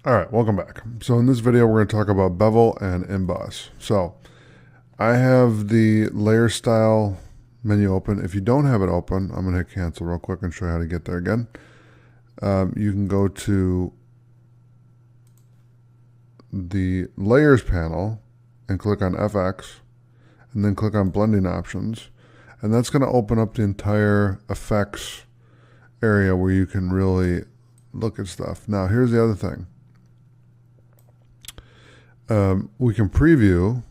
All right, welcome back. So in this video, we're going to talk about bevel and emboss. So I have the layer style menu open. If you don't have it open, I'm going to hit cancel real quick and show you how to get there again. You can go to the layers panel and click on FX and then click on blending options. And that's going to open up the entire effects area where you can really look at stuff. Now, here's the other thing. We can preview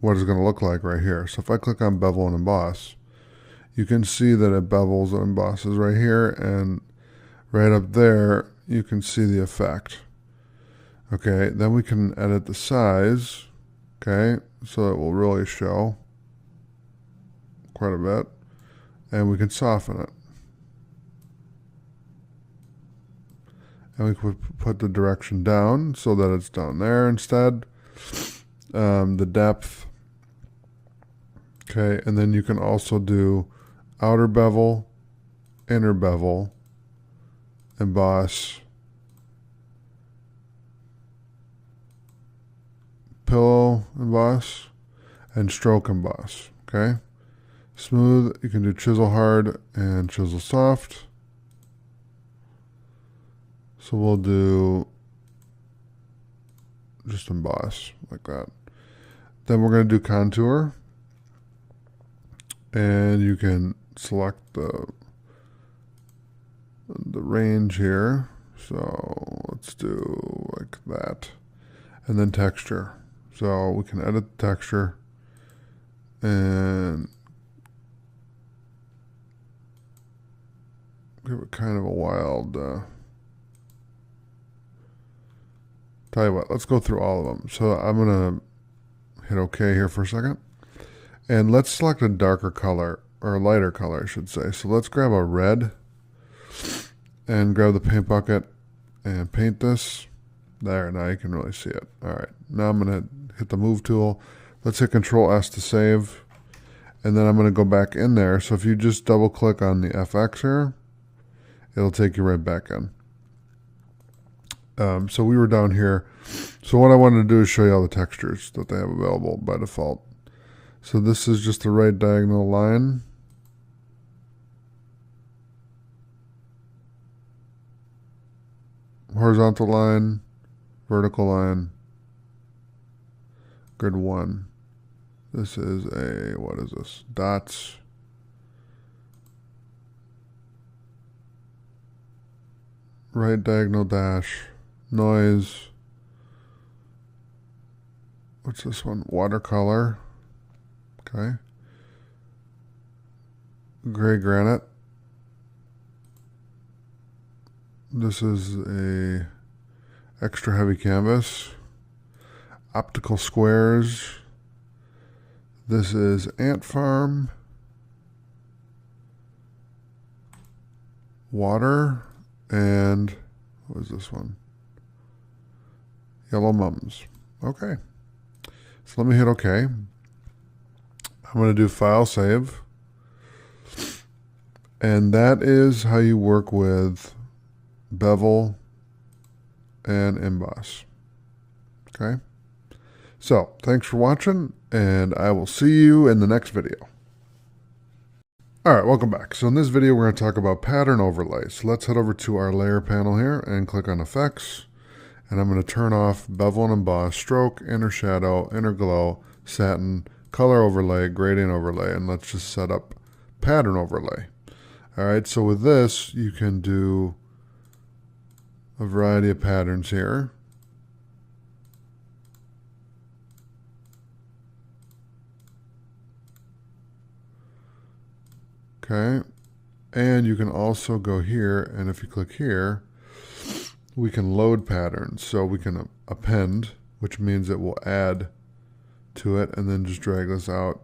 what it's going to look like right here. So if I click on bevel and emboss, you can see that it bevels and embosses right here, and right up there you can see the effect. Okay, then we can edit the size, okay, so it will really show quite a bit, and we can soften it. And we could put the direction down so that it's down there instead. The depth. Okay, and then you can also do outer bevel, inner bevel, emboss, pillow emboss, and stroke emboss. Okay, smooth, you can do chisel hard and chisel soft. So we'll do just emboss like that. Then we're going to do contour. And you can select the range here. So let's do like that. And then texture. So we can edit the texture and give it kind of a wild... Tell you what, let's go through all of them. So I'm going to hit OK here for a second. And let's select a darker color, or a lighter color, I should say. So let's grab a red and grab the paint bucket and paint this. There, now you can really see it. All right, now I'm going to hit the move tool. Let's hit Control S to save. And then I'm going to go back in there. So if you just double click on the FX here, it'll take you right back in. So we were down here. So what I wanted to do is show you all the textures that they have available by default. So this is just a right diagonal line. Horizontal line, vertical line, grid 1. This is a, what is this? Dots. Right diagonal dash, noise. What's this one? Watercolor. Okay. Gray granite. This is a extra heavy canvas. Optical squares. This is ant farm. Water. And what was this one? Yellow mums. Okay. So let me hit OK. I'm going to do File Save. And that is how you work with bevel and emboss. Okay. So thanks for watching, and I will see you in the next video. All right, welcome back. So in this video, we're going to talk about pattern overlay. So let's head over to our layer panel here and click on Effects. And I'm going to turn off bevel and emboss, stroke, inner shadow, inner glow, satin, color overlay, gradient overlay, and let's just set up pattern overlay. All right, so with this, you can do a variety of patterns here. Okay, and you can also go here, and if you click here, we can load patterns. So we can append, which means it will add to it, and then just drag this out.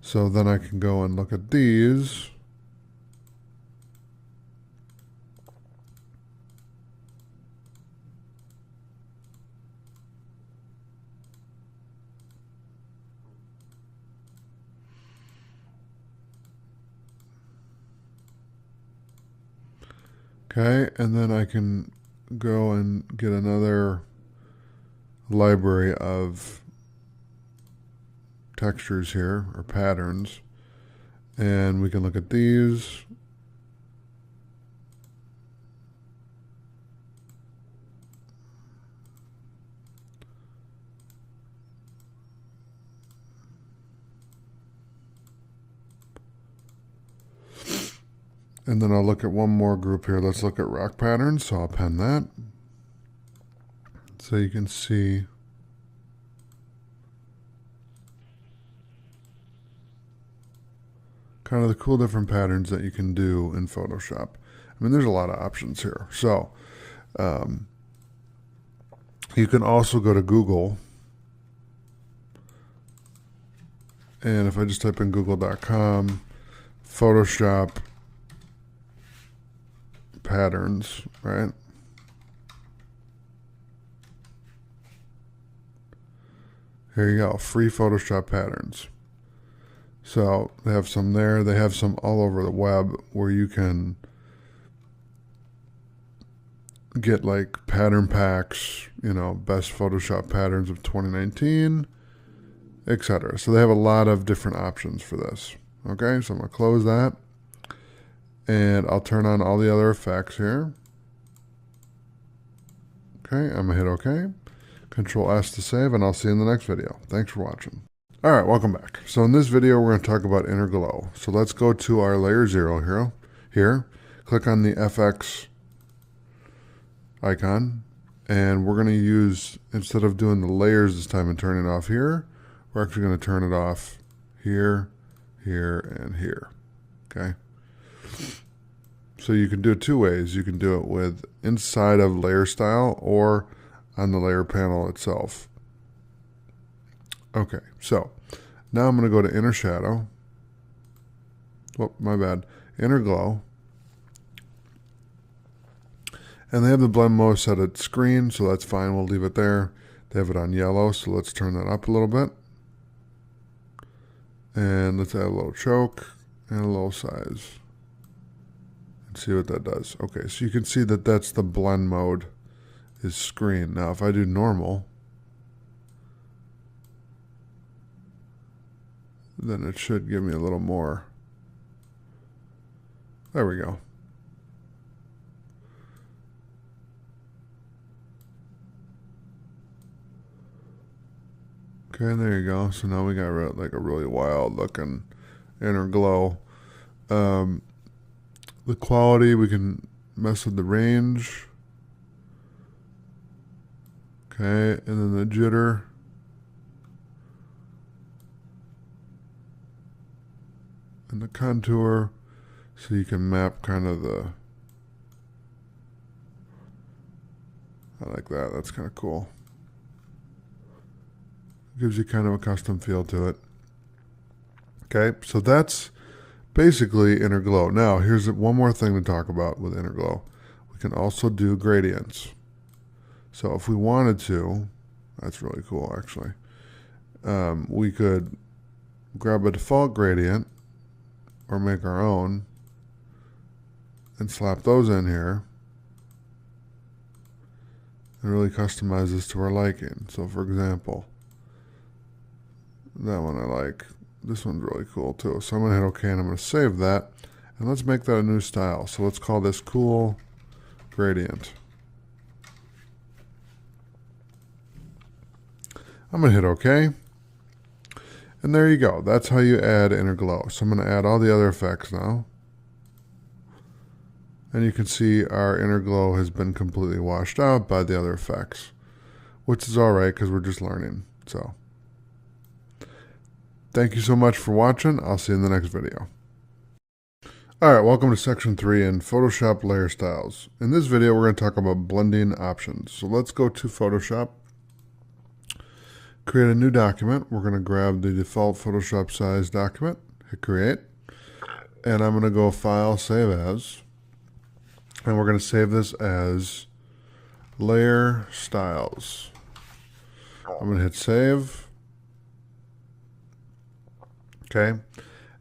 So then I can go and look at these. Okay, and then I can go and get another library of textures here, or patterns, and we can look at these. And then I'll look at one more group here. Let's look at rock patterns. So I'll pen that. So you can see kind of the cool different patterns that you can do in Photoshop. I mean, there's a lot of options here. So you can also go to Google. And if I just type in google.com, Photoshop patterns, right? Here you go, free Photoshop patterns. So they have some there. They have some all over the web where you can get like pattern packs, you know, best Photoshop patterns of 2019, etc. So they have a lot of different options for this. Okay, so I'm going to close that. And I'll turn on all the other effects here. Okay, I'm going to hit OK. Control S to save, and I'll see you in the next video. Thanks for watching. All right, welcome back. So in this video, we're going to talk about inner glow. So let's go to our layer 0 here. Click on the FX icon. And we're going to use, instead of doing the layers this time and turning it off here, we're actually going to turn it off here, here, and here. Okay. So you can do it two ways. You can do it with inside of layer style or on the layer panel itself. Okay, so now I'm going to go to inner shadow. Oh, my bad. Inner glow. And they have the blend mode set at screen, so that's fine. We'll leave it there. They have it on yellow, so let's turn that up a little bit. And let's add a little choke and a little size. See what that does. Okay, so you can see that that's the blend mode is screen. Now if I do normal, then it should give me a little more. There we go. Okay, there you go. So now we got like a really wild looking inner glow. The quality, we can mess with the range. Okay, and then the jitter. And the contour, so you can map kind of the, I like that, that's kind of cool. Gives you kind of a custom feel to it. Okay, so that's basically inner glow. Now, here's one more thing to talk about with inner glow. We can also do gradients. So if we wanted to, that's really cool actually. We could grab a default gradient or make our own and slap those in here and really customize this to our liking. So for example, that one I like. This one's really cool too. So I'm going to hit OK and I'm going to save that. And let's make that a new style. So let's call this cool gradient. I'm going to hit OK. And there you go. That's how you add inner glow. So I'm going to add all the other effects now. And you can see our inner glow has been completely washed out by the other effects, which is all right because we're just learning. So thank you so much for watching. I'll see you in the next video. Alright, welcome to section 3 in Photoshop layer styles. In this video, we're going to talk about blending options. So let's go to Photoshop, create a new document. We're going to grab the default Photoshop size document, hit create, and I'm going to go File, Save As, and we're going to save this as Layer Styles. I'm going to hit Save. Okay,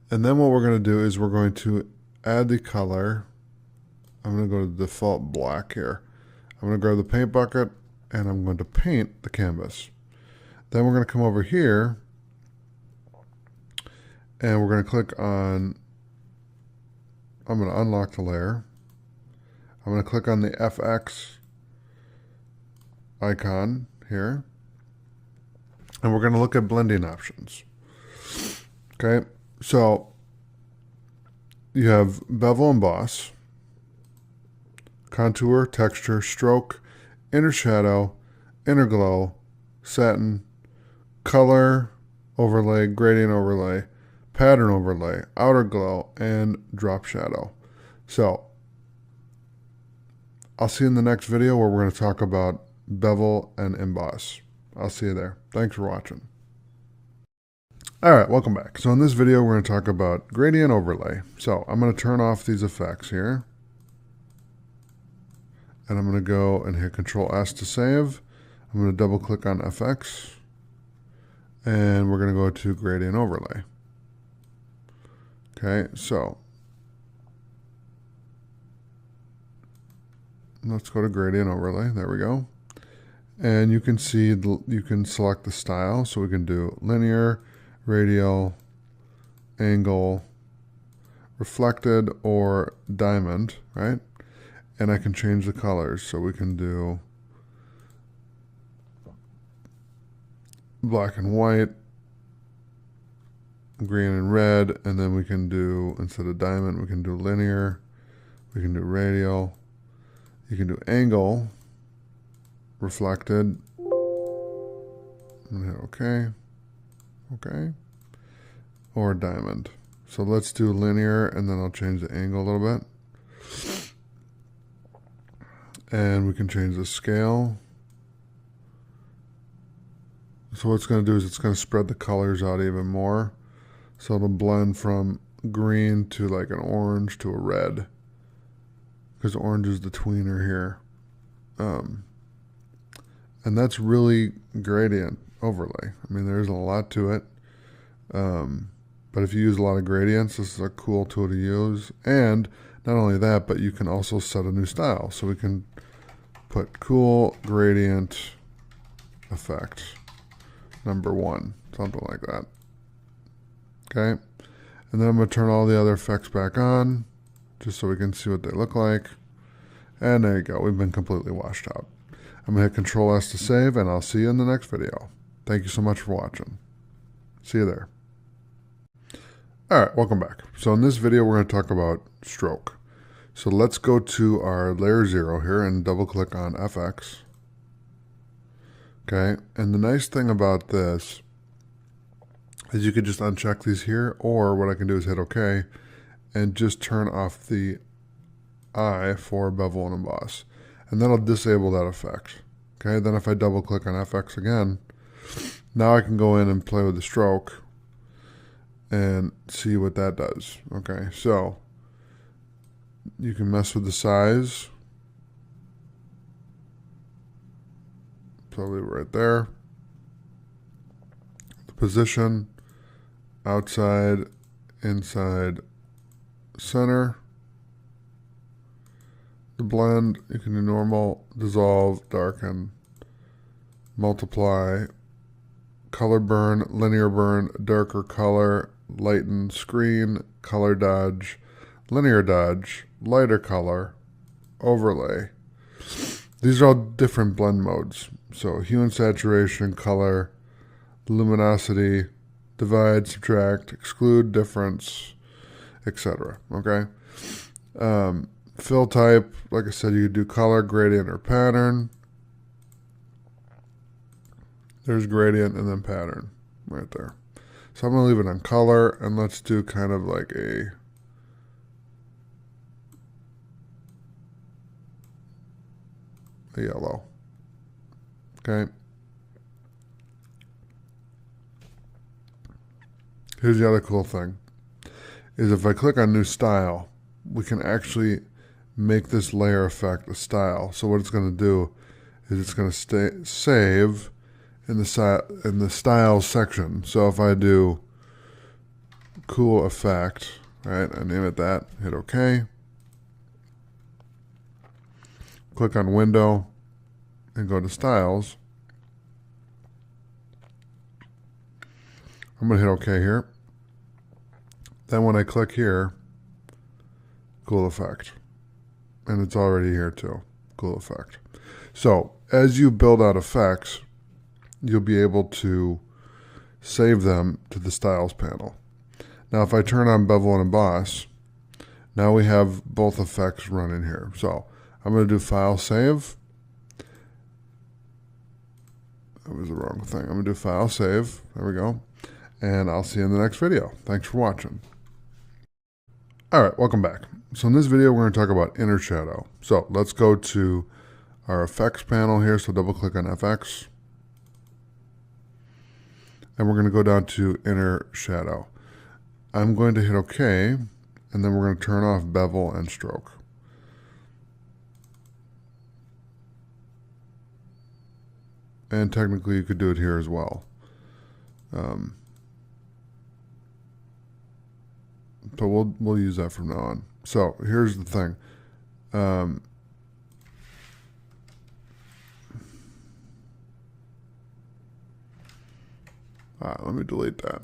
and then what we're going to do is we're going to add the color. I'm going to go to the default black here. I'm going to grab the paint bucket and I'm going to paint the canvas. Then we're going to come over here and we're going to click on, I'm going to unlock the layer. I'm going to click on the FX icon here. And we're going to look at blending options. Okay, so you have bevel, emboss, contour, texture, stroke, inner shadow, inner glow, satin, color overlay, gradient overlay, pattern overlay, outer glow, and drop shadow. So I'll see you in the next video where we're going to talk about bevel and emboss. I'll see you there. Thanks for watching. All right, welcome back. So in this video, we're going to talk about gradient overlay. So I'm going to turn off these effects here. And I'm going to go and hit Control S to save. I'm going to double click on FX. And we're going to go to gradient overlay. Okay, so let's go to gradient overlay. There we go. And you can see, you can select the style. So we can do linear, radial, angle, reflected, or diamond, right? And I can change the colors. So we can do black and white, green and red, and then we can do, instead of diamond, we can do linear, we can do radial, you can do angle, reflected, and hit OK, OK, or diamond. So let's do linear, and then I'll change the angle a little bit. And we can change the scale. So what it's going to do is it's going to spread the colors out even more. So it'll blend from green to like an orange to a red. Because orange is the tweener here. And that's really gradient overlay. I mean, there's a lot to it. But if you use a lot of gradients, this is a cool tool to use. And not only that, but you can also set a new style. So we can put cool gradient effect #1, something like that. Okay. And then I'm going to turn all the other effects back on just so we can see what they look like. And there you go. We've been completely washed out. I'm going to hit Control S to save, and I'll see you in the next video. Thank you so much for watching. See you there. All right, welcome back. So in this video, we're going to talk about stroke. So let's go to our layer 0 here and double click on FX. Okay, and the nice thing about this is you could just uncheck these here, or what I can do is hit OK and just turn off the eye for bevel and emboss. And that'll disable that effect. Okay, then if I double click on FX again, now I can go in and play with the stroke and see what that does. Okay, so you can mess with the size. Probably right there. The position, outside, inside, center. The blend, you can do normal, dissolve, darken, multiply, color burn, linear burn, darker color, lighten, screen, color dodge, linear dodge, lighter color, overlay. These are all different blend modes. So hue and saturation, color, luminosity, divide, subtract, exclude, difference, etc. Okay. Fill type, like I said, you could do color, gradient, or pattern. There's gradient and then pattern right there. So I'm going to leave it on color, and let's do kind of like a yellow. Okay. Here's the other cool thing, is if I click on new style, we can actually make this layer effect a style. So what it's going to do is it's going to save in the style section. So if I do cool effect, right, I name it that, hit OK. Click on window, and go to Styles, I'm going to hit OK here. Then when I click here, cool effect. And it's already here too. Cool effect. So as you build out effects, you'll be able to save them to the Styles panel. Now if I turn on Bevel and Emboss, now we have both effects running here. So I'm going to do File, Save. That was the wrong thing. I'm going to do File, Save. There we go. And I'll see you in the next video. Thanks for watching. All right, welcome back. So in this video, we're going to talk about inner shadow. So let's go to our effects panel here. So double click on FX. And we're going to go down to inner shadow. I'm going to hit OK, and then we're going to turn off bevel and stroke. And technically you could do it here as well. But we'll use that from now on. So here's the thing. Let me delete that.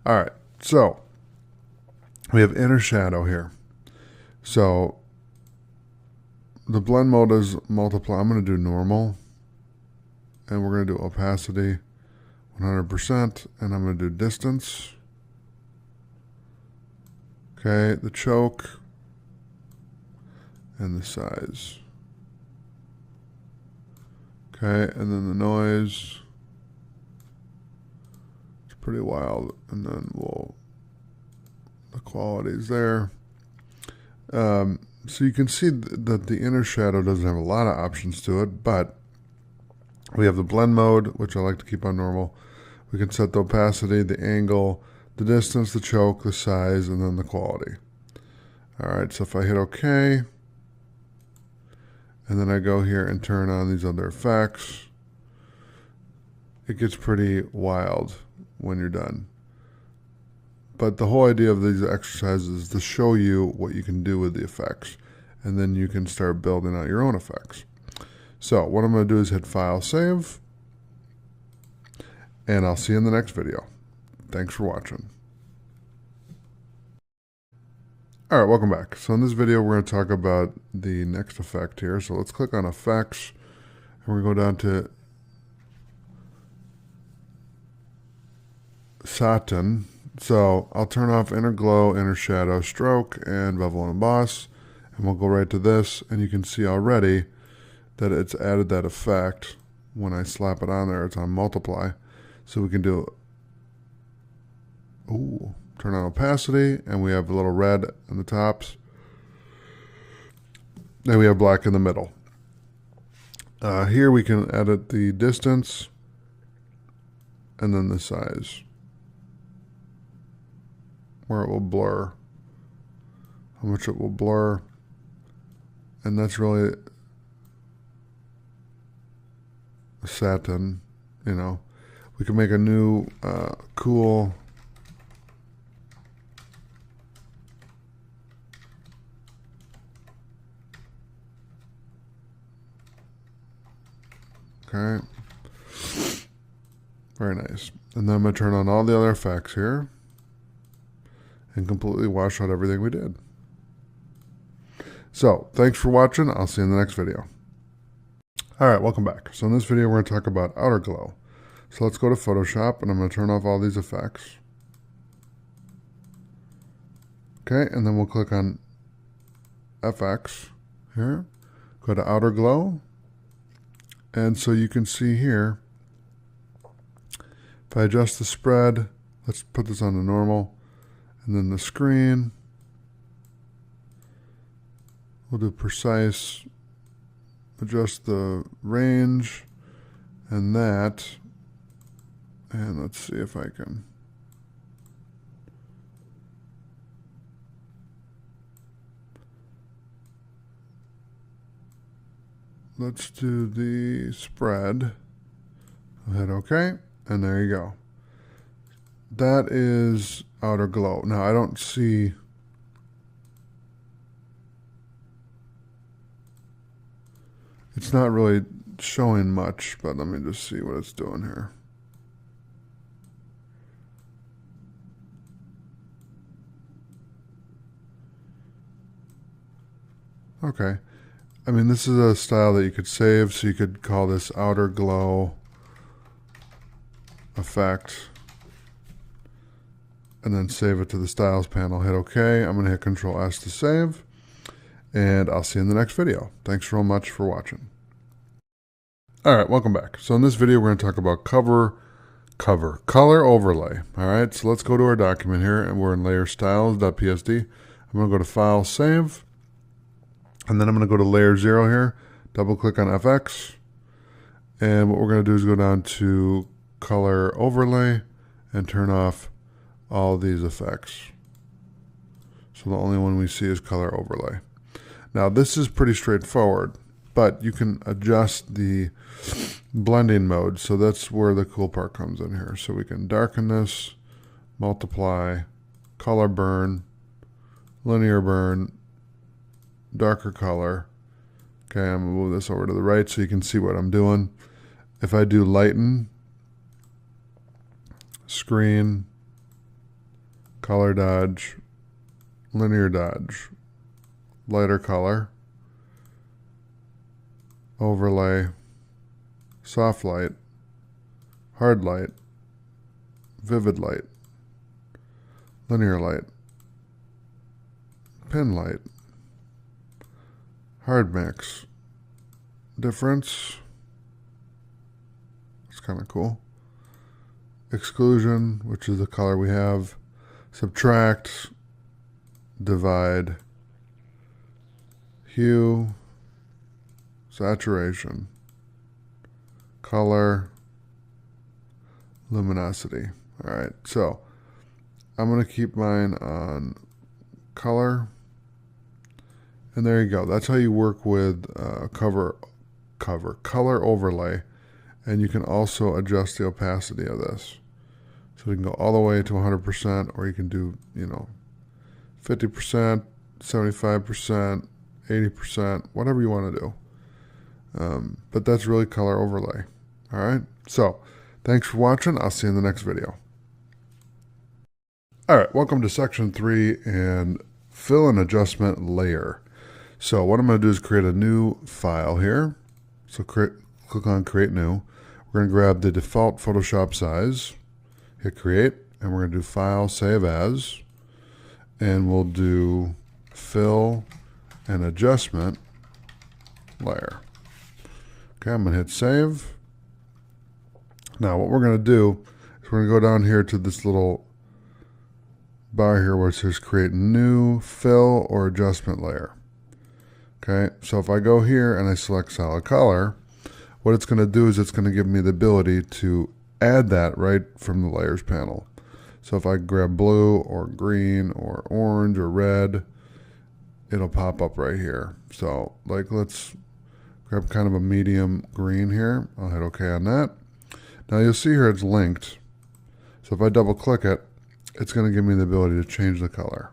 All right, so we have inner shadow here. So the blend mode is multiply. I'm going to do normal, and we're going to do opacity 100%, and I'm going to do distance. Okay, the choke and the size. Okay, and then the noise. It's pretty wild. And then the quality's there. So you can see that the inner shadow doesn't have a lot of options to it, but we have the blend mode, which I like to keep on normal. We can set the opacity, the angle, the distance, the choke, the size, and then the quality. All right, so if I hit OK, and then I go here and turn on these other effects, it gets pretty wild when you're done. But the whole idea of these exercises is to show you what you can do with the effects, and then you can start building out your own effects. So what I'm going to do is hit File, Save, and I'll see you in the next video. Thanks for watching. All right, welcome back. So in this video, we're going to talk about the next effect here. So let's click on Effects, and we're going to go down to Satin. So I'll turn off Inner Glow, Inner Shadow, Stroke, and Bevel and Emboss, and we'll go right to this, and you can see already that it's added that effect. When I slap it on there, it's on Multiply. So we can do turn on opacity, and we have a little red in the tops. Then we have black in the middle. Here we can edit the distance and then the size, where it will blur, how much it will blur. And that's really a satin, you know. We can make a new cool okay, very nice. And then I'm going to turn on all the other effects here and completely wash out everything we did. So thanks for watching. I'll see you in the next video. All right, welcome back. So in this video, we're going to talk about outer glow. So let's go to Photoshop, and I'm going to turn off all these effects. Okay, and then we'll click on FX here, go to outer glow. And so you can see here, if I adjust the spread, let's put this on the normal, and then the screen, we'll do precise, adjust the range, and that, and let's see if I can. Let's do the spread. I'll hit OK, and there you go. That is outer glow. Now I don't see It's not really showing much, but let me just see what it's doing here. Okay. I mean, this is a style that you could save, so you could call this outer glow effect and then save it to the styles panel. Hit OK. I'm going to hit Control S to save, and I'll see you in the next video. Thanks so much for watching. All right, welcome back. So in this video, we're going to talk about color overlay. All right, so let's go to our document here, and we're in layer styles.psd. I'm going to go to File, Save, and then I'm going to go to Layer 0 here, double click on FX, and what we're going to do is go down to Color Overlay and turn off all these effects. So the only one we see is Color Overlay. Now this is pretty straightforward, but you can adjust the blending mode. So that's where the cool part comes in here. So we can darken this, multiply, color burn, linear burn, darker color. Okay, I'm gonna move this over to the right so you can see what I'm doing. If I do lighten, screen, color dodge, linear dodge, lighter color, overlay, soft light, hard light, vivid light, linear light, pin light, hard mix, difference, it's kind of cool, exclusion, which is the color we have, subtract, divide, hue, saturation, color, luminosity. All right, so I'm going to keep mine on color, and there you go. That's how you work with color overlay, and you can also adjust the opacity of this. So we can go all the way to 100%, or you can do, 50%, 75%, 80%, whatever you want to do. But that's really color overlay. All right. So thanks for watching. I'll see you in the next video. All right. Welcome to section 3 and fill and adjustment layer. So what I'm going to do is create a new file here. So click on create new. We're going to grab the default Photoshop size, hit create, and we're going to do file, save as, and we'll do fill and adjustment layer. Okay, I'm going to hit save. Now what we're going to do is we're going to go down here to this little bar here where it says create new fill or adjustment layer. Okay, so if I go here and I select solid color, what it's going to do is it's going to give me the ability to add that right from the layers panel. So if I grab blue or green or orange or red, it'll pop up right here. So like let's grab kind of a medium green here. I'll hit OK on that. Now you'll see here it's linked. So if I double click it, it's going to give me the ability to change the color.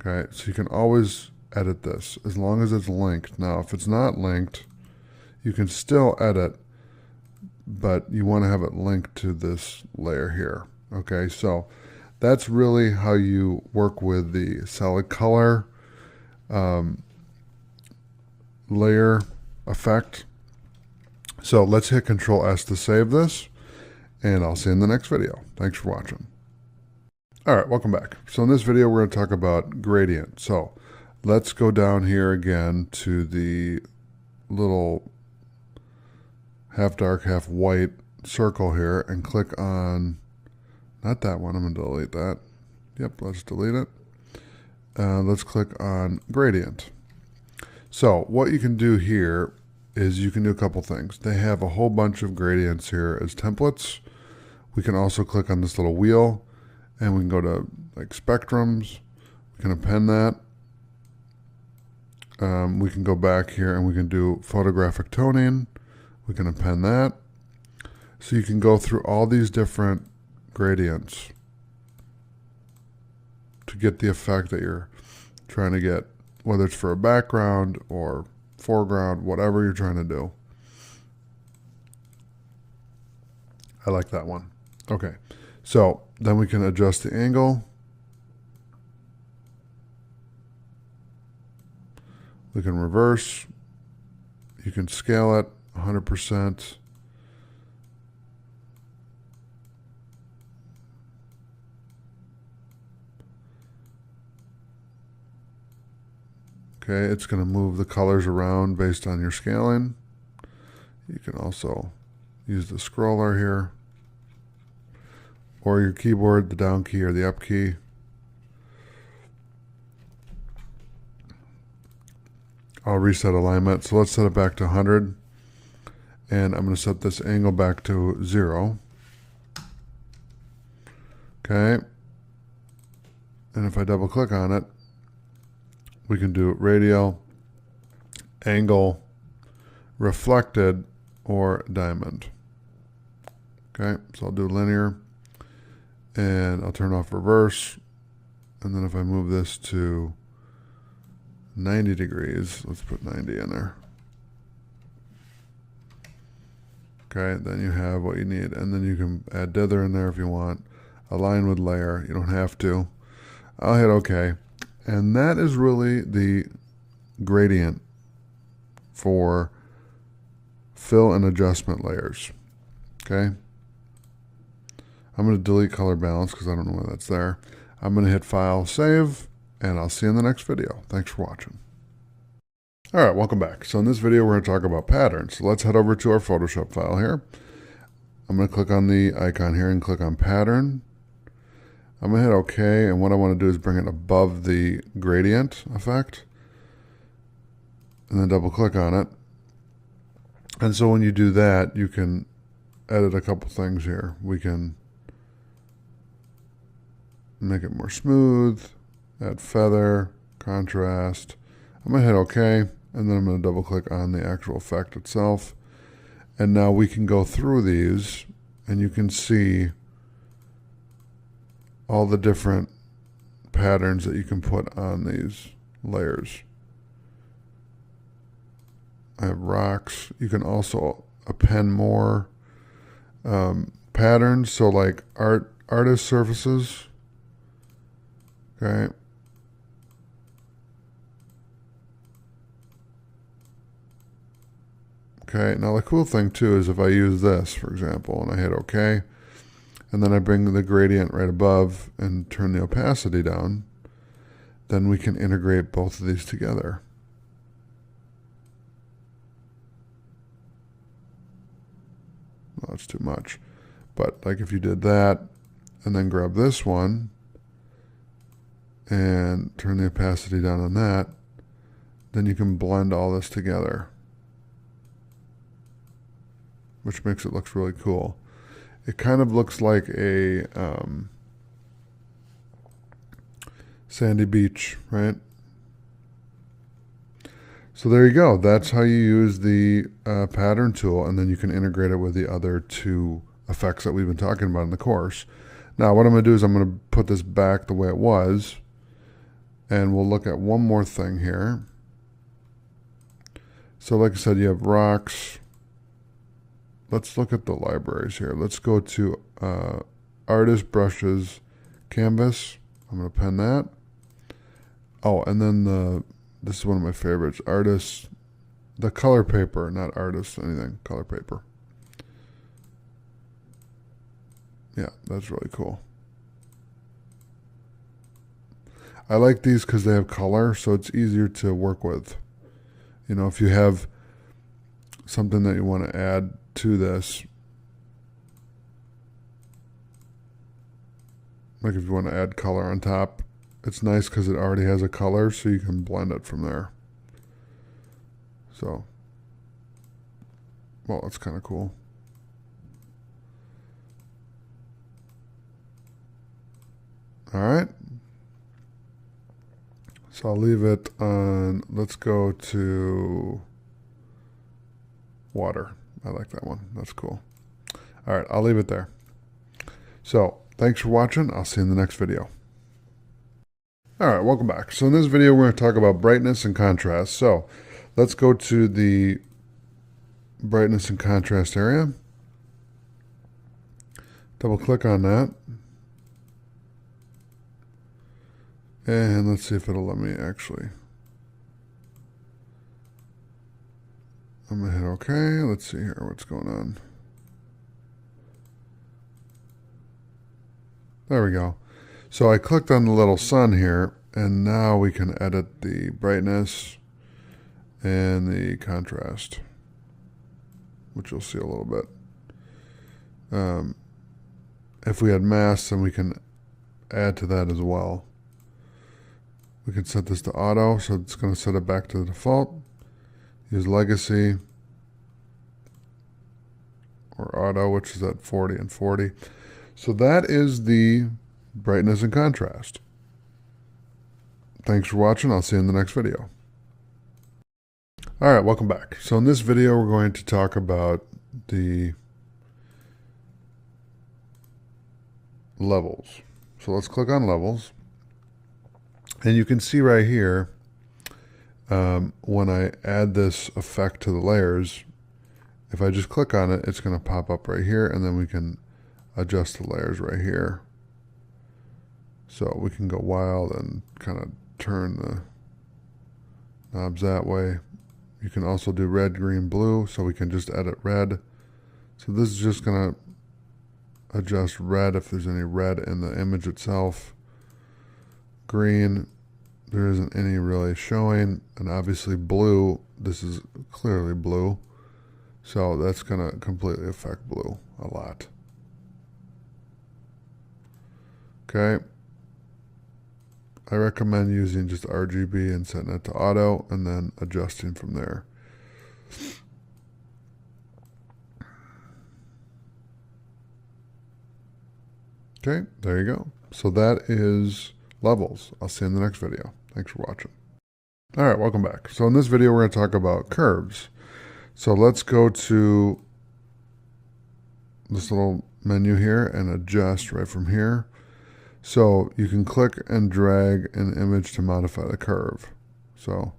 Okay, so you can always edit this as long as it's linked. Now if it's not linked, you can still edit, but you want to have it linked to this layer here. Okay, so that's really how you work with the solid color layer effect. So let's hit Control S to save this, and I'll see you in the next video. Thanks for watching. All right, welcome back. So in this video, we're going to talk about gradient. So let's go down here again to the little half dark, half white circle here and click on, not that one, I'm going to delete that. Yep, let's delete it. Let's click on gradient. So what you can do here is you can do a couple things. They have a whole bunch of gradients here as templates. We can also click on this little wheel and we can go to like spectrums. We can append that. We can go back here and we can do photographic toning. We can append that. So you can go through all these different gradients to get the effect that you're trying to get, whether it's for a background or foreground, whatever you're trying to do. I like that one. Okay, so then we can adjust the angle. We can reverse. You can scale it 100%. Okay, it's going to move the colors around based on your scaling. You can also use the scroller here, or your keyboard, the down key or the up key. I'll reset alignment. So let's set it back to 100. And I'm going to set this angle back to 0. Okay. And if I double click on it, we can do radial, angle, reflected, or diamond. Okay, so I'll do linear, and I'll turn off reverse. And then if I move this to 90 degrees, let's put 90 in there. Okay, then you have what you need. And then you can add dither in there if you want. Align with layer, you don't have to. I'll hit OK. And that is really the gradient for fill and adjustment layers. Okay. I'm going to delete color balance because I don't know why that's there. I'm going to hit File, Save, and I'll see you in the next video. Thanks for watching. All right, welcome back. So in this video, we're going to talk about patterns. So let's head over to our Photoshop file here. I'm going to click on the icon here and click on Pattern. I'm going to hit OK, and what I want to do is bring it above the gradient effect, and then double click on it. And so when you do that, you can edit a couple things here. We can make it more smooth, add feather, contrast. I'm going to hit OK, and then I'm going to double click on the actual effect itself. And now we can go through these, and you can see all the different patterns that you can put on these layers. I have rocks. You can also append more patterns, so like artist surfaces. Okay. Okay, now the cool thing too is if I use this, for example, and I hit OK, and then I bring the gradient right above and turn the opacity down, then we can integrate both of these together. Well, that's too much. But like if you did that and then grab this one and turn the opacity down on that, then you can blend all this together, which makes it look really cool. It kind of looks like a sandy beach, right? So there you go. That's how you use the pattern tool, and then you can integrate it with the other two effects that we've been talking about in the course. Now what I'm going to do is I'm going to put this back the way it was, and we'll look at one more thing here. So like I said, you have rocks. Let's look at the libraries here. Let's go to Artist Brushes Canvas. I'm going to pen that. Oh, and then this is one of my favorites. Artist, the color paper, not artist anything, color paper. Yeah, that's really cool. I like these because they have color, so it's easier to work with. You know, if you have something that you want to add to this, like if you want to add color on top, it's nice because it already has a color, so you can blend it from there. So, well, that's kind of cool. All right. So I'll leave it on, let's go to water. I like that one. That's cool. All right, I'll leave it there. So thanks for watching. I'll see you in the next video. All right, welcome back. So in this video, we're going to talk about brightness and contrast. So Let's go to the brightness and contrast area. Double click on that. And let's see if it'll let me actually. I'm going to hit OK. Let's see here what's going on. There we go. So I clicked on the little sun here, and now we can edit the brightness and the contrast, which you'll see a little bit. If we had masks, then we can add to that as well. We can set this to auto, so it's going to set it back to the default. Use legacy or auto, which is at 40 and 40. So that is the brightness and contrast. Thanks for watching. I'll see you in the next video. All right, welcome back. So in this video, we're going to talk about the levels. So let's click on levels. And you can see right here, when I add this effect to the layers, if I just click on it, it's going to pop up right here, and then we can adjust the layers right here. So we can go wild and kind of turn the knobs that way. You can also do red, green, blue, so we can just edit red. So this is just going to adjust red if there's any red in the image itself. Green, there isn't any really showing, and obviously blue, this is clearly blue. So that's going to completely affect blue a lot. Okay. I recommend using just RGB and setting it to auto and then adjusting from there. Okay, there you go. So that is levels. I'll see you in the next video. Thanks for watching. All right, welcome back. So in this video, we're going to talk about curves. So let's go to this little menu here and adjust right from here. So you can click and drag an image to modify the curve. So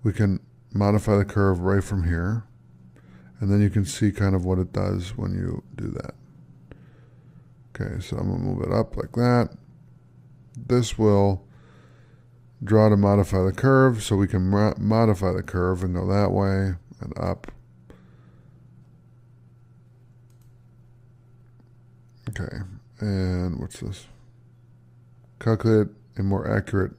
we can modify the curve right from here. And then you can see kind of what it does when you do that. Okay, so I'm going to move it up like that. This will draw to modify the curve. So we can modify the curve and go that way and up. Okay, and what's this? Calculate a more accurate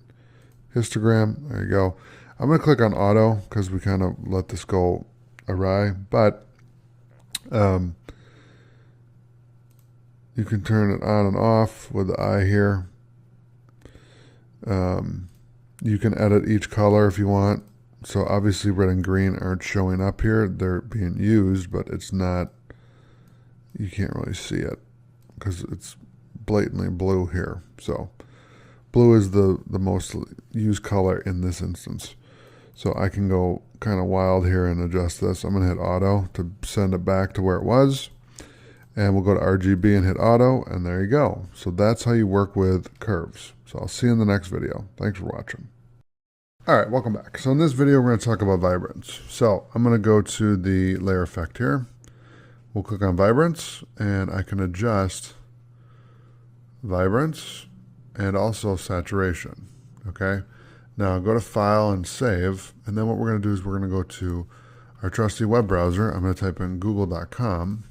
histogram. There you go. I'm going to click on auto because we kind of let this go awry, but you can turn it on and off with the eye here. You can edit each color if you want. So obviously red and green aren't showing up here. They're being used, but it's not, you can't really see it because it's blatantly blue here. So blue is the most used color in this instance. So I can go kind of wild here and adjust this. I'm going to hit auto to send it back to where it was. And we'll go to RGB and hit auto, and there you go. So that's how you work with curves. So I'll see you in the next video. Thanks for watching. All right, welcome back. So in this video, we're going to talk about vibrance. So I'm going to go to the layer effect here. We'll click on vibrance, and I can adjust vibrance and also saturation. Okay. Now go to File and Save, and then what we're going to do is we're going to go to our trusty web browser. I'm going to type in google.com.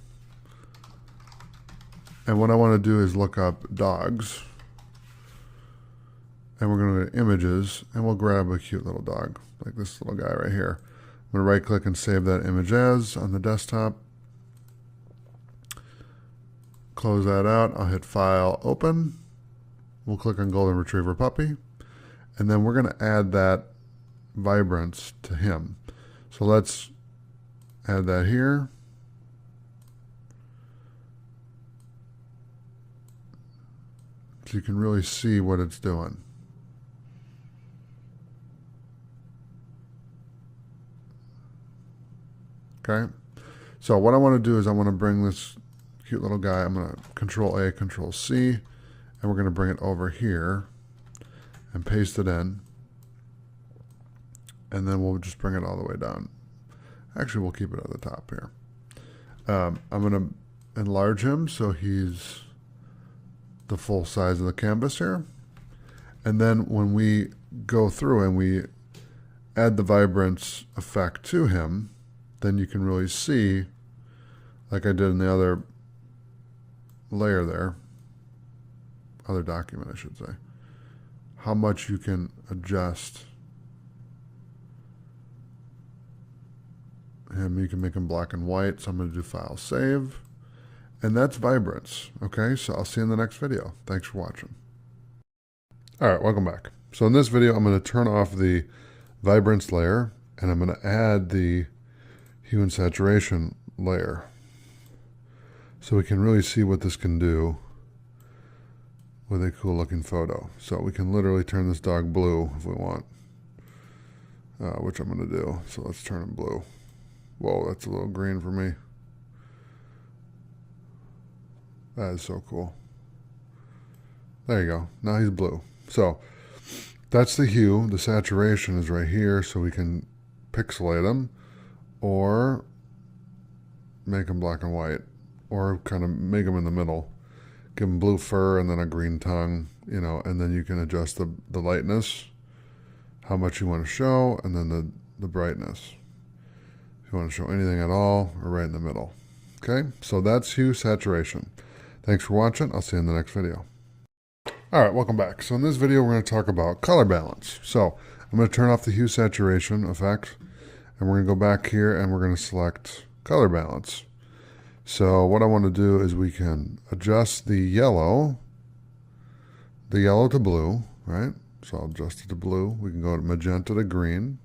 And what I want to do is look up dogs. And we're going to go to images, and we'll grab a cute little dog, like this little guy right here. I'm going to right click and save that image as on the desktop. Close that out. I'll hit File, Open. We'll click on Golden Retriever Puppy. And then we're going to add that vibrance to him. So let's add that here. So you can really see what it's doing. Okay. So what I want to do is I want to bring this cute little guy. I'm going to Control A, Control C, and we're going to bring it over here and paste it in. and then we'll just bring it all the way down. Actually, we'll keep it at the top here. I'm going to enlarge him so he's the full size of the canvas here. And then when we go through and we add the vibrance effect to him, then you can really see, like I did in the other layer there, other document I should say, how much you can adjust him. You can make him black and white, so I'm going to do File, Save, and that's vibrance. Okay, so I'll see you in the next video. Thanks for watching. All right, welcome back. So in this video, I'm going to turn off the vibrance layer, and I'm going to add the hue and saturation layer, so we can really see what this can do with a cool looking photo. So we can literally turn this dog blue if we want, which I'm going to do. So let's turn him blue. Whoa, that's a little green for me. That is so cool. There you go. Now he's blue. So that's the hue. The saturation is right here, so we can pixelate him or make him black and white, or kind of make him in the middle. Give him blue fur and then a green tongue, you know, and then you can adjust the lightness, how much you want to show, and then the brightness. If you want to show anything at all, or right in the middle. Okay, so that's hue saturation. Thanks for watching. I'll see you in the next video. All right, welcome back. So in this video, we're going to talk about color balance. So I'm going to turn off the hue saturation effect, and we're going to go back here and we're going to select color balance. So what I want to do is we can adjust the yellow to blue, right? So I'll adjust it to blue. We can go to magenta to green,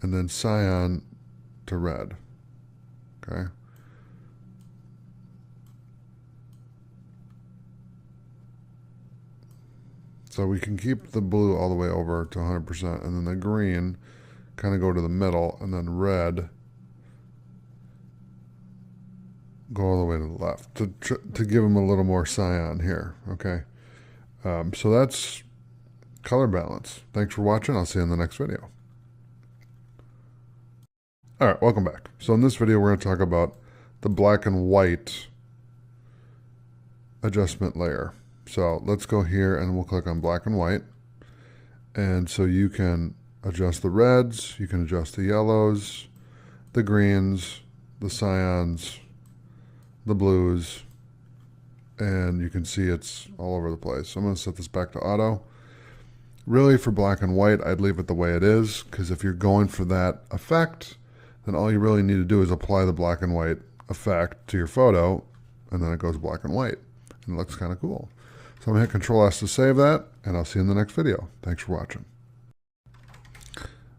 and then cyan to red, okay? So we can keep the blue all the way over to 100%, and then the green kind of go to the middle, and then red go all the way to the left to give them a little more cyan here, okay? So that's color balance. Thanks for watching. I'll see you in the next video. All right, welcome back. So in this video, we're going to talk about the black and white adjustment layer. So let's go here and we'll click on black and white. And so you can adjust the reds, you can adjust the yellows, the greens, the cyans, the blues, and you can see it's all over the place. So I'm going to set this back to auto. Really, for black and white, I'd leave it the way it is, because if you're going for that effect, then all you really need to do is apply the black and white effect to your photo, and then it goes black and white, and it looks kind of cool. So I'm going to hit Control S to save that, and I'll see you in the next video. Thanks for watching.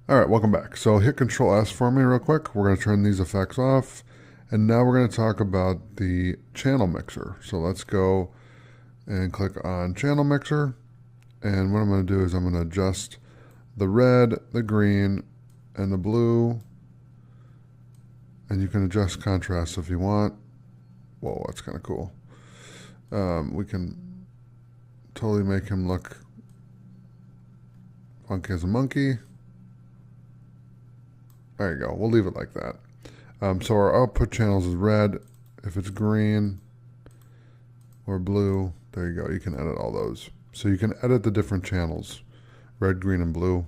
All right, welcome back. So hit Control S for me real quick. We're going to turn these effects off. And now we're going to talk about the channel mixer. So let's go and click on channel mixer. And what I'm going to do is I'm going to adjust the red, the green, and the blue. And you can adjust contrast if you want. Whoa, that's kind of cool. We can totally make him look funky as a monkey. There you go. We'll leave it like that. So our output channels is red. If it's green or blue, there you go. You can edit all those. So you can edit the different channels, red, green, and blue.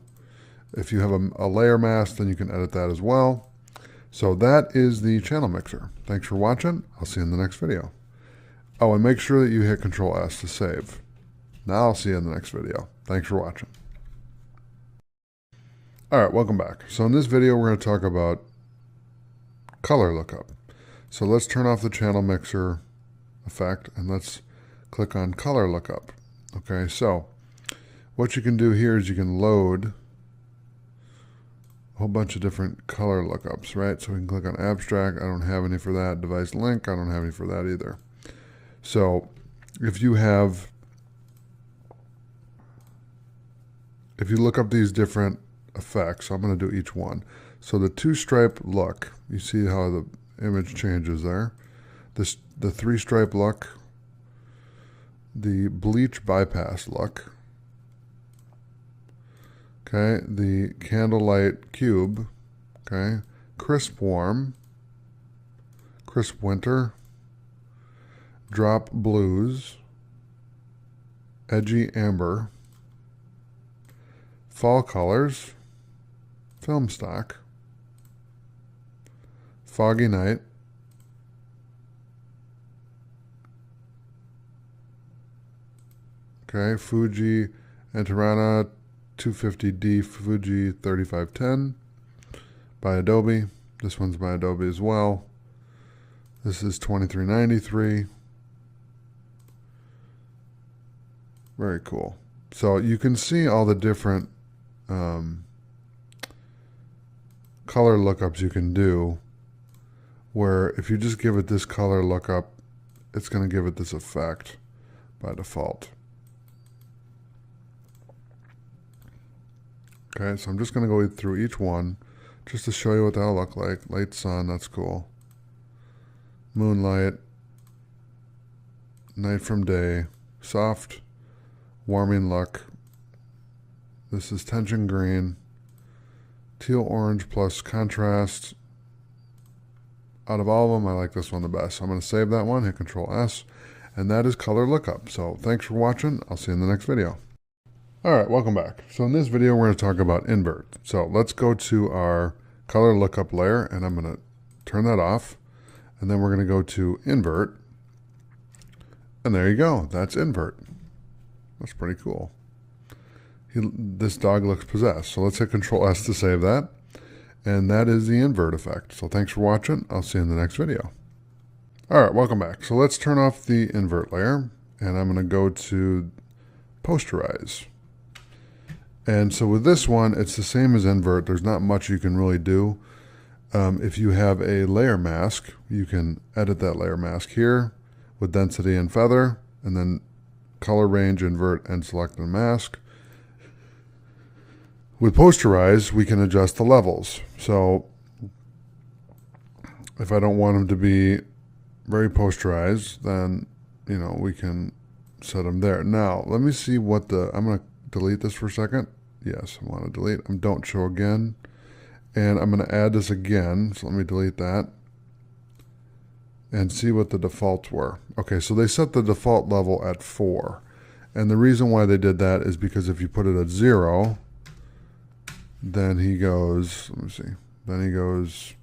If you have a layer mask, then you can edit that as well. So that is the channel mixer. Thanks for watching. I'll see you in the next video. Oh, and make sure that you hit Control S to save. Now I'll see you in the next video. Thanks for watching. All right, welcome back. So in this video, we're going to talk about color lookup. So let's turn off the channel mixer effect and let's click on color lookup. Okay, so what you can do here is you can load a whole bunch of different color lookups, right? So we can click on abstract. I don't have any for that. Device link, I don't have any for that either. So if you look up these different effects, I'm going to do each one. So the two-stripe look, you see how the image changes there. The three-stripe look, the bleach bypass look. Okay, the candlelight cube. Okay, crisp warm, crisp winter, drop blues, edgy amber, fall colors, film stock, foggy night, okay, Fuji Antarana 250D Fuji 3510 by Adobe. This one's by Adobe as well. This is $23.93. Very cool. So you can see all the different color lookups you can do, where if you just give it this color lookup, it's going to give it this effect by default. Okay, so I'm just going to go through each one just to show you what that'll look like. Late sun, that's cool. Moonlight, night from day, soft, warming look. This is tension green, teal orange plus contrast. Out of all of them, I like this one the best. So I'm going to save that one, hit Control S, and that is color lookup. So thanks for watching. I'll see you in the next video. All right, welcome back. So in this video, we're going to talk about invert. So let's go to our color lookup layer, and I'm going to turn that off. And then we're going to go to invert. And there you go. That's invert. That's pretty cool. This dog looks possessed. So let's hit Control S to save that. And that is the invert effect. So thanks for watching. I'll see you in the next video. All right, welcome back. So let's turn off the invert layer. And I'm going to go to posterize. And so with this one, it's the same as invert. There's not much you can really do. If you have a layer mask, you can edit that layer mask here with density and feather, and then color range, invert, and select the mask. With posterize, we can adjust the levels. So if I don't want them to be very posterized, then, we can set them there. Now, let me see what I'm going to delete this for a second. Yes, I want to delete. Don't show again. And I'm going to add this again. So let me delete that and see what the defaults were. Okay, so they set the default level at 4. And the reason why they did that is because if you put it at 0, then he goes, let me see, then he goes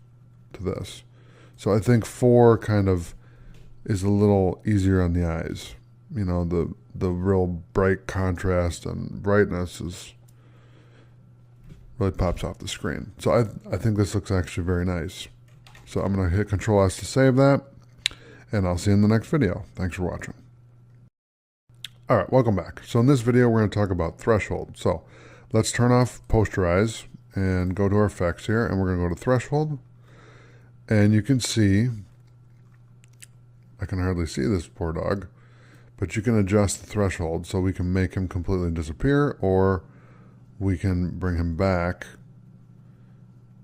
to this. So I think 4 kind of is a little easier on the eyes. The real bright contrast and brightness really pops off the screen. So I think this looks actually very nice. So I'm going to hit Control S to save that, and I'll see you in the next video. Thanks for watching. All right, welcome back. So in this video, we're going to talk about threshold. So let's turn off posterize and go to our effects here, and we're going to go to threshold. And you can see, I can hardly see this poor dog, but you can adjust the threshold so we can make him completely disappear, or we can bring him back.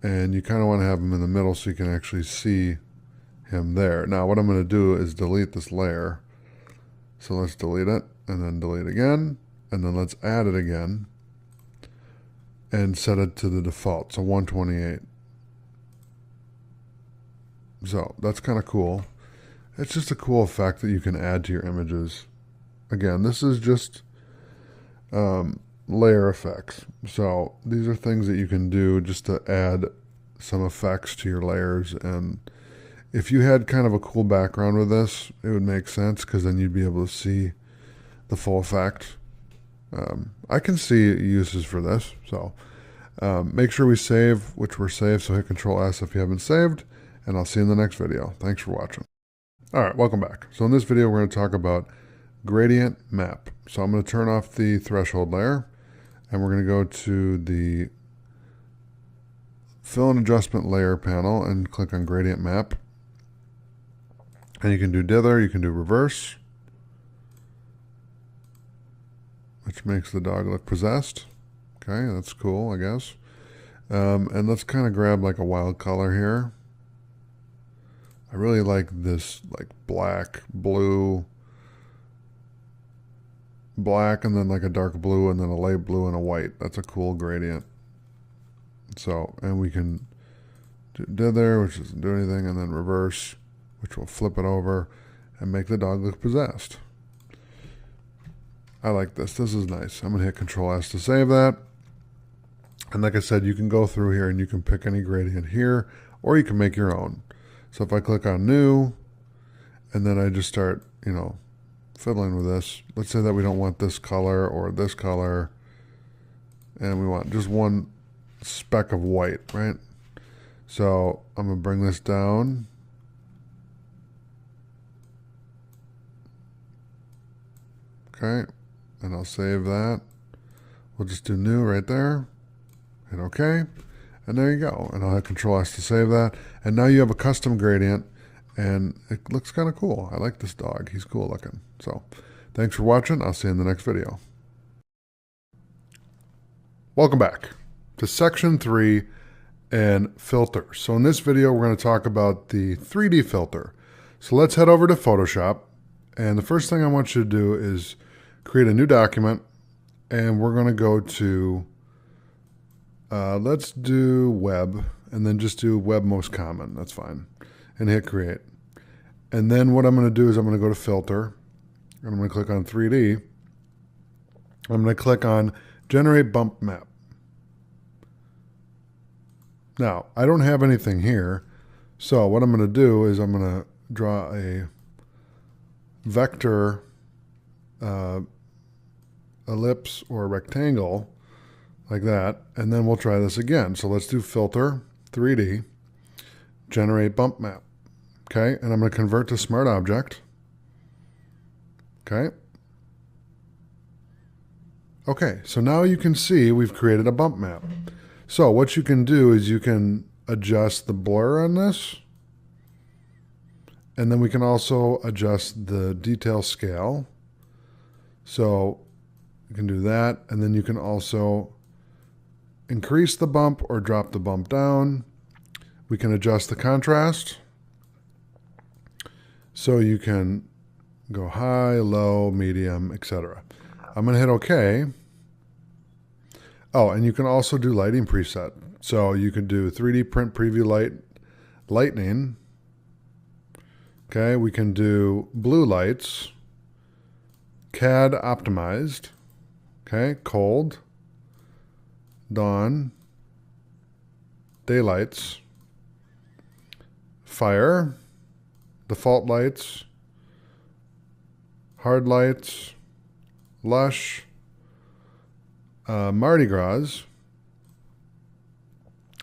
And you kind of want to have him in the middle so you can actually see him there. Now what I'm going to do is delete this layer. So let's delete it, and then delete again, and then let's add it again and set it to the default, so 128. So that's kind of cool. It's just a cool effect that you can add to your images. Again, this is just layer effects. So these are things that you can do just to add some effects to your layers. And if you had kind of a cool background with this, it would make sense, because then you'd be able to see the full effect. I can see uses for this. So make sure we save, which we're saved. So hit Control S if you haven't saved, and I'll see you in the next video. Thanks for watching. All right, welcome back. So in this video, we're going to talk about gradient map. So I'm going to turn off the threshold layer, and we're going to go to the fill and adjustment layer panel and click on gradient map. And you can do dither, you can do reverse, which makes the dog look possessed. Okay, that's cool, I guess. And let's kind of grab like a wild color here. I really like this like black, blue, black and then like a dark blue and then a light blue and a white. That's a cool gradient. So, and we can do dither, which doesn't do anything, and then reverse, which will flip it over and make the dog look possessed. I like this. This is nice. I'm going to hit Control S to save that. And like I said, you can go through here and you can pick any gradient here, or you can make your own. So if I click on New, and then I just start, you know, fiddling with this. Let's say that we don't want this color or this color, and we want just one speck of white, right? So I'm going to bring this down. Okay, and I'll save that. We'll just do New right there. Hit OK. And there you go. And I'll hit Control S to save that. And now you have a custom gradient, and it looks kind of cool. I like this dog. He's cool looking. So thanks for watching. I'll see you in the next video. Welcome back to section 3 and filters. So in this video, we're going to talk about the 3D filter. So let's head over to Photoshop. And the first thing I want you to do is create a new document. And we're going to go to, let's do web, and then just do web most common. That's fine. And hit create. And then what I'm going to do is I'm going to go to filter. And I'm going to click on 3D. I'm going to click on generate bump map. Now, I don't have anything here. So what I'm going to do is I'm going to draw a vector ellipse or rectangle like that, and then we'll try this again. So let's do filter, 3D, generate bump map. Okay, and I'm going to convert to smart object. Okay. Okay, so now you can see we've created a bump map. So what you can do is you can adjust the blur on this, and then we can also adjust the detail scale. So you can do that, and then you can also increase the bump or drop the bump down. We can adjust the contrast. So you can go high, low, medium, etc. I'm going to hit OK. Oh, and you can also do lighting preset. So you can do 3D print preview lightning. Okay, we can do blue lights, CAD optimized. Okay, cold, dawn, daylights, fire, default lights, hard lights, lush, Mardi Gras,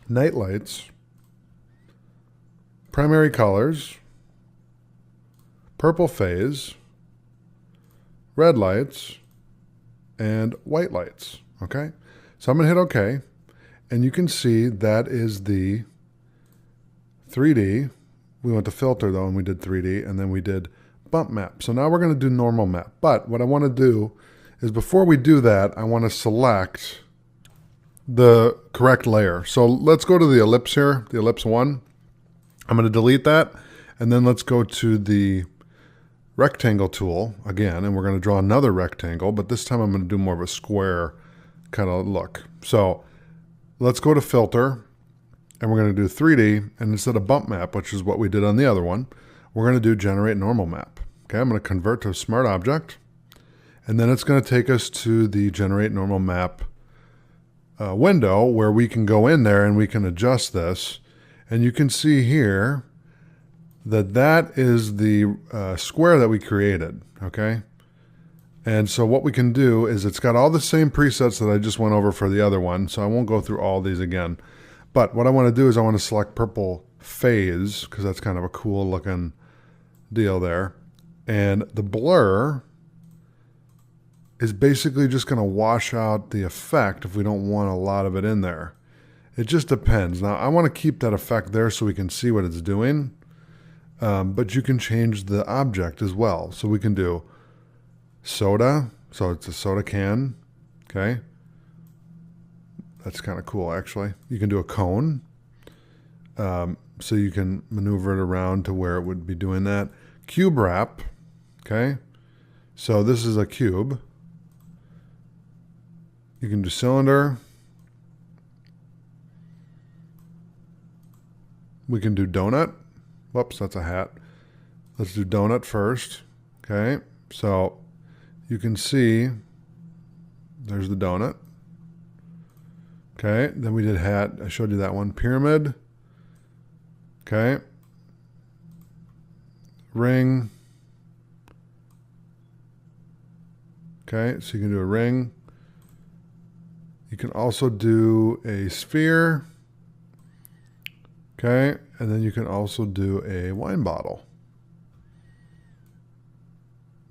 night lights, primary colors, purple phase, red lights, and white lights. Okay, so I'm going to hit OK, and you can see that is the 3D. We went to filter though, and we did 3D, and then we did bump map. So now we're going to do normal map. But what I want to do is before we do that, I want to select the correct layer. So let's go to the ellipse here, the ellipse 1. I'm going to delete that, and then let's go to the rectangle tool again, and we're going to draw another rectangle, but this time I'm going to do more of a square kind of look. So let's go to filter, and we're going to do 3D, and instead of bump map, which is what we did on the other one, we're going to do generate normal map. Okay, I'm going to convert to a smart object, and then it's going to take us to the generate normal map window where we can go in there and we can adjust this, and you can see here that that is the square that we created, okay? And so what we can do is it's got all the same presets that I just went over for the other one, so I won't go through all these again. But what I want to do is I want to select purple phase, because that's kind of a cool looking deal there. And the blur is basically just going to wash out the effect if we don't want a lot of it in there. It just depends. Now, I want to keep that effect there so we can see what it's doing. But you can change the object as well. So we can do soda. So it's a soda can. Okay. That's kind of cool, actually. You can do a cone. So you can maneuver it around to where it would be doing that. Cube wrap. Okay. So this is a cube. You can do cylinder. We can do donut. Whoops, that's a hat. Let's do donut first. Okay, so you can see there's the donut. Okay, then we did hat. I showed you that one. Pyramid. Okay. Ring. Okay, so you can do a ring. You can also do a sphere. Okay, and then you can also do a wine bottle.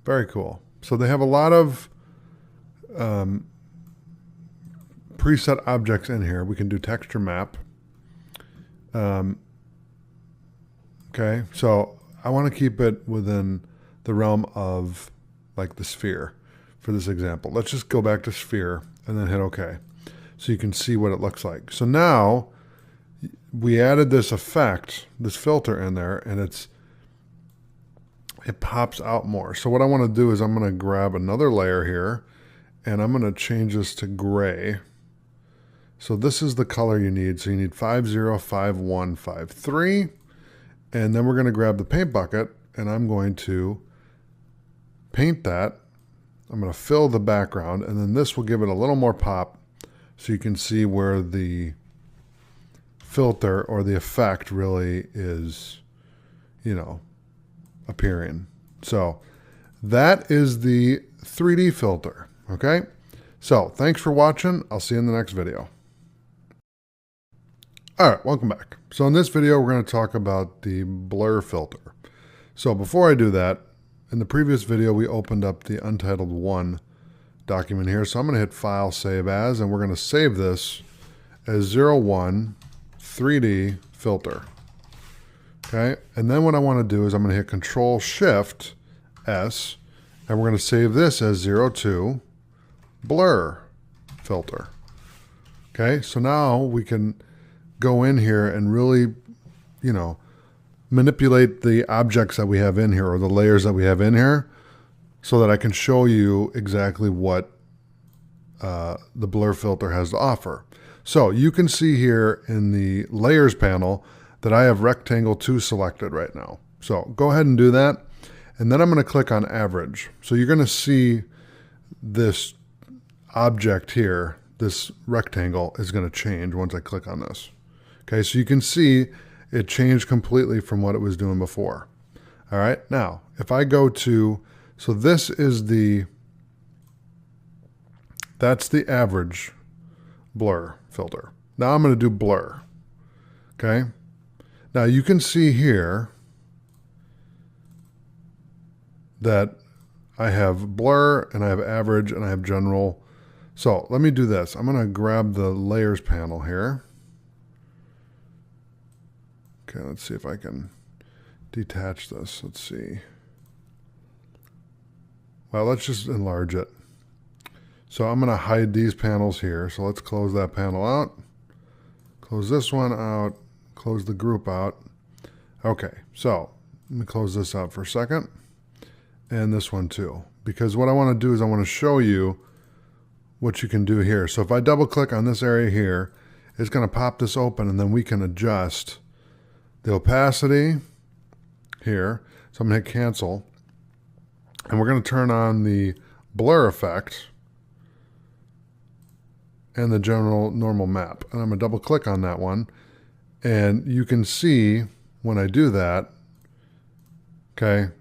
Very cool. So they have a lot of preset objects in here. We can do texture map. Okay, so I want to keep it within the realm of like the sphere for this example. Let's just go back to sphere and then hit OK. So you can see what it looks like. So now we added this effect, this filter in there, and it pops out more. So what I want to do is I'm going to grab another layer here and I'm going to change this to gray. So this is the color you need. So you need 505153. And then we're going to grab the paint bucket and I'm going to paint that. I'm going to fill the background and then this will give it a little more pop so you can see where the filter or the effect really is, you know, appearing. So that is the 3D filter. Okay. So thanks for watching. I'll see you in the next video. All right, welcome back. So in this video, we're going to talk about the blur filter. So before I do that, in the previous video, we opened up the Untitled 1 document here. So I'm going to hit File, Save As, and we're going to save this as 01 3D filter. Okay, and then what I want to do is I'm going to hit Control-Shift-S, and we're going to save this as 02 blur filter. Okay, so now we can go in here and really, you know, manipulate the objects that we have in here or the layers that we have in here so that I can show you exactly what the blur filter has to offer. So you can see here in the layers panel that I have rectangle 2 selected right now. So go ahead and do that. And then I'm going to click on average. So you're going to see this object here, this rectangle is going to change once I click on this. Okay, so you can see it changed completely from what it was doing before. All right, now if I go to, so this is that's the average blur filter. Now I'm going to do blur. Okay, now you can see here that I have blur and I have average and I have general. So let me do this. I'm going to grab the layers panel here. Okay, let's see if I can detach this. Let's see. Well, let's just enlarge it. So I'm going to hide these panels here. So let's close that panel out. Close this one out. Close the group out. Okay, so let me close this out for a second. And this one too. Because what I want to do is I want to show you what you can do here. So if I double click on this area here, it's going to pop this open and then we can adjust the opacity here. So I'm going to hit cancel and we're going to turn on the blur effect and the general normal map. And I'm going to double click on that one and you can see when I do that, okay,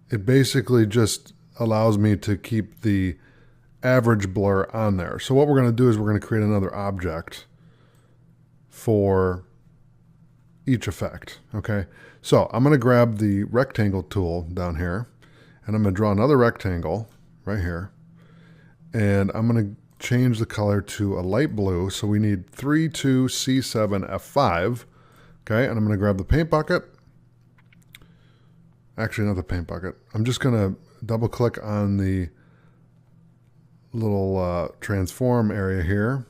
it basically just allows me to keep the average blur on there. So what we're going to do is we're going to create another object for each effect. Okay, so I'm going to grab the rectangle tool down here and I'm going to draw another rectangle right here and I'm going to change the color to a light blue. So we need 32C7F5. Okay, and I'm going to grab the paint bucket. Actually, not the paint bucket. I'm just going to double click on the little transform area here.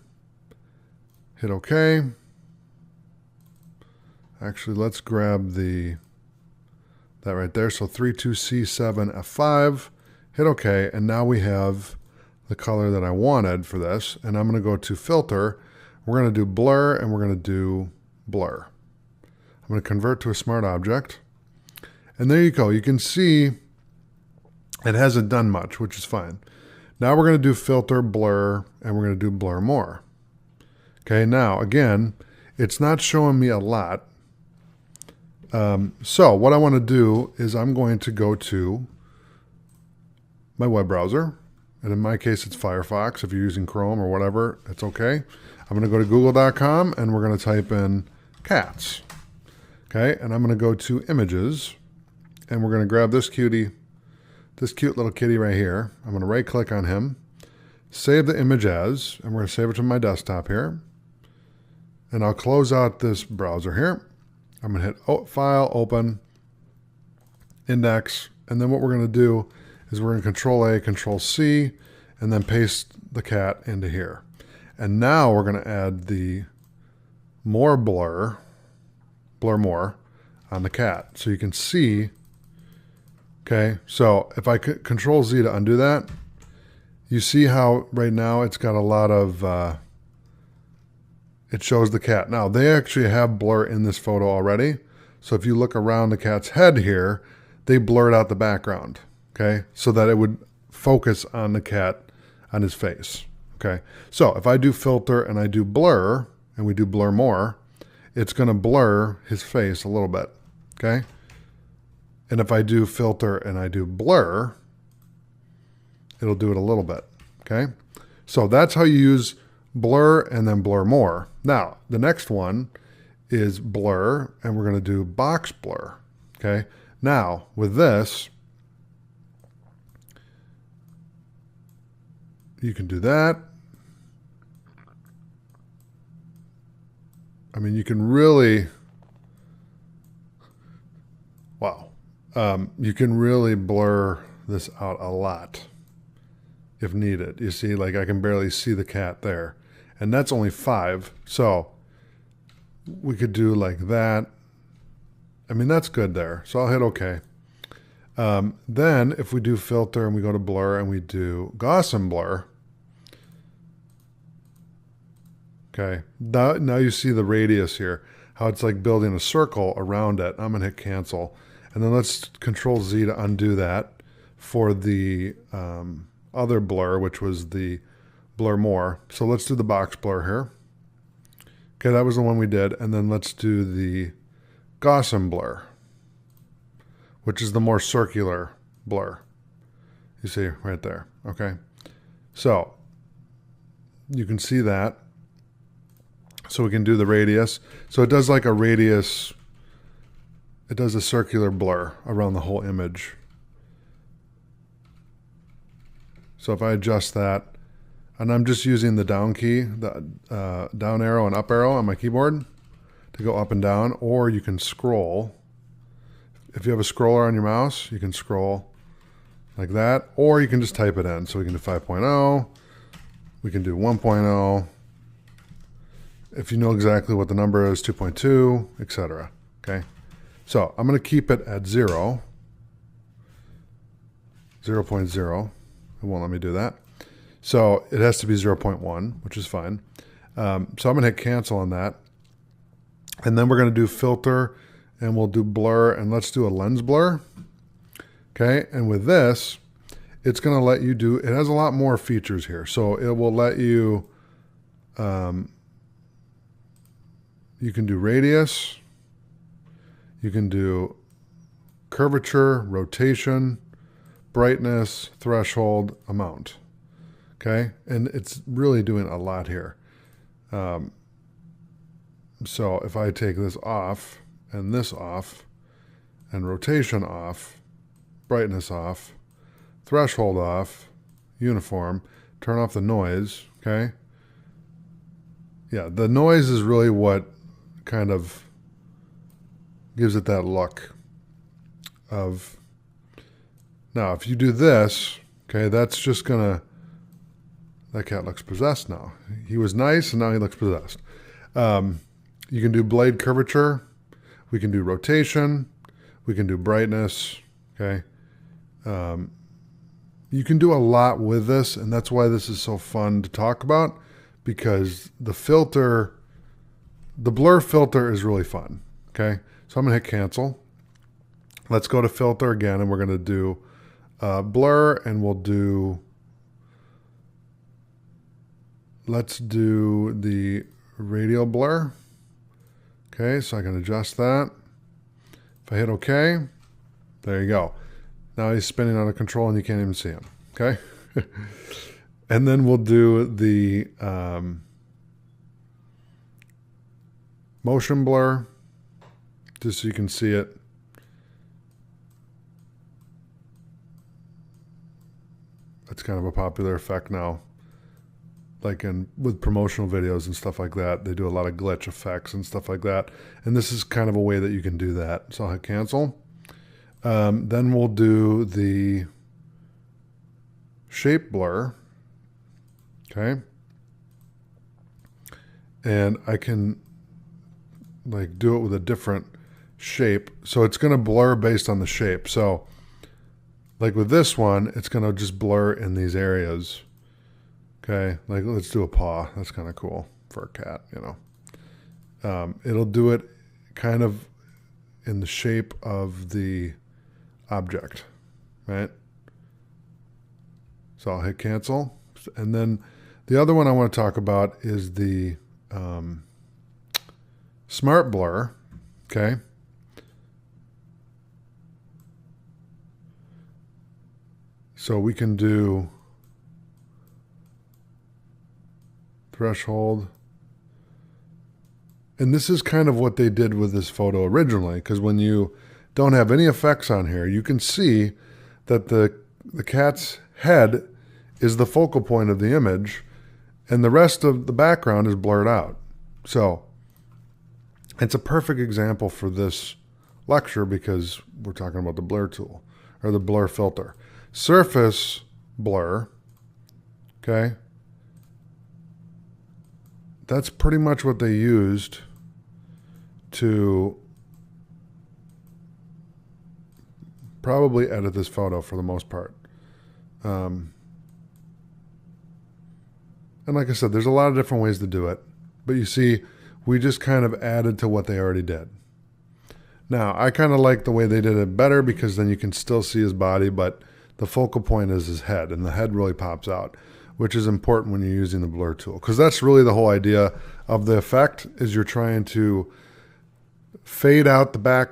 Hit OK. Actually, let's grab that right there. So 32C7F5. Hit OK. And now we have the color that I wanted for this, and I'm going to go to filter. We're going to do blur, and we're going to do blur. I'm going to convert to a smart object, and there you go. You can see it hasn't done much, which is fine. Now we're going to do filter, blur, and we're going to do blur more. Okay, now again, it's not showing me a lot. So what I want to do is I'm going to go to my web browser. And in my case, it's Firefox. If you're using Chrome or whatever, it's okay. I'm going to go to google.com and we're going to type in cats. Okay, and I'm going to go to images and we're going to grab this cutie, this cute little kitty right here. I'm going to right click on him, save the image as, and we're going to save it to my desktop here. And I'll close out this browser here. I'm going to hit File, Open, Index, and then what we're going to do is we're going to Control A, Control C, and then paste the cat into here. And now we're going to add the more blur more on the cat. So you can see, okay, so if I Control Z to undo that, you see how right now it's got a lot of, it shows the cat. Now they actually have blur in this photo already. So if you look around the cat's head here, they blurred out the background. Okay, so that it would focus on the cat, on his face. Okay, so if I do filter and I do blur, and we do blur more, it's going to blur his face a little bit. Okay, and if I do filter and I do blur, it'll do it a little bit. Okay, so that's how you use blur and then blur more. Now, the next one is blur, and we're going to do box blur. Okay, now with this, you can do that. I mean, you can really, wow. You can really blur this out a lot if needed. You see, like I can barely see the cat there. And that's only 5. So we could do like that. I mean, that's good there. So I'll hit OK. Then if we do filter and we go to blur and we do Gaussian blur, okay, now you see the radius here, how it's like building a circle around it. I'm going to hit cancel. And then let's Control Z to undo that for the other blur, which was the blur more. So let's do the box blur here. Okay, that was the one we did. And then let's do the Gaussian blur, which is the more circular blur. You see right there, okay? So you can see that. So we can do the radius. So it does like a radius, it does a circular blur around the whole image. So if I adjust that, and I'm just using the down key, the down arrow and up arrow on my keyboard to go up and down, or you can scroll. If you have a scroller on your mouse, you can scroll like that, or you can just type it in. So we can do 5.0, we can do 1.0. If you know exactly what the number is, 2.2, etc. Okay, so I'm going to keep it at 0, 0.0. It won't let me do that. So it has to be 0.1, which is fine. So I'm going to hit cancel on that. And then we're going to do filter, and we'll do blur, and let's do a lens blur. Okay, and with this, it's going to let you do, it has a lot more features here. So it will let you, you can do radius, you can do curvature, rotation, brightness, threshold, amount. Okay, and it's really doing a lot here. So if I take this off, and this off, and rotation off, brightness off, threshold off, uniform, turn off the noise, okay? Yeah, the noise is really what kind of gives it that look of, now if you do this, okay, that's just gonna, that cat looks possessed now. He was nice and now he looks possessed. You can do blade curvature, we can do rotation, we can do brightness, okay? You can do a lot with this, and that's why this is so fun to talk about, because the blur filter is really fun. Okay, so I'm gonna hit cancel. Let's go to filter again, and we're gonna do blur, and let's do the radial blur. Okay, so I can adjust that. If I hit OK, there you go. Now he's spinning out of control and you can't even see him. Okay, and then we'll do the motion blur, just so you can see it. That's kind of a popular effect now. Like with promotional videos and stuff like that, they do a lot of glitch effects and stuff like that. And this is kind of a way that you can do that. So I'll hit cancel. Then we'll do the shape blur. Okay. And I can like do it with a different shape. So it's going to blur based on the shape. So like with this one, it's going to just blur in these areas. Okay, like let's do a paw. That's kind of cool for a cat, you know. It'll do it kind of in the shape of the object, right? So I'll hit cancel. And then the other one I want to talk about is the smart blur, okay? So we can do threshold. And this is kind of what they did with this photo originally, because when you don't have any effects on here, you can see that the cat's head is the focal point of the image, and the rest of the background is blurred out. So it's a perfect example for this lecture because we're talking about the blur tool, or the blur filter. Surface blur, okay? That's pretty much what they used to probably edit this photo for the most part. And like I said, there's a lot of different ways to do it. But you see, we just kind of added to what they already did. Now, I kind of like the way they did it better because then you can still see his body, but the focal point is his head, and the head really pops out, which is important when you're using the blur tool, because that's really the whole idea of the effect, is you're trying to fade out the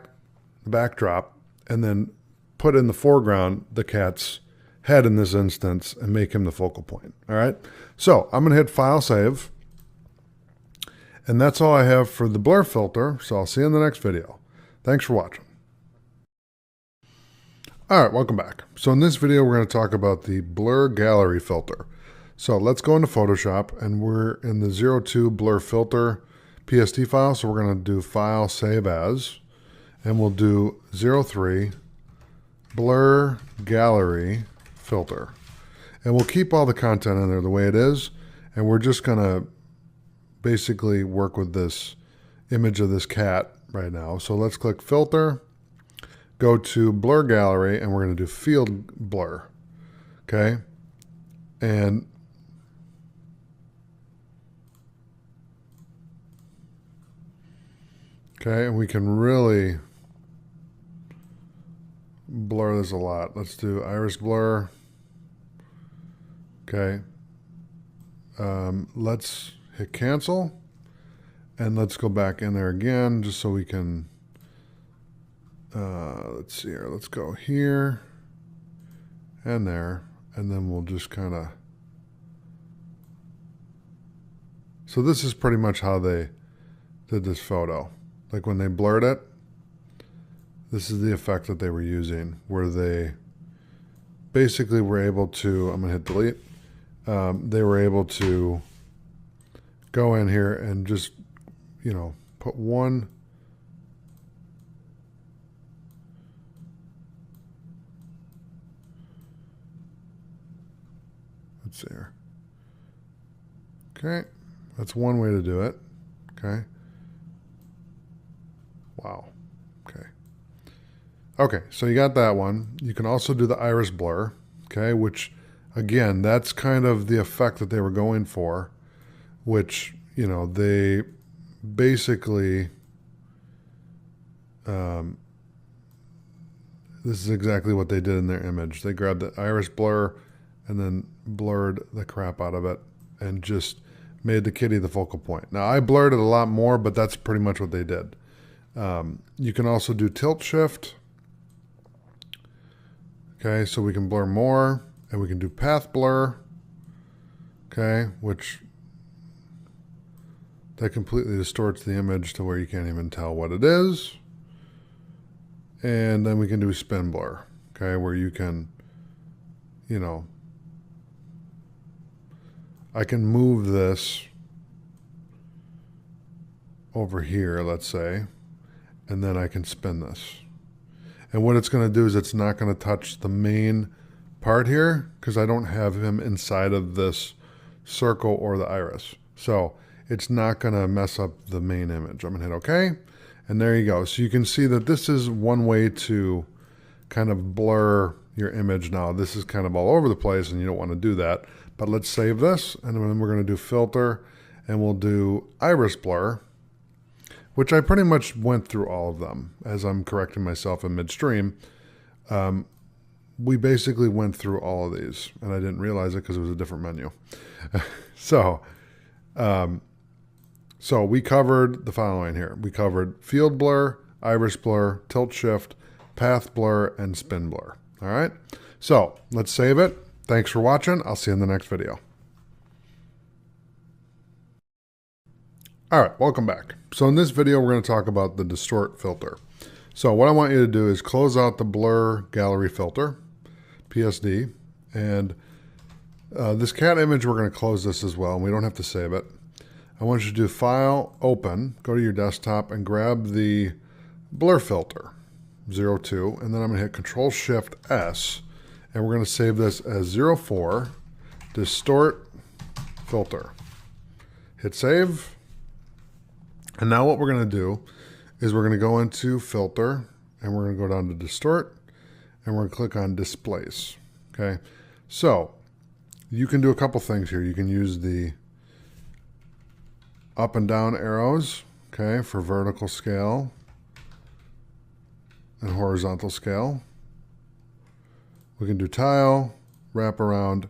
backdrop and then put in the foreground the cat's head in this instance and make him the focal point. All right, so I'm gonna hit File, Save, and that's all I have for the blur filter. So I'll see you in the next video. Thanks for watching. All right, welcome back. So in this video, we're going to talk about the blur gallery filter. So let's go into Photoshop, and we're in the 02 blur filter PST file. So we're going to do File, Save As, and we'll do 03 blur gallery filter. And we'll keep all the content in there the way it is, and we're just going to basically work with this image of this cat right now. So let's click Filter, go to Blur Gallery, and we're going to do Field Blur. Okay, and we can really blur this a lot. Let's do Iris Blur. Okay, let's hit Cancel, and let's go back in there again just so we can, let's see here, let's go here and there, and then we'll just kind of, so this is pretty much how they did this photo. Like when they blurred it, this is the effect that they were using, where they basically were able to, I'm going to hit delete, they were able to go in here and just, you know, put one, let's see here. Okay, that's one way to do it. Okay. Wow. Okay. Okay, so you got that one. You can also do the iris blur. Okay, which again, that's kind of the effect that they were going for, which, you know, they basically, this is exactly what they did in their image. They grabbed the iris blur and then blurred the crap out of it and just made the kitty the focal point. Now, I blurred it a lot more, but that's pretty much what they did. You can also do tilt shift. Okay, so we can blur more, and we can do path blur. Okay, which that completely distorts the image to where you can't even tell what it is. And then we can do spin blur, okay, where you can, you know, I can move this over here, let's say, and then I can spin this. And what it's going to do is it's not going to touch the main part here because I don't have him inside of this circle or the iris. So it's not going to mess up the main image. I'm going to hit OK. And there you go. So you can see that this is one way to kind of blur your image. Now, this is kind of all over the place and you don't want to do that. But let's save this. And then we're going to do filter and we'll do iris blur, which I pretty much went through all of them as I'm correcting myself in midstream. We basically went through all of these and I didn't realize it because it was a different menu. So we covered the following here. We covered field blur, iris blur, tilt shift, path blur, and spin blur. All right. So let's save it. Thanks for watching. I'll see you in the next video. All right, welcome back. So in this video, we're going to talk about the distort filter. So what I want you to do is close out the blur gallery filter, PSD, and this cat image, we're going to close this as well, and we don't have to save it. I want you to do File, Open, go to your desktop, and grab the blur filter, 02, and then I'm going to hit Control-Shift-S, and we're going to save this as 04, Distort Filter. Hit Save. And now what we're going to do is we're going to go into Filter, and we're going to go down to Distort, and we're going to click on Displace. Okay, so you can do a couple things here. You can use the up and down arrows, okay, for vertical scale and horizontal scale. We can do tile, wrap around.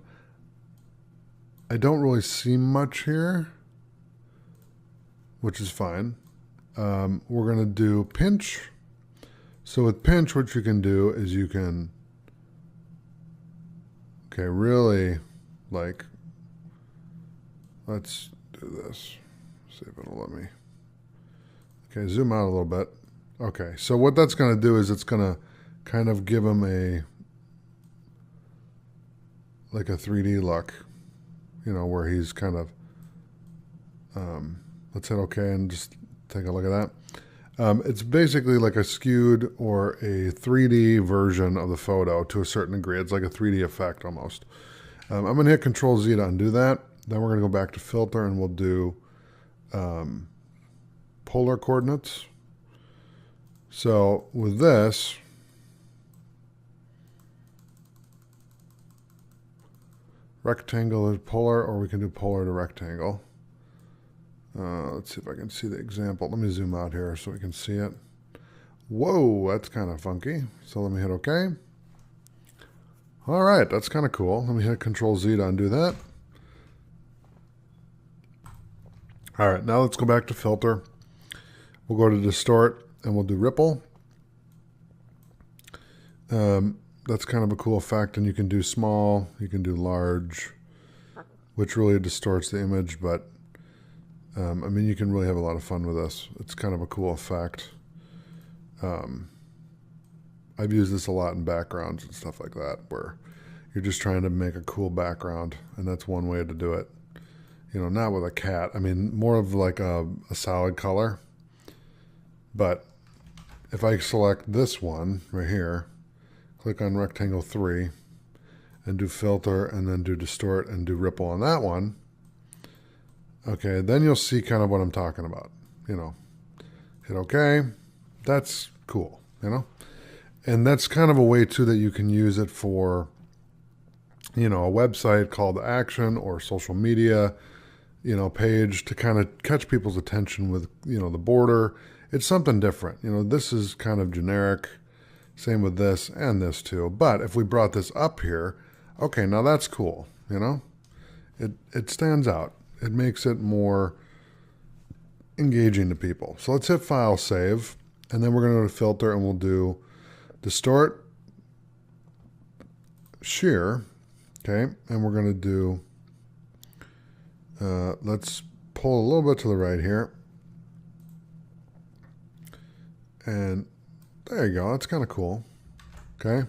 I don't really see much here, which is fine. We're going to do pinch. So with pinch, what you can do is you can, okay, really like, let's do this. See if it'll let me. Okay, zoom out a little bit. Okay, so what that's going to do is it's going to kind of give him a, like a 3D look, you know, where he's kind of, let's hit OK and just take a look at that. It's basically like a skewed or a 3D version of the photo to a certain degree. It's like a 3D effect almost. I'm going to hit Control-Z to undo that. Then we're going to go back to Filter and we'll do polar coordinates. So with this, rectangle is polar, or we can do polar to rectangle. Let's see if I can see the example. Let me zoom out here so we can see it. Whoa, that's kind of funky. So let me hit OK. All right, that's kind of cool. Let me hit Control-Z to undo that. All right, now let's go back to Filter. We'll go to Distort, and we'll do Ripple. That's kind of a cool effect, and you can do small, you can do large, which really distorts the image, but I mean, you can really have a lot of fun with this. It's kind of a cool effect. I've used this a lot in backgrounds and stuff like that, where you're just trying to make a cool background, and that's one way to do it. You know, not with a cat. I mean, more of like a solid color. But if I select this one right here, click on rectangle 3, and do filter, and then do distort, and do ripple on that one, okay, then you'll see kind of what I'm talking about. You know, hit OK. That's cool, you know? And that's kind of a way, too, that you can use it for you know, a website call to action or social media, you know, page to kind of catch people's attention with, you know, the border. It's something different. You know, this is kind of generic. Same with this and this too. But if we brought this up here, okay, now that's cool. You know, it stands out. It makes it more engaging to people. So let's hit File, Save, and then we're going to go to Filter and we'll do Distort, Shear, okay, and we're going to do, let's pull a little bit to the right here, and there you go, that's kind of cool, okay.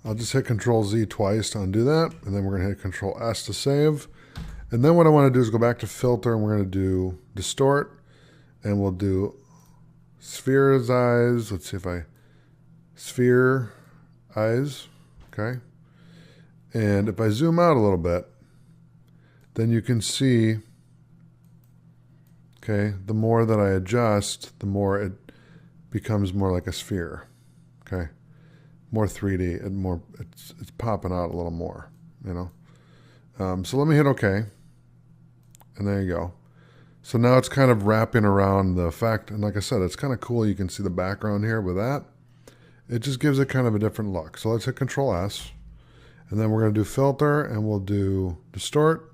I'll just hit Control-Z twice to undo that, and then we're going to hit Control-S to save, and then what I want to do is go back to Filter, and we're going to do Distort, and we'll do Sphere Eyes, let's see if I, Sphere Eyes, okay. And if I zoom out a little bit, then you can see, okay, the more that I adjust, the more it becomes more like a sphere, okay, more 3D and more, it's popping out a little more, you know. So let me hit OK, and there you go. So now it's kind of wrapping around the effect, and like I said, it's kind of cool. You can see the background here with that. It just gives it kind of a different look. So let's hit Control-S. And then we're going to do Filter, and we'll do Distort,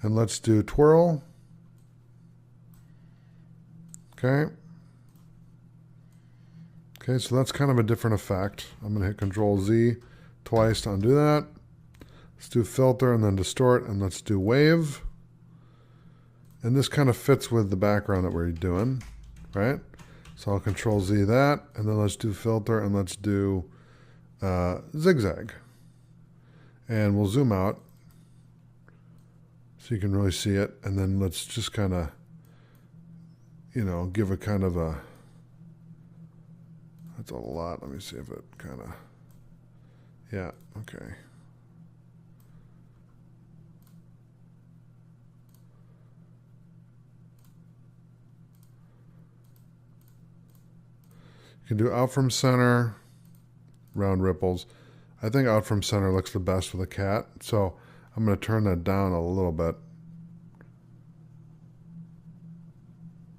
and let's do Twirl. Okay. Okay, so that's kind of a different effect. I'm going to hit Control-Z twice to undo that. Let's do Filter and then Distort, and let's do Wave. And this kind of fits with the background that we're doing, right? So I'll Control-Z that, and then let's do Filter, and let's do Zigzag. And we'll zoom out so you can really see it. And then let's just kind of, you know, give it kind of a, that's a lot. Let me see if it kind of, yeah, okay. You can do out from center, round ripples. I think out from center looks the best with a cat, so I'm going to turn that down a little bit.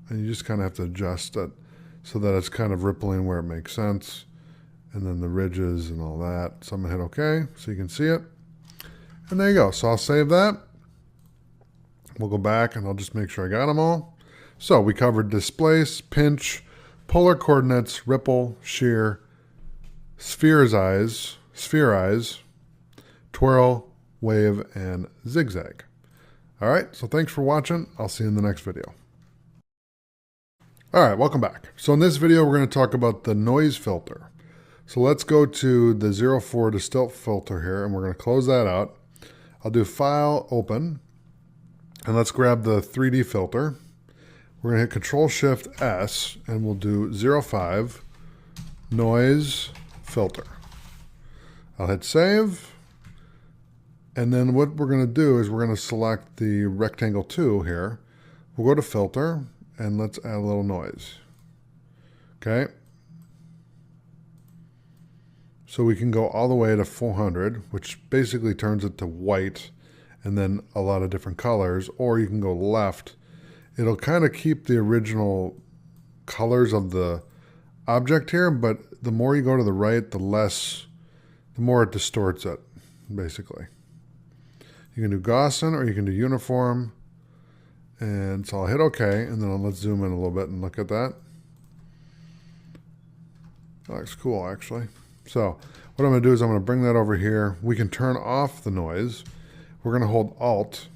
And you just kind of have to adjust it so that it's kind of rippling where it makes sense. And then the ridges and all that. So I'm going to hit OK so you can see it. And there you go. So I'll save that. We'll go back and I'll just make sure I got them all. So we covered displace, pinch, polar coordinates, ripple, shear, sphere eyes, twirl, wave, and zigzag. All right, so thanks for watching. I'll see you in the next video. All right, welcome back. So in this video, we're going to talk about the noise filter. So let's go to the 04 distill filter here, and we're going to close that out. I'll do File, Open, and let's grab the 3D filter. We're going to hit Control-Shift-S, and we'll do 05 Noise Filter. I'll hit Save, and then what we're going to do is we're going to select the rectangle 2 here. We'll go to Filter, and let's add a little noise. Okay. So we can go all the way to 400, which basically turns it to white and then a lot of different colors, or you can go left. It'll kind of keep the original colors of the object here, but the more you go to the right, the more it distorts it, basically. You can do Gaussian or you can do uniform. And so I'll hit OK, and then let's zoom in a little bit and look at that. That looks cool, actually. So what I'm going to do is I'm going to bring that over here. We can turn off the noise. We're going to hold Alt,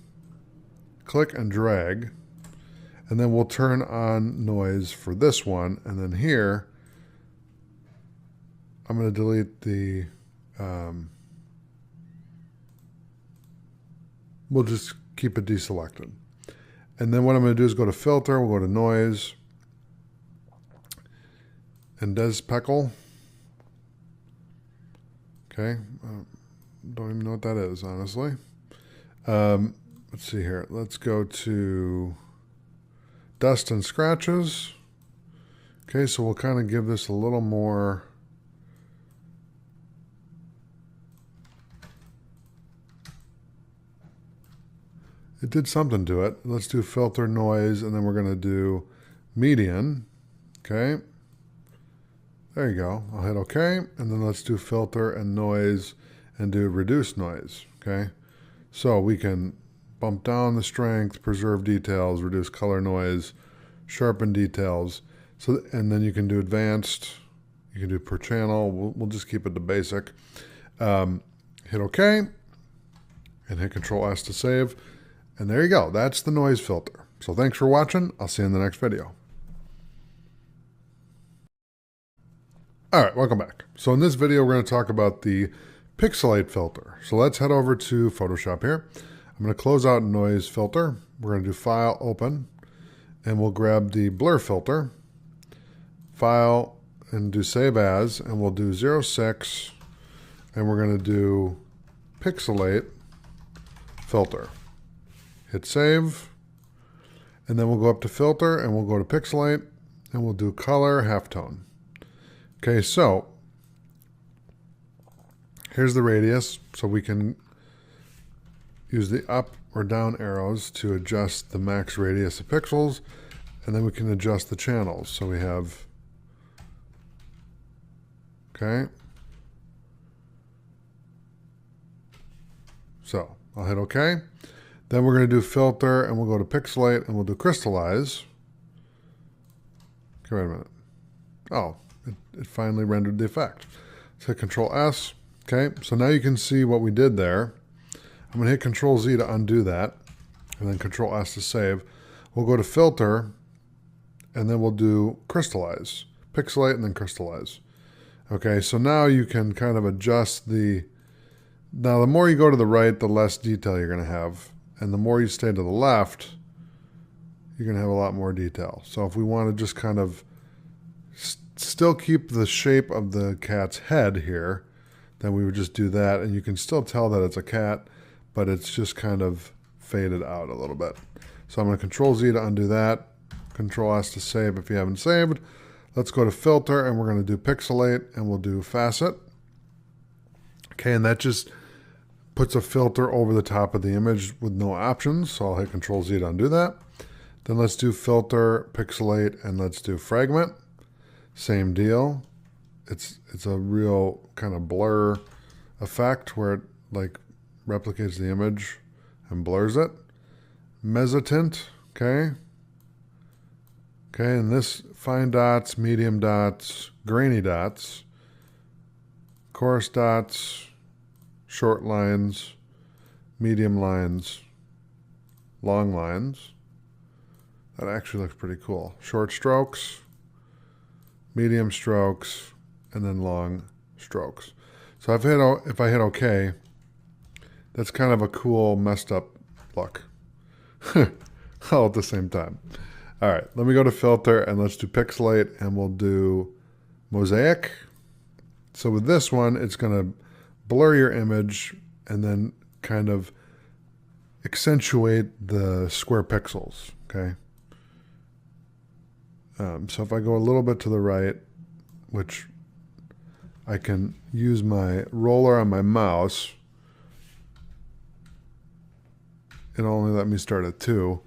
click and drag, and then we'll turn on noise for this one. And then here, I'm going to delete the, we'll just keep it deselected. And then what I'm going to do is go to Filter, we'll go to Noise, and Despeckle. Okay, don't even know what that is, honestly. Let's see here. Let's go to Dust and Scratches. Okay, so we'll kind of give this a little more It did something to it. Let's do filter noise, and then we're going to do median. Okay. There you go. I'll hit OK, and then let's do filter and noise and do reduce noise. Okay. So we can bump down the strength, preserve details, reduce color noise, sharpen details. So, and then you can do advanced. You can do per channel. We'll just keep it to basic. Hit OK, and hit Control S to save. And there you go. That's the noise filter. So thanks for watching. I'll see you in the next video. All right, welcome back. So in this video, we're going to talk about the pixelate filter. So let's head over to Photoshop here. I'm going to close out noise filter. We're going to do File, Open, and we'll grab the blur filter, File, and do Save As, and we'll do 06, and we're going to do pixelate filter. Hit Save, and then we'll go up to Filter, and we'll go to Pixelate, and we'll do Color Halftone. Okay, so here's the radius, so we can use the up or down arrows to adjust the max radius of pixels, and then we can adjust the channels. So we have, okay, so I'll hit OK. Then we're going to do filter, and we'll go to pixelate, and we'll do crystallize. Okay, wait a minute. Oh, it finally rendered the effect. Let's hit Control S. Okay, so now you can see what we did there. I'm going to hit Control Z to undo that, and then Control S to save. We'll go to filter, and then we'll do crystallize. Pixelate and then crystallize. Okay, so now you can kind of adjust the... Now the more you go to the right, the less detail you're going to have. And the more you stay to the left, you're going to have a lot more detail. So if we want to just kind of still keep the shape of the cat's head here, then we would just do that. And you can still tell that it's a cat, but it's just kind of faded out a little bit. So I'm going to Control Z to undo that. Control S to save if you haven't saved. Let's go to filter, and we're going to do pixelate, and we'll do facet. Okay, and that just puts a filter over the top of the image with no options. So I'll hit Control Z to undo that. Then let's do filter, pixelate, and let's do fragment. Same deal. It's a real kind of blur effect where it like replicates the image and blurs it. Mezzotint, okay. Okay, and this fine dots, medium dots, grainy dots, coarse dots, short lines, medium lines, long lines. That actually looks pretty cool. Short strokes, medium strokes, and then long strokes. So if I hit OK, that's kind of a cool messed up look. All at the same time. All right, let me go to filter, and let's do pixelate, and we'll do mosaic. So with this one, it's going to blur your image and then kind of accentuate the square pixels, okay? So if I go a little bit to the right, which I can use my roller on my mouse, it'll only let me start at 2.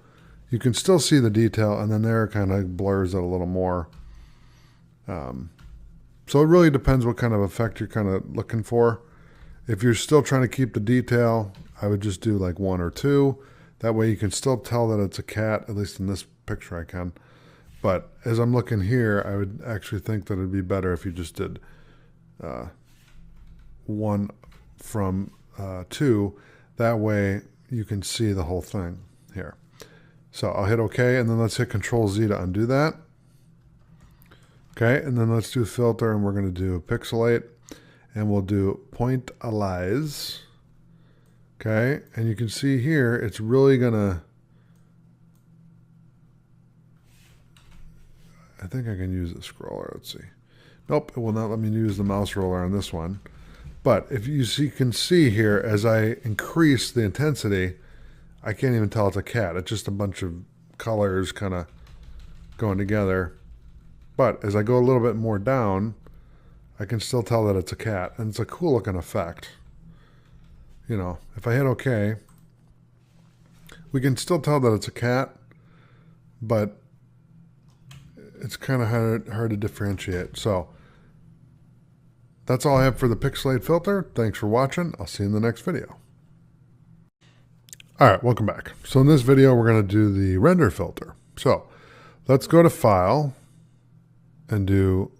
You can still see the detail, and then there it kind of blurs it a little more. So it really depends what kind of effect you're kind of looking for. If you're still trying to keep the detail, I would just do like 1 or 2. That way you can still tell that it's a cat, at least in this picture I can. But as I'm looking here, I would actually think that it'd be better if you just did 1 from 2. That way you can see the whole thing here. So I'll hit OK, and then let's hit Control Z to undo that. Okay, and then let's do filter, and we're going to do pixelate, and we'll do pointillize. Okay, and you can see here, it's really going to, I think I can use the scroller. Let's see. Nope, it will not let me use the mouse roller on this one. But if you can see here, as I increase the intensity, I can't even tell it's a cat. It's just a bunch of colors kind of going together. But as I go a little bit more down, I can still tell that it's a cat. And it's a cool looking effect. You know, if I hit OK, We can still tell that it's a cat, but it's kind of hard to differentiate. So that's all I have for the pixelate filter. Thanks for watching. I'll see you in the next video. All right, welcome back. So in this video, we're going to do the render filter. So let's go to File and do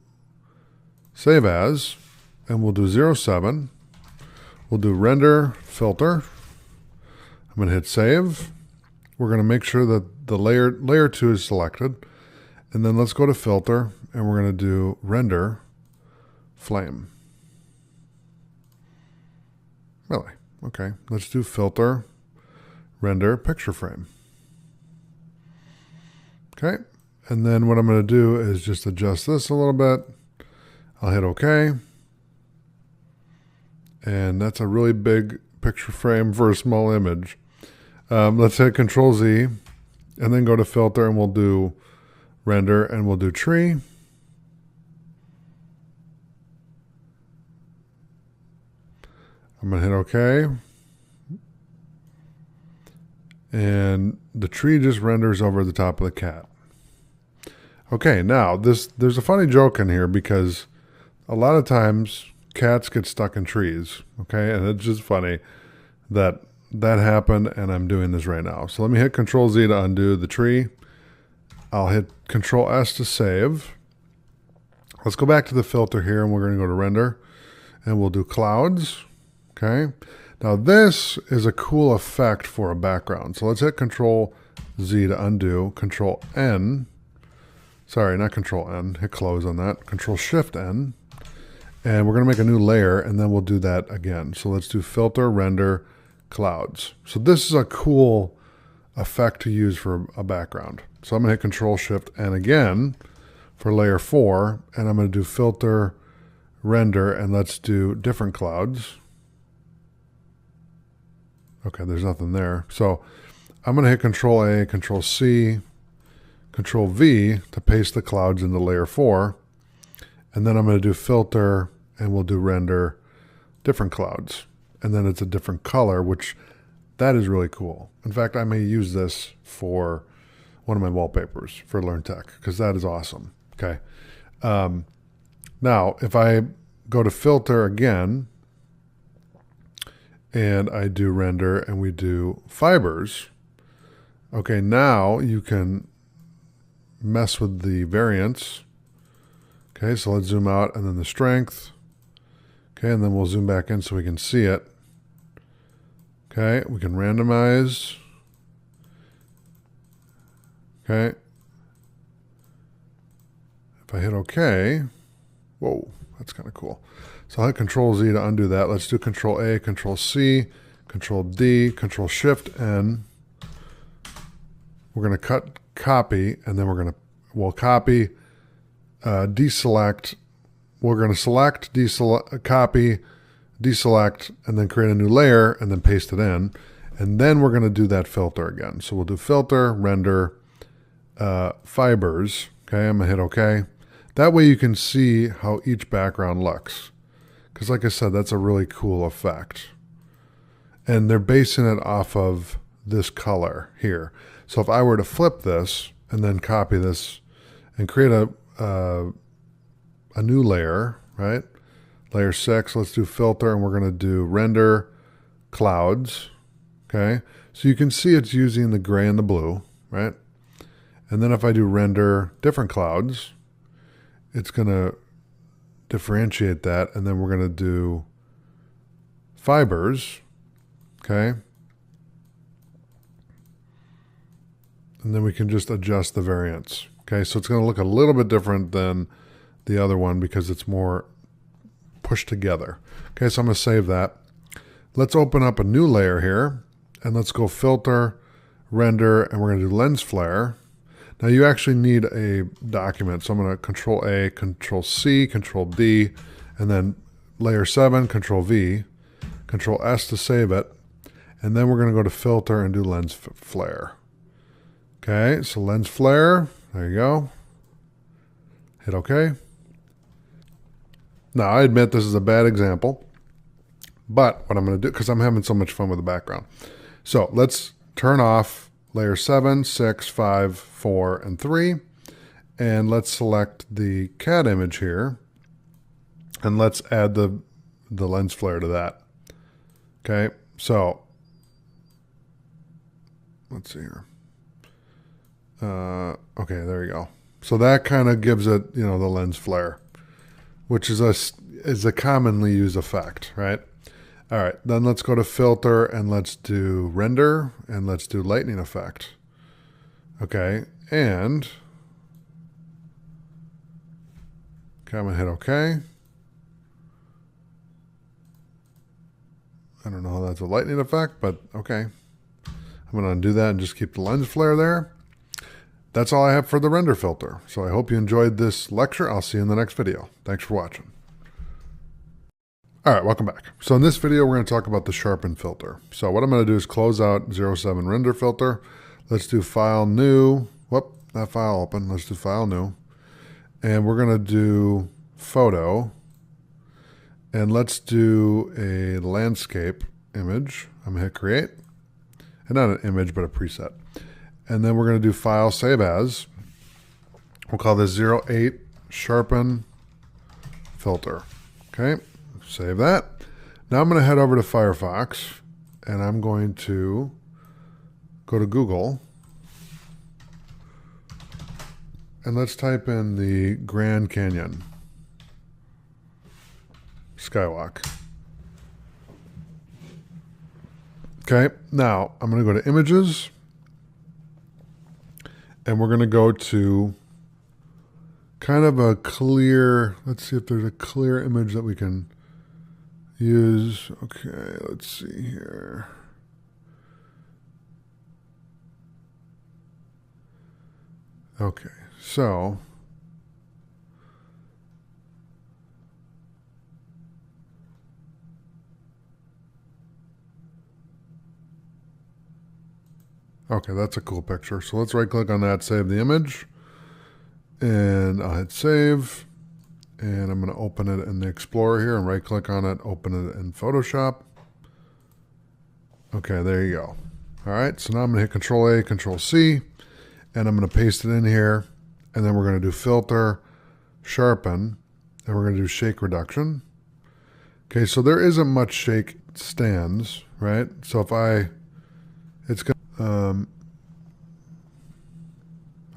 Save As, and we'll do 07. We'll do Render Filter. I'm going to hit Save. We're going to make sure that the layer 2 is selected. And then let's go to Filter, and we're going to do Render Flame. Really? Okay, let's do Filter, Render Picture Frame. Okay, and then what I'm going to do is just adjust this a little bit. I'll hit OK. And that's a really big picture frame for a small image. Let's hit Control Z and then go to Filter, and we'll do Render, and we'll do Tree. I'm going to hit OK. And the tree just renders over the top of the cat. Okay, now there's a funny joke in here because a lot of times cats get stuck in trees. Okay, and it's just funny that happened, and I'm doing this right now. So let me hit Control Z to undo the tree. I'll hit Control S to save. Let's go back to the filter here, and we're going to go to Render, and we'll do Clouds. Okay, now this is a cool effect for a background. So let's hit Control Z to undo, Control N. Sorry, not Control N, hit close on that. Control Shift N. And we're going to make a new layer, and then we'll do that again. So let's do Filter, Render, Clouds. So this is a cool effect to use for a background. So I'm going to hit Control Shift N again for layer 4, and I'm going to do Filter, Render, and let's do different clouds. Okay, there's nothing there. So I'm going to hit Control A, Control C, Control V to paste the clouds into layer 4. And then I'm going to do Filter, and we'll do Render, different clouds. And then it's a different color, which that is really cool. In fact, I may use this for one of my wallpapers for Learn Tech, because that is awesome. Okay. Now, if I go to Filter again, and I do Render, and we do Fibers, okay, now you can mess with the variance. Okay, so let's zoom out, and then the strength. Okay, and then we'll zoom back in so we can see it. Okay, we can randomize. Okay. If I hit OK, whoa, that's kind of cool. So I'll hit Control Z to undo that. Let's do Control A, Control C, Control D, Control Shift N. We're going to copy, and then we'll copy, deselect. We're going to select, copy, deselect, and then create a new layer, and then paste it in. And then we're going to do that filter again. So we'll do Filter, Render, Fibers. Okay, I'm going to hit OK. That way you can see how each background looks. Because like I said, that's a really cool effect. And they're basing it off of this color here. So if I were to flip this and then copy this and create a new layer, right? Layer 6, let's do Filter, and we're going to do Render, Clouds. Okay, so you can see it's using the gray and the blue, right? And then if I do Render, different clouds, it's going to differentiate that, and then we're going to do Fibers, okay? And then we can just adjust the variance. Okay, so it's going to look a little bit different than the other one because it's more pushed together. Okay, so I'm going to save that. Let's open up a new layer here, and let's go Filter, Render, and we're going to do Lens Flare. Now you actually need a document, so I'm going to Control A, Control C, Control D, and then layer 7, Control V, Control S to save it, and then we're going to go to Filter and do Lens Flare. Okay, so Lens Flare, there you go. Hit OK. Now I admit this is a bad example, but what I'm going to do, because I'm having so much fun with the background. So let's turn off layer 7, 6, 5, 4, and 3. And let's select the cat image here. And let's add the lens flare to that. Okay, so let's see here. Okay, there you go. So that kind of gives it, the lens flare, which is a commonly used effect, right? All right, then let's go to filter and let's do render and let's do lightning effect. Okay, and I'm gonna hit OK. I don't know how that's a lightning effect, but okay. I'm going to undo that and just keep the lens flare there. That's all I have for the render filter. So I hope you enjoyed this lecture. I'll see you in the next video. Thanks for watching. All right, welcome back. So in this video, we're going to talk about the sharpen filter. So what I'm going to do is close out 07 render filter. Let's do file new. Whoop, that file open. Let's do file new. And we're going to do photo. And let's do a landscape image. I'm going to hit create. And not an image, but a preset. And then we're going to do file, save as. We'll call this 08 sharpen filter. Okay, save that. Now I'm going to head over to Firefox. And I'm going to go to Google. And let's type in the Grand Canyon Skywalk. Okay, now I'm going to go to images and we're going to go to kind of a clear, let's see if there's a clear image that we can use. Okay, let's see here. Okay, so okay, that's a cool picture. So let's right click on that, save the image. And I'll hit save. And I'm going to open it in the Explorer here and right click on it, open it in Photoshop. Okay, there you go. All right, so now I'm going to hit Control A, Control C, and I'm going to paste it in here. And then we're going to do filter, sharpen, and we're going to do shake reduction. Okay, so there isn't much shake stands, right? So if it's going to,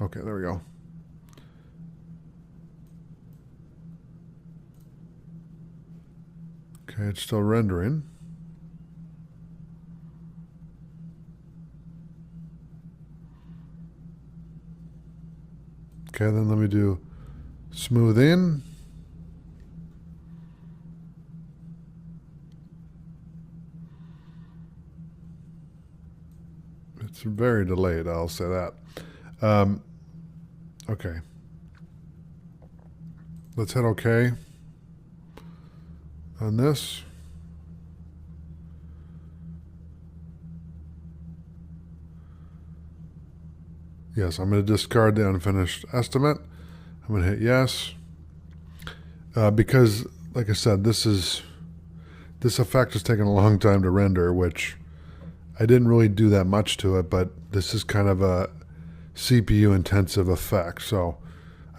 okay, there we go. Okay, it's still rendering. Okay, then let me do smooth in. It's very delayed, I'll say that. Okay. Let's hit OK on this. Yes, I'm going to discard the unfinished estimate. I'm going to hit yes. Because, like I said, this effect is taking a long time to render, which I didn't really do that much to it, but this is kind of a CPU intensive effect. So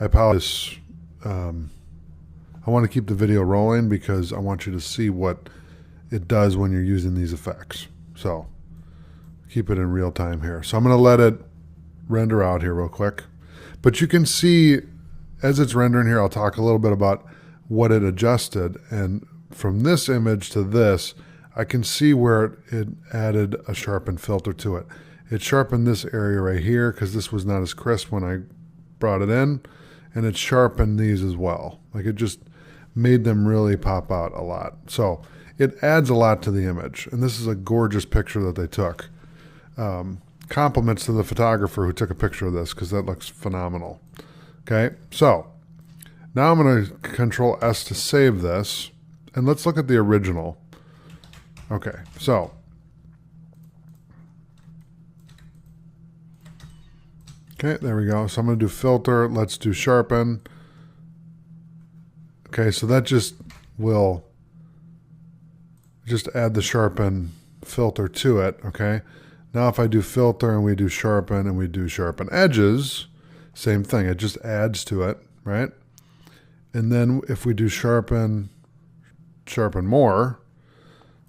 I apologize. I want to keep the video rolling because I want you to see what it does when you're using these effects. So keep it in real time here. So I'm going to let it render out here real quick. But you can see as it's rendering here, I'll talk a little bit about what it adjusted. And from this image to this, I can see where it added a sharpen filter to it. It sharpened this area right here because this was not as crisp when I brought it in. And it sharpened these as well. Like it just made them really pop out a lot. So it adds a lot to the image. And this is a gorgeous picture that they took. Compliments to the photographer who took a picture of this because that looks phenomenal. Okay, so now I'm going to Control S to save this. And let's look at the original. Okay, so okay, there we go. So I'm going to do filter. Let's do sharpen. Okay, so that just will just add the sharpen filter to it. Okay, Now if I do filter and we do sharpen and we do sharpen edges, same thing. It just adds to it, right? And then if we do sharpen more,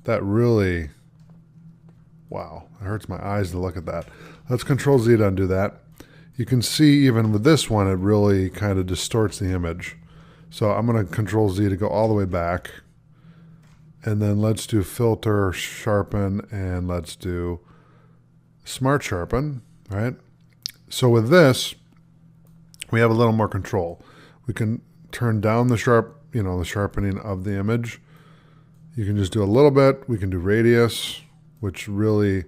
that really, wow, it hurts my eyes to look at that. Let's Control Z to undo that. You can see even with this one, it really kind of distorts the image. So I'm going to Control Z to go all the way back. And then let's do filter, sharpen, and let's do smart sharpen, right? So with this, we have a little more control. We can turn down the the sharpening of the image. You can just do a little bit. We can do radius, which really,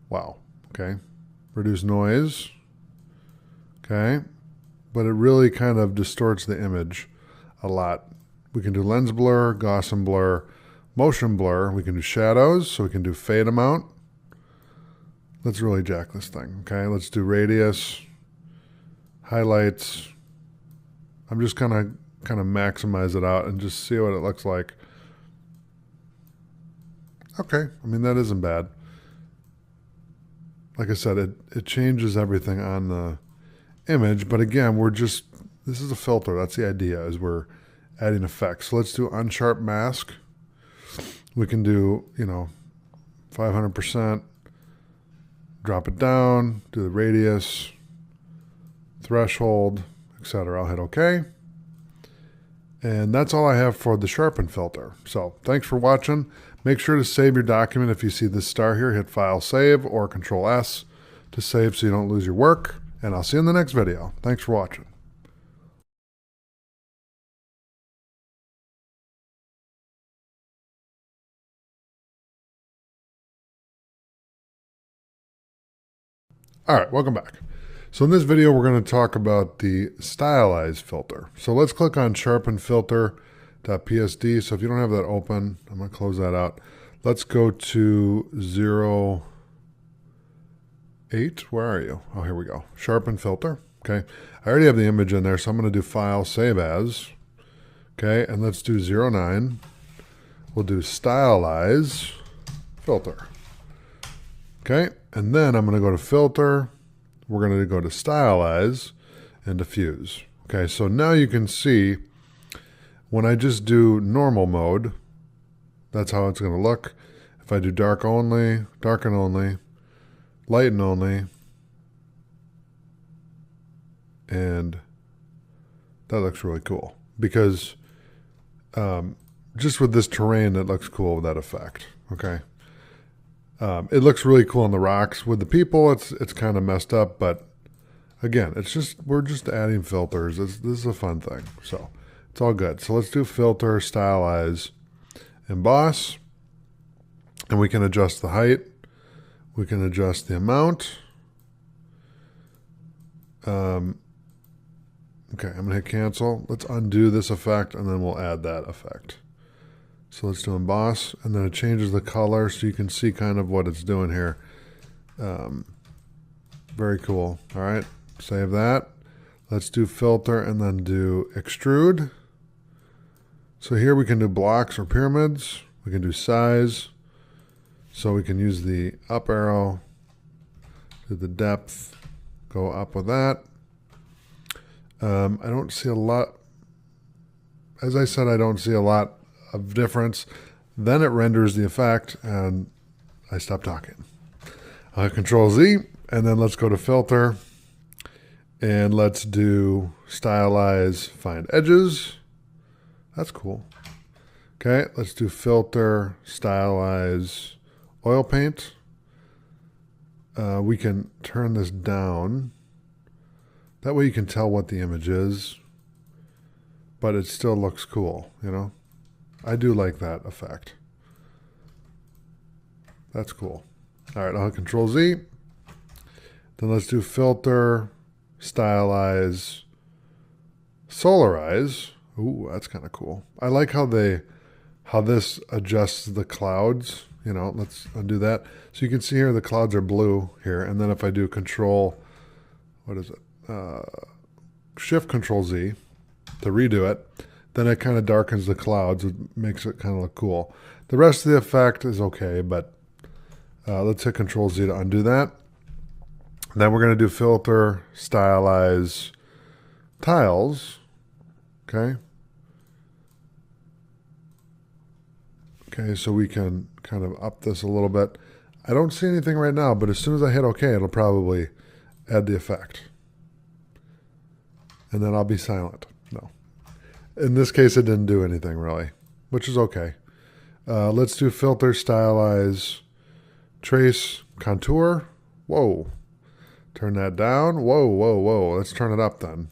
wow, okay. Reduce noise, okay. But it really kind of distorts the image a lot. We can do lens blur, Gaussian blur, motion blur. We can do shadows, so we can do fade amount. Let's really jack this thing, okay? Let's do radius, highlights. I'm just kind of maximize it out and just see what it looks like. Okay, I mean, that isn't bad. Like I said, it changes everything on the image, but again, this is a filter. That's the idea, is we're adding effects. So let's do unsharp mask. We can do, 500%, drop it down, do the radius, threshold, etc. I'll hit OK. And that's all I have for the sharpen filter. So thanks for watching. Make sure to save your document. If you see this star here, hit File, Save, or Control S to save so you don't lose your work. And I'll see you in the next video. Thanks for watching. All right, welcome back. So in this video, we're going to talk about the stylize filter. So let's click on sharpen filter.psd. So if you don't have that open, I'm going to close that out. Let's go to 08. Where are you? Oh, here we go. Sharpen filter. Okay. I already have the image in there, so I'm going to do File, Save As. Okay. And let's do 09. We'll do stylize filter. Okay. And then I'm going to go to filter. We're going to go to stylize and diffuse. Okay. So now you can see when I just do normal mode, that's how it's going to look. If I do darken only, lighten only, and that looks really cool because just with this terrain, it looks cool with that effect. Okay. It looks really cool on the rocks. With the people, it's kind of messed up, but again, we're just adding filters. This is a fun thing. So it's all good. So let's do filter, stylize, emboss, and we can adjust the height. We can adjust the amount. Okay, I'm gonna hit cancel. Let's undo this effect and then we'll add that effect. So let's do emboss, and then it changes the color so you can see kind of what it's doing here. Very cool. All right, save that. Let's do filter and then do extrude. So here we can do blocks or pyramids. We can do size. So we can use the up arrow, do the depth, go up with that. I don't see a lot. As I said, I don't see a lot of difference. Then it renders the effect and I stop talking. Control Z, and then let's go to filter and let's do stylize, find edges. That's cool. Okay, let's do filter, stylize, oil paint. We can turn this down. That way you can tell what the image is, but it still looks cool, I do like that effect. That's cool. All right, I'll hit Control Z. Then let's do filter, stylize, solarize. Ooh, that's kind of cool. I like how this adjusts the clouds. Let's undo that. So you can see here the clouds are blue here, and then if I do Control, what is it? Shift Control Z to redo it, then it kind of darkens the clouds. It makes it kind of look cool. The rest of the effect is okay, but Let's hit Control Z to undo that. Then we're going to do filter, stylize, tiles. Okay. Okay, so we can kind of up this a little bit. I don't see anything right now, but as soon as I hit OK, it'll probably add the effect. And then I'll be silent. No. In this case, it didn't do anything really, which is okay. Let's do filter, stylize, trace, contour. Whoa. Turn that down. Whoa, whoa, whoa. Let's turn it up then.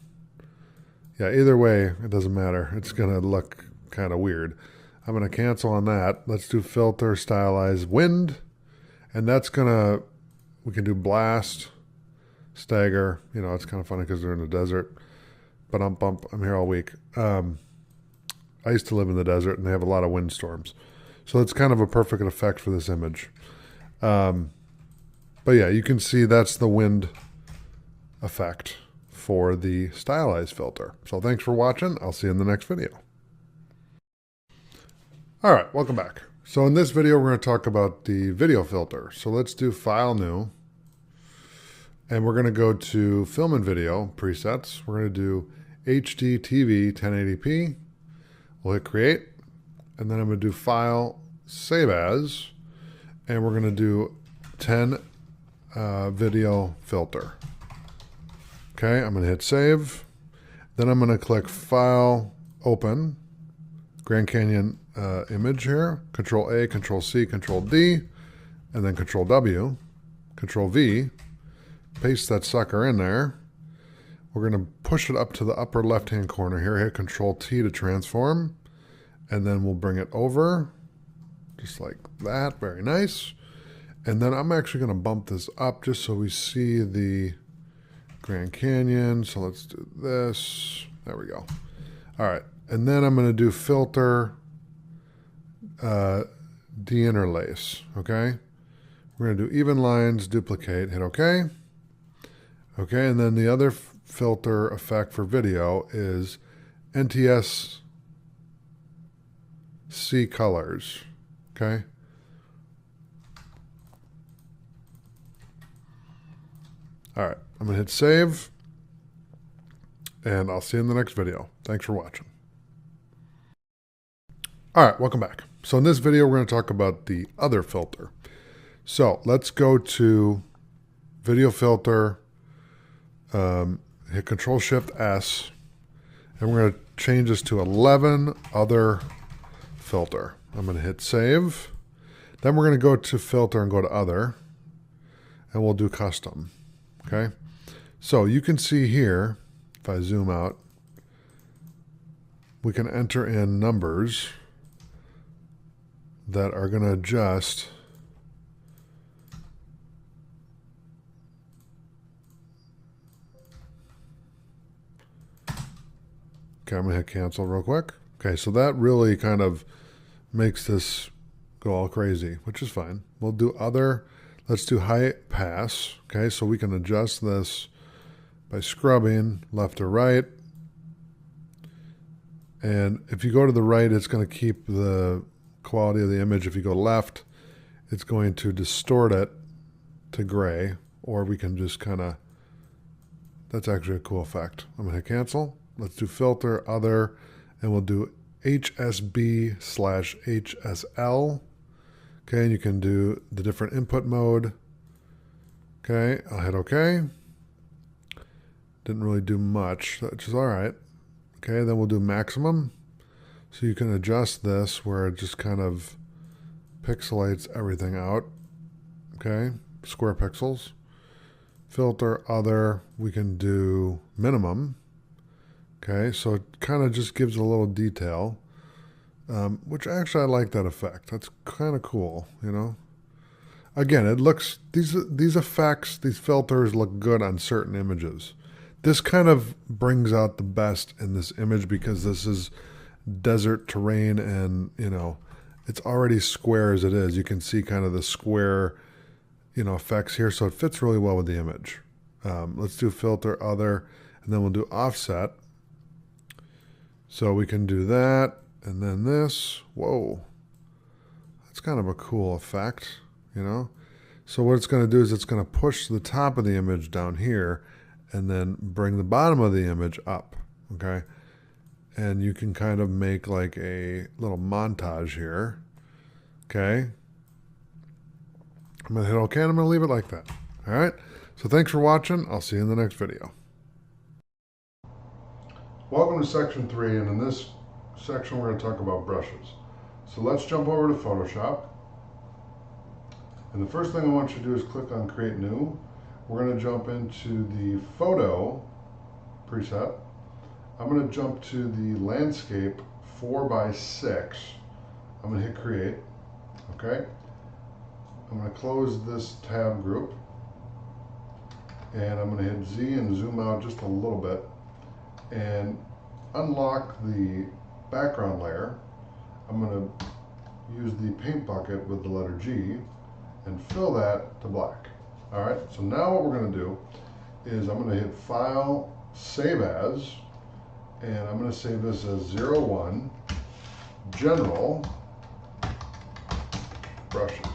Yeah, either way, it doesn't matter. It's going to look kind of weird. I'm going to cancel on that. Let's do filter, stylize, wind. And that's going to, we can do blast, stagger. You know, it's kind of funny because they're in the desert. But I'm here all week. I used to live in the desert and they have a lot of windstorms. So it's kind of a perfect effect for this image. But yeah, you can see that's the wind effect for the stylize filter. So thanks for watching. I'll see you in the next video. All right, welcome back. So in this video, we're going to talk about the video filter. So let's do File, New. And we're going to go to Film and Video, Presets. We're going to do HD TV 1080p. We'll hit Create. And then I'm going to do File, Save As. And we're going to do 10 video filter. Okay, I'm going to hit Save. Then I'm going to click File, Open, Grand Canyon image here. Control A, Control C, Control D, and then Control W, Control V. Paste that sucker in there. We're going to push it up to the upper left-hand corner here. Hit Control T to transform. And then we'll bring it over, just like that. Very nice. And then I'm actually going to bump this up just so we see the Grand Canyon. So let's do this. There we go. All right. And then I'm going to do filter, deinterlace. Okay. We're going to do even lines, duplicate, hit OK. Okay. And then the other filter effect for video is NTSC colors. Okay. All right, I'm going to hit save, and I'll see you in the next video. Thanks for watching. All right, welcome back. So in this video, we're going to talk about the other filter. So let's go to Video Filter, hit Control-Shift-S, and we're going to change this to 11 Other Filter. I'm going to hit Save. Then we're going to go to Filter and go to Other, and we'll do Custom. Okay, so you can see here, if I zoom out, we can enter in numbers that are going to adjust okay, I'm going to hit cancel real quick. Okay, so that really kind of makes this go all crazy, which is fine. We'll do other. Let's do height pass. Okay, so we can adjust this by scrubbing left to right. And if you go to the right, it's going to keep the quality of the image. If you go left, it's going to distort it to gray, or we can just kind of, that's actually a cool effect. I'm going to hit cancel. Let's do filter, other, and we'll do HSB/HSL. Okay, and you can do the different input mode. Okay, I'll hit OK. Didn't really do much, which is all right. Okay, then we'll do maximum. So you can adjust this where it just kind of pixelates everything out. Okay, square pixels. Filter, other, we can do minimum. Okay, so it kind of just gives a little detail. Which actually I like that effect. That's kind of cool, you know. Again, it looks, these effects, these filters look good on certain images. This kind of brings out the best in this image because this is desert terrain and, you know, it's already square as it is. You can see kind of the square, you know, effects here. So it fits really well with the image. Let's do filter, other, and then we'll do offset. So we can do that. And then this, whoa, that's kind of a cool effect, you know. So what it's going to do is it's going to push the top of the image down here and then bring the bottom of the image up, okay? And you can kind of make like a little montage here, okay? I'm going to hit OK and I'm going to leave it like that, all right? So thanks for watching. I'll see you in the next video. Welcome to section 3, and in this section we're going to talk about brushes. So let's jump over to Photoshop. And the first thing I want you to do is click on Create New. We're going to jump into the Photo preset. I'm going to jump to the Landscape 4x6. I'm going to hit Create. Okay. I'm going to close this tab group. And I'm going to hit Z and zoom out just a little bit. And unlock the background layer. I'm going to use the paint bucket with the letter G and fill that to black. All right, so now what we're going to do is I'm going to hit File, Save As, and I'm going to save this as 01 General Brushes.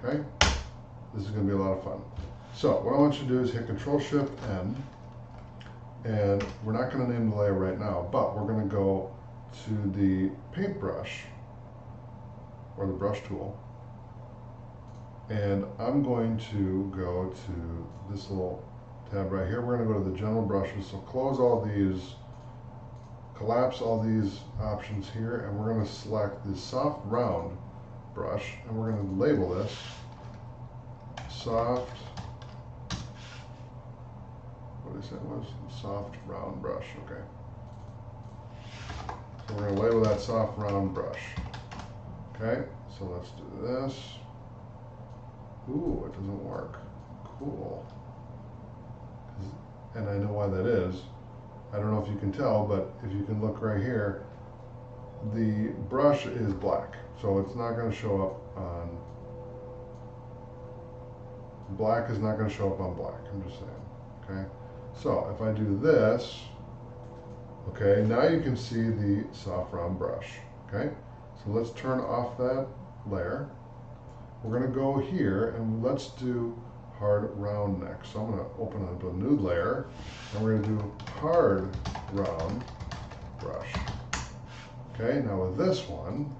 Okay, this is going to be a lot of fun. So what I want you to do is hit Control-Shift-N, and we're not going to name the layer right now, but we're going to go to the paintbrush or the brush tool. And I'm going to go to this little tab right here. We're going to go to the general brushes. So close all these, collapse all these options here, and we're going to select the soft round brush, and we're going to label this soft, what did I say it was? Soft round brush, okay. So we're going to label that soft round brush. Okay, so let's do this. Ooh, it doesn't work. Cool. And I know why that is. I don't know if you can tell, but if you can look right here, the brush is black. So it's not going to show up on, black is not going to show up on black. I'm just saying. Okay. So if I do this, okay, now you can see the soft round brush. Okay. So let's turn off that layer. We're going to go here and let's do hard round next. So I'm going to open up a new layer and we're going to do hard round brush. Okay, now with this one,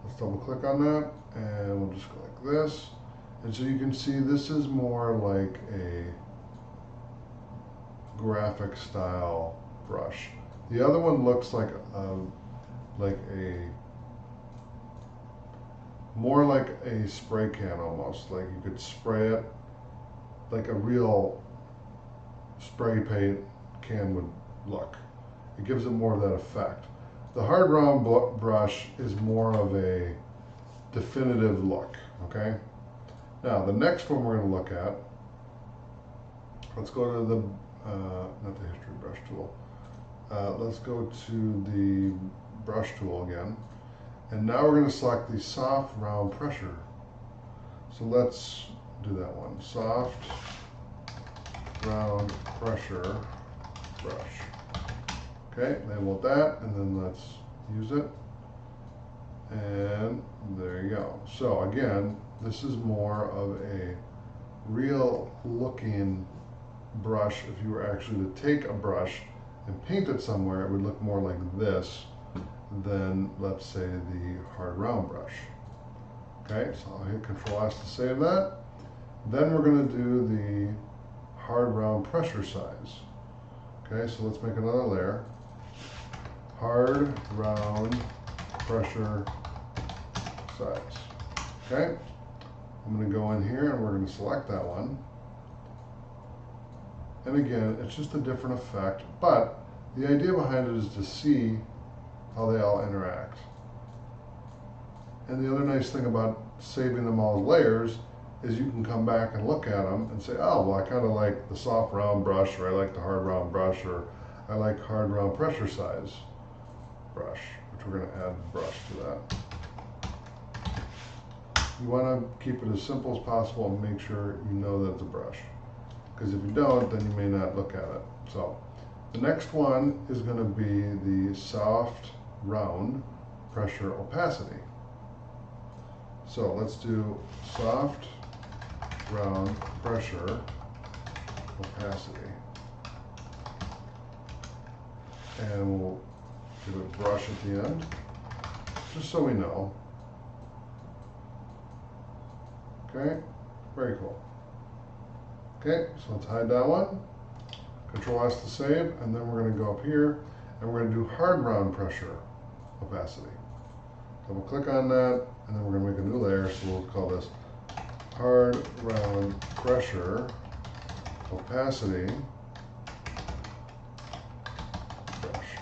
let's double click on that and we'll just go like this. And so you can see this is more like a graphic style brush. The other one looks like a more like a spray can almost, like you could spray it like a real spray paint can would look. It gives it more of that effect. The hard round brush is more of a definitive look, okay? Now the next one we're going to look at, let's go to the, not the history brush tool, let's go to the brush tool again. And now we're going to select the soft round pressure. So let's do that one. Soft round pressure brush. Okay, label that, and then let's use it. And there you go. So again, this is more of a real looking brush. If you were actually to take a brush and paint it somewhere, it would look more like this than, let's say, the hard round brush. Okay, so I'll hit Control-S to save that. Then we're going to do the hard round pressure size. Okay, so let's make another layer. Hard round pressure size. Okay, I'm going to go in here and we're going to select that one. And again, it's just a different effect, but the idea behind it is to see how they all interact. And the other nice thing about saving them all as layers is you can come back and look at them and say, oh, well, I kind of like the soft round brush, or I like the hard round brush, or I like hard round pressure size brush, which we're going to add brush to that. You want to keep it as simple as possible and make sure you know that it's a brush. Because if you don't, then you may not look at it. So the next one is going to be the soft round pressure opacity. So let's do soft, round, pressure, opacity. And we'll give it brush at the end, just so we know. Okay, very cool. Okay, so let's hide that one. Control S to save, and then we're going to go up here, and we're going to do hard round pressure opacity. Double click on that, and then we're going to make a new layer, so we'll call this hard round pressure opacity brush.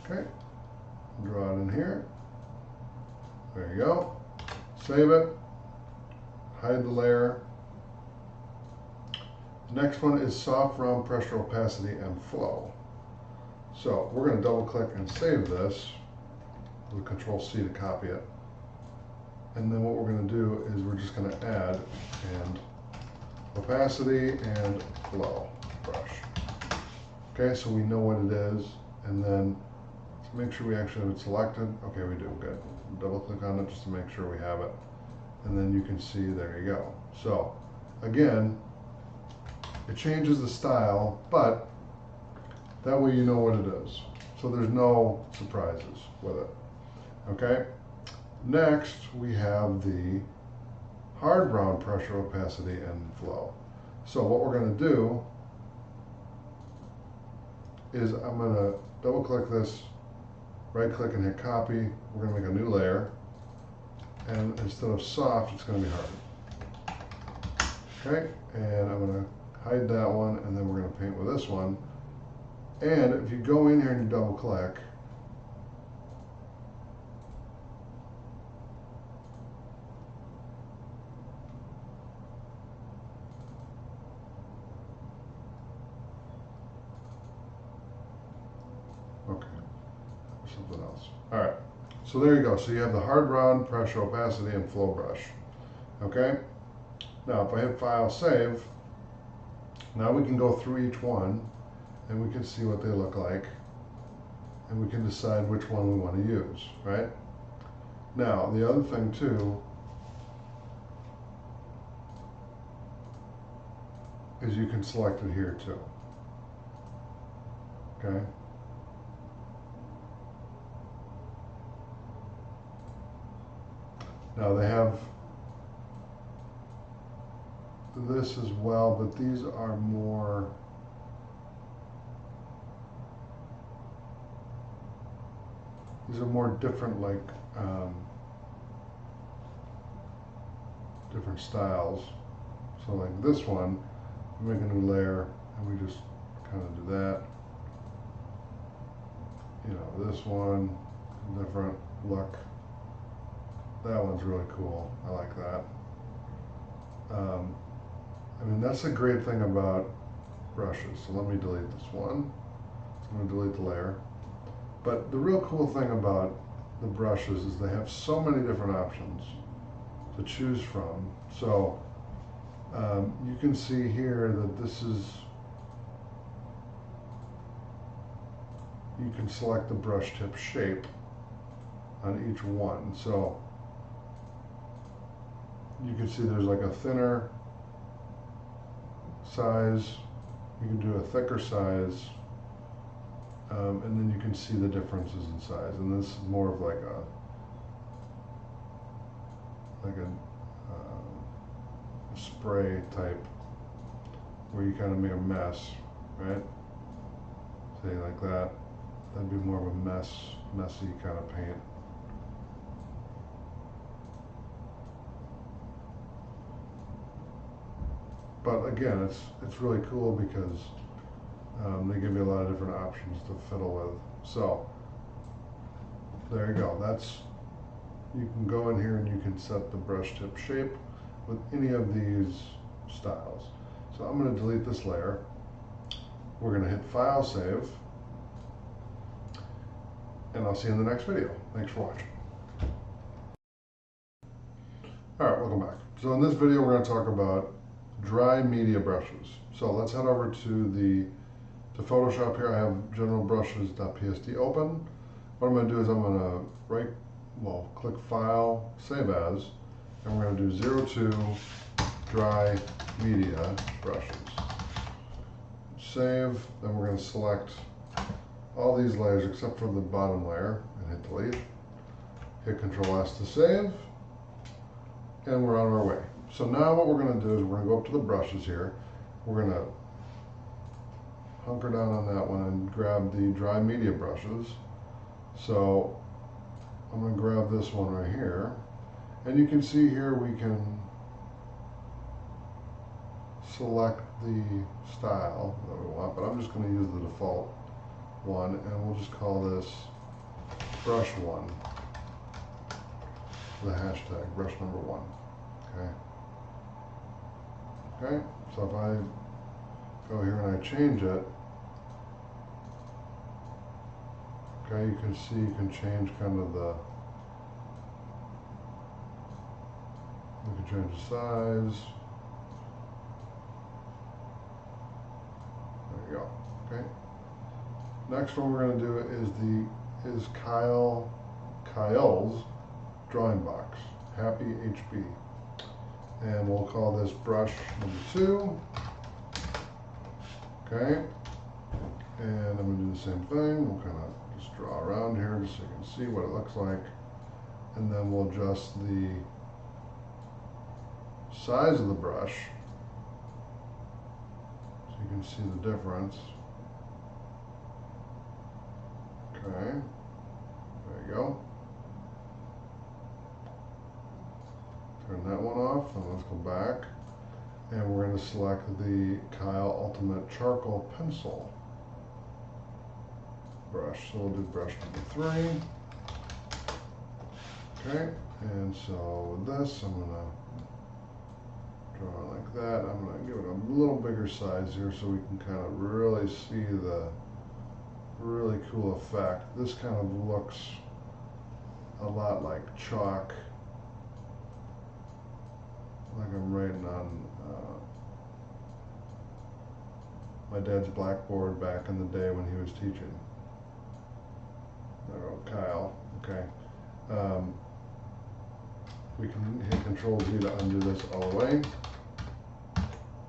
Okay, draw it in here. There you go. Save it. Hide the layer. Next one is soft round pressure opacity and flow. So we're going to double click and save this with Control C to copy it. And then what we're going to do is we're just going to add and opacity and flow brush. Okay, so we know what it is, and then let's make sure we actually have it selected. Okay, we do, good. Double click on it just to make sure we have it. And then you can see, there you go. So again, it changes the style, but that way you know what it is. So there's no surprises with it. Okay? Next, we have the hard round pressure opacity and flow. So what we're going to do is I'm going to double click this, right click and hit copy. We're going to make a new layer. And instead of soft, it's going to be hard. Okay? And I'm going to hide that one, and then we're going to paint with this one. And if you go in here and you double click, okay, something else. All right, so there you go. So you have the hard round, pressure, opacity, and flow brush. Okay? Now if I hit File, Save, now we can go through each one and we can see what they look like, and we can decide which one we want to use, right? Now, the other thing too is you can select it here too. Okay? Now they have this as well, but these are more different, like different styles. So like this one, we make a new layer and we just kind of do that. You know, this one, different look. That one's really cool. I like that. I mean, that's a great thing about brushes. So let me delete this one. So I'm going to delete the layer. But the real cool thing about the brushes is they have so many different options to choose from. So you can see here that this is, you can select the brush tip shape on each one. So you can see there's like a thinner size, you can do a thicker size, and then you can see the differences in size. And this is more of like a spray type, where you kind of make a mess, right? Say like that. That'd be more of a messy kind of paint. But again, it's really cool because they give you a lot of different options to fiddle with. So there you go. That's, you can go in here and you can set the brush tip shape with any of these styles. So I'm going to delete this layer. We're going to hit File, Save, and I'll see you in the next video. Thanks for watching. All right, welcome back. So in this video, we're going to talk about dry media brushes. So let's head over to Photoshop here. I have general brushes.psd open. What I'm going to do is I'm going to right well, click File, Save As, and we're going to do 02 Dry Media Brushes. Save, then we're going to select all these layers except for the bottom layer and hit delete. Hit Control S to save, and we're on our way. So now what we're going to do is we're going to go up to the brushes here. We're going to hunker down on that one and grab the dry media brushes. So I'm going to grab this one right here, and you can see here we can select the style that we want, but I'm just going to use the default one, and we'll just call this brush 1, the hashtag brush number 1. Okay, so if I go here and I change it, okay, you can see you can change kind of the, we can change the size. There you go. Okay. Next one we're going to do is Kyle's drawing box, Happy HB, and we'll call this brush number 2. Okay, and I'm going to do the same thing. We'll kind of just draw around here just so you can see what it looks like, and then we'll adjust the size of the brush so you can see the difference. Okay, there you go. Turn that one off, and let's go back. And we're going to select the Kyle Ultimate Charcoal Pencil brush. So we'll do brush number 3. Okay, and so with this, I'm going to draw it like that. I'm going to give it a little bigger size here so we can kind of really see the really cool effect. This kind of looks a lot like chalk, like I'm writing on my dad's blackboard back in the day when he was teaching. There we go, Kyle. Okay. We can hit Control Z to undo this all the way.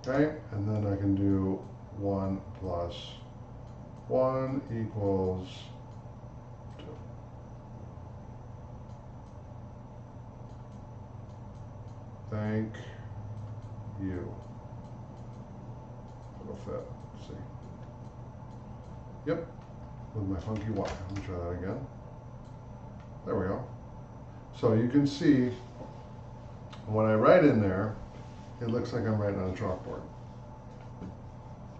Okay, and then I can do 1 plus 1 equals 2. Thank you. It'll fit. Let's see. Yep, with my funky Y. Let me try that again. There we go. So you can see when I write in there, it looks like I'm writing on a chalkboard,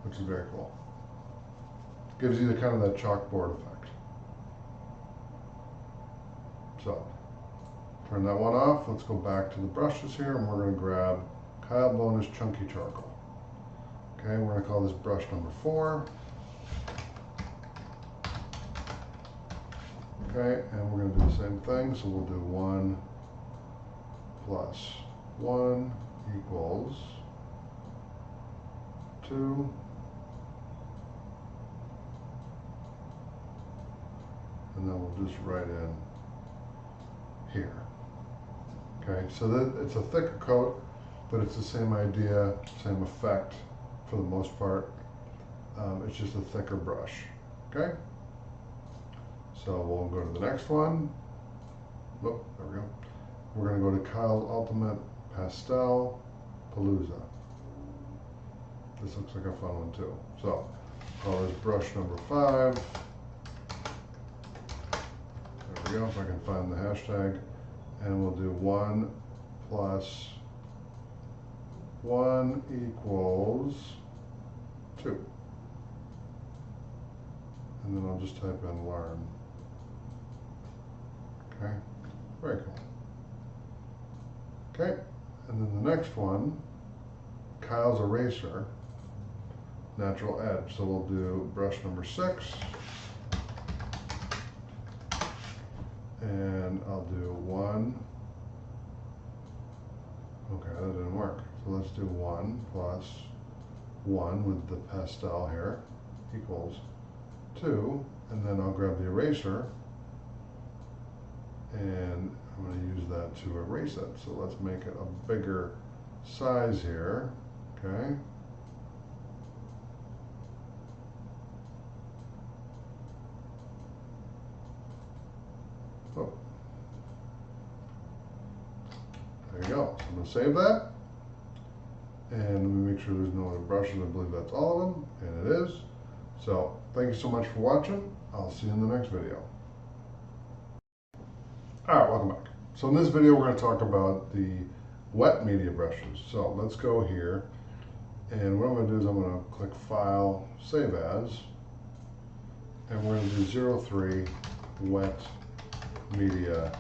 which is very cool. Gives you the kind of that chalkboard effect. So turn that one off. Let's go back to the brushes here, and we're going to grab Kyle Bonus Chunky Charcoal. Okay, we're going to call this brush number 4. Okay, and we're going to do the same thing. So we'll do 1 plus 1 equals 2. And then we'll just write in here. Okay, so that it's a thicker coat, but it's the same idea, same effect for the most part. It's just a thicker brush. Okay, so we'll go to the next one. Oh, there we go. We're going to go to Kyle's Ultimate Pastel Palooza. This looks like a fun one too. So call this brush number 5. There we go, if I can find the hashtag. And we'll do 1 plus 1 equals 2. And then I'll just type in learn. Okay, very cool. Okay, and then the next one, Kyle's Eraser, Natural Edge. So we'll do brush number 6. And I'll do 1. Okay, that didn't work. So let's do 1 plus 1 with the pastel here equals 2. And then I'll grab the eraser and I'm going to use that to erase it. So let's make it a bigger size here, okay? Oh. There you go. I'm going to save that. And let me make sure there's no other brushes. I believe that's all of them, and it is. So thank you so much for watching. I'll see you in the next video. All right, welcome back. So in this video, we're going to talk about the wet media brushes. So let's go here. And what I'm going to do is I'm going to click File, Save As. And we're going to do 03 wet media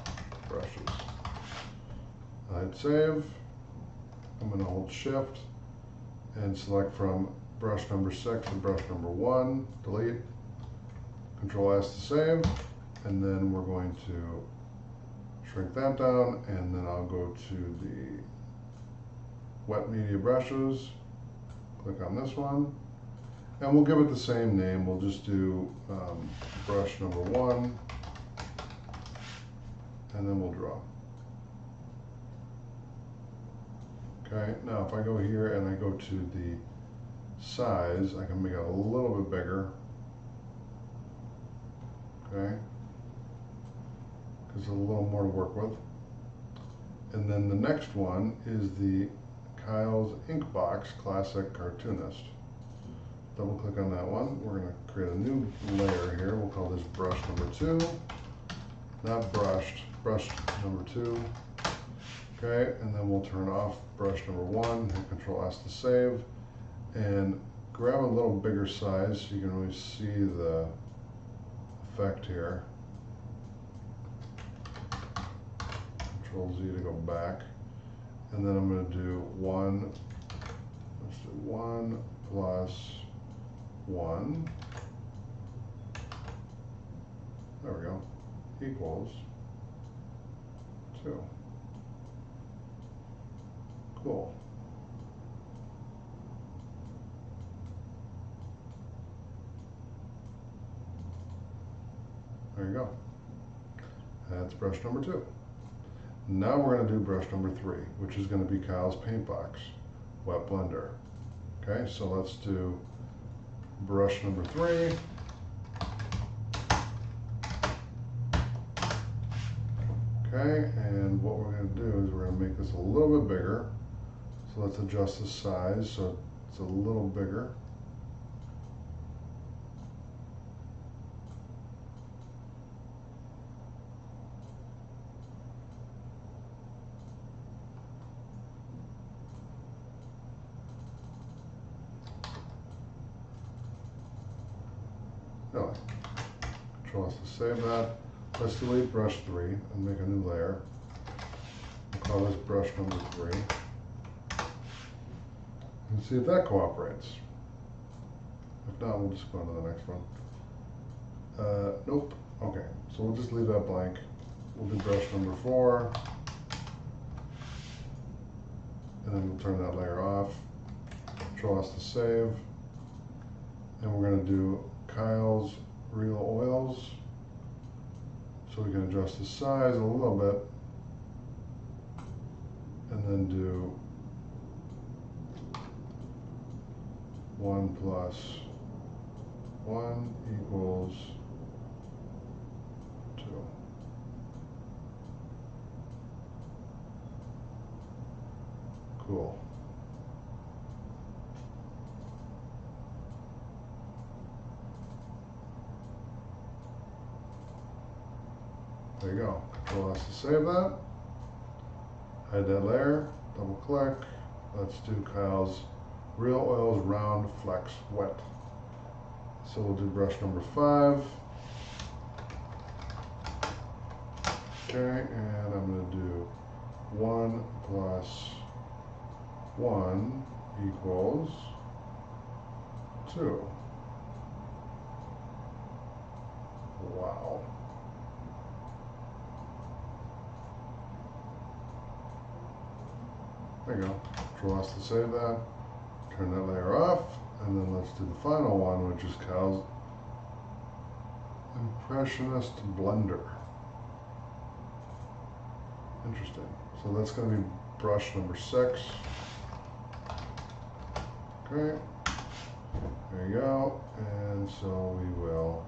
brushes. I hit save. I'm going to hold Shift and select from brush number 6 to brush number 1, delete, Control S to save, and then we're going to shrink that down, and then I'll go to the wet media brushes, click on this one, and we'll give it the same name. We'll just do brush number 1, and then we'll draw. Okay, now if I go here and I go to the size, I can make it a little bit bigger. Okay, because there's a little more to work with. And then the next one is the Kyle's Inkbox Classic Cartoonist. Double click on that one. We're going to create a new layer here. We'll call this brush number 2. Not brushed, brush number 2. Okay, and then we'll turn off brush number 1, hit Control S to save, and grab a little bigger size so you can really see the effect here. Control Z to go back, and then I'm going to do 1, let's do 1 plus 1, there we go, equals 2. Cool. There you go. That's brush number 2. Now we're going to do brush number 3, which is going to be Kyle's Paintbox Wet Blender. Okay, so let's do brush number 3. Okay, and what we're going to do is we're going to make this a little bit bigger. So let's adjust the size so it's a little bigger. No. Control S to save that. Let's delete brush 3 and make a new layer. We'll call this brush number 3. And see if that cooperates. If not, we'll just go on to the next one. Nope. Okay, so we'll just leave that blank. We'll do brush number 4. And then we'll turn that layer off. Control S to save. And we're going to do Kyle's Real Oils. So we can adjust the size a little bit. And then do 1 plus 1 equals 2. Cool. There you go. Control S to save that. Hide that layer. Double click. Let's do Kyle's Real Oils Round Flex Wet. So we'll do brush number 5. Okay, and I'm going to do 1 plus 1 equals 2. Wow. There you go. Control S to save that. Turn that layer off, and then let's do the final one, which is Kyle's Impressionist Blender. Interesting. So that's going to be brush number 6. Okay. There you go. And so we will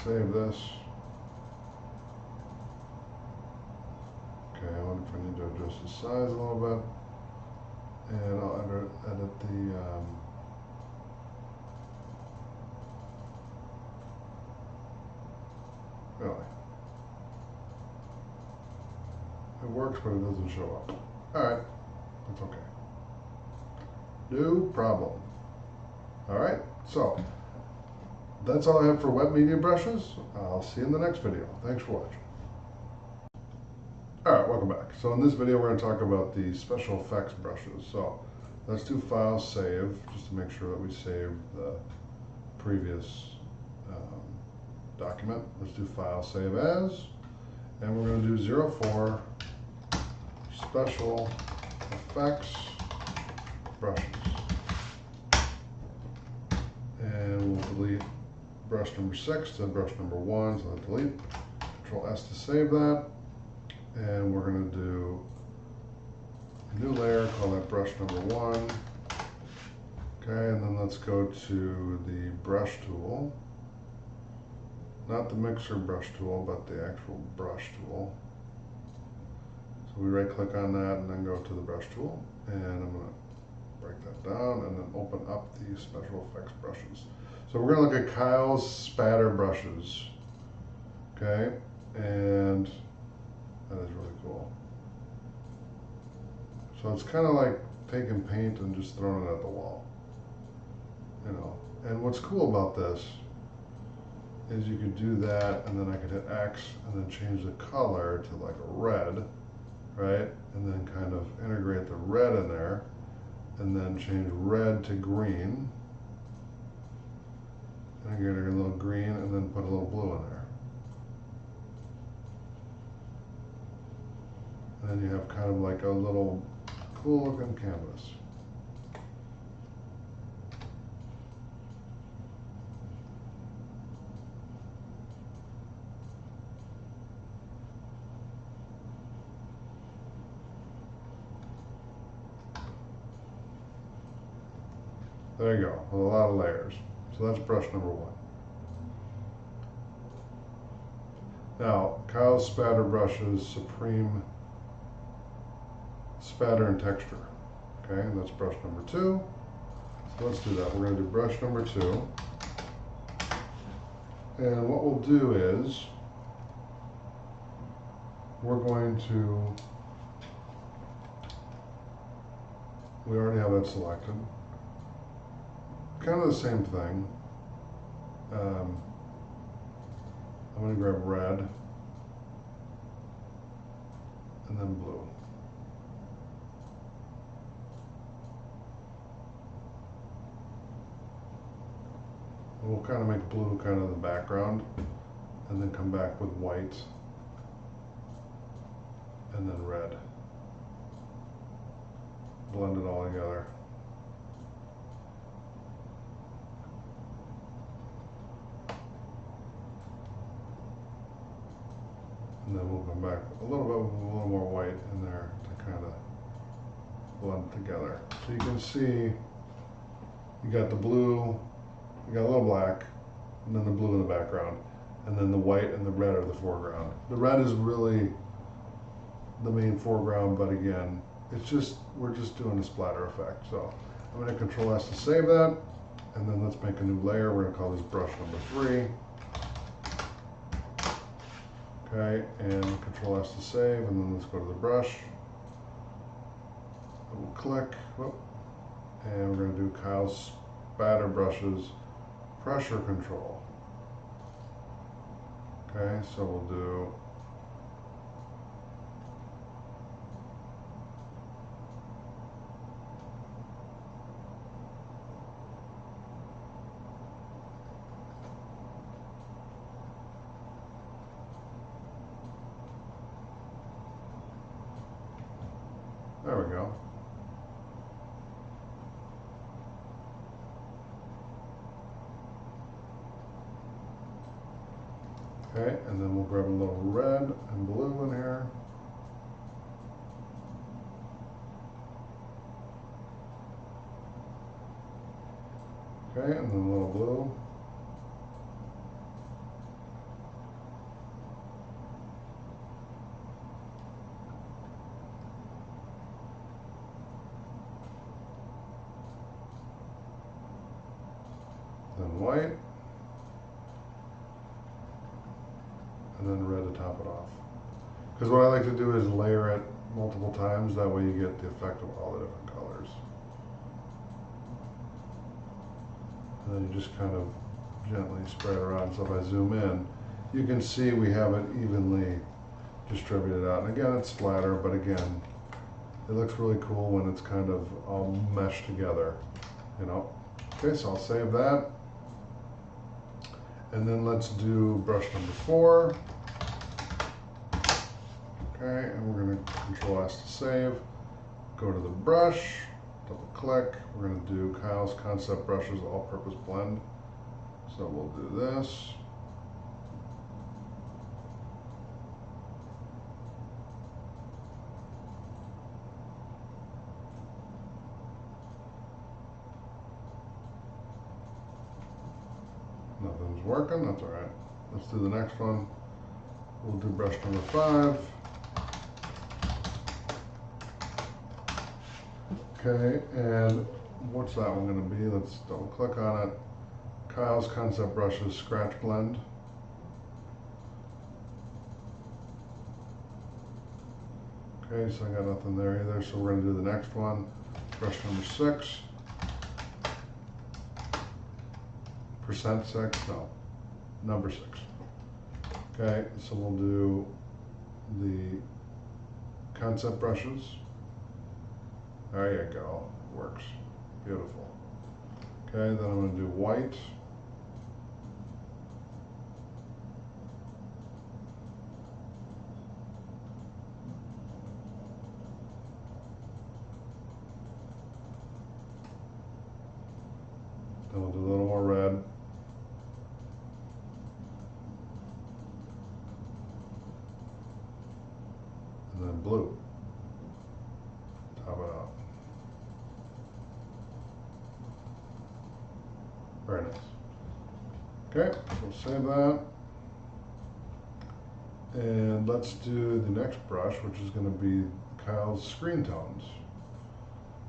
save this. Okay, I wonder if I need to adjust the size a little bit. And I'll edit the really. It works, but it doesn't show up. Alright, that's okay. No problem. Alright, so that's all I have for wet media brushes. I'll see you in the next video. Thanks for watching. Alright, welcome back. So in this video we're going to talk about the special effects brushes. So let's do File, Save, just to make sure that we save the previous document. Let's do File, Save As, and we're going to do 04 Special Effects Brushes. And we'll delete brush number 6 to brush number 1, so I'll delete. Control S to save that. And we're going to do a new layer, call that brush number 1. Okay, and then let's go to the brush tool. Not the mixer brush tool, but the actual brush tool. So we right click on that and then go to the brush tool. And I'm going to break that down and then open up the special effects brushes. So we're going to look at Kyle's spatter brushes. Okay, and that is really cool. So it's kind of like taking paint and just throwing it at the wall. You know, and what's cool about this is you could do that, and then I could hit X and then change the color to like a red, right? And then kind of integrate the red in there, and then change red to green, and get a little green, and then put a little blue in there. And then you have kind of like a little cool looking canvas. There you go, with a lot of layers. So that's brush number 1. Now, Kyle's spatter brushes, Supreme Spatter and Texture. Okay, and that's brush number 2. So let's do that. We're going to do brush number 2. And what we'll do is, we're going to, we already have that selected. Kind of the same thing. I'm going to grab red and then blue. And we'll kind of make blue kind of the background, and then come back with white and then red. Blend it all together. And then we'll come back a little bit with a little more white in there to kind of blend together. So you can see you got the blue, you got a little black, and then the blue in the background, and then the white and the red are the foreground. The red is really the main foreground, but again, it's just, we're just doing a splatter effect. So I'm going to Control S to save that, and then let's make a new layer. We're going to call this brush number 3. Okay, and Control S to save, and then let's go to the brush. We'll click, whoop, and we're going to do Kyle's spatter brushes, pressure control. Okay, so we'll do there we go. Okay, and then we'll grab a little red and blue in here. Okay, and then a little blue. Then white. And then red to top it off. Because what I like to do is layer it multiple times, that way you get the effect of all the different colors. And then you just kind of gently spread it around. So if I zoom in, you can see we have it evenly distributed out. And again, it's splatter, but again, it looks really cool when it's kind of all meshed together, you know. Okay, so I'll save that. And then let's do brush number 4. Okay, and we're going to Control S to save. Go to the brush, double click. We're going to do Kyle's Concept Brushes All-Purpose Blend. So we'll do this. Nothing's working, that's all right. Let's do the next one. We'll do brush number 5. Okay, and what's that one going to be? Let's double click on it. Kyle's Concept Brushes Scratch Blend. Okay, so I got nothing there either, so we're going to do the next one. Brush number 6. Percent 6? No. Number 6. Okay, so we'll do the concept brushes. There you go. Works. Beautiful. Okay, then I'm going to do white. Then we'll do a little more red. And then blue. Top it out. Very nice. Okay, we'll save that. And let's do the next brush, which is going to be Kyle's Screen Tones.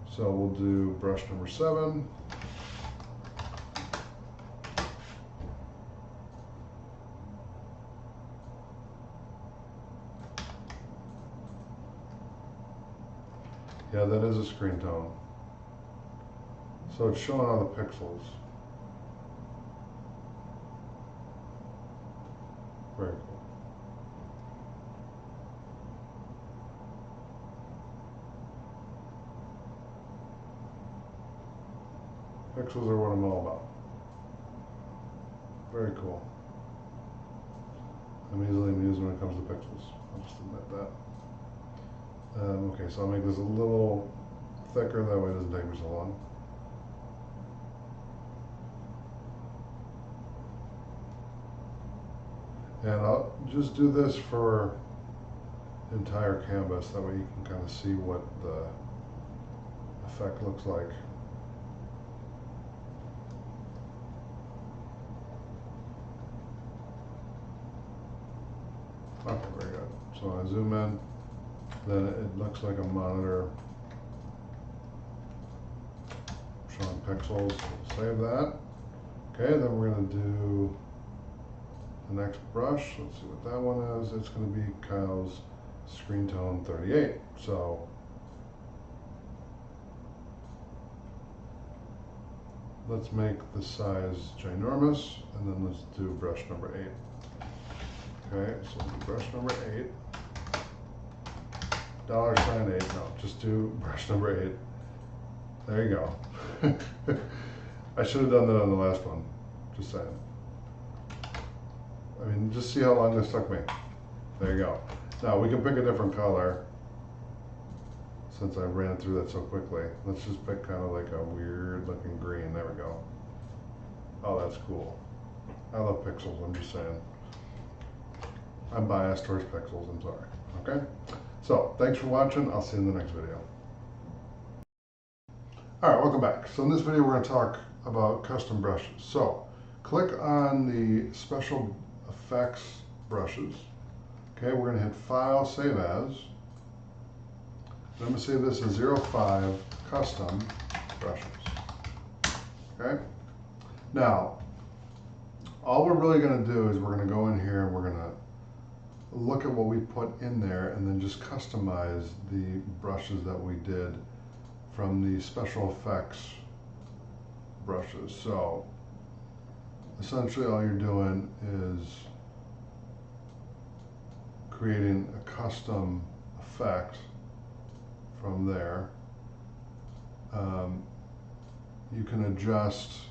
So we'll do brush number 7. Yeah, that is a screen tone. So it's showing all the pixels. Very cool. Pixels are what I'm all about. Very cool. I'm easily amused when it comes to pixels. I'll just admit that. Okay, so I'll make this a little thicker, that way it doesn't take me so long. And I'll just do this for the entire canvas, that way you can kind of see what the effect looks like. Okay, very good. So I zoom in, then it looks like a monitor showing pixels. We'll save that. Okay, then we're going to do the next brush. Let's see what that one is. It's going to be Kyle's Screen Tone 38. So let's make the size ginormous, and then let's do brush number 8. Okay, so we'll do brush number 8. $8. No, just do brush number 8. There you go. I should have done that on the last one. Just saying. I mean, just see how long this took me. There you go. Now we can pick a different color. Since I ran through that so quickly, let's just pick kind of like a weird looking green. There we go. Oh, that's cool. I love pixels, I'm just saying. I'm biased towards pixels, I'm sorry. Okay? So, thanks for watching. I'll see you in the next video. Alright, welcome back. So in this video we're going to talk about custom brushes. So click on the special effects brushes. Okay, we're going to hit File, Save As. I'm going to save this as 05 Custom Brushes. Okay, now all we're really going to do is we're going to go in here and we're going to look at what we put in there and then just customize the brushes that we did from the special effects brushes. So essentially all you're doing is creating a custom effect from there. You can adjust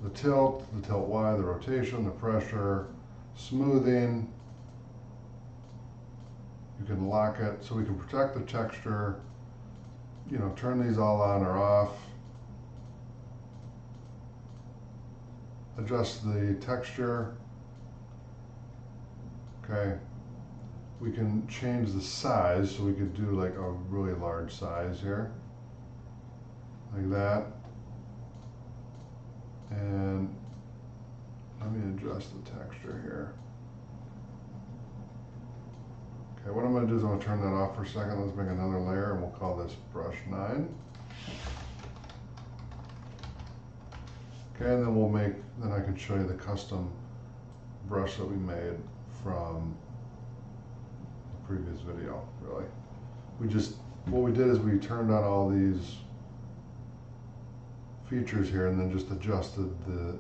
the tilt Y, the rotation, the pressure, smoothing. You can lock it so we can protect the texture, you know, turn these all on or off, adjust the texture. Okay, we can change the size, so we could do like a really large size here, like that. And let me adjust the texture here. Okay, what I'm going to do is I'm going to turn that off for a second. Let's make another layer and we'll call this brush 9. Okay, and then then I can show you the custom brush that we made from the previous video, really. What we did is we turned on all these features here and then just adjusted the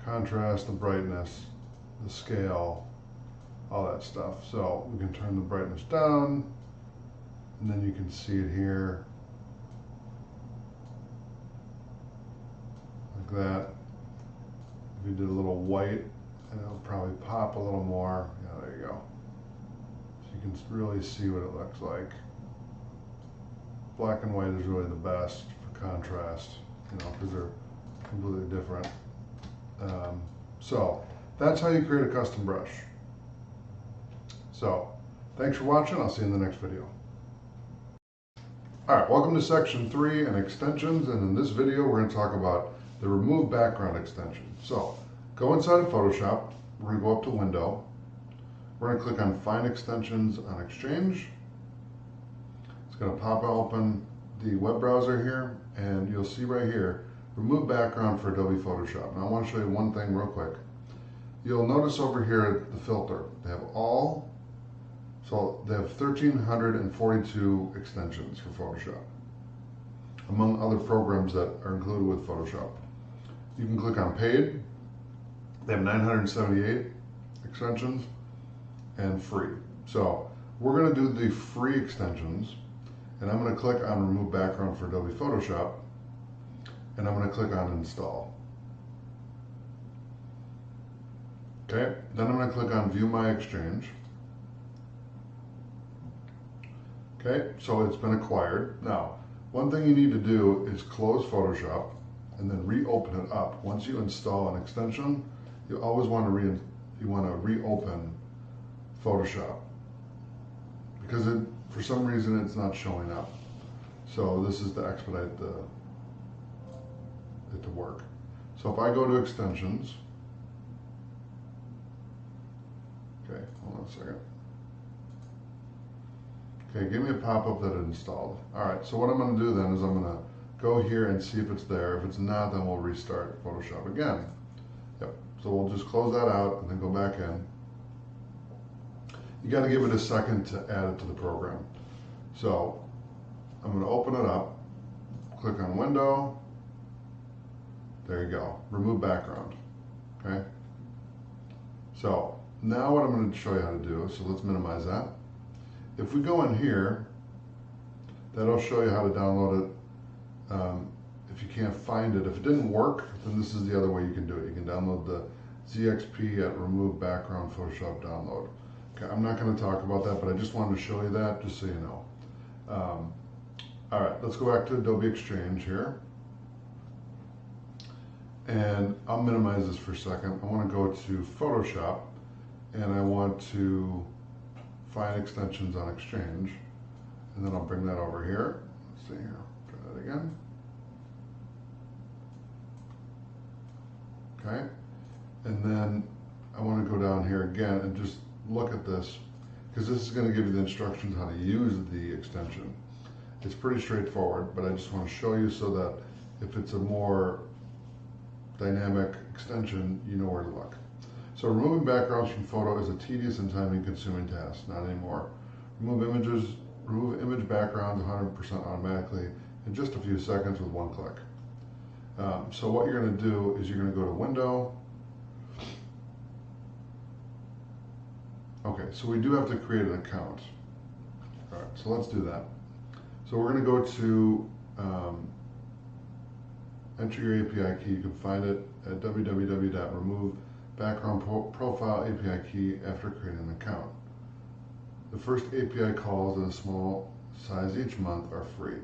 contrast, the brightness, the scale, all that stuff. So we can turn the brightness down and then you can see it here like that. If you did a little white, and it'll probably pop a little more. Yeah, there you go. So you can really see what it looks like. Black and white is really the best for contrast, you know, because they're completely different. So that's how you create a custom brush. So thanks for watching. I'll see you in the next video. All right, welcome to section 3 and extensions. And in this video, we're going to talk about the remove background extension. So go inside of Photoshop. We're going to go up to Window. We're going to click on Find Extensions on Exchange. It's going to pop open the web browser here, and you'll see right here, remove background for Adobe Photoshop. Now I want to show you one thing real quick. You'll notice over here the filter. They have all, so they have 1,342 extensions for Photoshop, among other programs that are included with Photoshop. You can click on Paid. They have 978 extensions and free. So we're going to do the free extensions, and I'm going to click on Remove Background for Adobe Photoshop, and I'm going to click on Install. Okay, then I'm going to click on View My Exchange. Okay, so it's been acquired. Now, one thing you need to do is close Photoshop and then reopen it up. Once you install an extension, you always want to reopen Photoshop, because for some reason it's not showing up. So this is to expedite it to work. So if I go to extensions, okay, hold on a second. Okay, give me a pop-up that it installed. All right, so what I'm going to do then is I'm going to go here and see if it's there. If it's not, then we'll restart Photoshop again. Yep, so we'll just close that out and then go back in. You got to give it a second to add it to the program. So I'm going to open it up, click on Window. There you go, remove background. Okay. So now what I'm going to show you how to do, so let's minimize that. If we go in here, that'll show you how to download it. If you can't find it, if it didn't work, then this is the other way you can do it. You can download the ZXP at Remove Background Photoshop Download. Okay, I'm not going to talk about that, but I just wanted to show you that, just so you know. All right, let's go back to Adobe Exchange here. And I'll minimize this for a second. I want to go to Photoshop, and I want to find extensions on Exchange. And then I'll bring that over here. Let's see here. Try again. Okay, and then I want to go down here again and just look at this, because this is going to give you the instructions how to use the extension. It's pretty straightforward, but I just want to show you so that if it's a more dynamic extension, you know where to look. So removing backgrounds from photo is a tedious and time-consuming task. Not anymore. Remove image backgrounds 100% automatically in just a few seconds with one click. So what you're going to do is you're going to go to Window. Okay, so we do have to create an account. All right, so let's do that. So we're going to go to enter your API key. You can find it at www.removebackgroundprofile API key after creating an account. The first API calls in a small size each month are free.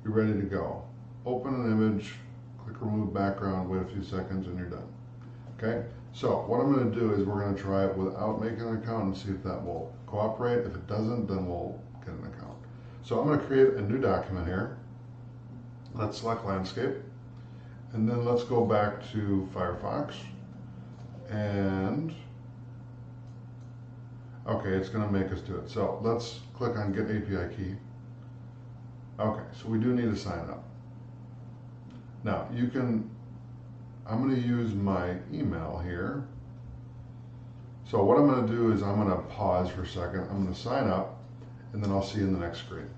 You're ready to go. Open an image, click remove background, wait a few seconds, and you're done. Okay, so what I'm going to do is we're going to try it without making an account and see if that will cooperate. If it doesn't, then we'll get an account. So I'm going to create a new document here. Let's select landscape. And then let's go back to Firefox. And, okay, it's going to make us do it. So let's click on Get API Key. Okay, so we do need to sign up. Now, I'm going to use my email here. So what I'm going to do is I'm going to pause for a second. I'm going to sign up, and then I'll see you in the next screen.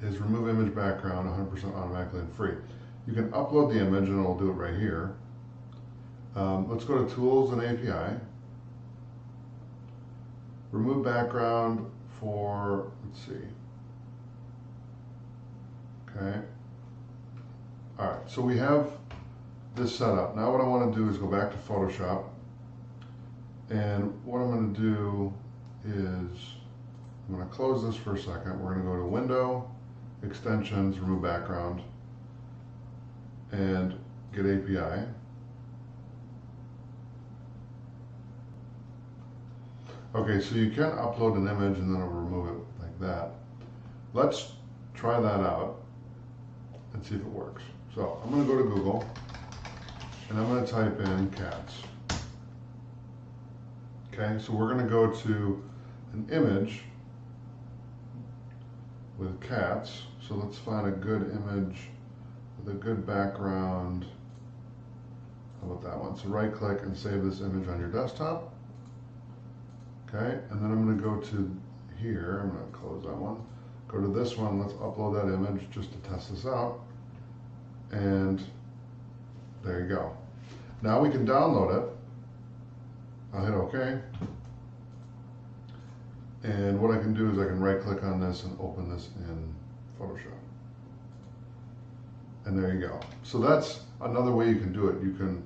Is remove image background 100% automatically and free. You can upload the image, and it'll do it right here. Let's go to Tools and API. Remove background for, let's see. Okay. All right, so we have this set up. Now what I want to do is go back to Photoshop, and what I'm going to do is I'm going to close this for a second. We're going to go to Window, Extensions, Remove Background, and Get API. Okay, so you can upload an image and then it'll remove it like that. Let's try that out and see if it works. So I'm going to go to Google and I'm going to type in cats. Okay, so we're going to go to an image with cats. So let's find a good image with a good background. How about that one? So right click and save this image on your desktop. Okay, and then I'm going to go to here. I'm going to close that one. Go to this one. Let's upload that image just to test this out. And there you go. Now we can download it. I'll hit OK. And what I can do is I can right click on this and open this in Photoshop. And there you go. So that's another way you can do it. You can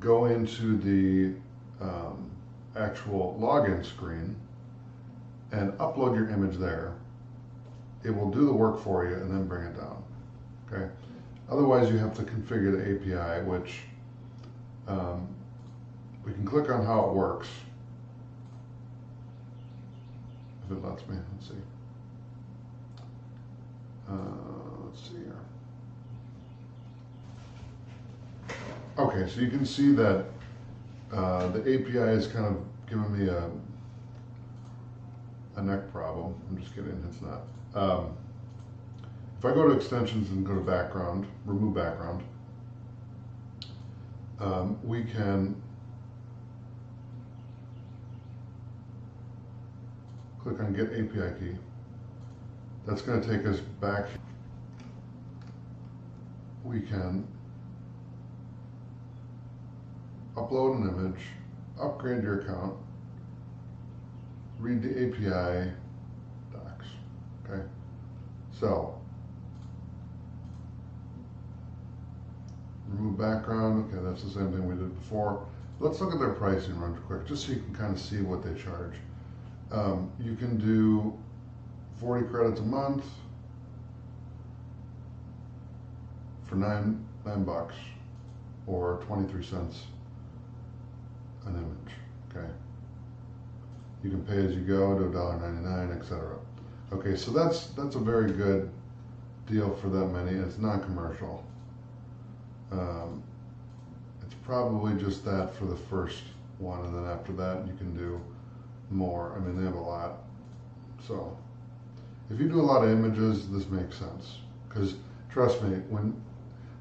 go into the actual login screen and upload your image there. It will do the work for you and then bring it down. Okay. Otherwise, you have to configure the API, which we can click on how it works. If it lets me, let's see. Let's see here. Okay, so you can see that the API is kind of giving me a neck problem. I'm just kidding, it's not. If I go to extensions and go to background, remove background, we can click on Get API Key. That's going to take us back. We can upload an image, upgrade your account, read the API docs. Okay, so remove background. Okay, that's the same thing we did before. Let's look at their pricing real quick, just so you can kind of see what they charge. You can do 40 credits a month for nine bucks, or 23 cents an image. Okay, you can pay as you go to $1.99, etc. Okay, so that's a very good deal for that many. It's non-commercial. It's probably just that for the first one, and then after that you can do more. I mean, they have a lot. So if you do a lot of images, this makes sense. Because trust me, when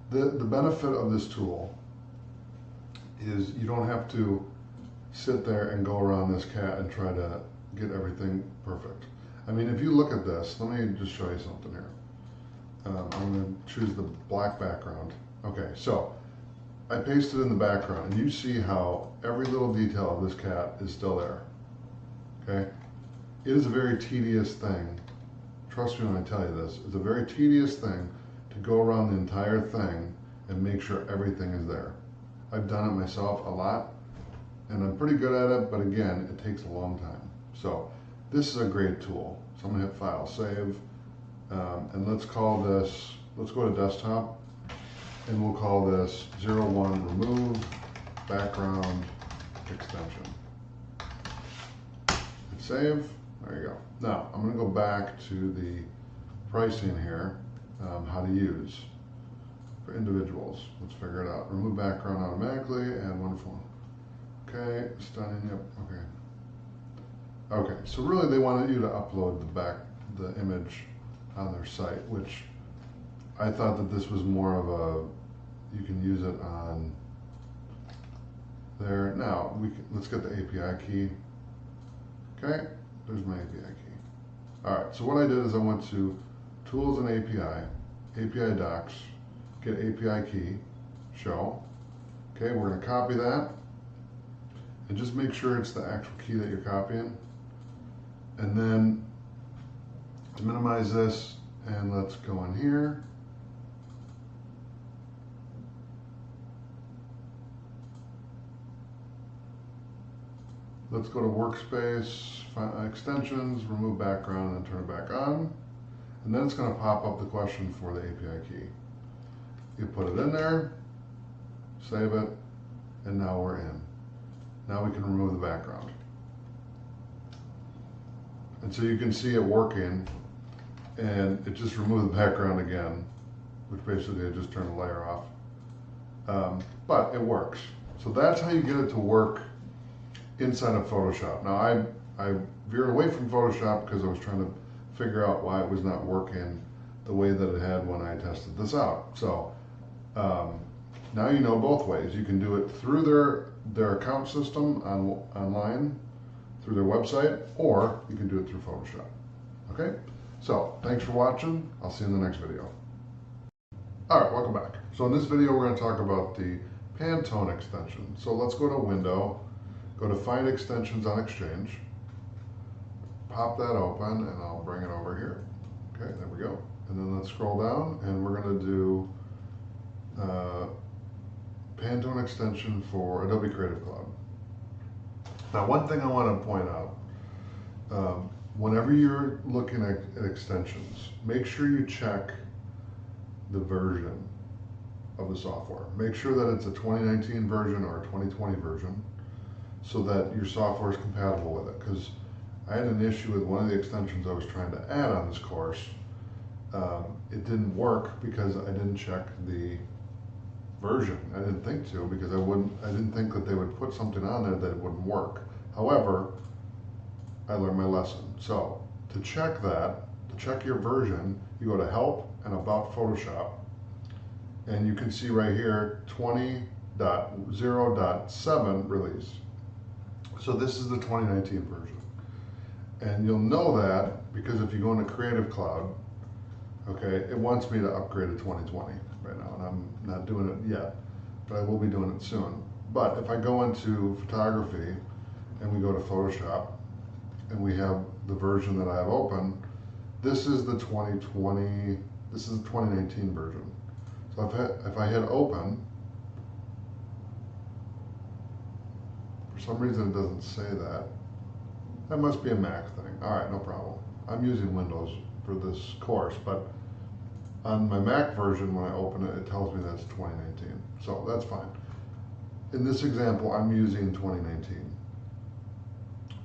the benefit of this tool is you don't have to sit there and go around this cat and try to get everything perfect. I mean, if you look at this, let me just show you something here. I'm going to choose the black background. Okay, so I pasted in the background, and you see how every little detail of this cat is still there. Okay? It is a very tedious thing. Trust me when I tell you this. It's a very tedious thing to go around the entire thing and make sure everything is there. I've done it myself a lot, and I'm pretty good at it, but again, it takes a long time. So this is a great tool. So I'm going to hit File, Save, and let's call this, let's go to Desktop, and we'll call this 01 Remove Background Extension. Hit Save. There you go. Now, I'm going to go back to the pricing here, how to use for individuals. Let's figure it out. Remove background automatically, and wonderful. Okay, stunning, yep, okay. Okay, so really they wanted you to upload the image on their site, which I thought that this was more of a, you can use it on there. Now, let's get the API key. Okay, there's my API key. All right, so what I did is I went to Tools and API Docs, get API key, show. Okay, we're gonna copy that, and just make sure it's the actual key that you're copying. And then to minimize this, and let's go in here. Let's go to Workspace, Extensions, Remove Background, and turn it back on. And then it's going to pop up the question for the API key. You put it in there, save it, and now we're in. Now we can remove the background. And so you can see it working, and it just removed the background again, which basically I just turned the layer off. But it works. So that's how you get it to work inside of Photoshop. Now I veered away from Photoshop because I was trying to figure out why it was not working the way that it had when I tested this out. So now you know both ways. You can do it through their account system online, through their website, or you can do it through Photoshop. Okay, so thanks for watching. I'll see you in the next video. All right, welcome back. So in this video, we're going to talk about the Pantone extension. So let's go to Window, go to Find Extensions on Exchange, pop that open, and I'll bring it over here. Okay, there we go. And then let's scroll down, and we're going to do Pantone extension for Adobe Creative Cloud. Now, one thing I want to point out, whenever you're looking at extensions, make sure you check the version of the software. Make sure that it's a 2019 version or a 2020 version so that your software is compatible with it. Because I had an issue with one of the extensions I was trying to add on this course. It didn't work because I didn't check the version. I didn't think to, because I didn't think that they would put something on there that it wouldn't work. However, I learned my lesson. So to check that, to check your version, you go to Help and About Photoshop, and you can see right here 20.0.7 release. So this is the 2019 version. And you'll know that because if you go into Creative Cloud, okay, it wants me to upgrade to 2020 right now, and I'm not doing it yet, but I will be doing it soon. But if I go into Photography and we go to Photoshop and we have the version that I have open, this is the 2020, this is the 2019 version. So if I hit Open, for some reason it doesn't say that. That must be a Mac thing. All right, no problem. I'm using Windows for this course, but on my Mac version, when I open it, it tells me that's 2019. So that's fine. In this example, I'm using 2019.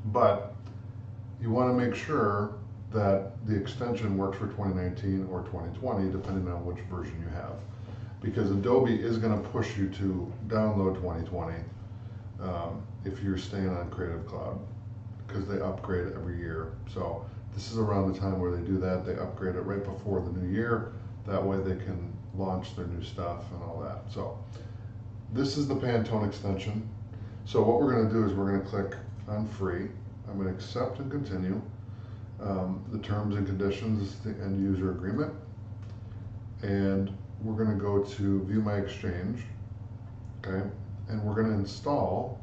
But you want to make sure that the extension works for 2019 or 2020, depending on which version you have. Because Adobe is going to push you to download 2020 if you're staying on Creative Cloud, because they upgrade it every year. So this is around the time where they do that. They upgrade it right before the new year. That way they can launch their new stuff and all that. So this is the Pantone extension. So what we're going to do is we're going to click on free. I'm going to accept and continue. The terms and conditions, the end user agreement. And we're going to go to view my exchange. Okay. And we're going to install.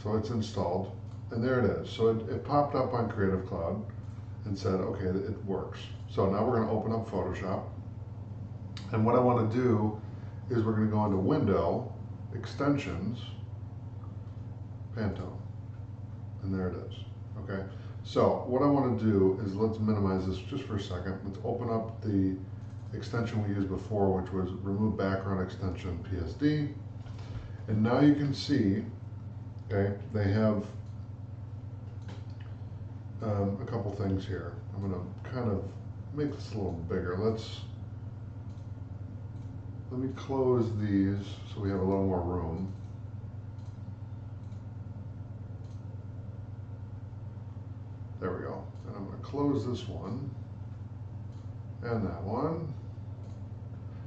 So it's installed. And there it is. So it popped up on Creative Cloud and said, okay, it works. So now we're going to open up Photoshop. And what I want to do is we're going to go into Window, Extensions, Pantone. And there it is. Okay. So what I want to do is, let's minimize this just for a second. Let's open up the extension we used before, which was Remove Background Extension PSD. And now you can see, okay, they have a couple things here. I'm going to kind of make this a little bigger. Let me close these so we have a little more room. There we go. And I'm going to close this one and that one,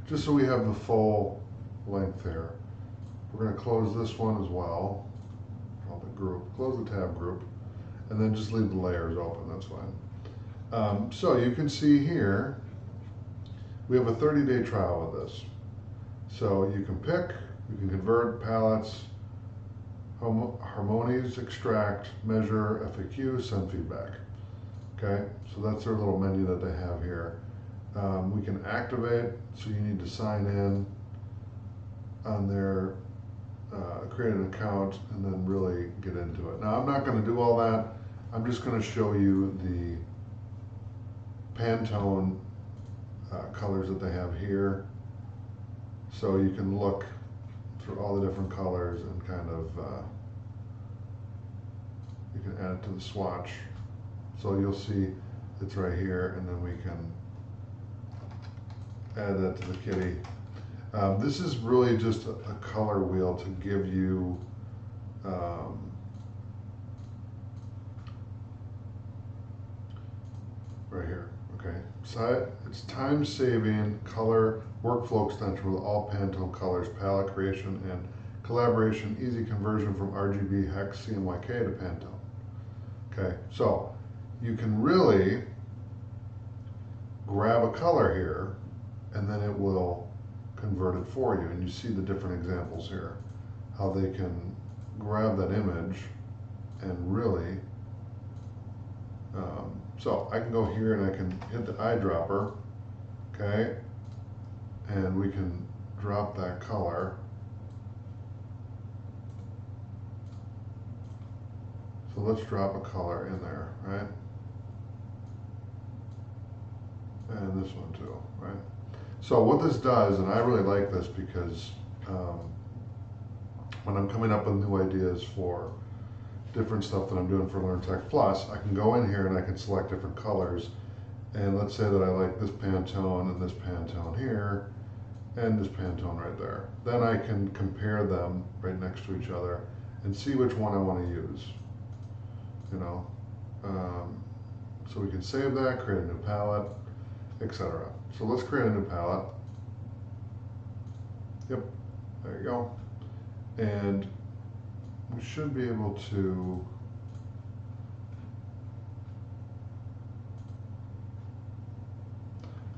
just so we have the full length there. We're going to close this one as well. Call the group. Close the tab group, and then just leave the layers open. That's fine. So you can see here we have a 30-day trial with this. So you can pick, you can convert, palettes, harmonies, extract, measure, FAQ, send feedback. Okay, so that's their little menu that they have here. We can activate, so you need to sign in on their, create an account, and then really get into it. Now I'm not going to do all that. I'm just going to show you the Pantone colors that they have here. So you can look through all the different colors and kind of, you can add it to the swatch. So you'll see it's right here, and then we can add that to the kitty. This is really just a color wheel to give you right here. Okay, so it's time-saving color workflow extension with all Pantone colors, palette creation and collaboration, easy conversion from RGB, hex, CMYK to Pantone. Okay, so you can really grab a color here, and then it will convert it for you. And you see the different examples here, how they can grab that image and really, so I can go here and I can hit the eyedropper, okay, and we can drop that color. So let's drop a color in there, right? And this one too, right? So what this does, and I really like this because when I'm coming up with new ideas for different stuff that I'm doing for LearnTech Plus, I can go in here and I can select different colors. And let's say that I like this Pantone and this Pantone here and this Pantone right there. Then I can compare them right next to each other and see which one I want to use. You know, so we can save that, create a new palette, etc. So let's create a new palette. Yep, there you go. And we should be able to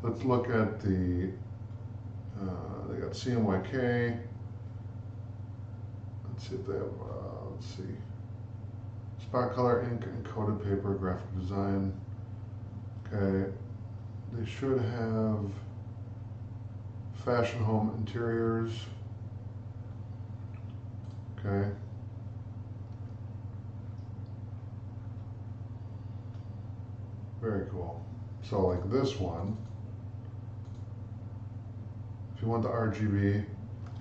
let's look at the they got CMYK. Let's see if they have let's see, spot color, ink, encoded paper, graphic design. Okay, they should have fashion, home, interiors. Okay. Very cool. So like this one, if you want the RGB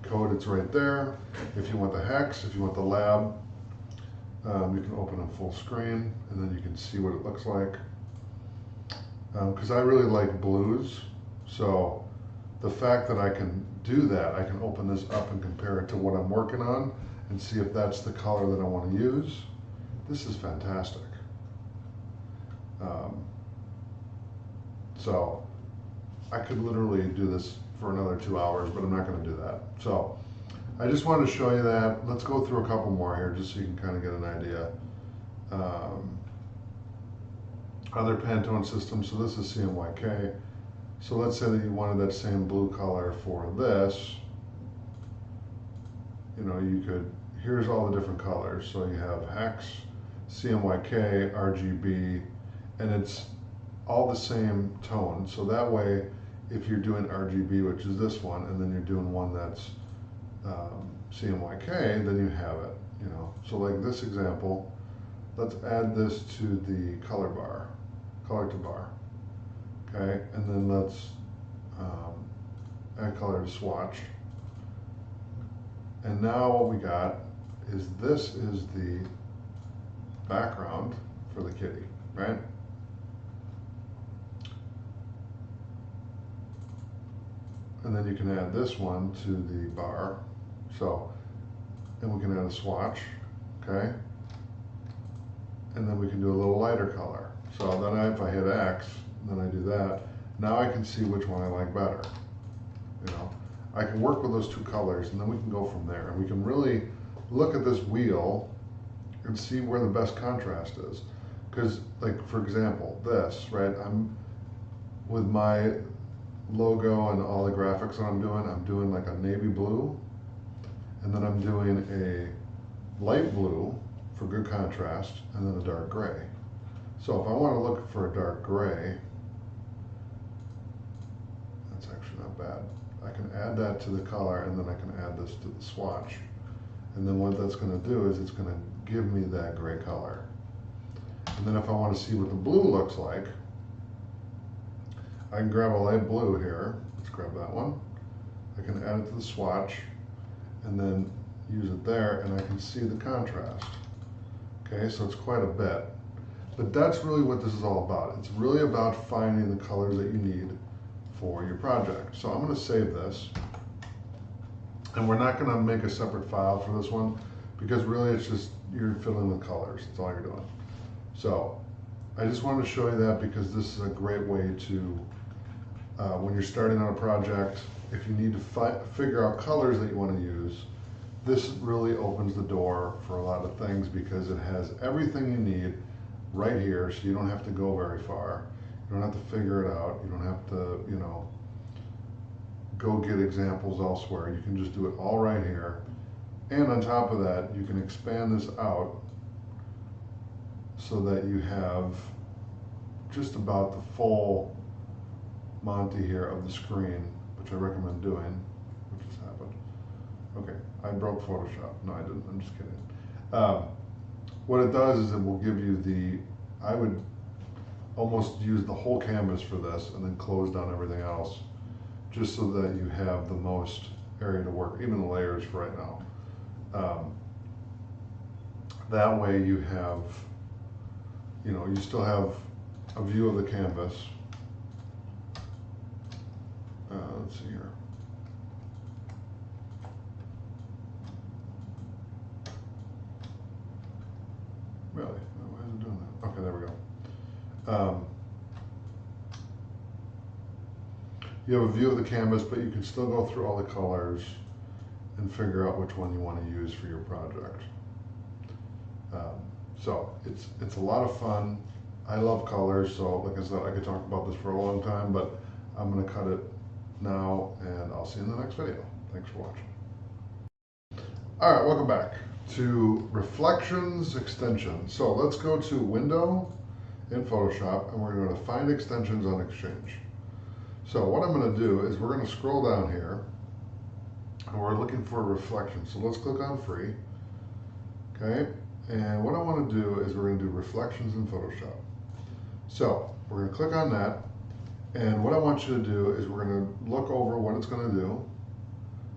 code, it's right there. If you want the hex, if you want the lab, You can open it full screen and then you can see what it looks like. Because I really like blues, so the fact that I can do that, I can open this up and compare it to what I'm working on and see if that's the color that I want to use. This is fantastic. So I could literally do this for another 2 hours, but I'm not going to do that. So I just wanted to show you that. Let's go through a couple more here just so you can kind of get an idea. Other Pantone systems, so this is CMYK. So let's say that you wanted that same blue color for this. You know, you could, here's all the different colors. So you have hex, CMYK, RGB, and it's all the same tone. So that way, if you're doing RGB, which is this one, and then you're doing one that's CMYK, then you have it, you know. So like this example, let's add this to the color to bar, okay? And then let's add color to swatch. And now what we got is this is the background for the kitty, right? And then you can add this one to the bar. So, and we can add a swatch, okay? And then we can do a little lighter color. So then if I hit X, then I do that, now I can see which one I like better. You know, I can work with those two colors and then we can go from there. And we can really look at this wheel and see where the best contrast is. Because like, for example, this, right? I'm with my logo and all the graphics that I'm doing like a navy blue, and then I'm doing a light blue for good contrast, and then a dark gray. So if I want to look for a dark gray, that's actually not bad. I can add that to the color, and then I can add this to the swatch. And then what that's going to do is it's going to give me that gray color. And then if I want to see what the blue looks like, I can grab a light blue here. Let's grab that one. I can add it to the swatch and then use it there, and I can see the contrast. Okay, so it's quite a bit. But that's really what this is all about. It's really about finding the colors that you need for your project. So I'm going to save this. And we're not going to make a separate file for this one because really it's just you're filling with colors. That's all you're doing. So I just wanted to show you that because this is a great way to, when you're starting on a project, if you need to figure out colors that you want to use, this really opens the door for a lot of things because it has everything you need right here, so you don't have to go very far. You don't have to figure it out. You don't have to, you know, go get examples elsewhere. You can just do it all right here. And on top of that, you can expand this out so that you have just about the full Monty here of the screen, which I recommend doing. What just happened? Okay, I broke Photoshop. No, I didn't. I'm just kidding. What it does is it will give you the, I would almost use the whole canvas for this and then close down everything else just so that you have the most area to work, even the layers for right now. That way you have, you know, you still have a view of the canvas. Let's see here. Really? Why is it doing that? Okay, there we go. You have a view of the canvas, but you can still go through all the colors and figure out which one you want to use for your project. So it's a lot of fun. I love colors, so like I said, I could talk about this for a long time, but I'm going to cut it now, and I'll see you in the next video. Thanks for watching. All right, welcome back to Reflections Extensions. So let's go to Window in Photoshop, and we're going to find extensions on Exchange. So what I'm going to do is we're going to scroll down here, and we're looking for reflections. So let's click on Free. Okay, and what I want to do is we're going to do Reflections in Photoshop. So we're going to click on that, and what I want you to do is we're going to look over what it's going to do.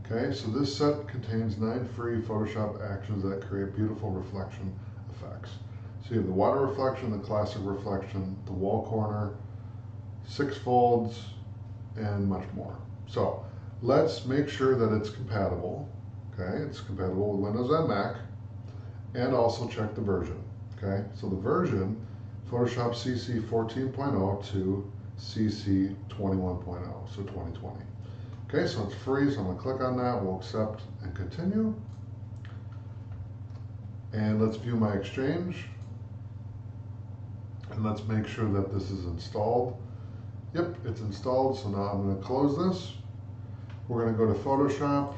Okay, so this set contains 9 free Photoshop actions that create beautiful reflection effects. So you have the water reflection, the classic reflection, the wall corner, 6 folds, and much more. So let's make sure that it's compatible. Okay, it's compatible with Windows and Mac, and also check the version. Okay, so the version, Photoshop CC 14.0 to CC 21.0, so 2020. Okay, so it's free, so I'm going to click on that. We'll accept and continue. And let's view my exchange. And let's make sure that this is installed. Yep, it's installed, so now I'm going to close this. We're going to go to Photoshop,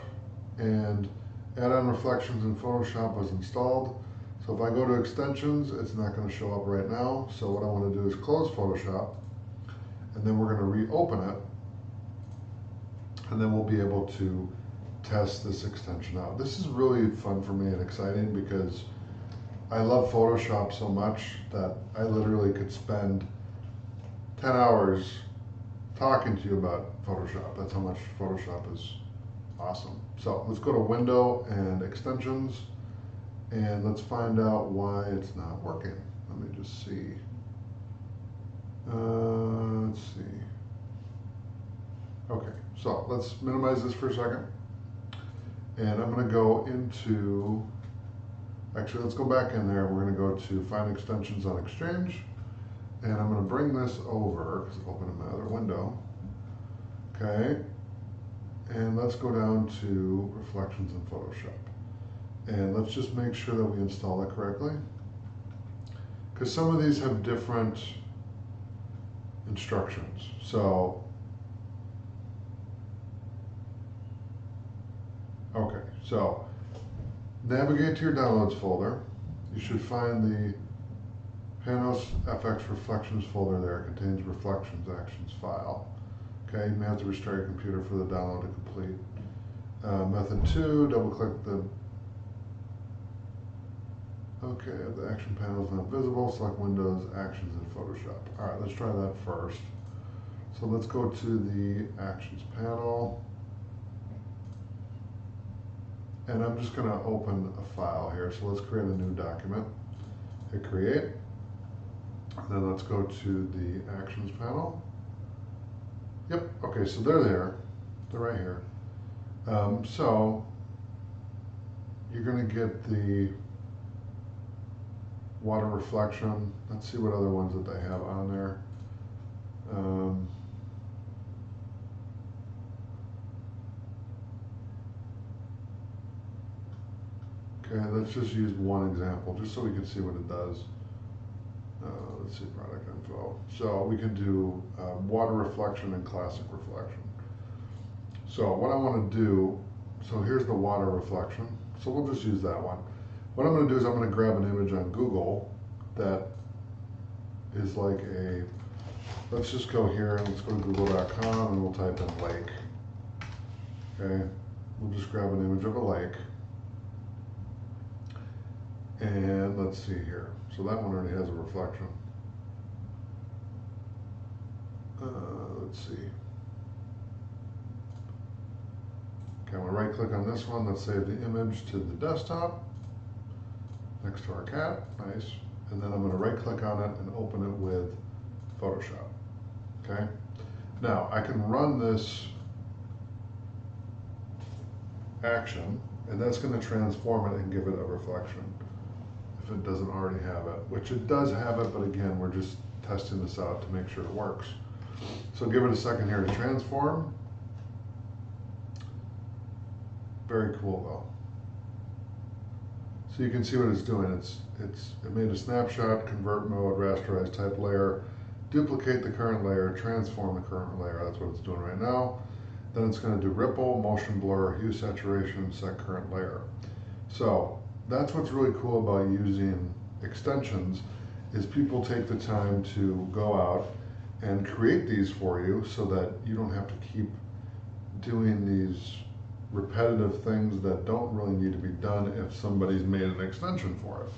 and add-on reflections in Photoshop was installed. So if I go to extensions, it's not going to show up right now. So what I want to do is close Photoshop, and then we're going to reopen it, and then we'll be able to test this extension out. This is really fun for me and exciting because I love Photoshop so much that I literally could spend 10 hours talking to you about Photoshop. That's how much Photoshop is awesome. So let's go to Window and Extensions, and let's find out why it's not working. Let me just see. Let's see. Okay, so let's minimize this for a second. And I'm going to go into, actually let's go back in there. We're going to go to Find Extensions on Exchange. And I'm going to bring this over, because open in my other window. Okay. And let's go down to Reflections in Photoshop. And let's just make sure that we install it correctly. Because some of these have different instructions. So, okay, so navigate to your Downloads folder. You should find the Panos FX Reflections folder there. It contains Reflections Actions file. Okay, you may have to restart your computer for the download to complete. Method 2, double click the, okay, the action panel is not visible. Select Windows, Actions in Photoshop. All right, let's try that first. So let's go to the Actions panel. And I'm just going to open a file here. So let's create a new document. Hit Create. And then let's go to the Actions panel. Yep, okay, so they're there. They're right here. So you're going to get the water reflection. Let's see what other ones that they have on there. Okay, let's just use one example, just so we can see what it does. Let's see, product info. So we can do water reflection and classic reflection. So what I want to do, so here's the water reflection. So we'll just use that one. What I'm going to do is I'm going to grab an image on Google that is like a, let's just go here and let's go to google.com and we'll type in lake. Okay, we'll just grab an image of a lake. And let's see here. So that one already has a reflection. Let's see. Okay, I'm going to right click on this one. Let's save the image to the desktop next to our cat. Nice. And then I'm going to right click on it and open it with Photoshop. Okay. Now I can run this action, and that's going to transform it and give it a reflection if it doesn't already have it, which it does have it, but again, we're just testing this out to make sure it works. So give it a second here to transform. Very cool though. So you can see what it's doing. It made a snapshot, convert mode, rasterize type layer, duplicate the current layer, transform the current layer. That's what it's doing right now. Then it's going to do ripple, motion blur, hue saturation, set current layer. So that's what's really cool about using extensions, is people take the time to go out and create these for you so that you don't have to keep doing these repetitive things that don't really need to be done if somebody's made an extension for it.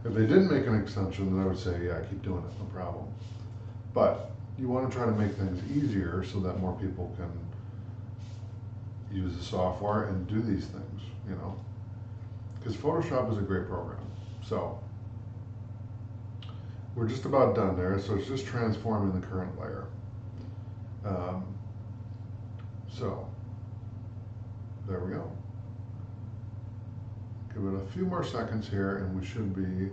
If they didn't make an extension, then I would say, yeah, keep doing it, no problem. But you want to try to make things easier so that more people can use the software and do these things, you know. Because Photoshop is a great program. So we're just about done there, so it's just transforming the current layer. So there we go. Give it a few more seconds here and we should be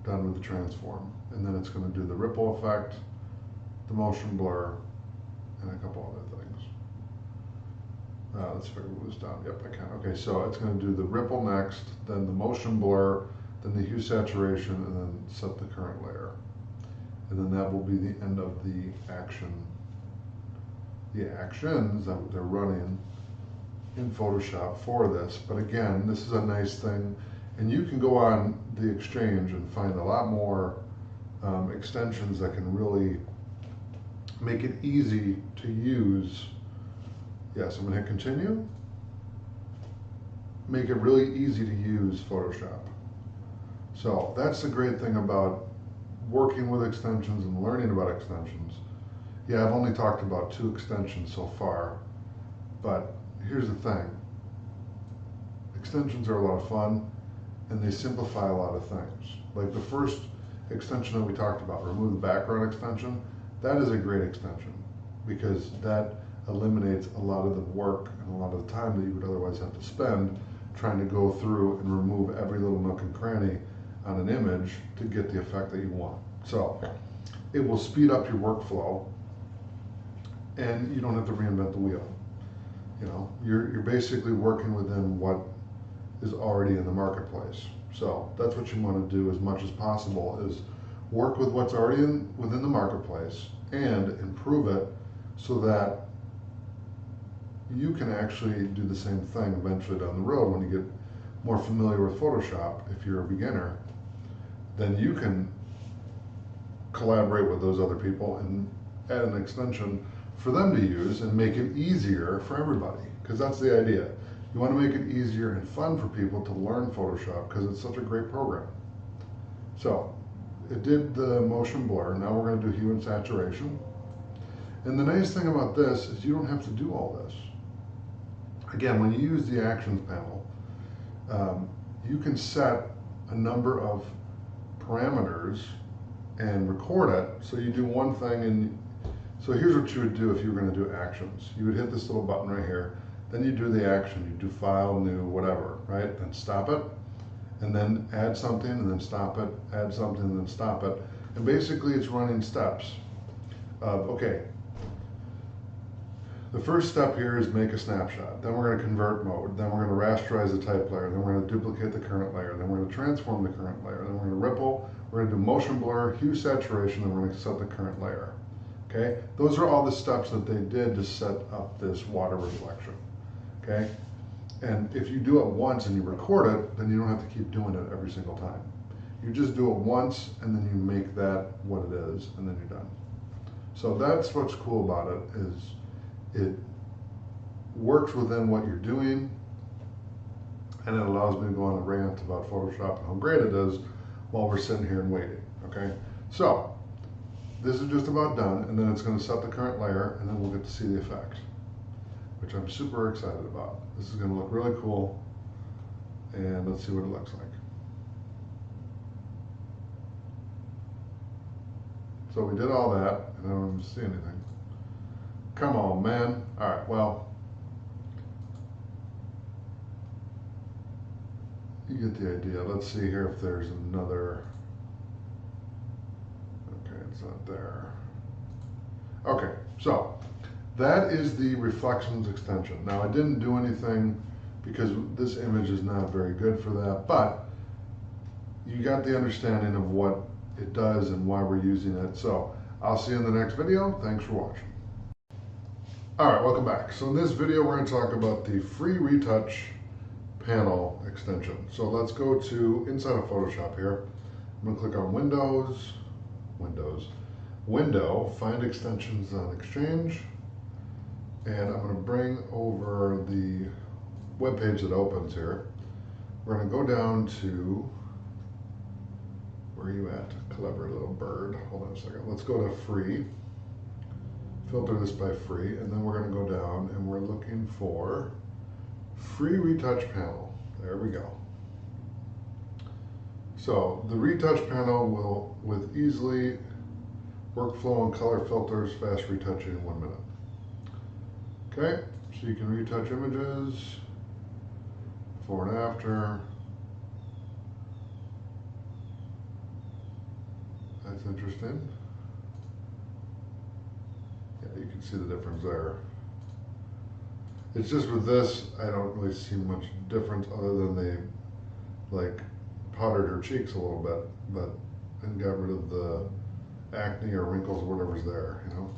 done with the transform. And then it's going to do the ripple effect, the motion blur, and a couple other things. Let's figure this down. Yep, I can. Okay, so it's going to do the ripple next, then the motion blur, then the hue saturation, and then set the current layer. And then that will be the end of the actions that they're running in Photoshop for this. But again, this is a nice thing, and you can go on the Exchange and find a lot more extensions that can really make it easy to use. Yes, I'm going to hit continue. Make it really easy to use Photoshop. So that's the great thing about working with extensions and learning about extensions. Yeah, I've only talked about 2 extensions so far, but here's the thing. Extensions are a lot of fun and they simplify a lot of things. Like the first extension that we talked about, remove the background extension, that is a great extension because that eliminates a lot of the work and a lot of the time that you would otherwise have to spend trying to go through and remove every little nook and cranny on an image to get the effect that you want. So it will speed up your workflow and you don't have to reinvent the wheel. You know, you're basically working within what is already in the marketplace. So that's what you want to do as much as possible, is work with what's already within the marketplace and improve it so that you can actually do the same thing eventually down the road when you get more familiar with Photoshop. If you're a beginner, then you can collaborate with those other people and add an extension for them to use and make it easier for everybody, because that's the idea. You want to make it easier and fun for people to learn Photoshop because it's such a great program. So it did the motion blur. Now we're going to do hue and saturation. And the nice thing about this is you don't have to do all this. Again, when you use the actions panel, you can set a number of parameters and record it. So you do one thing, and so here's what you would do if you were going to do actions. You would hit this little button right here, then you do the action, you do file, new, whatever, right? Then stop it, and then add something, and then stop it, add something, and then stop it. And basically it's running steps of, okay, the first step here is make a snapshot. Then we're going to convert mode. Then we're going to rasterize the type layer. Then we're going to duplicate the current layer. Then we're going to transform the current layer. Then we're going to ripple. We're going to do motion blur, hue saturation, and we're going to set the current layer. Okay? Those are all the steps that they did to set up this water reflection. Okay? And if you do it once and you record it, then you don't have to keep doing it every single time. You just do it once and then you make that what it is, and then you're done. So that's what's cool about it, is it works within what you're doing, and it allows me to go on a rant about Photoshop and how great it is while we're sitting here and waiting. Okay, so this is just about done, and then it's going to set the current layer, and then we'll get to see the effect, which I'm super excited about. This is going to look really cool, and let's see what it looks like. So we did all that, and I don't even see anything. Come on, man. All right, well, you get the idea. Let's see here if there's another. Okay, it's not there. Okay, so that is the reflections extension. Now, I didn't do anything because this image is not very good for that, but you got the understanding of what it does and why we're using it. So I'll see you in the next video. Thanks for watching. All right, welcome back. So in this video, we're going to talk about the free retouch panel extension. So let's go to inside of Photoshop here. I'm going to click on Window, find extensions on Exchange, and I'm going to bring over the web page that opens here. We're going to go down to, where are you at, clever little bird? Hold on a second. Let's go to free. Filter this by free, and then we're going to go down and we're looking for free retouch panel. There we go. So the retouch panel will, with easily workflow and color filters, fast retouching in 1 minute. Okay, so you can retouch images, before and after. That's interesting. Yeah, you can see the difference there. It's just with this, I don't really see much difference other than they like powdered her cheeks a little bit, but and got rid of the acne or wrinkles or whatever's there, you know.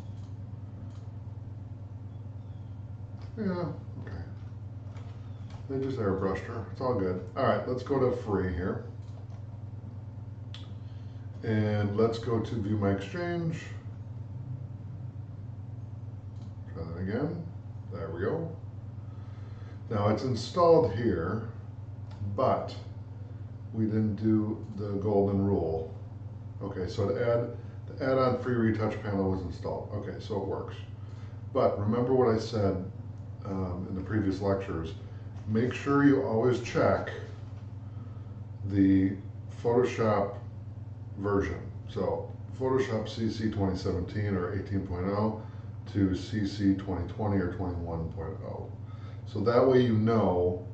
Yeah, okay. They just airbrushed her. It's all good. All right, let's go to free here. And let's go to view my exchange. Try that again. There we go. Now it's installed here, but we didn't do the golden rule. Okay, so the add-on free retouch panel was installed. Okay, so it works. But remember what I said in the previous lectures. Make sure you always check the Photoshop version. So Photoshop CC 2017 or 18.0 to CC 2020 or 21.0. So that way you know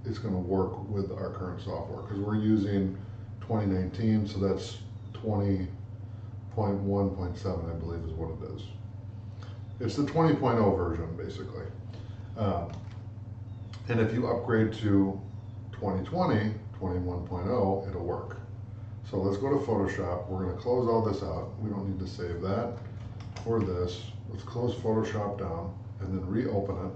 it's going to work with our current software, because we're using 2019, so that's 20.1.7, I believe is what it is. It's the 20.0 version, basically. And if you upgrade to 2020, 21.0, it'll work. So let's go to Photoshop. We're going to close all this out. We don't need to save that or this. Let's close Photoshop down and then reopen it.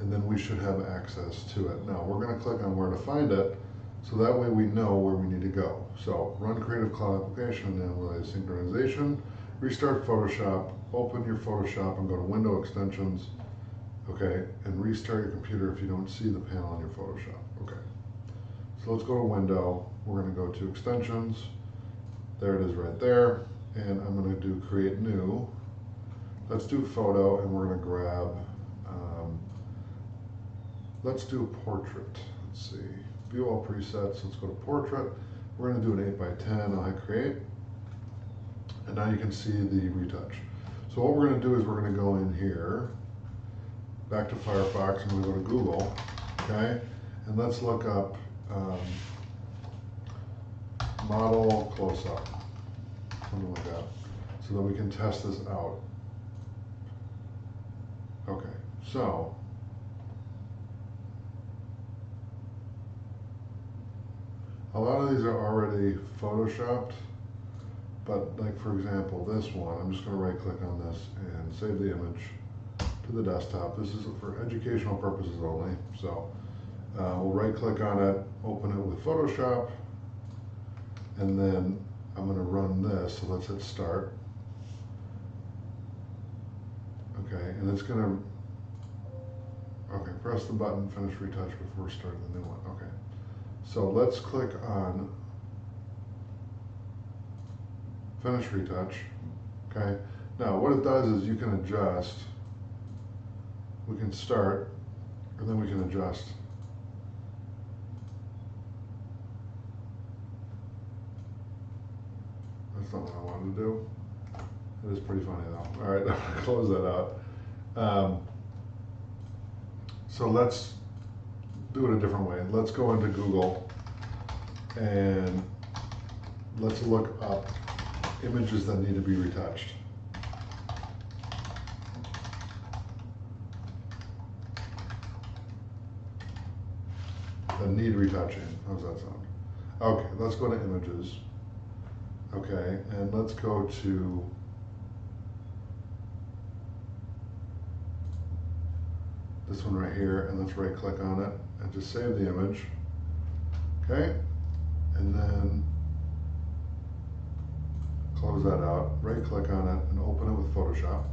And then we should have access to it. Now we're going to click on where to find it, so that way we know where we need to go. So run Creative Cloud application and with synchronization, restart Photoshop, open your Photoshop and go to Window Extensions, okay, and restart your computer if you don't see the panel on your Photoshop. Okay, so let's go to Window. We're going to go to Extensions. There it is right there. And I'm going to do Create New. Let's do Photo, and we're going to grab, let's do a portrait. Let's see, view all presets. Let's go to Portrait. We're going to do an 8x10. I'll hit Create. And now you can see the retouch. So what we're going to do is we're going to go in here, back to Firefox, and we're going to go to Google, okay? And let's look up model close-up, something like that, so that we can test this out. Okay, so a lot of these are already photoshopped, but like for example this one, I'm just going to right click on this and save the image to the desktop. This is for educational purposes only, so we'll right click on it, open it with Photoshop, and then I'm going to run this. So let's hit start. Okay, and it's going to, okay, press the button, finish retouch before starting the new one. Okay, so let's click on finish retouch. Okay, now what it does is you can adjust, we can start, and then we can adjust. That's not what I wanted to do. It is pretty funny though. All right, I'm gonna close that out. So let's do it a different way. Let's go into Google and let's look up images that need to be retouched. That need retouching. How's that sound? Okay, let's go to images. Okay, and let's go to this one right here, and let's right click on it and just save the image. Okay, and then close that out, right click on it and open it with Photoshop.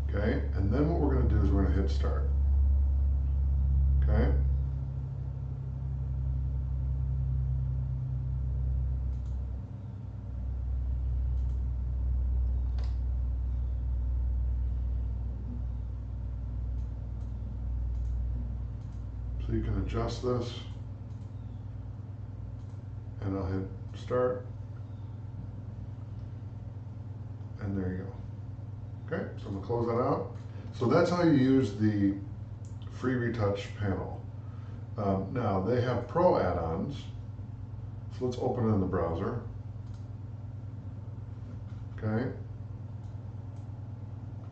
Okay, and then what we're going to do is we're going to hit start. Okay. So you can adjust this. and I'll hit start, and there you go. Okay, so I'm gonna close that out. So that's how you use the free retouch panel. Now they have pro add-ons, so let's open it in the browser. Okay,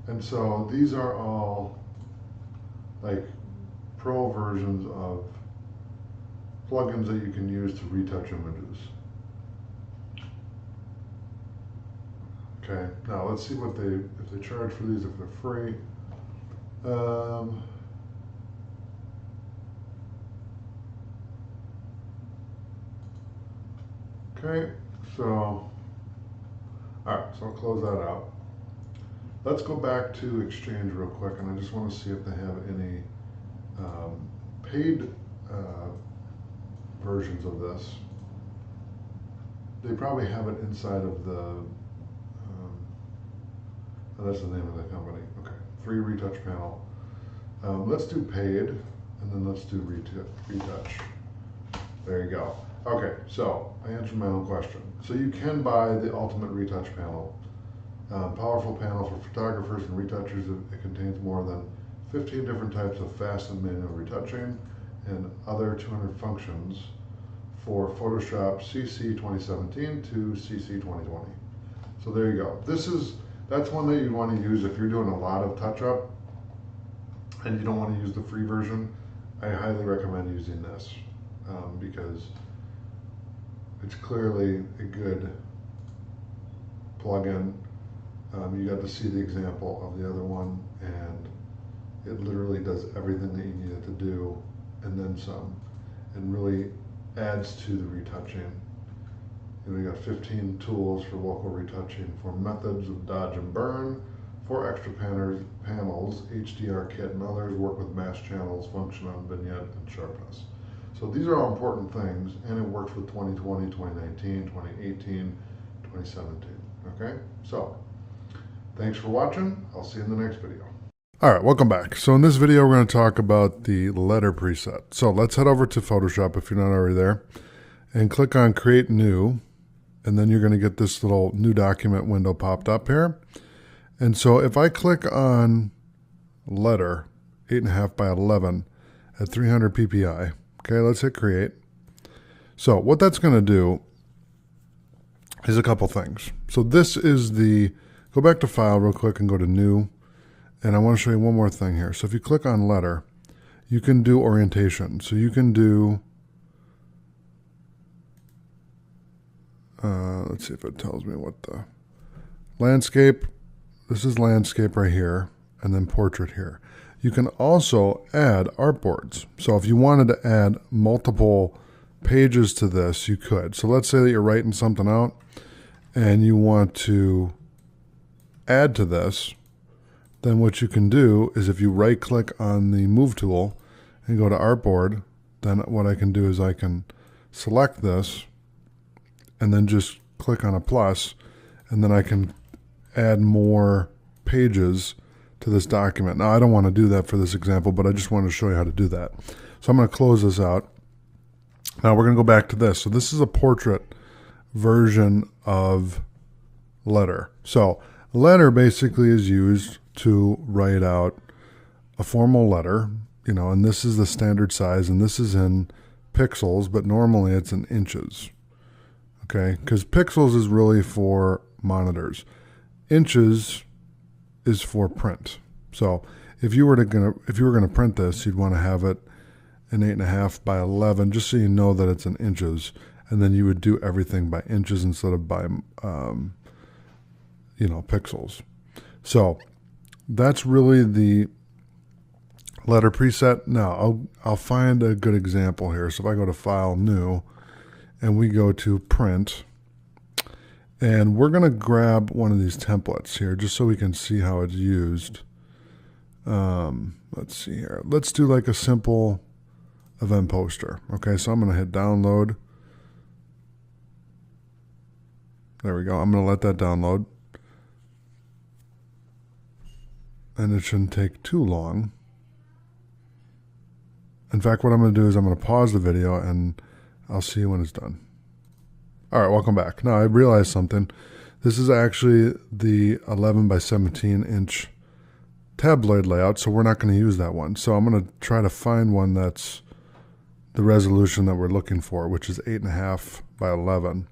and so these are all like pro versions of plugins that you can use to retouch images. Okay, now let's see what if they charge for these, if they're free. Okay, so, all right, so I'll close that out. Let's go back to Exchange real quick, and I just want to see if they have any paid versions of this. They probably have it inside of the, oh, that's the name of the company. Okay, free retouch panel. Let's do paid, and then let's do retouch. There you go. Okay, so I answered my own question. So you can buy the Ultimate Retouch Panel. Powerful panel for photographers and retouchers. It contains more than 15 different types of fast and manual retouching and other 200 functions for Photoshop CC 2017 to CC 2020. So there you go. That's one that you want to use if you're doing a lot of touch-up and you don't want to use the free version. I highly recommend using this because it's clearly a good plugin. You got to see the example of the other one, and it literally does everything that you need it to do and then some, and really adds to the retouching. You got 15 tools for local retouching, for methods of dodge and burn, 4 extra panels, HDR kit, and others. Work with mass channels, function on vignette, and sharpness. So these are all important things, and it works with 2020, 2019, 2018, 2017. Okay, so thanks for watching. I'll see you in the next video. All right, welcome back. So in this video, we're going to talk about the letter preset. So let's head over to Photoshop if you're not already there, and click on Create New, and then you're going to get this little new document window popped up here. And so if I click on letter 8.5 by 11 at 300 ppi, okay, let's hit Create. So what that's going to do is a couple things. So this is go back to File real quick and go to New. And I want to show you one more thing here. So if you click on letter, you can do orientation. So you can do, let's see if it tells me what the landscape. This is landscape right here, and then portrait here. You can also add artboards. So if you wanted to add multiple pages to this, you could. So let's say that you're writing something out and you want to add to this. Then what you can do is if you right click on the move tool and go to artboard, then what I can do is I can select this and then just click on a plus, and then I can add more pages to this document. Now I don't want to do that for this example, but I just want to show you how to do that. So I'm going to close this out. Now we're going to go back to this. So this is a portrait version of letter. So letter basically is used to write out a formal letter, and this is the standard size, and this is in pixels, but normally it's in inches. Okay, because pixels is really for monitors. Inches is for print. So if you were gonna print this, you'd want to have it an 8.5 by 11, just so you know that it's in inches, and then you would do everything by inches instead of by pixels. So that's really the letter preset. Now I'll find a good example here. So if I go to File, New, and we go to Print, and we're going to grab one of these templates here just so we can see how it's used. Let's see here. Let's do like a simple event poster. Okay, so I'm going to hit download. There we go. I'm going to let that download. And it shouldn't take too long. In fact, what I'm going to do is I'm going to pause the video and I'll see you when it's done. All right, welcome back. Now I realized something. This is actually the 11 by 17 inch tabloid layout, so we're not going to use that one. So I'm going to try to find one that's the resolution that we're looking for, which is 8.5 by 11.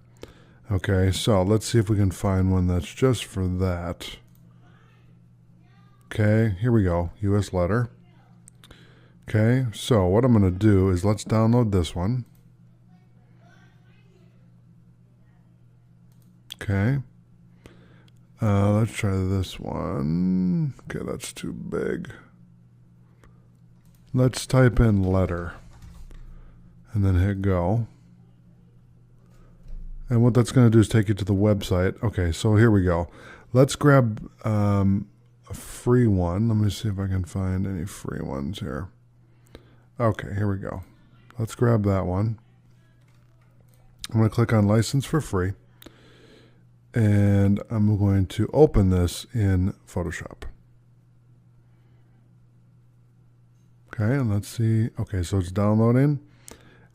Okay, so let's see if we can find one that's just for that. Okay, here we go, US letter. Okay, so what I'm going to do is let's download this one. Okay, let's try this one. Okay, that's too big. Let's type in letter and then hit go. And what that's going to do is take you to the website. Okay, so here we go. Let's grab a free one. Let me see if I can find any free ones here. Okay, here we go. Let's grab that one. I'm going to click on license for free. And I'm going to open this in Photoshop. Okay, and let's see. Okay, so it's downloading.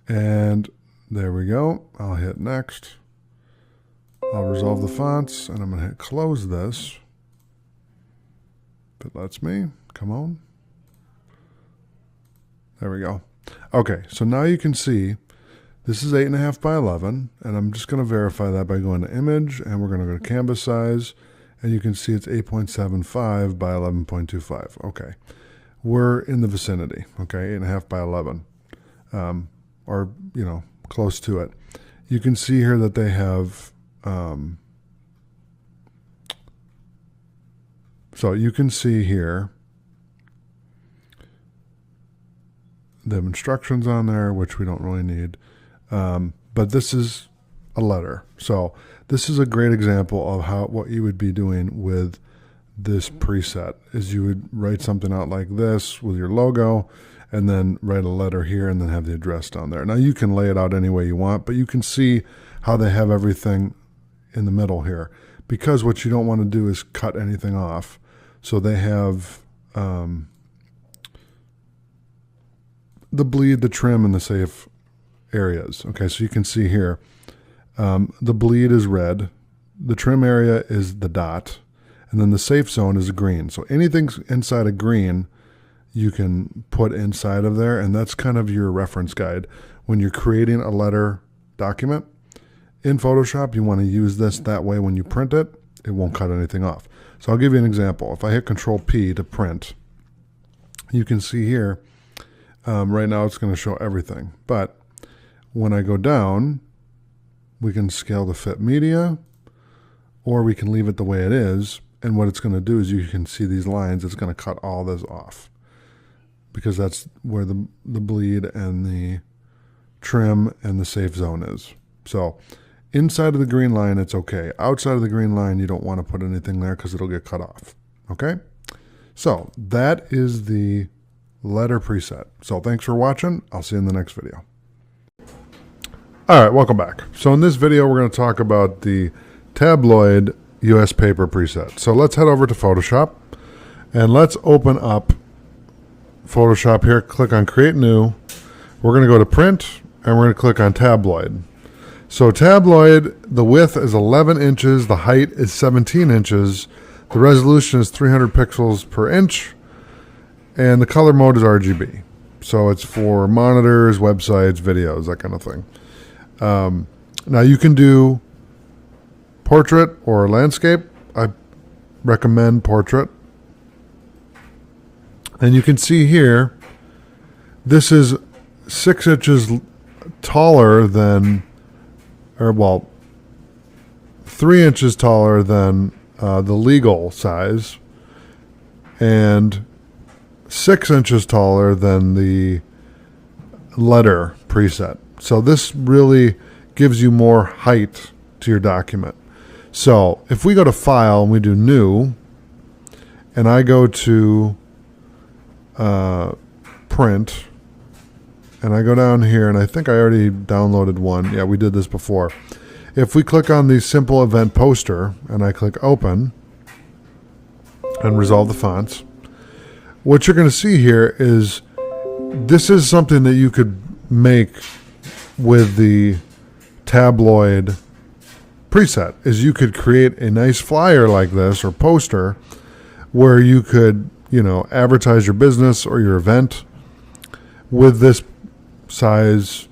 And there we go. I'll hit next. I'll resolve the fonts, and I'm going to hit close this. If it lets me. Come on. There we go. Okay, so now you can see this is 8.5 by 11, and I'm just going to verify that by going to image, and we're going to go to canvas size, and you can see it's 8.75 by 11.25. Okay, we're in the vicinity. Okay, 8.5 by 11, or you know, close to it. You can see here that they have. So you can see here they have instructions on there, which we don't really need. But this is a letter. So this is a great example of what you would be doing with this preset is you would write something out like this with your logo and then write a letter here and then have the address down there. Now you can lay it out any way you want, but you can see how they have everything in the middle here because what you don't want to do is cut anything off. So they have the bleed, the trim, and the safe areas. Okay, so you can see here, the bleed is red, the trim area is the dot, and then the safe zone is green. So anything inside of green, you can put inside of there, and that's kind of your reference guide. When you're creating a letter document in Photoshop, you want to use this. That way when you print it, it won't cut anything off. So I'll give you an example. If I hit Control P to print, you can see here, right now it's going to show everything. But when I go down, we can scale to fit media, or we can leave it the way it is. And what it's going to do is you can see these lines. It's going to cut all this off because that's where the bleed and the trim and the safe zone is. So inside of the green line, it's okay. Outside of the green line, you don't want to put anything there because it'll get cut off. Okay? So that is the letter preset. So thanks for watching. I'll see you in the next video. All right, welcome back. So in this video, we're going to talk about the tabloid US paper preset. So let's head over to Photoshop and let's open up Photoshop here. Click on Create New. We're going to go to Print and we're going to click on Tabloid. So tabloid, the width is 11 inches, the height is 17 inches, the resolution is 300 pixels per inch, and the color mode is RGB. So it's for monitors, websites, videos, that kind of thing. Now you can do portrait or landscape. I recommend portrait. And you can see here, this is 6 inches taller than, or well, 3 inches taller than the legal size, and 6 inches taller than the letter preset. So this really gives you more height to your document. So if we go to File and we do New, and I go to Print, and I go down here, and I think I already downloaded one. Yeah, we did this before. If we click on the Simple Event Poster, and I click Open, and resolve the fonts, what you're going to see here is this is something that you could make with the tabloid preset is you could create a nice flyer like this or poster where you could, advertise your business or your event with this size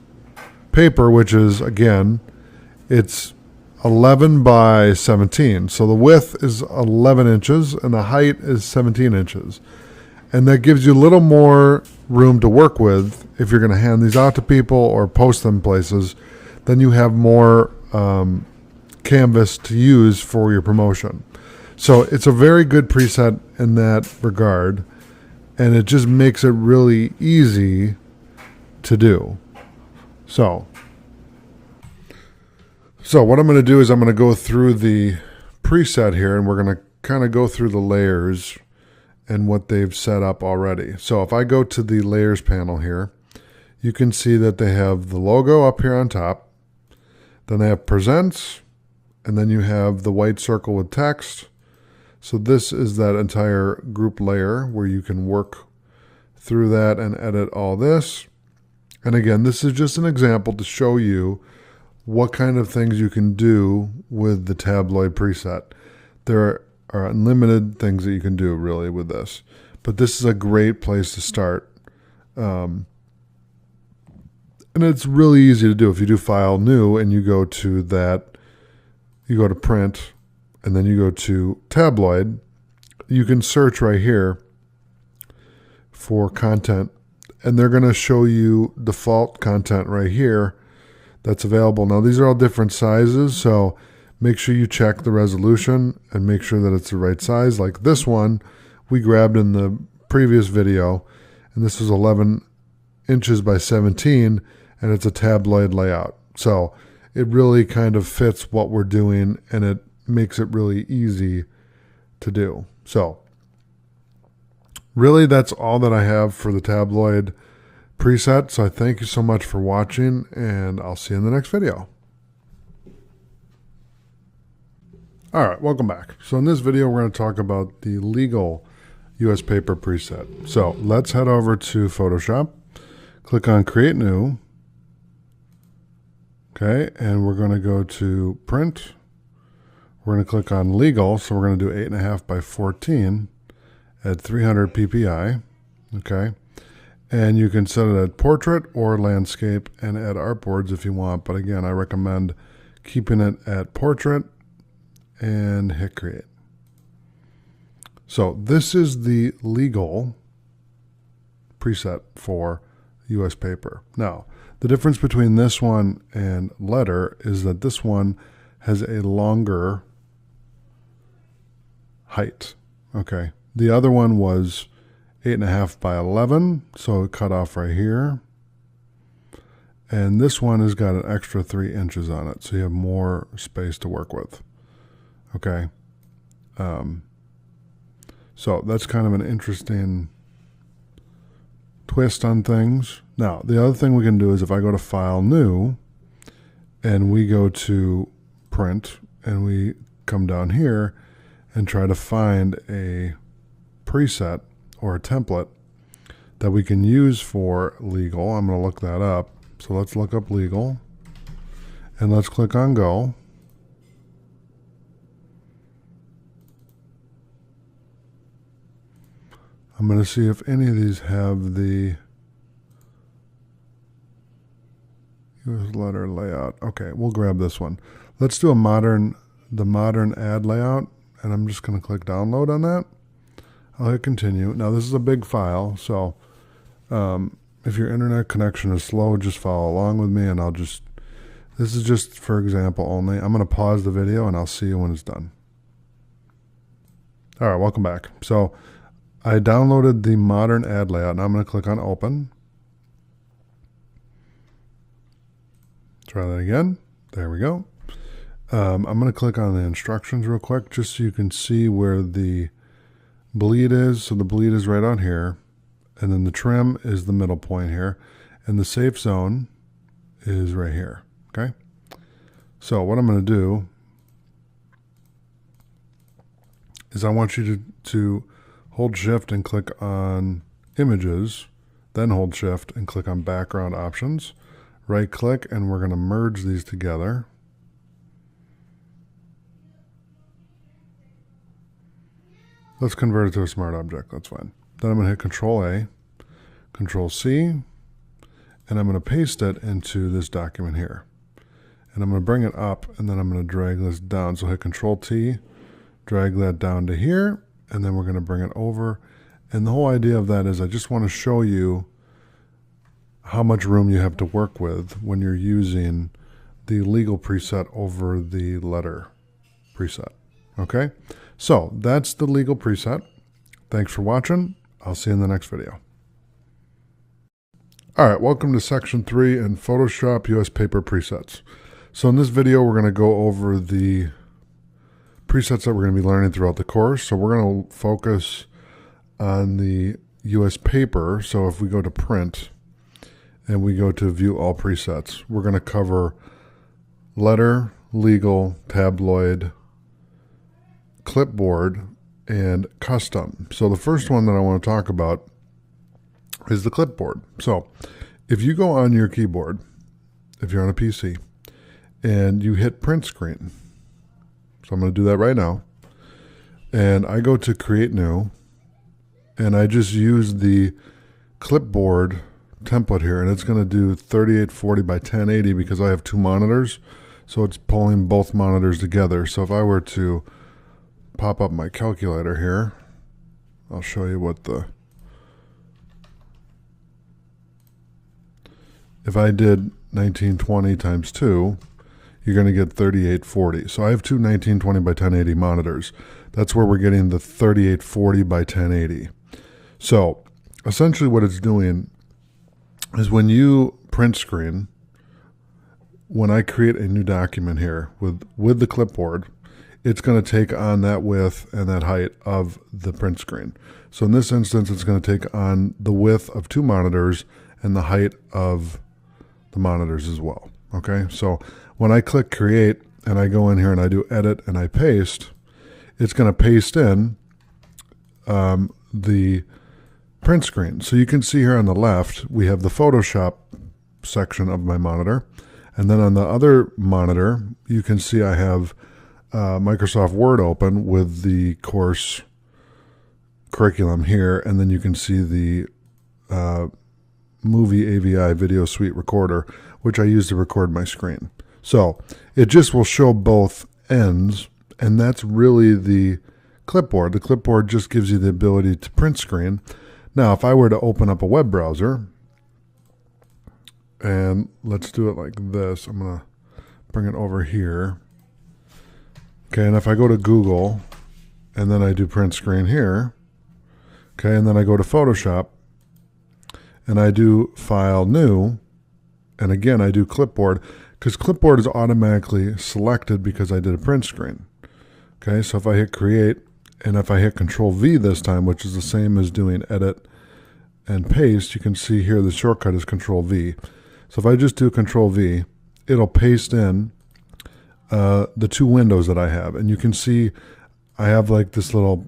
paper, which is, again, it's 11 by 17. So the width is 11 inches and the height is 17 inches. And that gives you a little more room to work with if you're going to hand these out to people or post them places. Then you have more canvas to use for your promotion. So it's a very good preset in that regard, and it just makes it really easy to do. So what I'm going to do is I'm going to go through the preset here, and we're going to kind of go through the layers and what they've set up already. So if I go to the layers panel here, you can see that they have the logo up here on top. Then they have presents, and then you have the white circle with text. So this is that entire group layer where you can work through that and edit all this. And again, this is just an example to show you what kind of things you can do with the tabloid preset. There are unlimited things that you can do really with this, but this is a great place to start. And it's really easy to do. If you do File, New, and you go to that, you go to Print, and then you go to Tabloid, you can search right here for content, and they're going to show you default content right here that's available. Now, these are all different sizes, so make sure you check the resolution and make sure that it's the right size. Like this one we grabbed in the previous video, and this is 11 inches by 17, and it's a tabloid layout. So it really kind of fits what we're doing, and it makes it really easy to do. So really, that's all that I have for the tabloid preset. So I thank you so much for watching, and I'll see you in the next video. All right, welcome back. So in this video, we're going to talk about the legal US paper preset. So let's head over to Photoshop, click on Create New. Okay, and we're going to go to Print. We're going to click on Legal, so we're going to do 8.5 by 14 at 300 ppi. Okay, and you can set it at Portrait or Landscape and add artboards if you want, but again, I recommend keeping it at Portrait and hit Create. So this is the legal preset for US paper. Now, the difference between this one and letter is that this one has a longer height. Okay. The other one was 8.5 by 11, so it cut off right here. And this one has got an extra 3 inches on it, so you have more space to work with. Okay. So that's kind of an interesting twist on things. Now, the other thing we can do is if I go to File, New, and we go to Print, and we come down here and try to find a preset or a template that we can use for legal. I'm going to look that up. So let's look up legal, and let's click on Go. I'm going to see if any of these have the US letter layout. Okay, we'll grab this one. Let's do the modern ad layout, and I'm just going to click download on that. I'll hit continue. Now this is a big file, so if your internet connection is slow, just follow along with me, and this is just for example only. I'm going to pause the video, and I'll see you when it's done. All right, welcome back. So I downloaded the modern ad layout, and I'm going to click on Open. Try that again. There we go. I'm going to click on the instructions real quick just so you can see where the bleed is. So the bleed is right on here, and then the trim is the middle point here, and the safe zone is right here. Okay. So what I'm going to do is I want you to hold Shift and click on Images, then hold Shift and click on Background Options. Right click, and we're going to merge these together. Let's convert it to a smart object. That's fine. Then I'm going to hit Control A, Control C, and I'm going to paste it into this document here. And I'm going to bring it up, and then I'm going to drag this down. So hit Control T, drag that down to here, and then we're going to bring it over. And the whole idea of that is I just want to show you how much room you have to work with when you're using the legal preset over the letter preset. Okay, so that's the legal preset. Thanks for watching. I'll see you in the next video. All right, welcome to section 3 in Photoshop US Paper presets. So in this video, we're going to go over the presets that we're going to be learning throughout the course. So we're going to focus on the US Paper. So if we go to Print and we go to View All Presets, we're going to cover letter, legal, tabloid, clipboard, and custom. So the first one that I want to talk about is the clipboard. So if you go on your keyboard, if you're on a PC, and you hit print screen, so I'm going to do that right now, and I go to create new, and I just use the clipboard template here, and it's going to do 3840 by 1080 because I have 2 monitors, so it's pulling both monitors together. So if I were to pop up my calculator here, I'll show you what if I did 1920 times 2, you're going to get 3840. So I have 2 1920 by 1080 monitors. That's where we're getting the 3840 by 1080. So essentially what it's doing is when you print screen, when I create a new document here with the clipboard, it's going to take on that width and that height of the print screen. So in this instance, it's going to take on the width of 2 monitors and the height of the monitors as well. Okay, so when I click create and I go in here and I do edit and I paste, it's going to paste in the print screen. So you can see here on the left, we have the Photoshop section of my monitor. And then on the other monitor, you can see I have Microsoft Word open with the course curriculum here. And then you can see the Movie AVI Video Suite Recorder, which I use to record my screen. So it just will show both ends, and that's really the clipboard. The clipboard just gives you the ability to print screen. Now, if I were to open up a web browser, and let's do it like this, I'm going to bring it over here. Okay, and if I go to Google, and then I do print screen here, okay, and then I go to Photoshop, and I do File New, and again I do Clipboard, because Clipboard is automatically selected because I did a print screen. Okay, so if I hit Create, and if I hit Control V this time, which is the same as doing Edit and Paste, you can see here the shortcut is Control V. So if I just do Control V, it'll paste in the 2 windows that I have. And you can see I have like this little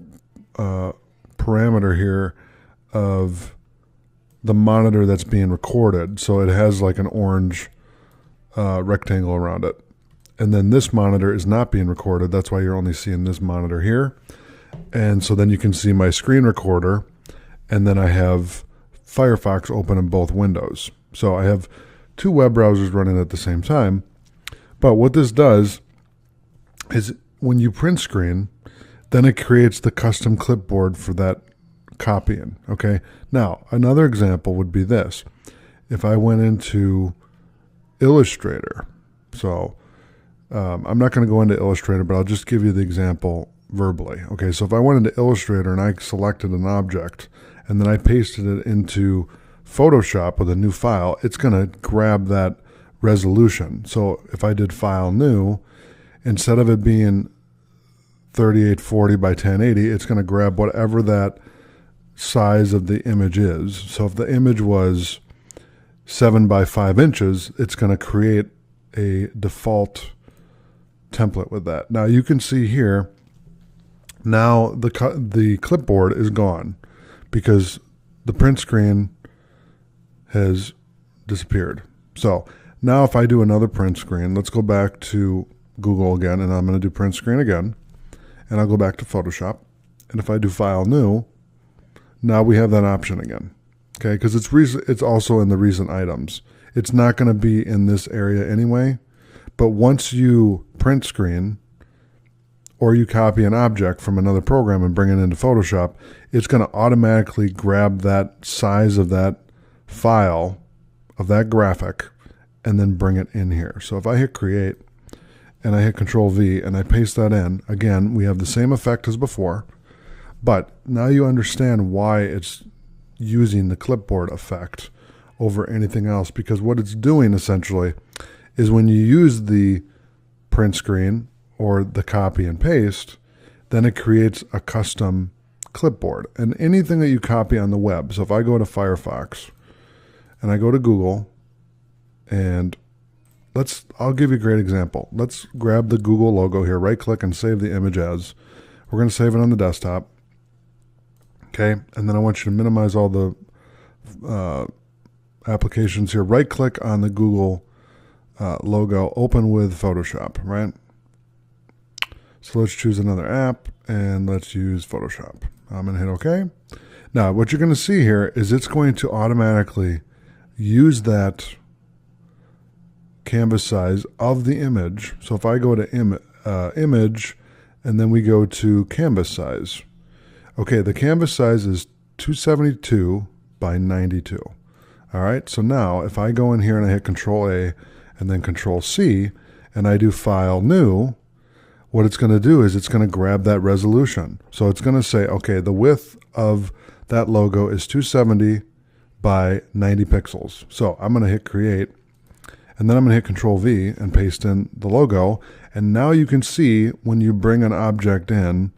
parameter here of the monitor that's being recorded. So it has like an orange rectangle around it. And then this monitor is not being recorded. That's why you're only seeing this monitor here. And so then you can see my screen recorder. And then I have Firefox open in both windows. So I have 2 web browsers running at the same time. But what this does is when you print screen, then it creates the custom clipboard for that copying. Okay. Now, another example would be this. If I went into Illustrator, so I'm not going to go into Illustrator, but I'll just give you the example verbally. Okay, so if I went into Illustrator and I selected an object and then I pasted it into Photoshop with a new file, it's going to grab that resolution. So if I did File New, instead of it being 3840 by 1080, it's going to grab whatever that size of the image is. So if the image was 7 by 5 inches, it's going to create a default template with that. Now you can see here, now the clipboard is gone because the print screen has disappeared. So now if I do another print screen, let's go back to Google again, and I'm going to do print screen again, and I'll go back to Photoshop, And if I do File New, now we have that option again. Okay, because it's also in the recent items. It's not going to be in this area anyway, but once you print screen or you copy an object from another program and bring it into Photoshop, it's going to automatically grab that size of that file, of that graphic, and then bring it in here. So if I hit Create and I hit Control V and I paste that in, again, we have the same effect as before, but now you understand why it's using the clipboard effect over anything else, because what it's doing essentially is when you use the print screen or the copy and paste, then it creates a custom clipboard. And anything that you copy on the web, so if I go to Firefox and I go to Google, and I'll give you a great example. Let's grab the Google logo here, right click and save the image as. We're going to save it on the desktop. Okay, and then I want you to minimize all the applications here. Right click on the Google logo, open with Photoshop, right? So let's choose another app and let's use Photoshop. I'm going to hit OK. Now what you're going to see here is it's going to automatically use that canvas size of the image. So if I go to image and then we go to canvas size. Okay, the canvas size is 272 by 92. All right, so now if I go in here and I hit Control A and then Control C and I do File New, what it's going to do is it's going to grab that resolution. So it's going to say, okay, the width of that logo is 270 by 90 pixels. So I'm going to hit Create, and then I'm going to hit Control V and paste in the logo. And now you can see when you bring an object in,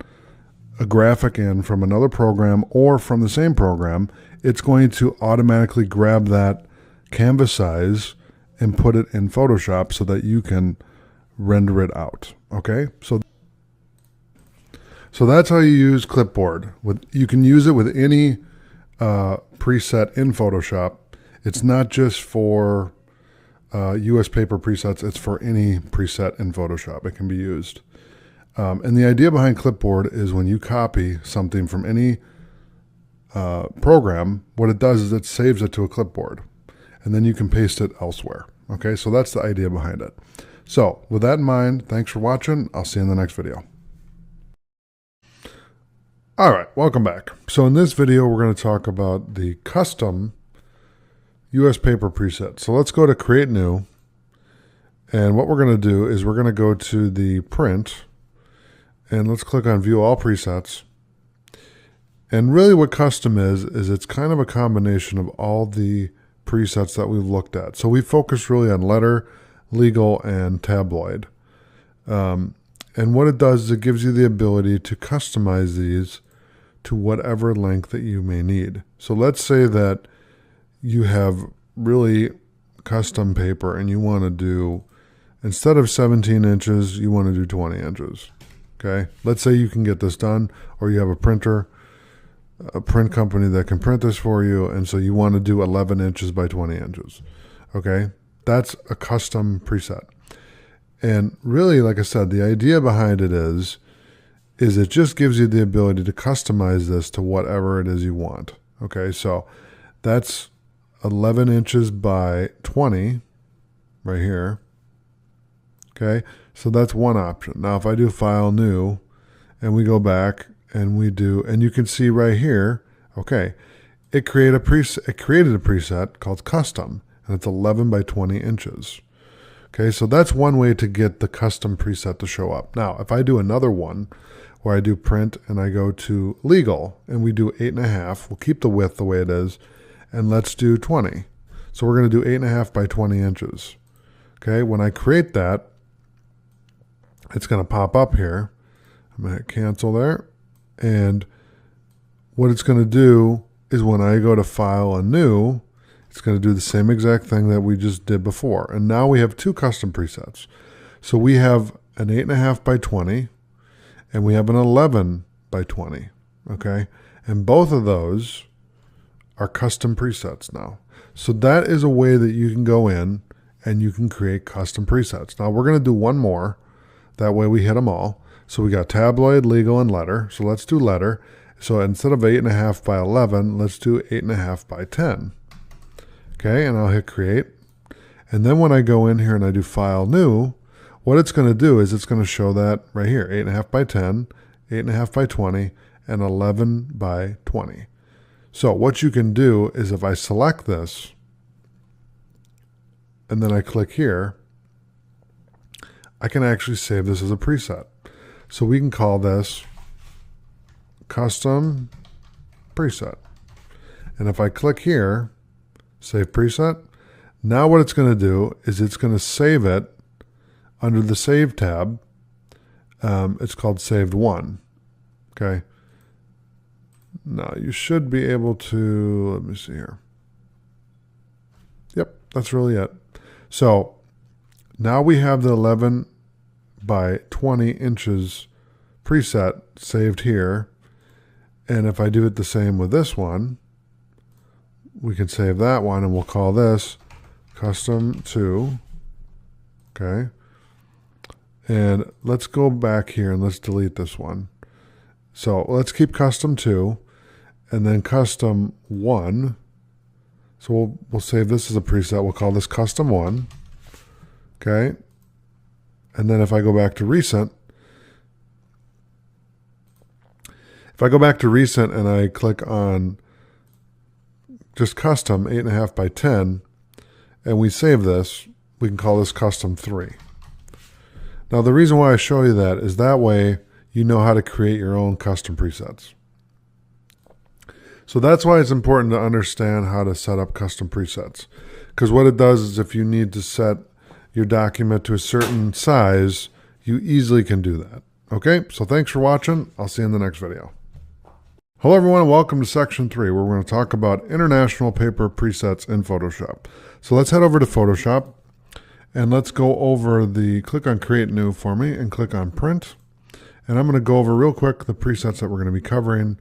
a graphic in from another program or from the same program, it's going to automatically grab that canvas size and put it in Photoshop so that you can render it out. Okay, so that's how you use clipboard. You can use it with any preset in Photoshop. It's not just for US paper presets, it's for any preset in Photoshop. It can be used. And the idea behind clipboard is when you copy something from any program, what it does is it saves it to a clipboard, and then you can paste it elsewhere. Okay, so that's the idea behind it. So with that in mind, thanks for watching. I'll see you in the next video. All right, welcome back. So in this video, we're going to talk about the custom US paper preset. So let's go to Create New. And what we're going to do is we're going to go to the print and let's click on View All Presets. And really what custom is it's kind of a combination of all the presets that we've looked at. So we focus really on letter, legal, and tabloid. And what it does is it gives you the ability to customize these to whatever length that you may need. So let's say that you have really custom paper and you want to do, instead of 17 inches, you want to do 20 inches. Okay, let's say you can get this done, or you have a printer, a print company that can print this for you, and so you want to do 11 inches by 20 inches. Okay, that's a custom preset. And really, like I said, the idea behind it is it just gives you the ability to customize this to whatever it is you want. Okay, so that's 11 inches by 20 right here. Okay, so that's one option. Now if I do File New and we go back and we do, and you can see right here, okay, it created a preset called Custom, and it's 11 by 20 inches. Okay, so that's one way to get the custom preset to show up. Now, if I do another one where I do Print and I go to Legal and we do 8.5, we'll keep the width the way it is, and let's do 20. So we're going to do 8.5 by 20 inches. Okay, when I create that, it's going to pop up here. I'm going to cancel there. And what it's going to do is when I go to File and New, it's going to do the same exact thing that we just did before. And now we have two custom presets. So we have an 8.5 by 20 and we have an 11 by 20. Okay, and both of those are custom presets now. So that is a way that you can go in and you can create custom presets. Now we're going to do one more. That way we hit them all. So we got tabloid, legal, and letter. So let's do letter. So instead of 8.5 by 11, let's do 8.5 by 10. Okay, and I'll hit create. And then when I go in here and I do file new, what it's going to do is it's going to show that right here, 8.5 by 10, 8.5 by 20, and 11 by 20. So what you can do is if I select this, and then I click here, I can actually save this as a preset. So we can call this custom preset. And if I click here, save preset, now what it's going to do is it's going to save it under the Save tab. It's called Saved One. Okay. Now you should be able to, let me see here. Yep, that's really it. So now we have the 11 by 20 inches preset saved here. And if I do it the same with this one, we can save that one and we'll call this custom 2. Okay. And let's go back here and let's delete this one. So let's keep custom 2 and then custom 1. So we'll save this as a preset. We'll call this custom 1. Okay. And then if I go back to recent, and I click on just custom 8.5 by 10 and we save this, we can call this custom 3. Now the reason why I show you that is that way you know how to create your own custom presets. So that's why it's important to understand how to set up custom presets. Because what it does is if you need to set your document to a certain size, you easily can do that. Okay, so thanks for watching. I'll see you in the next video. Hello everyone, and welcome to section 3 where we're going to talk about international paper presets in Photoshop. So let's head over to Photoshop and let's go over click on create new for me and click on print. And I'm going to go over real quick the presets that we're going to be covering,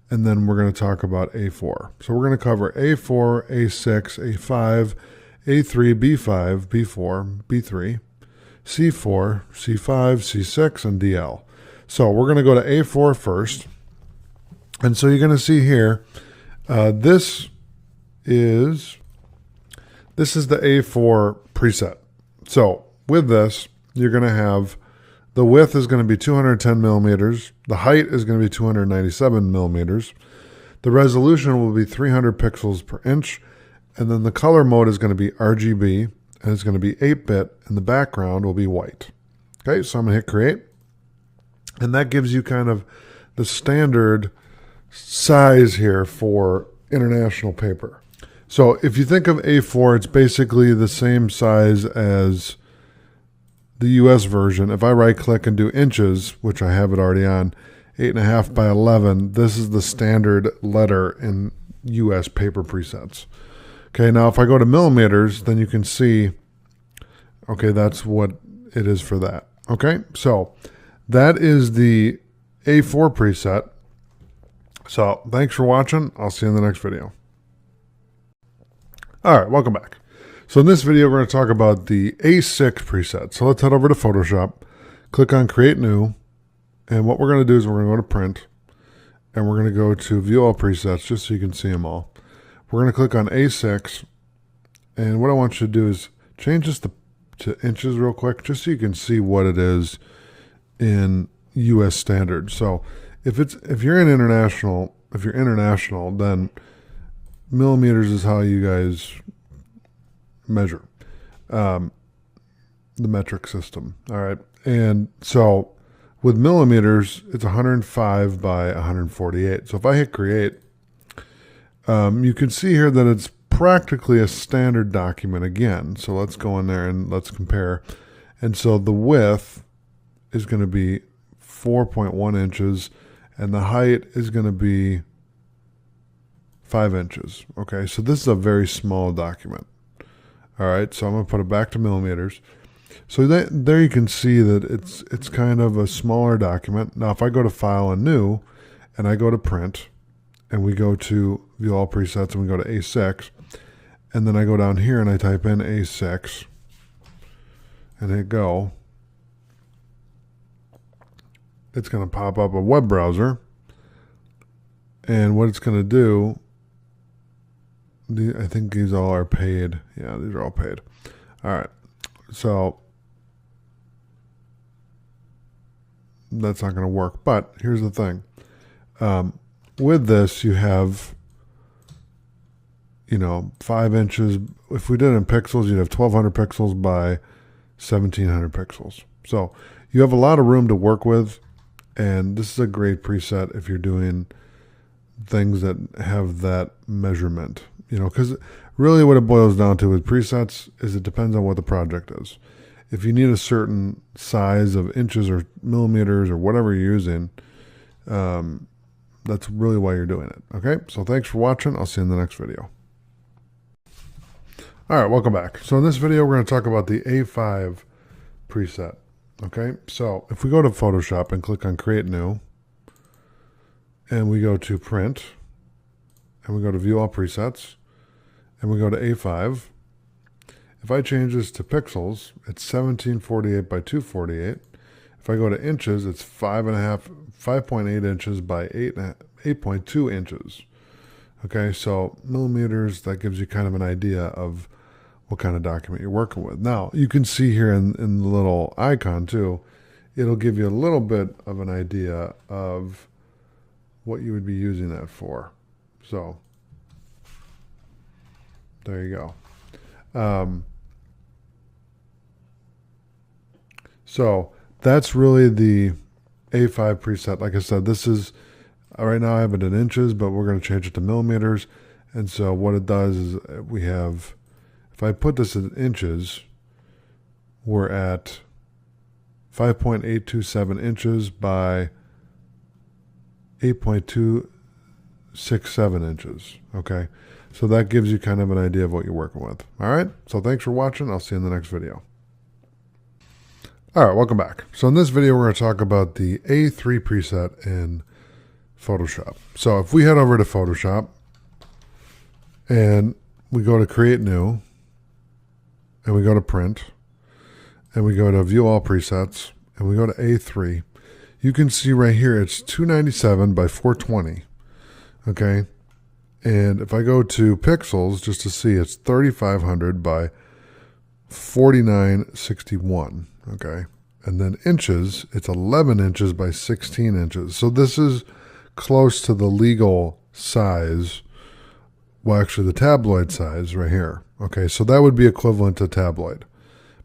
and then we're going to talk about A4. So we're going to cover A4, A6, A5, A3, B5, B4, B3, C4, C5, C6, and DL. So we're going to go to A4 first. And so you're going to see here, this is the A4 preset. So with this, you're going to have the width is going to be 210 millimeters. The height is going to be 297 millimeters. The resolution will be 300 pixels per inch. And then the color mode is going to be RGB, and it's going to be 8-bit, and the background will be white. Okay, so I'm going to hit create. And that gives you kind of the standard size here for international paper. So if you think of A4, it's basically the same size as the US version. If I right click and do inches, which I have it already on, 8.5 by 11, this is the standard letter in US paper presets. Okay, now if I go to millimeters, then you can see, okay, that's what it is for that. Okay, so that is the A4 preset. So thanks for watching. I'll see you in the next video. All right, welcome back. So in this video, we're going to talk about the A6 preset. So let's head over to Photoshop, click on create new. And what we're going to do is we're going to go to print and we're going to go to view all presets just so you can see them all. We're going to click on A6. And what I want you to do is change this to inches real quick, just so you can see what it is in US standard. So if you're international, then millimeters is how you guys measure the metric system. All right. And so with millimeters, it's 105 by 148. So if I hit create, you can see here that it's practically a standard document again. So let's go in there and let's compare. And so the width is going to be 4.1 inches and the height is going to be 5 inches. Okay, so this is a very small document. All right, so I'm going to put it back to millimeters. So there you can see that it's kind of a smaller document. Now if I go to File and New, and I go to Print, and we go to View All Presets, and we go to A6, and then I go down here and I type in A6, and hit Go. it's going to pop up a web browser. And what it's going to do, I think these all are paid. Yeah, these are all paid. All right. So that's not going to work. But here's the thing. With this, you have, 5 inches. If we did it in pixels, you'd have 1200 pixels by 1700 pixels. So you have a lot of room to work with. And this is a great preset if you're doing things that have that measurement, because really what it boils down to with presets is it depends on what the project is. If you need a certain size of inches or millimeters or whatever you're using, that's really why you're doing it. Okay, so thanks for watching. I'll see you in the next video. All right, welcome back. So in this video, we're going to talk about the A5 preset. Okay, so if we go to Photoshop and click on Create New, and we go to Print, and we go to View All Presets, and we go to A5. If I change this to pixels, it's 1748 by 248. If I go to inches, it's 5.8 inches by 8.2 inches. Okay, so millimeters, that gives you kind of an idea of what kind of document you're working with. Now, you can see here in the little icon too, it'll give you a little bit of an idea of what you would be using that for. So there you go. So that's really the A5 preset. Like I said, this is, right now I have it in inches, but we're going to change it to millimeters. And so what it does is we have, if I put this in inches, we're at 5.827 inches by 8.267 inches. Okay, so that gives you kind of an idea of what you're working with. All right, so thanks for watching. I'll see you in the next video. All right, welcome back. So in this video, we're going to talk about the A3 preset in Photoshop. So if we head over to Photoshop and we go to Create New, and we go to Print, and we go to View All Presets, and we go to A3, you can see right here it's 297 by 420. Okay, and if I go to pixels just to see, it's 3500 by 4961. Okay, and then inches, it's 11 inches by 16 inches. So this is close to the legal size, well, actually the tabloid size right here. Okay, so that would be equivalent to tabloid,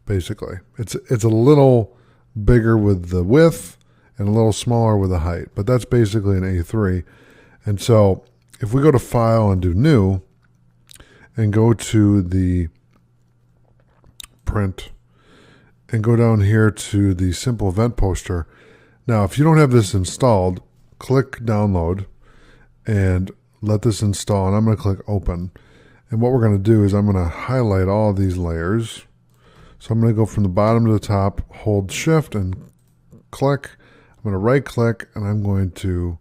basically. It's a little bigger with the width and a little smaller with the height, but that's basically an A3. And so if we go to File and do New, and go to the Print, and go down here to the Simple Event Poster. Now, if you don't have this installed, click Download, and let this install, and I'm going to click Open. And what we're going to do is I'm going to highlight all these layers. So I'm going to go from the bottom to the top, hold Shift and click. I'm going to right click and I'm going to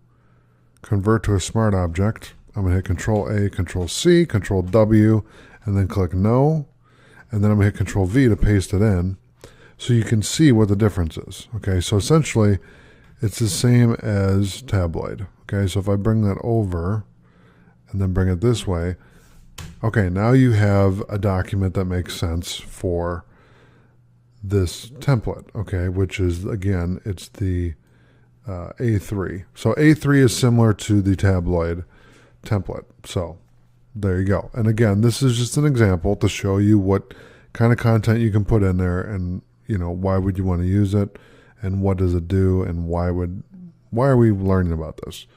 convert to a smart object. I'm going to hit Control A, Control C, Control W, and then click No. And then I'm going to hit Control V to paste it in so you can see what the difference is. Okay, so essentially it's the same as tabloid. Okay, so if I bring that over and then bring it this way, okay, now you have a document that makes sense for this template, okay, which is, again, it's the A3. So A3 is similar to the tabloid template. So there you go. And again, this is just an example to show you what kind of content you can put in there and, why would you want to use it and what does it do and why are we learning about this?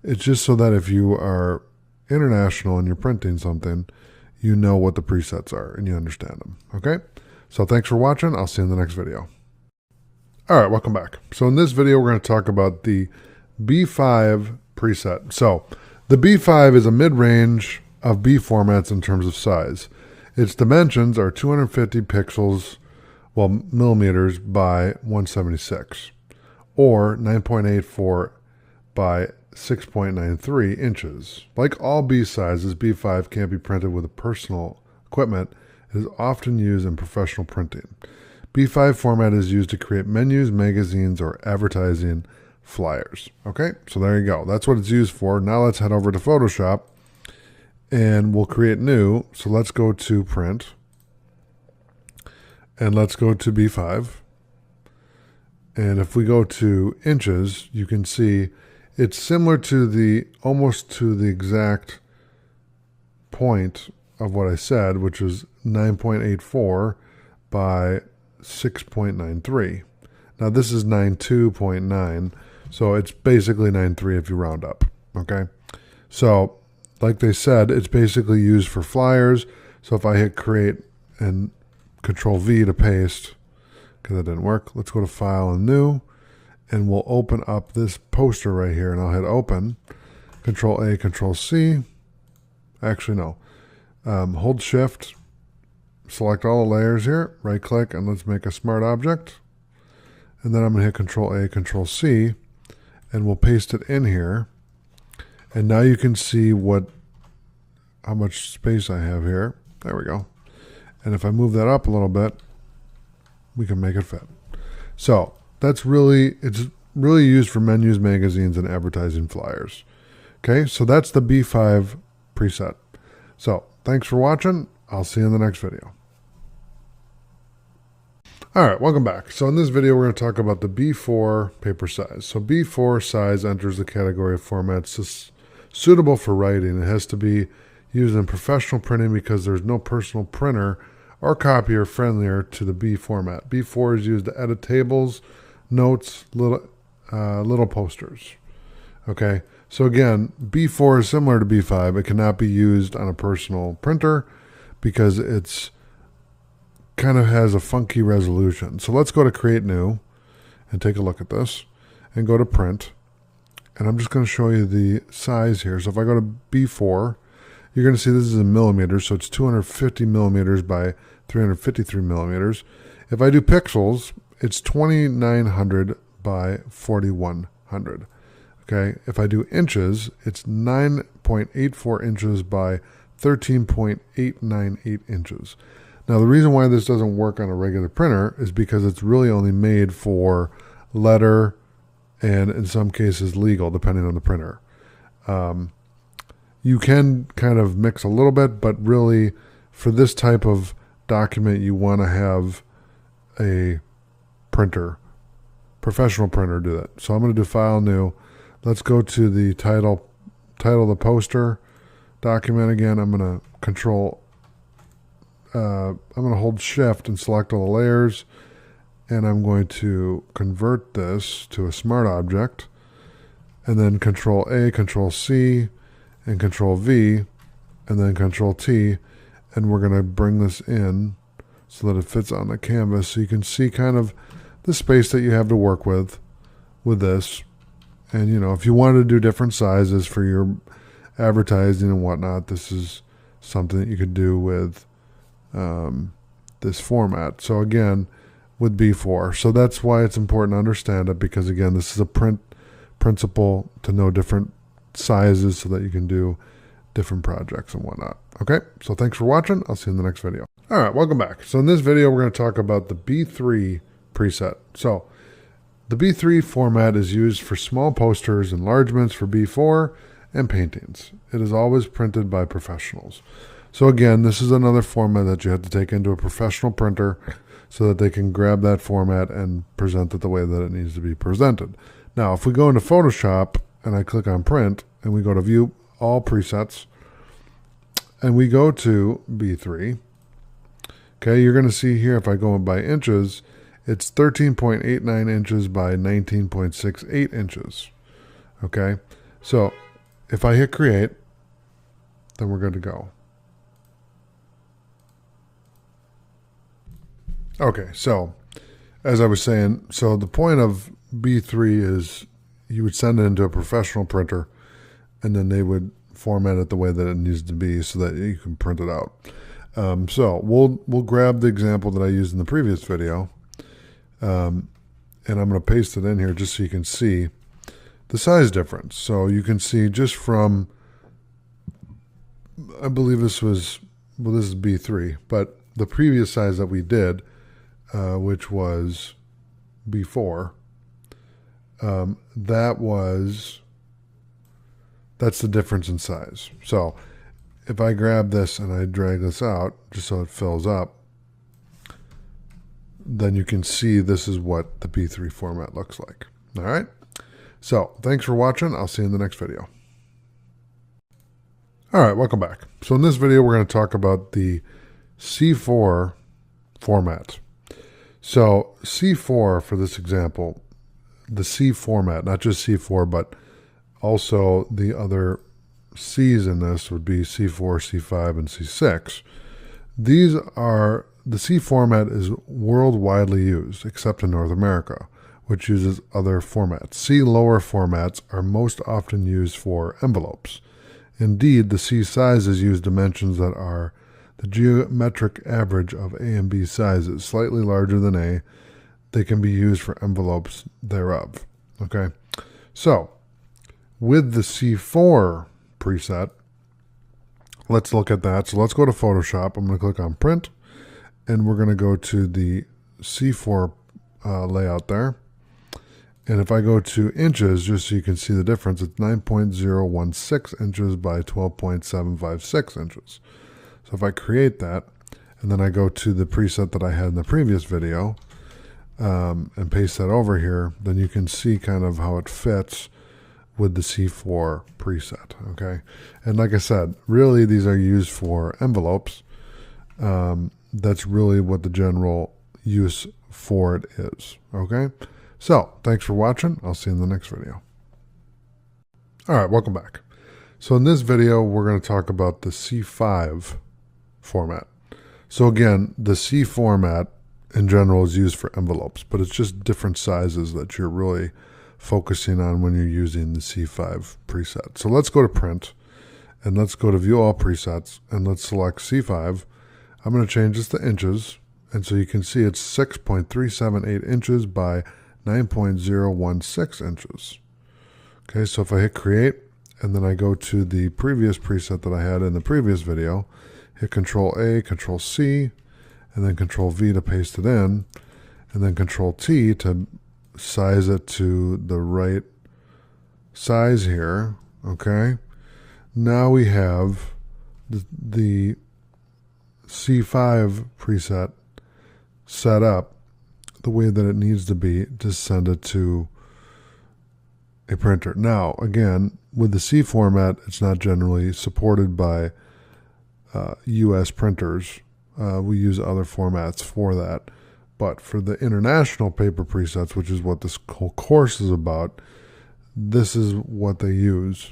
It's just so that if you are international and you're printing something, you know what the presets are and you understand them. Okay, so thanks for watching. I'll see you in the next video. All right, welcome back. So in this video, we're going to talk about the B5 preset. So the B5 is a mid-range of B formats in terms of size. Its dimensions are 250 pixels, millimeters by 176, or 9.84 by 6.93 inches. Like all B sizes, B5 can't be printed with personal equipment. It is often used in professional printing. B5 format is used to create menus, magazines, or advertising flyers. Okay, so there you go. That's what it's used for. Now let's head over to Photoshop and we'll create new. So let's go to print and let's go to B5. And if we go to inches, you can see it's similar to almost to the exact point of what I said, which is 9.84 by 6.93. Now this is 92.9, so it's basically 9.3 if you round up, okay? So like they said, it's basically used for flyers. So if I hit create and Control V to paste, because that didn't work, let's go to File and New, and we'll open up this poster right here, and I'll hit Open, Control A, Control C. Actually, no. Hold Shift, select all the layers here, right click, and let's make a smart object. And then I'm going to hit Control A, Control C, and we'll paste it in here. And now you can see how much space I have here. There we go. And if I move that up a little bit, we can make it fit. So it's really used for menus, magazines, and advertising flyers. Okay, so that's the B5 preset. So thanks for watching. I'll see you in the next video. All right, welcome back. So in this video, we're going to talk about the B4 paper size. So B4 size enters the category of formats suitable for writing. It has to be used in professional printing because there's no personal printer or copier friendlier to the B format. B4 is used to edit tables, notes, little posters. Okay, so again, B4 is similar to B5. It cannot be used on a personal printer because it's kind of has a funky resolution. So let's go to Create New and take a look at this and go to Print. And I'm just going to show you the size here. So if I go to B4, you're going to see this is in millimeters. So it's 250 millimeters by 353 millimeters. If I do pixels, it's 2900 by 4100. Okay. If I do inches, it's 9.84 inches by 13.898 inches. Now, the reason why this doesn't work on a regular printer is because it's really only made for letter and in some cases legal, depending on the printer. You can kind of mix a little bit, but really for this type of document, you want to have a printer, professional printer do that. So I'm going to do File, New. Let's go to the title of the poster document again. I'm going to I'm going to hold Shift and select all the layers, and I'm going to convert this to a smart object, and then Control A, Control C, and Control V, and then Control T, and we're going to bring this in so that it fits on the canvas so you can see kind of the space that you have to work with this. And you know, if you wanted to do different sizes for your advertising and whatnot, this is something that you could do with this format. So again, with B4. So that's why it's important to understand it, because again, this is a print principle to know different sizes so that you can do different projects and whatnot. Okay, so thanks for watching. I'll see you in the next video. All right, welcome back. So in this video, we're going to talk about the B3 preset. So the B3 format is used for small posters, enlargements for B4, and paintings. It is always printed by professionals. So again, this is another format that you have to take into a professional printer so that they can grab that format and present it the way that it needs to be presented. Now, if we go into Photoshop and I click on Print and we go to View All Presets and we go to B3, okay, you're going to see here if I go by inches, it's 13.89 inches by 19.68 inches. Okay, so if I hit Create, then we're good to go. Okay, so as I was saying, so the point of B3 is you would send it into a professional printer and then they would format it the way that it needs to be so that you can print it out. So we'll grab the example that I used in the previous video, and I'm going to paste it in here just so you can see the size difference. So you can see just from, I believe this was, well, this is B3, but the previous size that we did, which was B4, that's the difference in size. So if I grab this and I drag this out just so it fills up, then you can see this is what the P3 format looks like. All right. So thanks for watching. I'll see you in the next video. All right, welcome back. So in this video, we're going to talk about the C4 format. So C4 for this example, the C format, not just C4, but also the other C's in this would be C4, C5, and C6. The C format is worldwide used, except in North America, which uses other formats. C lower formats are most often used for envelopes. Indeed, the C sizes use dimensions that are the geometric average of A and B sizes, slightly larger than A. They can be used for envelopes thereof. Okay, so with the C4 preset, let's look at that. So let's go to Photoshop. I'm going to click on Print, and we're going to go to the C4 layout there. And if I go to inches, just so you can see the difference, it's 9.016 inches by 12.756 inches. So if I create that, and then I go to the preset that I had in the previous video, and paste that over here, then you can see kind of how it fits with the C4 preset, okay? And like I said, really these are used for envelopes. That's really what the general use for it is, okay? So, thanks for watching. I'll see you in the next video. All right, welcome back. So in this video, we're going to talk about the C5 format. So again, the C format in general is used for envelopes, but it's just different sizes that you're really focusing on when you're using the C5 preset. So let's go to Print, and let's go to View All Presets, and let's select C5. I'm going to change this to inches, and so you can see it's 6.378 inches by 9.016 inches. Okay, so if I hit Create, and then I go to the previous preset that I had in the previous video, hit Control A, Control C, and then Control V to paste it in, and then Control T to size it to the right size here. Okay, now we have the C5 preset set up the way that it needs to be to send it to a printer. Now, again, with the C format, it's not generally supported by US printers. We use other formats for that. But for the international paper presets, which is what this whole course is about, this is what they use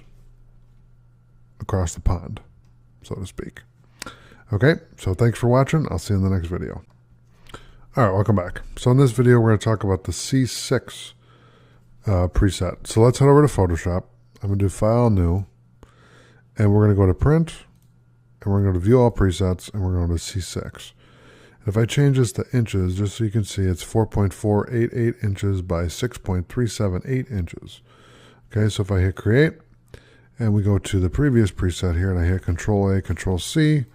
across the pond, so to speak. Okay, so thanks for watching. I'll see you in the next video. All right, welcome back. So in this video, we're going to talk about the C6 preset. So let's head over to Photoshop. I'm going to do File, New, and we're going to go to Print, and we're going to go to View All Presets, and we're going to go to C6. And if I change this to inches, just so you can see, it's 4.488 inches by 6.378 inches. Okay, so if I hit Create, and we go to the previous preset here, and I hit Control A, Control C,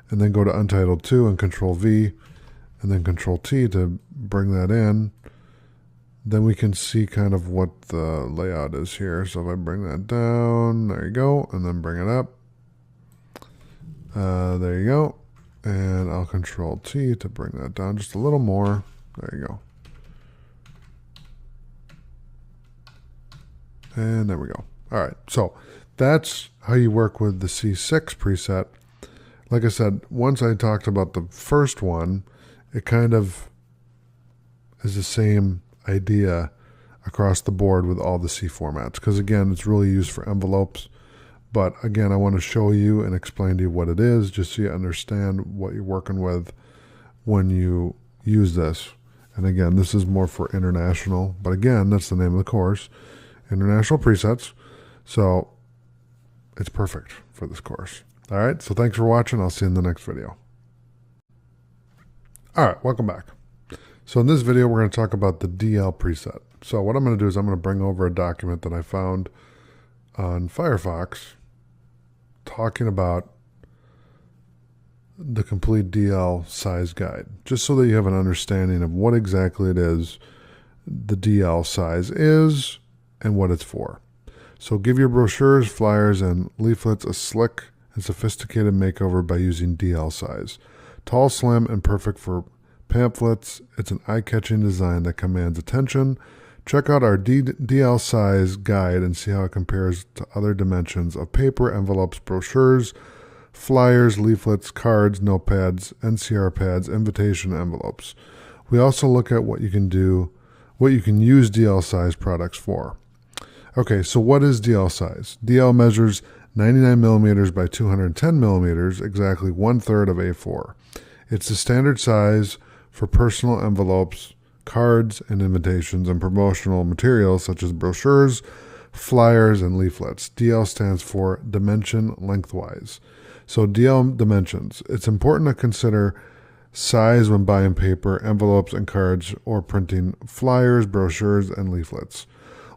and then go to Untitled 2 and Control V, and then Control T to bring that in, then we can see kind of what the layout is here. So if I bring that down, there you go, and then bring it up. There you go. And I'll Control T to bring that down just a little more. There you go. And there we go. All right, so that's how you work with the C6 preset. Like I said, once I talked about the first one, it kind of is the same idea across the board with all the C formats. Because again, it's really used for envelopes. But again, I want to show you and explain to you what it is, just so you understand what you're working with when you use this. And again, this is more for international. But again, that's the name of the course, International Presets. So it's perfect for this course. All right, so thanks for watching. I'll see you in the next video. All right, welcome back. So in this video, we're going to talk about the DL preset. So what I'm going to do is I'm going to bring over a document that I found on Firefox talking about the complete DL size guide, just so that you have an understanding of what exactly it is the DL size is and what it's for. So give your brochures, flyers, and leaflets a slick and sophisticated makeover by using DL size. Tall, slim, and perfect for pamphlets. It's an eye-catching design that commands attention. Check out our DL size guide and see how it compares to other dimensions of paper, envelopes, brochures, flyers, leaflets, cards, notepads, NCR pads, invitation envelopes. We also look at what you can use DL size products for. Okay, so what is DL size? DL measures 99 millimeters by 210 millimeters, exactly 1/3 of A4. It's the standard size for personal envelopes, cards, and invitations, and promotional materials such as brochures, flyers, and leaflets. DL stands for dimension lengthwise. So DL dimensions. It's important to consider size when buying paper, envelopes, and cards, or printing flyers, brochures, and leaflets.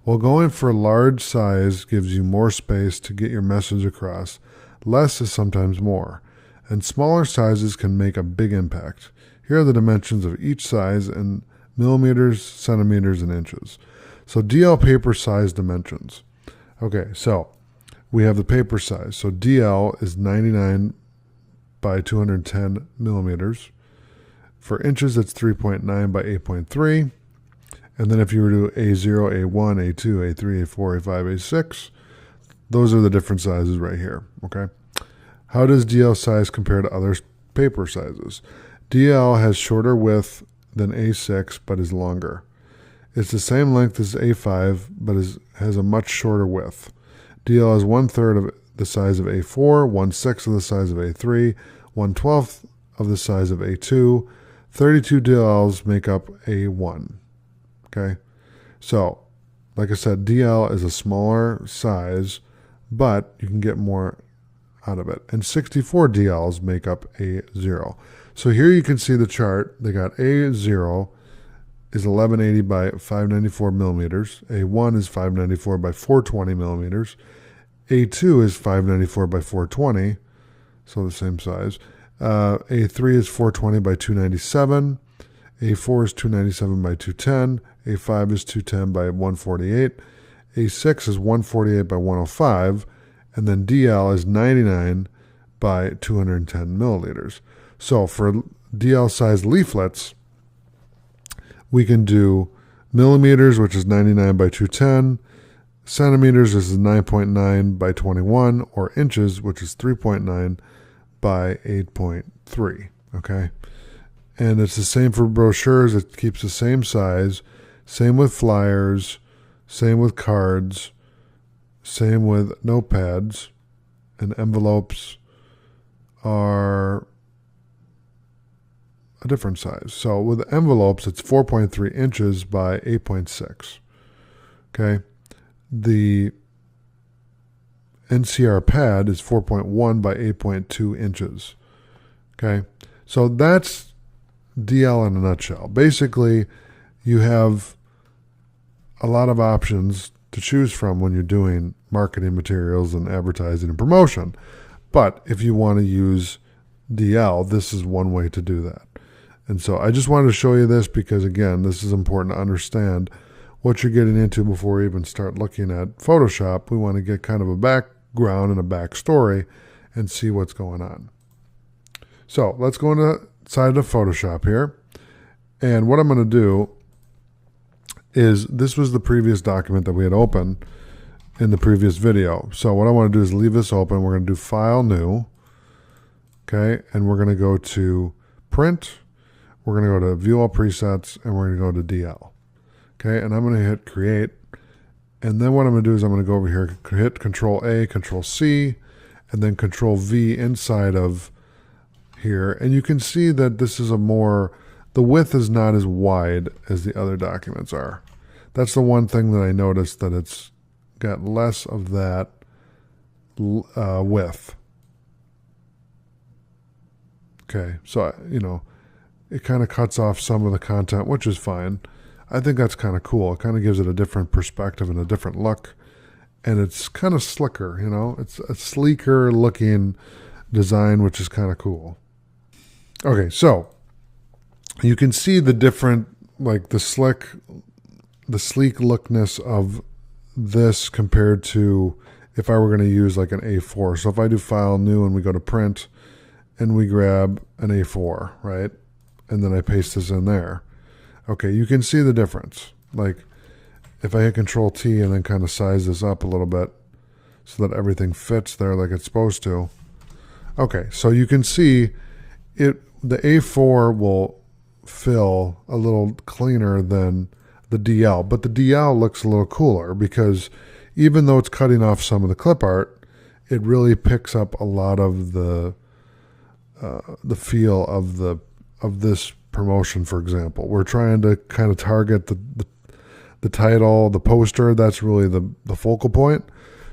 While going for large size gives you more space to get your message across, less is sometimes more, and smaller sizes can make a big impact. Here are the dimensions of each size in millimeters, centimeters, and inches. So DL paper size dimensions. Okay, so we have the paper size. So DL is 99 by 210 millimeters. For inches, it's 3.9 by 8.3. And then if you were to do A0, A1, A2, A3, A4, A5, A6, those are the different sizes right here, okay? How does DL size compare to other paper sizes? DL has shorter width than A6, but is longer. It's the same length as A5, but has a much shorter width. DL is 1/3 of the size of A4, 1/6 of the size of A3, 1/12 of the size of A2. 32 DLs make up A1. Okay, so like I said, DL is a smaller size, but you can get more out of it. And 64 DLs make up A0. So here you can see the chart. They got A0 is 1180 by 594 millimeters. A1 is 594 by 420 millimeters. A2 is 594 by 420, so the same size. A3 is 420 by 297. A4 is 297 by 210. A5 is 210 by 148. A6 is 148 by 105. And then DL is 99 by 210 milliliters. So for DL size leaflets, we can do millimeters, which is 99 by 210. Centimeters, this is 9.9 by 21, or inches, which is 3.9 by 8.3, okay? And it's the same for brochures. It keeps the same size. Same with flyers. Same with cards. Same with notepads. And envelopes are a different size. So with envelopes, it's 4.3 inches by 8.6, okay? The NCR pad is 4.1 by 8.2 inches, okay? So that's DL in a nutshell. Basically, you have a lot of options to choose from when you're doing marketing materials and advertising and promotion. But if you want to use DL, this is one way to do that. And so I just wanted to show you this because, again, this is important to understand what you're getting into before we even start looking at Photoshop. We want to get kind of a background and a backstory and see what's going on. So let's go inside of Photoshop here. And what I'm going to do is, this was the previous document that we had opened in the previous video. So what I want to do is leave this open. We're going to do File, New. Okay, and we're going to go to Print. We're going to go to View All Presets, and we're going to go to DL. Okay, and I'm going to hit Create. And then what I'm going to do is I'm going to go over here, hit Control A, Control C, and then Control V inside of here. And you can see that this is the width is not as wide as the other documents are. That's the one thing that I noticed, that it's got less of that width. Okay, so, it kind of cuts off some of the content, which is fine. I think that's kind of cool. It kind of gives it a different perspective and a different look. And it's kind of slicker, It's a sleeker looking design, which is kind of cool. Okay, so you can see the different, like the sleek lookness of this compared to if I were going to use like an A4. So if I do File, New, and we go to Print, and we grab an A4, right? And then I paste this in there. Okay, you can see the difference. Like if I hit Control T and then kind of size this up a little bit so that everything fits there like it's supposed to. Okay, so you can see it. The A4 will fill a little cleaner than the DL, but the DL looks a little cooler because even though it's cutting off some of the clip art, it really picks up a lot of the feel of this promotion. For example, we're trying to kind of target the title, the poster. That's really the focal point.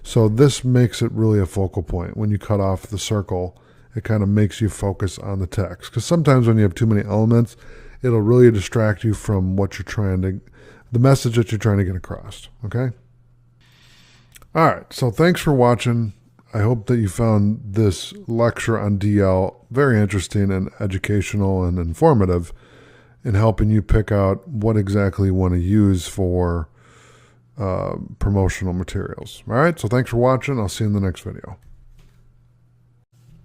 So this makes it really a focal point. When you cut off the circle, it kind of makes you focus on the text. Because sometimes when you have too many elements, it'll really distract you from what you're trying to, the message that you're trying to get across. Okay? All right. So thanks for watching. I hope that you found this lecture on DL very interesting and educational and informative in helping you pick out what exactly you want to use for promotional materials. All right, so thanks for watching. I'll see you in the next video.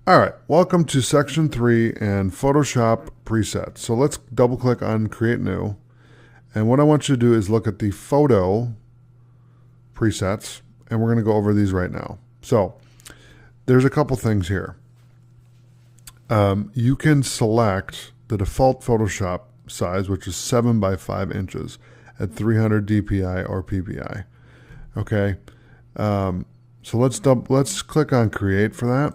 All right, welcome to section 3 and Photoshop presets. So let's double click on Create New. And what I want you to do is look at the photo presets, and we're going to go over these right now. So there's a couple things here. You can select the default Photoshop size, which is 7 by 5 inches at 300 DPI or PPI. Okay, so let's click on Create for that,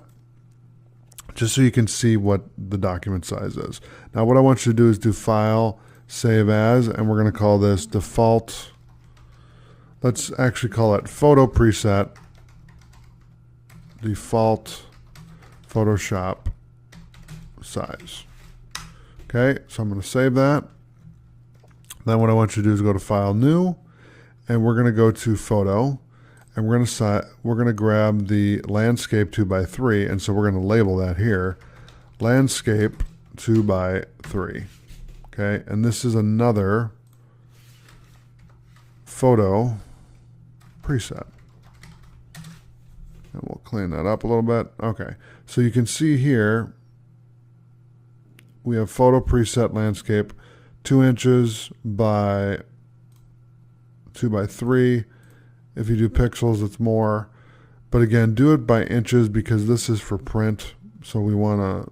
just so you can see what the document size is. Now, what I want you to do is do File, Save As, and we're going to call this default. Let's actually call it Photo Preset, default Photoshop size. Okay, so I'm going to save that. Then what I want you to do is go to File, New, and we're going to go to Photo, and we're going to grab the Landscape 2x3, and so we're going to label that here, Landscape 2x3. Okay, and this is another photo preset. And we'll clean that up a little bit. Okay, so you can see here we have photo preset landscape 2 inches by 2x3. If you do pixels, it's more. But again, do it by inches because this is for print. So we want to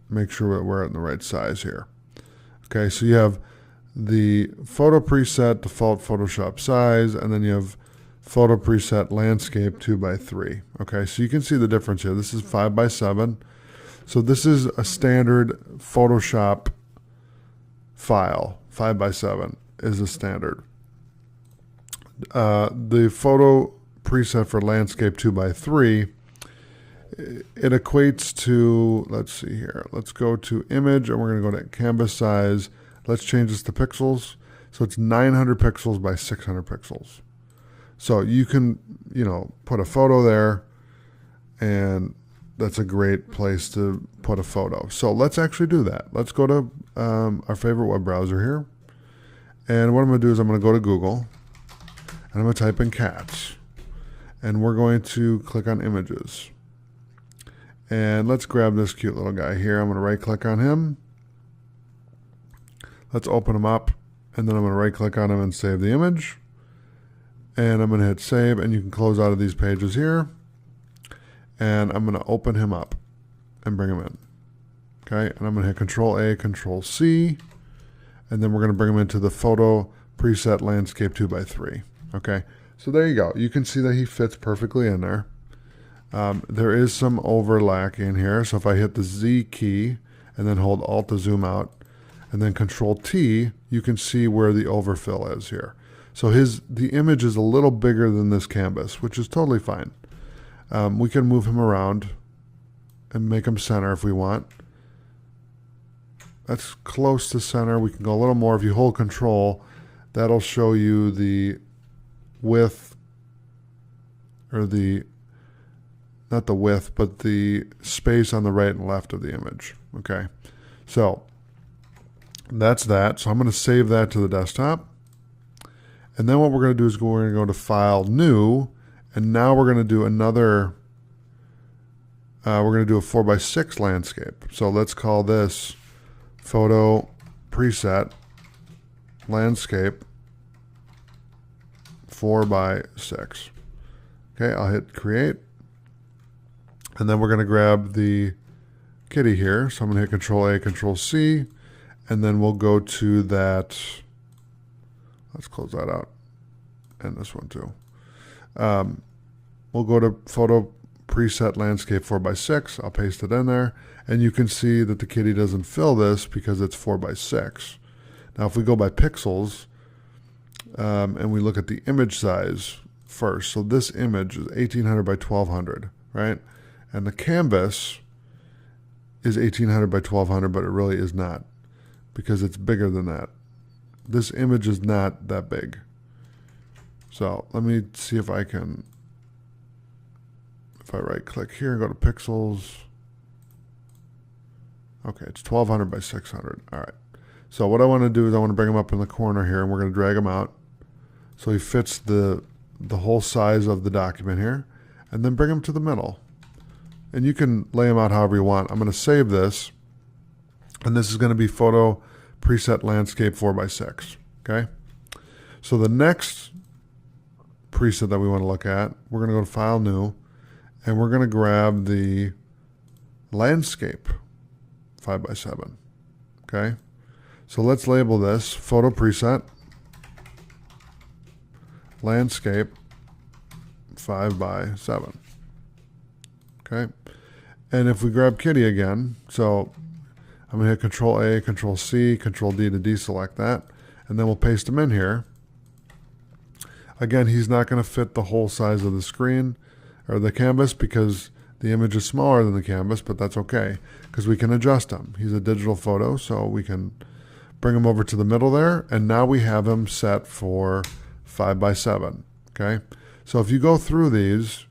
make sure that we're in the right size here. Okay, so you have the photo preset default Photoshop size, and then you have photo preset landscape 2x3. Okay, so you can see the difference here. This is 5x7. So this is a standard Photoshop file. 5x7 is a standard. The photo preset for landscape 2x3, it equates to, let's see here, let's go to image, and we're going to go to canvas size. Let's change this to pixels. So it's 900 pixels by 600 pixels. So you can, put a photo there, and that's a great place to put a photo. So let's actually do that. Let's go to our favorite web browser here. And what I'm going to do is I'm going to go to Google, and I'm going to type in cats. And we're going to click on images. And let's grab this cute little guy here. I'm going to right click on him. Let's open him up. And then I'm going to right click on him and save the image. And I'm going to hit save, and you can close out of these pages here. And I'm going to open him up and bring him in. Okay, and I'm going to hit Control A, Control C, and then we're going to bring him into the photo preset landscape 2x3. Okay, so there you go. You can see that he fits perfectly in there. There is some overlap in here, so if I hit the Z key and then hold Alt to zoom out, and then Control T, you can see where the overfill is here. So the image is a little bigger than this canvas, which is totally fine. We can move him around and make him center if we want. That's close to center. We can go a little more. If you hold Control, that'll show you the width, or not the width, but the space on the right and left of the image. Okay, so that's that. So I'm going to save that to the desktop. And then what we're going to do is we're going to go to File, New, and now we're going to do another, we're going to do a 4x6 landscape. So let's call this Photo Preset Landscape 4x6. Okay, I'll hit Create. And then we're going to grab the kitty here. So I'm going to hit Control A, Control C, and then we'll go to that. Let's close that out. And this one too. We'll go to Photo Preset Landscape 4x6. I'll paste it in there. And you can see that the kitty doesn't fill this because it's 4x6. Now if we go by pixels and we look at the image size first. So this image is 1800 by 1200, right? And the canvas is 1800 by 1200, but it really is not because it's bigger than that. This image is not that big. So let me see if I can, if I right click here and go to pixels. Okay, it's 1200 by 600. All right. So what I want to do is I want to bring him up in the corner here, and we're going to drag him out so he fits the whole size of the document here, and then bring him to the middle. And you can lay them out however you want. I'm going to save this, and this is going to be Photo Preset Landscape 4x6. Okay? So the next preset that we want to look at, we're going to go to File, New, and we're going to grab the Landscape 5x7. Okay? So let's label this Photo Preset Landscape 5x7. Okay? And if we grab kitty again, so I'm going to hit Control A, Control C, Control D to deselect that, and then we'll paste him in here. Again, he's not going to fit the whole size of the screen or the canvas because the image is smaller than the canvas, but that's okay because we can adjust him. He's a digital photo, so we can bring him over to the middle there, and now we have him set for 5x7. Okay? So if you go through these,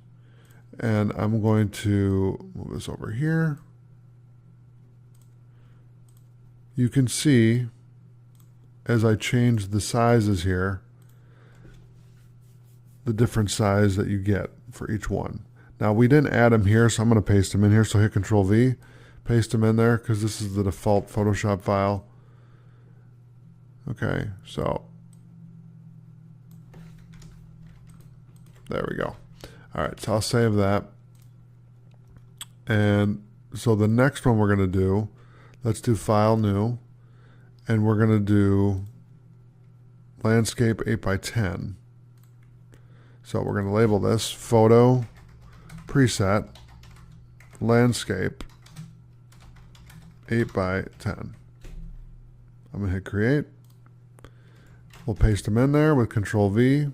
and I'm going to move this over here, you can see as I change the sizes here, the different size that you get for each one. Now we didn't add them here, so I'm going to paste them in here. So hit Control V, paste them in there because this is the default Photoshop file. Okay, so there we go. All right, so I'll save that. And so the next one we're going to do, let's do File, New, and we're going to do Landscape 8x10. So we're going to label this Photo Preset Landscape 8x10. I'm going to hit Create. We'll paste them in there with Control V,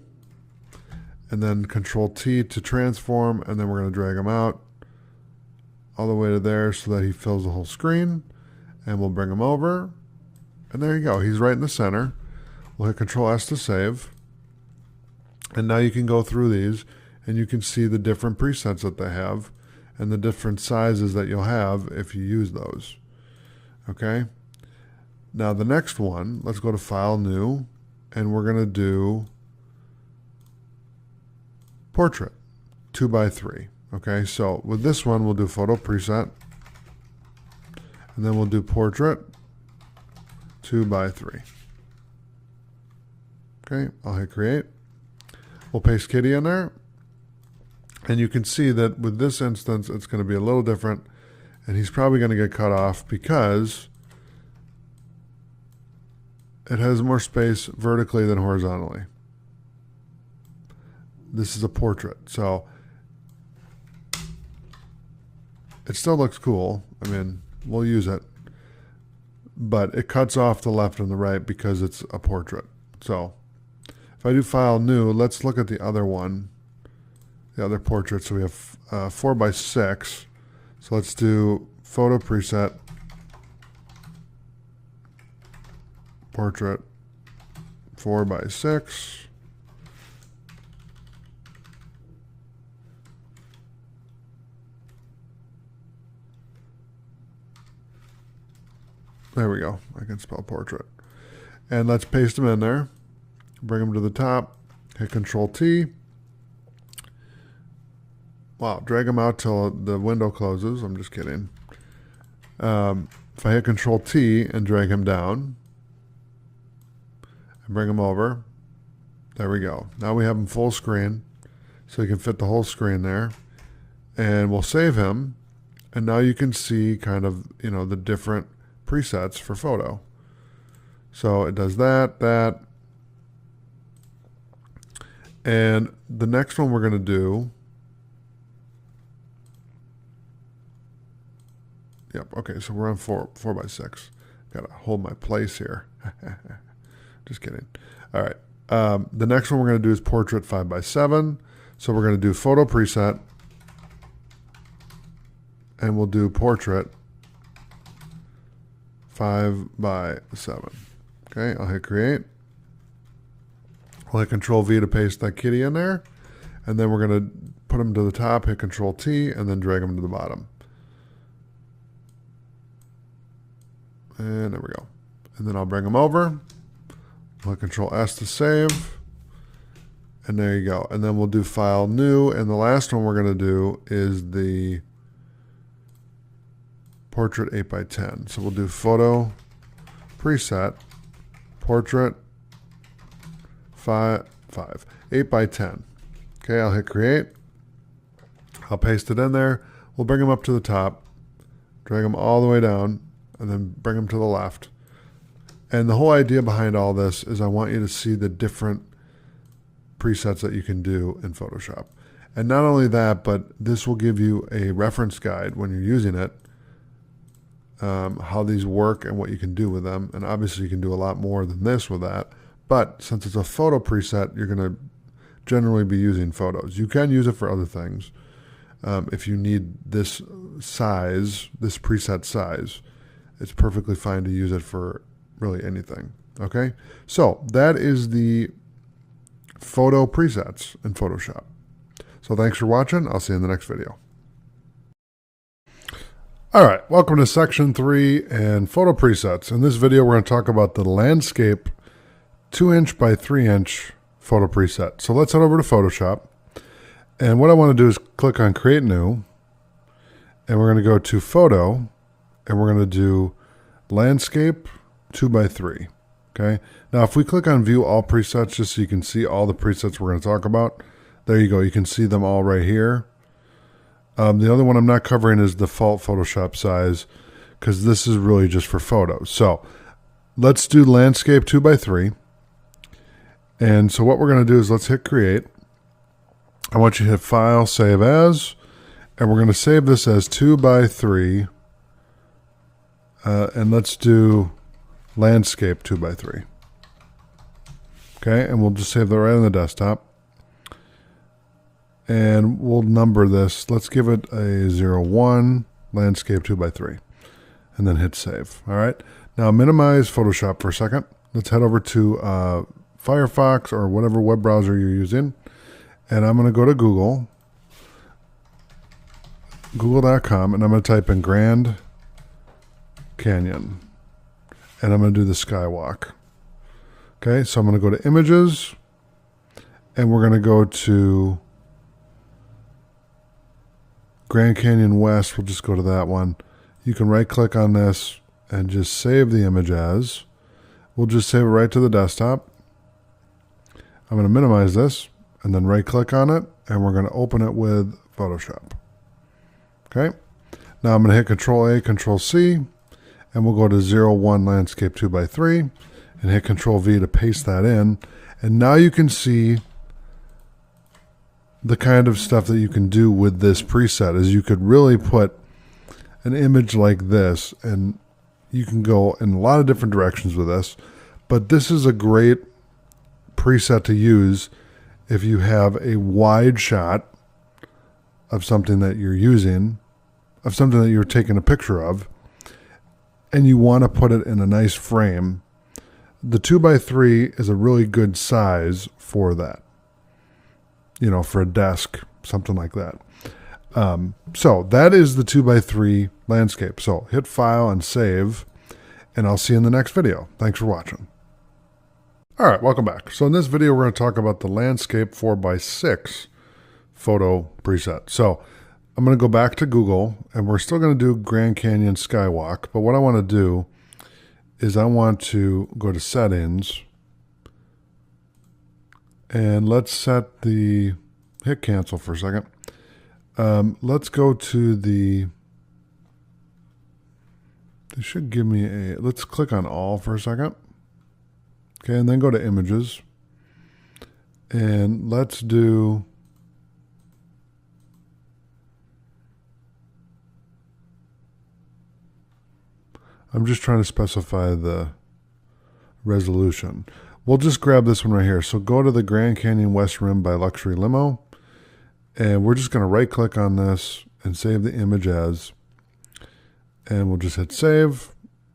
and then Control T to transform, and then we're going to drag him out all the way to there so that he fills the whole screen, and we'll bring him over, and there you go. He's right in the center. We'll hit Control S to save, and now you can go through these, and you can see the different presets that they have and the different sizes that you'll have if you use those. Okay? Now the next one, let's go to File, New, and we're going to do Portrait 2x3. Okay, so with this one, we'll do Photo Preset, and then we'll do Portrait 2x3. Okay, I'll hit Create. We'll paste kitty in there, and you can see that with this instance, it's going to be a little different, and he's probably going to get cut off because it has more space vertically than horizontally. This is a portrait, so it still looks cool. I mean, we'll use it, but it cuts off the left and the right because it's a portrait. So if I do File, New, let's look at the other one, the other portrait. So we have 4x6. So let's do Photo Preset Portrait 4x6. There we go. I can spell portrait. And let's paste them in there. bring them to the top, hit Control T. Wow, drag them out till the window closes. I'm just kidding. If I hit Control T and drag him down and bring him over, there we go. Now we have him full screen, so you can fit the whole screen there. And we'll save him. And now you can see kind of, the different presets for photo. So it does that. And the next one we're going to do. Yep. Okay. So we're on 4x6. Got to hold my place here. Just kidding. All right. The next one we're going to do is portrait 5x7. So we're going to do photo preset. And we'll do portrait 5x7. Okay, I'll hit create. I'll hit Control V to paste that kitty in there. And then we're going to put him to the top, hit Control T, and then drag him to the bottom. And there we go. And then I'll bring him over. I'll hit Control S to save. And there you go. And then we'll do File, New. And the last one we're going to do is the Portrait 8x10. So we'll do Photo Preset Portrait 8x10. Okay, I'll hit Create. I'll paste it in there. We'll bring them up to the top, drag them all the way down, and then bring them to the left. And the whole idea behind all this is I want you to see the different presets that you can do in Photoshop. And not only that, but this will give you a reference guide when you're using it, how these work and what you can do with them. And obviously you can do a lot more than this with that. But since it's a photo preset, you're going to generally be using photos. You can use it for other things. If you need this size, this preset size, it's perfectly fine to use it for really anything. Okay? So that is the photo presets in Photoshop. So thanks for watching. I'll see you in the next video. All right, welcome to section 3 and photo presets. In this video, we're going to talk about the landscape 2" by 3" photo preset. So let's head over to Photoshop. And what I want to do is click on Create New. And we're going to go to Photo. And we're going to do Landscape 2x3. Okay. Now, if we click on View All Presets, just so you can see all the presets we're going to talk about. There you go. You can see them all right here. The other one I'm not covering is default Photoshop size, because this is really just for photos. So let's do landscape 2x3. And so what we're going to do is let's hit create. I want you to hit File, Save As, and we're going to save this as 2x3. And let's do landscape 2x3. Okay, and we'll just save that right on the desktop. And we'll number this. Let's give it a 01, landscape 2x3, and then hit save. All right. Now minimize Photoshop for a second. Let's head over to Firefox or whatever web browser you're using. And I'm going to go to Google.com, and I'm going to type in Grand Canyon. And I'm going to do the Skywalk. Okay. So I'm going to go to Images, and we're going to go to Grand Canyon West. We'll just go to that one. You can right click on this and just save the image as. We'll just save it right to the desktop. I'm going to minimize this and then right click on it, and we're going to open it with Photoshop. Okay. Now I'm going to hit Control A, Control C, and we'll go to 01 landscape 2x3 and hit Control V to paste that in. And now you can see the kind of stuff that you can do with this preset is you could really put an image like this, and you can go in a lot of different directions with this, but this is a great preset to use if you have a wide shot of something that you're using, of something that you're taking a picture of, and you want to put it in a nice frame. The 2x3 is a really good size for that. For a desk, something like that. So that is the 2x3 landscape. So hit File and Save, and I'll see you in the next video. Thanks for watching. All right, welcome back. So in this video, we're going to talk about the landscape 4x6 photo preset. So I'm going to go back to Google, and we're still going to do Grand Canyon Skywalk. But what I want to do is I want to go to Settings, and let's set the, hit cancel for a second. Let's go to the, it should give me a, let's click on all for a second. Okay, and then go to Images, and let's do, I'm just trying to specify the resolution. We'll just grab this one right here. So go to the Grand Canyon West Rim by Luxury Limo, and we're just going to right click on this and save the image as, and we'll just hit save.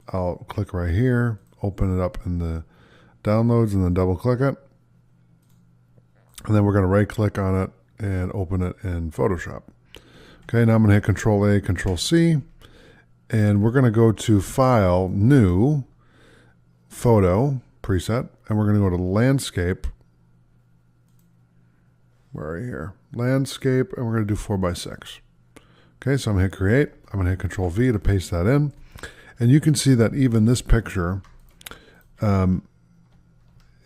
I'll click right here, open it up in the downloads, and then double click it. And then we're going to right click on it and open it in Photoshop. Okay, now I'm going to hit Control A, Control C, and we're going to go to File, New, Photo, Preset, and we're going to go to Landscape. Where are you here? Landscape, and we're going to do 4x6. Okay, so I'm going to hit Create. I'm going to hit Control V to paste that in. And you can see that even this picture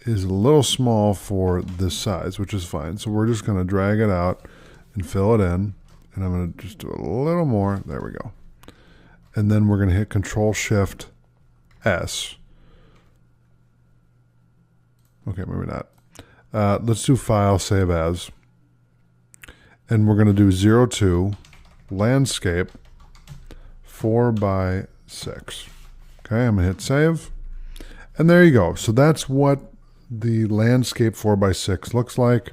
is a little small for this size, which is fine. So we're just going to drag it out and fill it in. And I'm going to just do a little more. There we go. And then we're going to hit Control-Shift-S. Okay, maybe not. Let's do File, Save As. And we're going to do 02, Landscape, 4x6. Okay, I'm going to hit Save. And there you go. So that's what the landscape 4x6 looks like.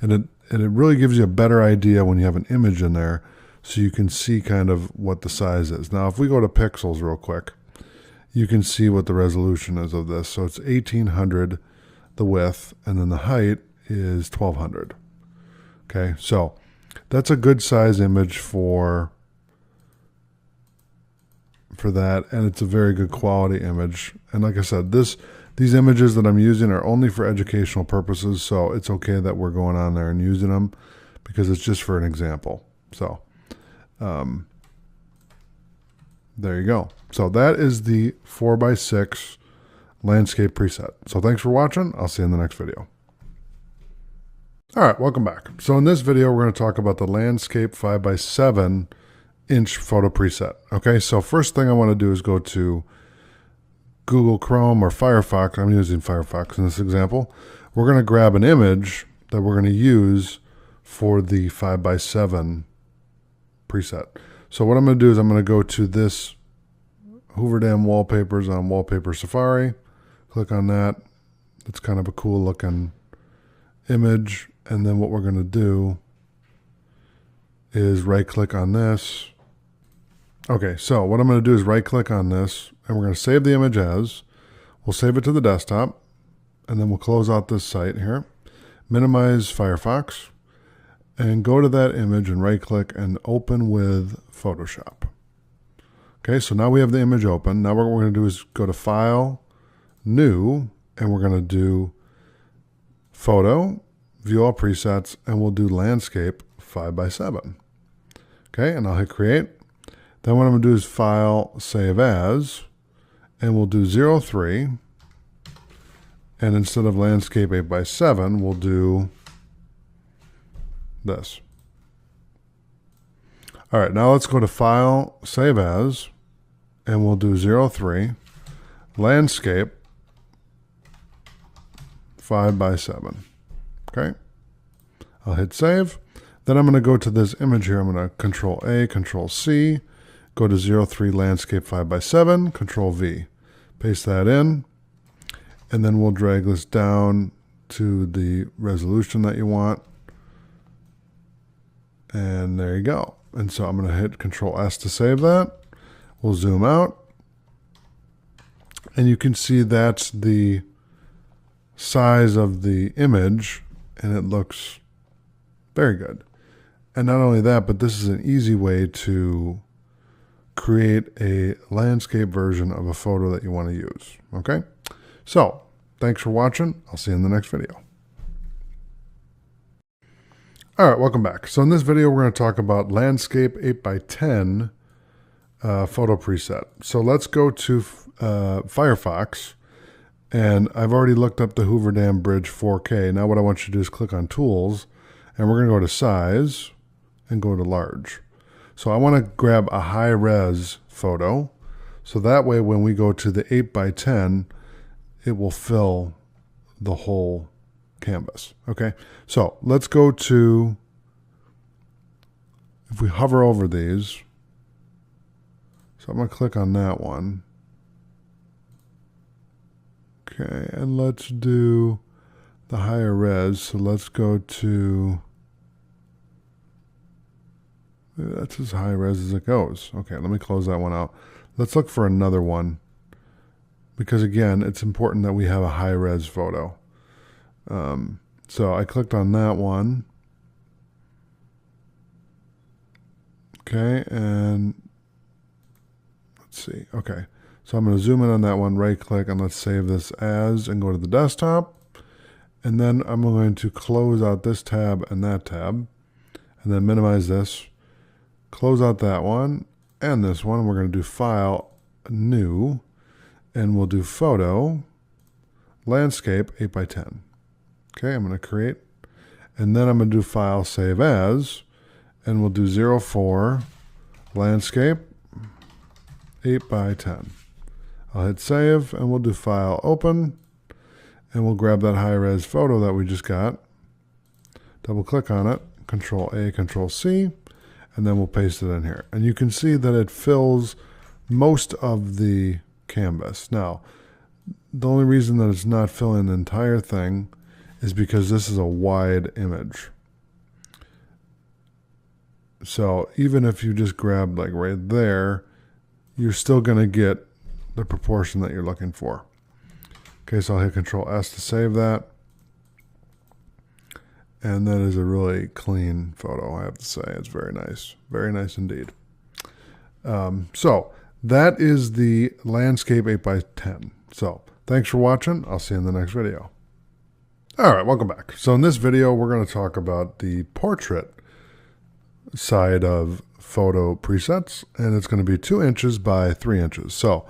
And it really gives you a better idea when you have an image in there, so you can see kind of what the size is. Now, if we go to pixels real quick, you can see what the resolution is of this. So it's 1800, the width, and then the height is 1200. Okay, so that's a good size image for that, and it's a very good quality image. And like I said, these images that I'm using are only for educational purposes, so it's okay that we're going on there and using them because it's just for an example. So there you go. So that is the 4x6 landscape preset. So thanks for watching. I'll see you in the next video. All right, welcome back. So in this video, we're going to talk about the landscape 5x7 inch photo preset. Okay, so first thing I want to do is go to Google Chrome or Firefox. I'm using Firefox in this example. We're going to grab an image that we're going to use for the 5x7 preset. So what I'm going to do is I'm going to go to this Hoover Dam Wallpapers on Wallpaper Safari. Click on that. It's kind of a cool looking image. And then what we're going to do is right click on this. Okay, so what I'm going to do is right click on this, and we're going to save the image as. We'll save it to the desktop, and then we'll close out this site here. Minimize Firefox, and go to that image and right click and open with Photoshop. Okay, so now we have the image open. Now what we're going to do is go to File, New, and we're going to do Photo, View All Presets, and we'll do Landscape 5x7. Okay, and I'll hit Create. Then what I'm going to do is File, Save As, and we'll do 03. And instead of Landscape 8x7, we'll do this. All right, now let's go to File, Save As, and we'll do 03, Landscape 5x7. Okay, I'll hit Save. Then I'm going to go to this image here. I'm going to Control A, Control C, go to 03 Landscape 5x7, Control V. Paste that in, and then we'll drag this down to the resolution that you want. And there you go. And so I'm going to hit Control S to save that. We'll zoom out. And you can see that's the size of the image, and it looks very good. And not only that, but this is an easy way to create a landscape version of a photo that you want to use. Okay, so Thanks for watching. I'll see you in the next video. All right, welcome back. So in this video, we're going to talk about landscape 8x10 photo preset. So let's go to Firefox, and I've already looked up the Hoover Dam Bridge 4K. Now what I want you to do is click on Tools, and we're going to go to Size and go to Large. So I want to grab a high-res photo, so that way when we go to the 8x10, it will fill the whole canvas. Okay, so let's go to, if we hover over these, so I'm going to click on that one. Okay, and let's do the higher res. So let's go to, that's as high res as it goes. Okay, let me close that one out. Let's look for another one, because again, it's important that we have a high res photo. So I clicked on that one. Okay, and let's see. Okay, so I'm going to zoom in on that one, right click, and let's save this as, and go to the desktop. And then I'm going to close out this tab and that tab, and then minimize this, close out that one and this one. We're going to do File, New, and we'll do Photo, Landscape 8x10. Okay, I'm going to create, and then I'm going to do File, Save As, and we'll do 04 Landscape 8x10. I'll hit Save, and we'll do File, Open, and we'll grab that high-res photo that we just got, double-click on it, Control-A, Control-C, and then we'll paste it in here. And you can see that it fills most of the canvas. Now, the only reason that it's not filling the entire thing is because this is a wide image. So even if you just grab like right there, you're still going to get the proportion that you're looking for. Okay, so I'll hit Control S to save that. And that is a really clean photo, I have to say. It's very nice indeed. So that is the landscape 8x10. So thanks for watching. I'll see you in the next video. All right, welcome back. So in this video, we're going to talk about the portrait side of photo presets, and it's going to be 2 inches by 3 inches. So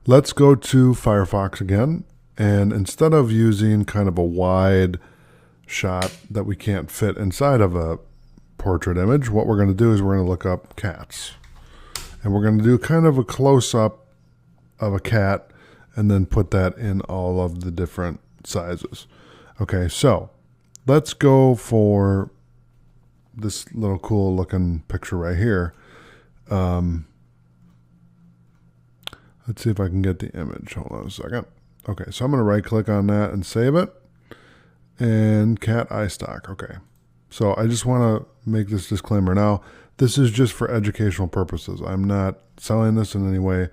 let's go to Firefox again, and instead of using kind of a wide shot that we can't fit inside of a portrait image, what we're going to do is we're going to look up cats, and we're going to do kind of a close-up of a cat and then put that in all of the different sizes. Okay, so let's go for this little cool looking picture right here. Let's see if I can get the image. Hold on a second. Okay, so I'm going to right click on that and save it. And cat eye stock. Okay, so I just want to make this disclaimer now. This is just for educational purposes. I'm not selling this in any way.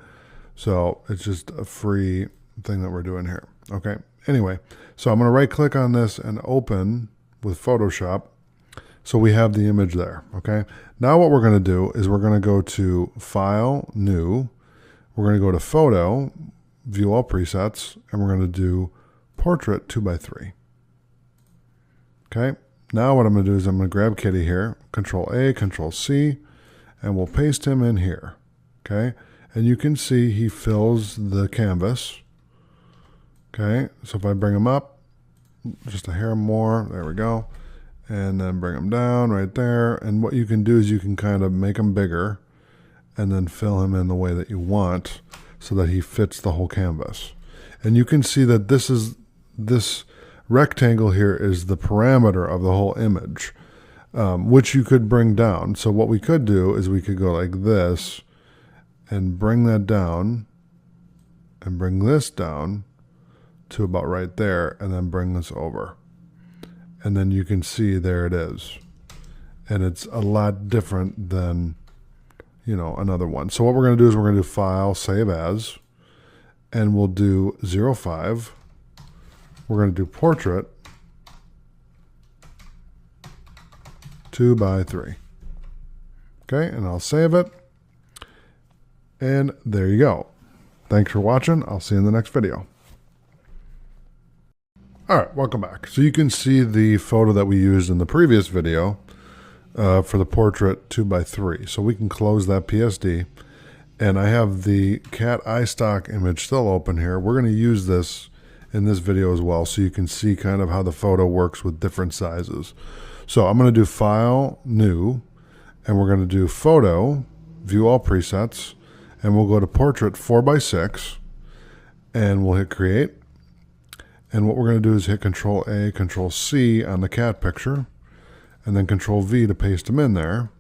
So it's just a free thing that we're doing here. Okay, anyway, so I'm going to right click on this and open with Photoshop. So we have the image there. Okay, now what we're going to do is we're going to go to File, New. We're going to go to Photo, View All Presets, and we're going to do Portrait 2x3. Okay, now what I'm going to do is I'm going to grab Kitty here, Control-A, Control-C, and we'll paste him in here. Okay, and you can see he fills the canvas. Okay, so if I bring him up just a hair more, there we go, and then bring him down right there, and what you can do is you can kind of make him bigger and then fill him in the way that you want so that he fits the whole canvas. And you can see that this rectangle here is the parameter of the whole image, which you could bring down. So what we could do is we could go like this and bring that down and bring this down to about right there, and then bring this over. And then you can see there it is. And it's a lot different than, you know, another one. So what we're going to do is we're going to do File, Save As, and we'll do 05. We're going to do Portrait 2x3. Okay, and I'll save it. And there you go. Thanks for watching. I'll see you in the next video. All right, welcome back. So you can see the photo that we used in the previous video for the portrait 2x3. So we can close that PSD. And I have the cat eye stock image still open here. We're going to use this in this video as well, so you can see kind of how the photo works with different sizes. So I'm going to do File, New, and we're going to do Photo, View All Presets, and we'll go to Portrait 4x6, and we'll hit Create. And what we're going to do is hit Control A, Control C on the cat picture, and then Control V to paste him in there.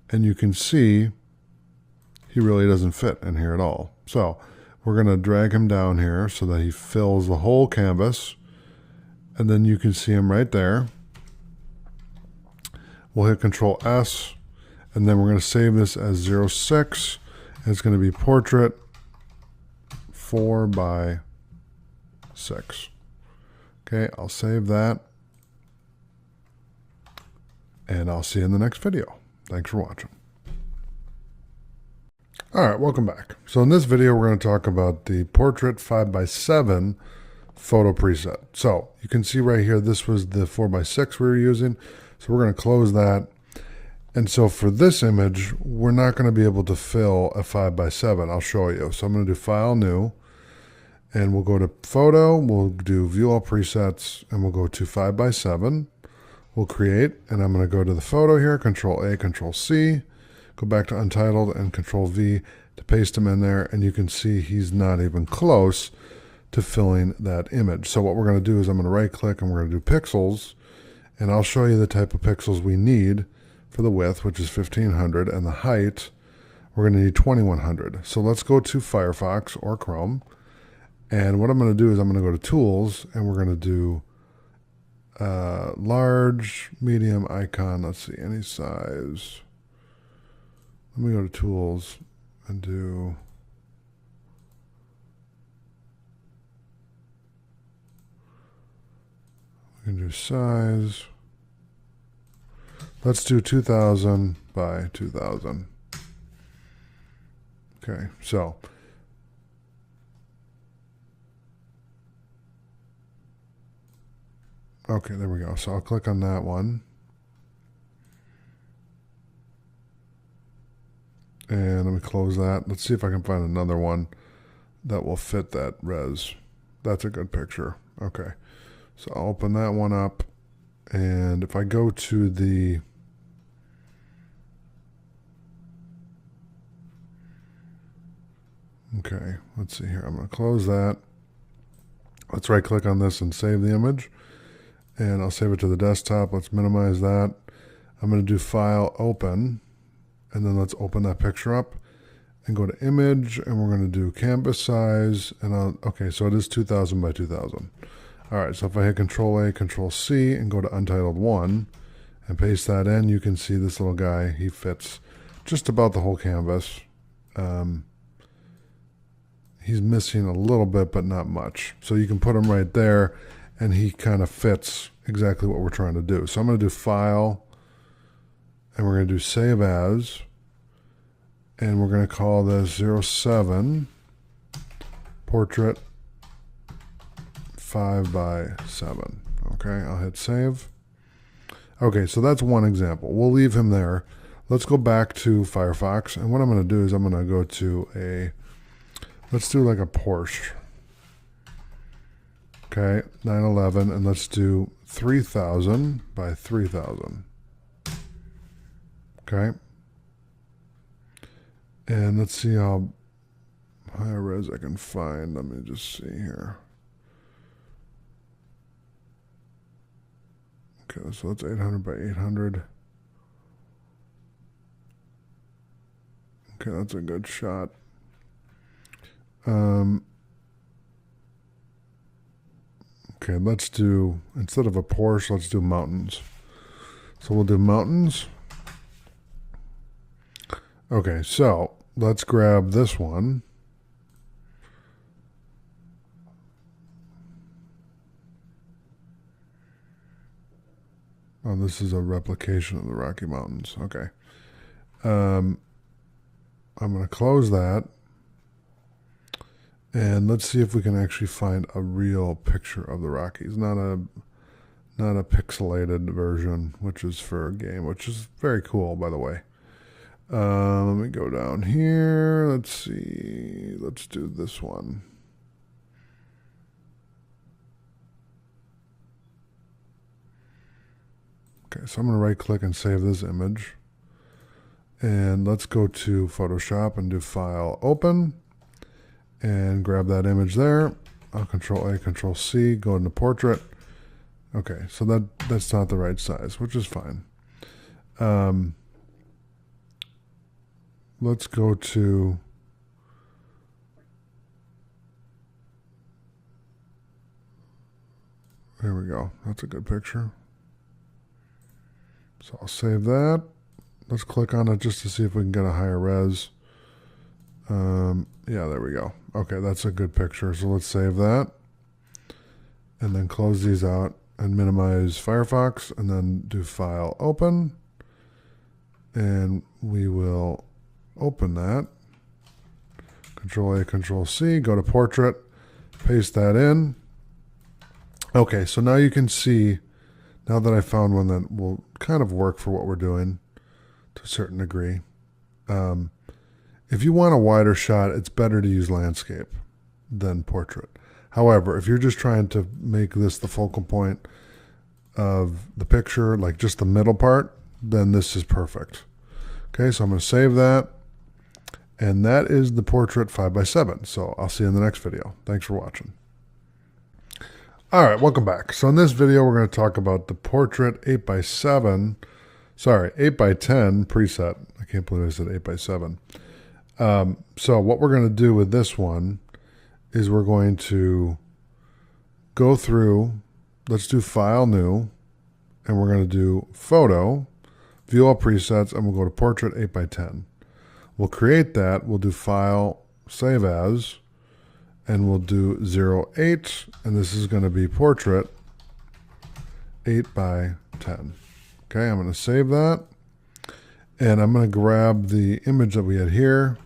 And you can see he really doesn't fit in here at all. So we're going to drag him down here so that he fills the whole canvas. And then you can see him right there. We'll hit Control S, and then we're going to save this as 06. And it's going to be Portrait 4x6. Okay, I'll save that. And I'll see you in the next video. Thanks for watching. All right, welcome back. So in this video, we're going to talk about the Portrait 5x7 photo preset. So you can see right here, this was the 4x6 we were using. So we're going to close that. And so for this image, we're not going to be able to fill a 5x7. I'll show you. So I'm going to do File, New, and we'll go to Photo. We'll do View All Presets, and we'll go to 5x7. We'll create, and I'm going to go to the photo here, Control A, Control C, go back to Untitled, and Control V to paste him in there, and you can see he's not even close to filling that image. So what we're going to do is I'm going to right-click, and we're going to do Pixels, and I'll show you the type of pixels we need for the width, which is 1500, and the height, we're going to need 2100. So let's go to Firefox or Chrome, and what I'm going to do is I'm going to go to Tools, and we're going to do large, medium, icon. Let's see, any size. Let me go to Tools and do we can do size. Let's do 2000 by 2000. Okay, so okay, there we go. So I'll click on that one. And let me close that. Let's see if I can find another one that will fit that res. That's a good picture. Okay. So I'll open that one up. And if I go to the okay, let's see here. I'm going to close that. Let's right click on this and save the image. And I'll save it to the desktop. Let's minimize that. I'm going to do File, Open. And then let's open that picture up and go to Image. And we're going to do Canvas Size. And okay, so it is 2000 by 2000. All right, so if I hit Control A, Control C, and go to Untitled 1 and paste that in, you can see this little guy. He fits just about the whole canvas. He's missing a little bit, but not much. So you can put him right there, and he kind of fits exactly what we're trying to do. So I'm going to do File, and we're going to do Save As, and we're going to call this 07 Portrait 5x7. Okay, I'll hit Save. Okay, so that's one example. We'll leave him there. Let's go back to Firefox, and what I'm going to do is I'm going to go to a, let's do like a Porsche. Okay, 911, and let's do 3000 by 3000. Okay. And let's see how high res I can find. Let me just see here. Okay, so that's 800 by 800. Okay, that's a good shot. Okay, let's do, instead of a Porsche, let's do mountains. So we'll do mountains. Okay, so let's grab this one. Oh, this is a replication of the Rocky Mountains. Okay. I'm going to close that. And let's see if we can actually find a real picture of the Rockies, not a pixelated version, which is for a game, which is very cool, by the way. Let me go down here. Let's see. Let's do this one. Okay, so I'm going to right click and save this image. And let's go to Photoshop and do File, Open, and grab that image there. I'll Control A, Control C, go into Portrait. Okay, so that's not the right size, which is fine. Let's go to there we go. That's a good picture. So I'll save that. Let's click on it just to see if we can get a higher res. Yeah, there we go. Okay, that's a good picture. So let's save that. And then close these out and minimize Firefox and then do File, Open. And we will open that. Control A, Control C, go to Portrait, paste that in. Okay, so now you can see, now that I found one that will kind of work for what we're doing to a certain degree. If you want a wider shot, it's better to use landscape than portrait. However, if you're just trying to make this the focal point of the picture, like just the middle part, then this is perfect. Okay, so I'm going to save that. And that is the portrait 5x7. So I'll see you in the next video. Thanks for watching. All right, welcome back. So in this video, we're going to talk about the portrait 8x10 preset. I can't believe I said 8x7. So what we're going to do with this one is we're going to go through, let's do File, New, and we're going to do Photo, View All Presets, and we'll go to Portrait 8x10. We'll create that, we'll do File, Save As, and we'll do 08, and this is going to be Portrait 8x10. Okay, I'm going to save that, and I'm going to grab the image that we had here,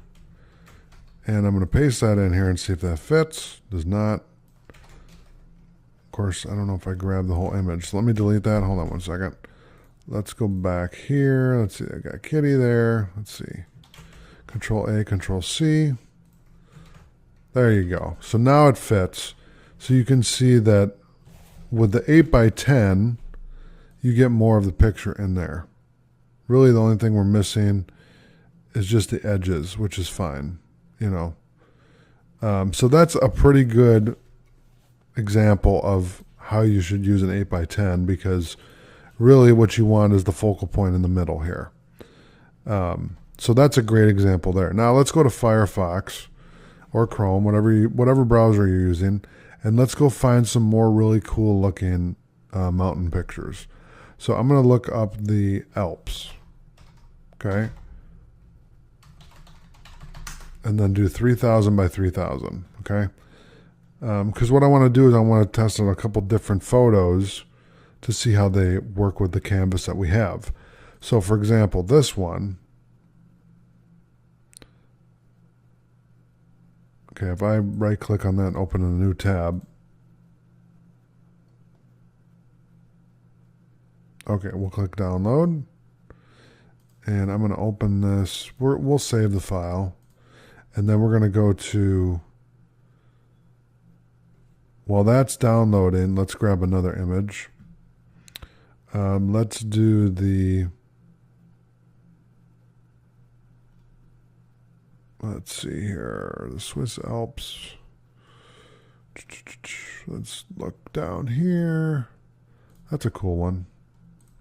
and I'm going to paste that in here and see if that fits. Does not. Of course, I don't know if I grabbed the whole image. So let me delete that. Hold on one second. Let's go back here. Let's see. I got Kitty there. Let's see. Control A, Control C. There you go. So now it fits. So you can see that with the 8x10, you get more of the picture in there. Really, the only thing we're missing is just the edges, which is fine. You know, so that's a pretty good example of how you should use an 8x10, because really what you want is the focal point in the middle here. So that's a great example there. Now let's go to Firefox or Chrome, whatever browser you're using, and let's go find some more really cool looking mountain pictures. So I'm going to look up the Alps. Okay. And then do 3000 by 3000, okay? Because what I want to do is I want to test on a couple different photos to see how they work with the canvas that we have. So for example, this one, okay, if I right click on that and open a new tab, okay, we'll click download, and I'm going to open this. We'll save the file. And then we're going to go to, while that's downloading, let's grab another image. Let's do let's see here, the Swiss Alps. Let's look down here. That's a cool one.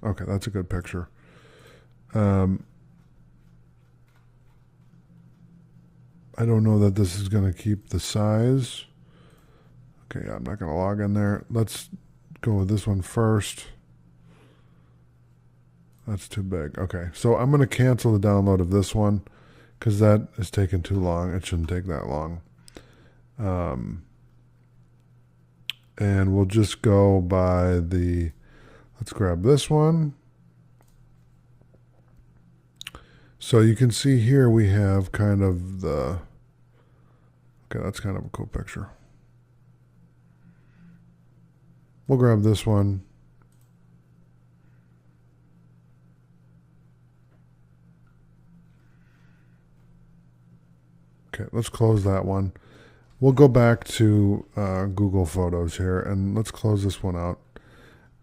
Okay, that's a good picture. I don't know that this is going to keep the size. Okay, I'm not going to log in there. Let's go with this one first. That's too big. Okay, so I'm going to cancel the download of this one because that is taking too long. It shouldn't take that long. And we'll just go by the, let's grab this one. So you can see here we have kind of the, Okay, that's kind of a cool picture. We'll grab this one. Okay, let's close that one. We'll go back to Google Photos here, and let's close this one out.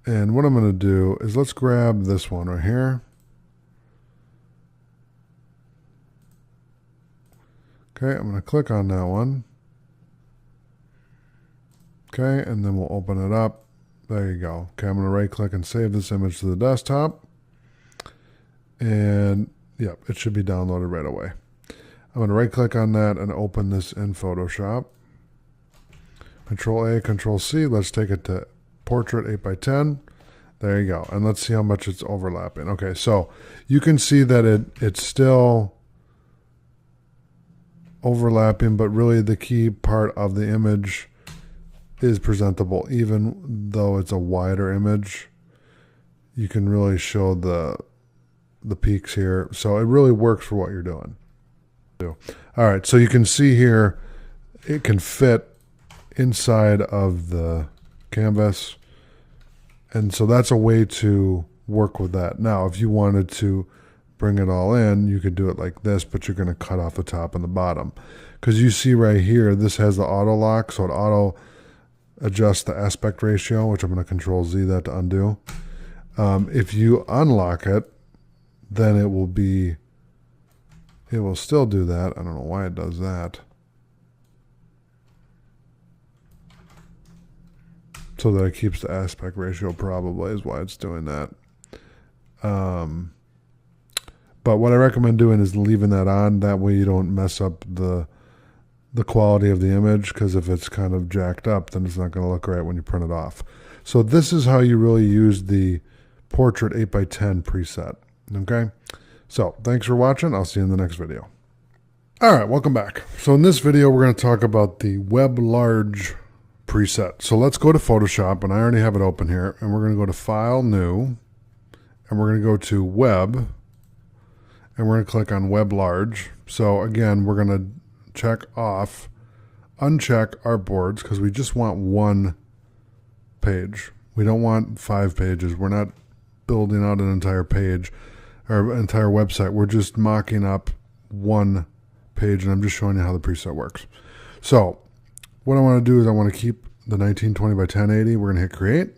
And what I'm going to do is let's grab this one right here. Okay, I'm going to click on that one. Okay, and then we'll open it up. There you go. Okay, I'm going to right click and save this image to the desktop. And yep, it should be downloaded right away. I'm going to right click on that and open this in Photoshop. Control A, Control C. Let's take it to Portrait 8x10. There you go. And let's see how much it's overlapping. Okay, so you can see that it's still overlapping, but really the key part of the image is presentable. Even though it's a wider image, you can really show the peaks here. So it really works for what you're doing. All right, so you can see here it can fit inside of the canvas, and so that's a way to work with that. Now if you wanted to bring it all in, you could do it like this, but you're going to cut off the top and the bottom, because you see right here this has the auto lock, so it auto adjusts the aspect ratio, which I'm going to Control Z that to undo. If you unlock it, then it will still do that. I don't know why it does that. So that it keeps the aspect ratio, probably is why it's doing that. But what I recommend doing is leaving that on. That way you don't mess up the quality of the image, because if it's kind of jacked up, then it's not going to look right when you print it off. So this is how you really use the Portrait 8x10 preset. Okay? So thanks for watching. I'll see you in the next video. All right, welcome back. So in this video, we're going to talk about the Web Large preset. So let's go to Photoshop, and I already have it open here, and we're going to go to File, New, and we're going to go to Web, and we're going to click on Web Large. So again, we're going to uncheck artboards, because we just want one page. We don't want 5 pages. We're not building out an entire page or entire website. We're just mocking up one page, and I'm just showing you how the preset works. So what I want to do is I want to keep the 1920 by 1080. We're going to hit Create.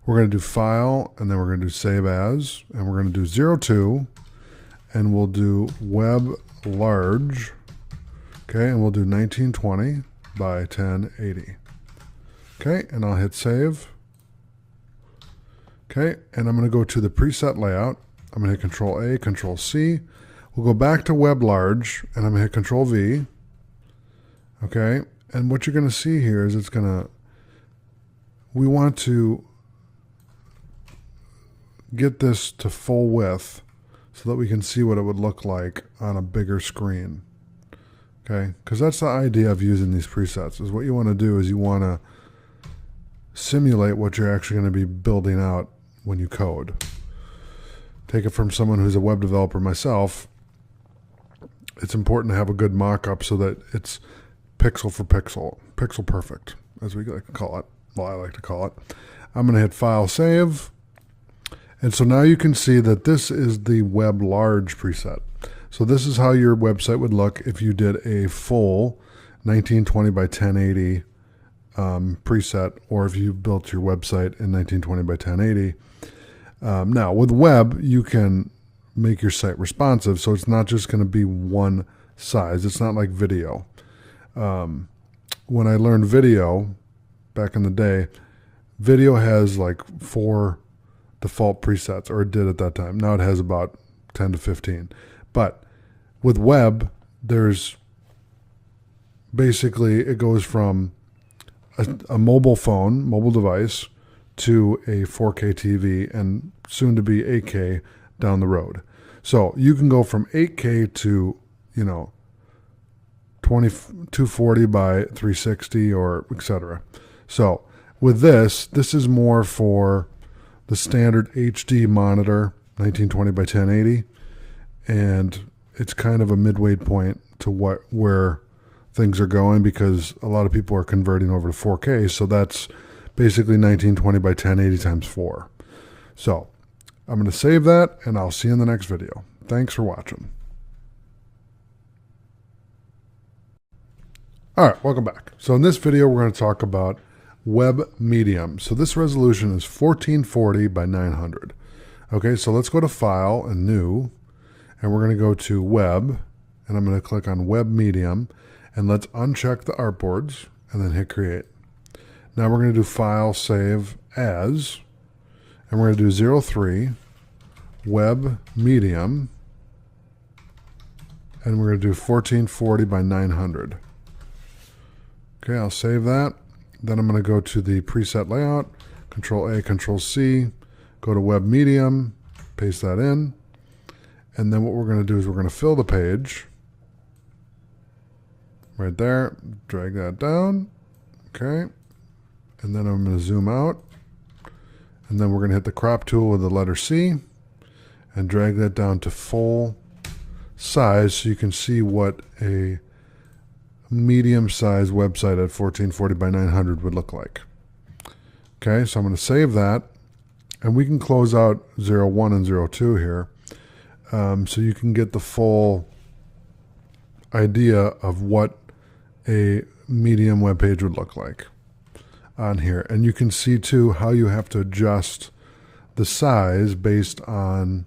We're going to do File, and then we're going to do Save As, and we're going to do 02, and we'll do Web Large. Okay, and we'll do 1920 by 1080. Okay, and I'll hit Save. Okay, and I'm going to go to the preset layout. I'm going to hit Control A, Control C. We'll go back to Web Large, and I'm going to hit Control V. Okay, and what you're going to see here is we want to get this to full width so that we can see what it would look like on a bigger screen. Okay, because that's the idea of using these presets, is what you want to do is you want to simulate what you're actually going to be building out when you code. Take it from someone who's a web developer myself. It's important to have a good mock-up so that it's pixel for pixel, pixel perfect, as we like to call it. Well, I like to call it. I'm going to hit File, Save. And so now you can see that this is the Web Large preset. So this is how your website would look if you did a full 1920 by 1080 preset, or if you built your website in 1920 by 1080. Now with web, you can make your site responsive, so it's not just going to be one size. It's not like video. When I learned video back in the day, video has like 4 default presets, or it did at that time. Now it has about 10 to 15. But with web, there's basically, it goes from a mobile phone, mobile device, to a 4K TV, and soon to be 8K down the road. So you can go from 8K to, 240 by 360, or etc. So with this is more for the standard HD monitor, 1920 by 1080, and it's kind of a midway point to where things are going, because a lot of people are converting over to 4K. So that's basically 1920 by 1080 times 4. So I'm going to save that, and I'll see you in the next video. Thanks for watching. All right, welcome back. So in this video, we're going to talk about web medium. So this resolution is 1440 by 900. Okay, so let's go to File and New, and we're going to go to Web, and I'm going to click on Web Medium, and let's uncheck the artboards, and then hit Create. Now we're going to do File, Save As, and we're going to do 03, Web Medium, and we're going to do 1440 by 900. Okay, I'll save that. Then I'm going to go to the preset layout, Control A, Control C, go to Web Medium, paste that in, and then what we're going to do is we're going to fill the page right there, drag that down, okay, and then I'm going to zoom out, and then we're going to hit the crop tool with the letter C and drag that down to full size so you can see what a medium-sized website at 1440 by 900 would look like. Okay, so I'm going to save that, and we can close out 01 and 02 here, so you can get the full idea of what a medium web page would look like on here. And you can see too how you have to adjust the size based on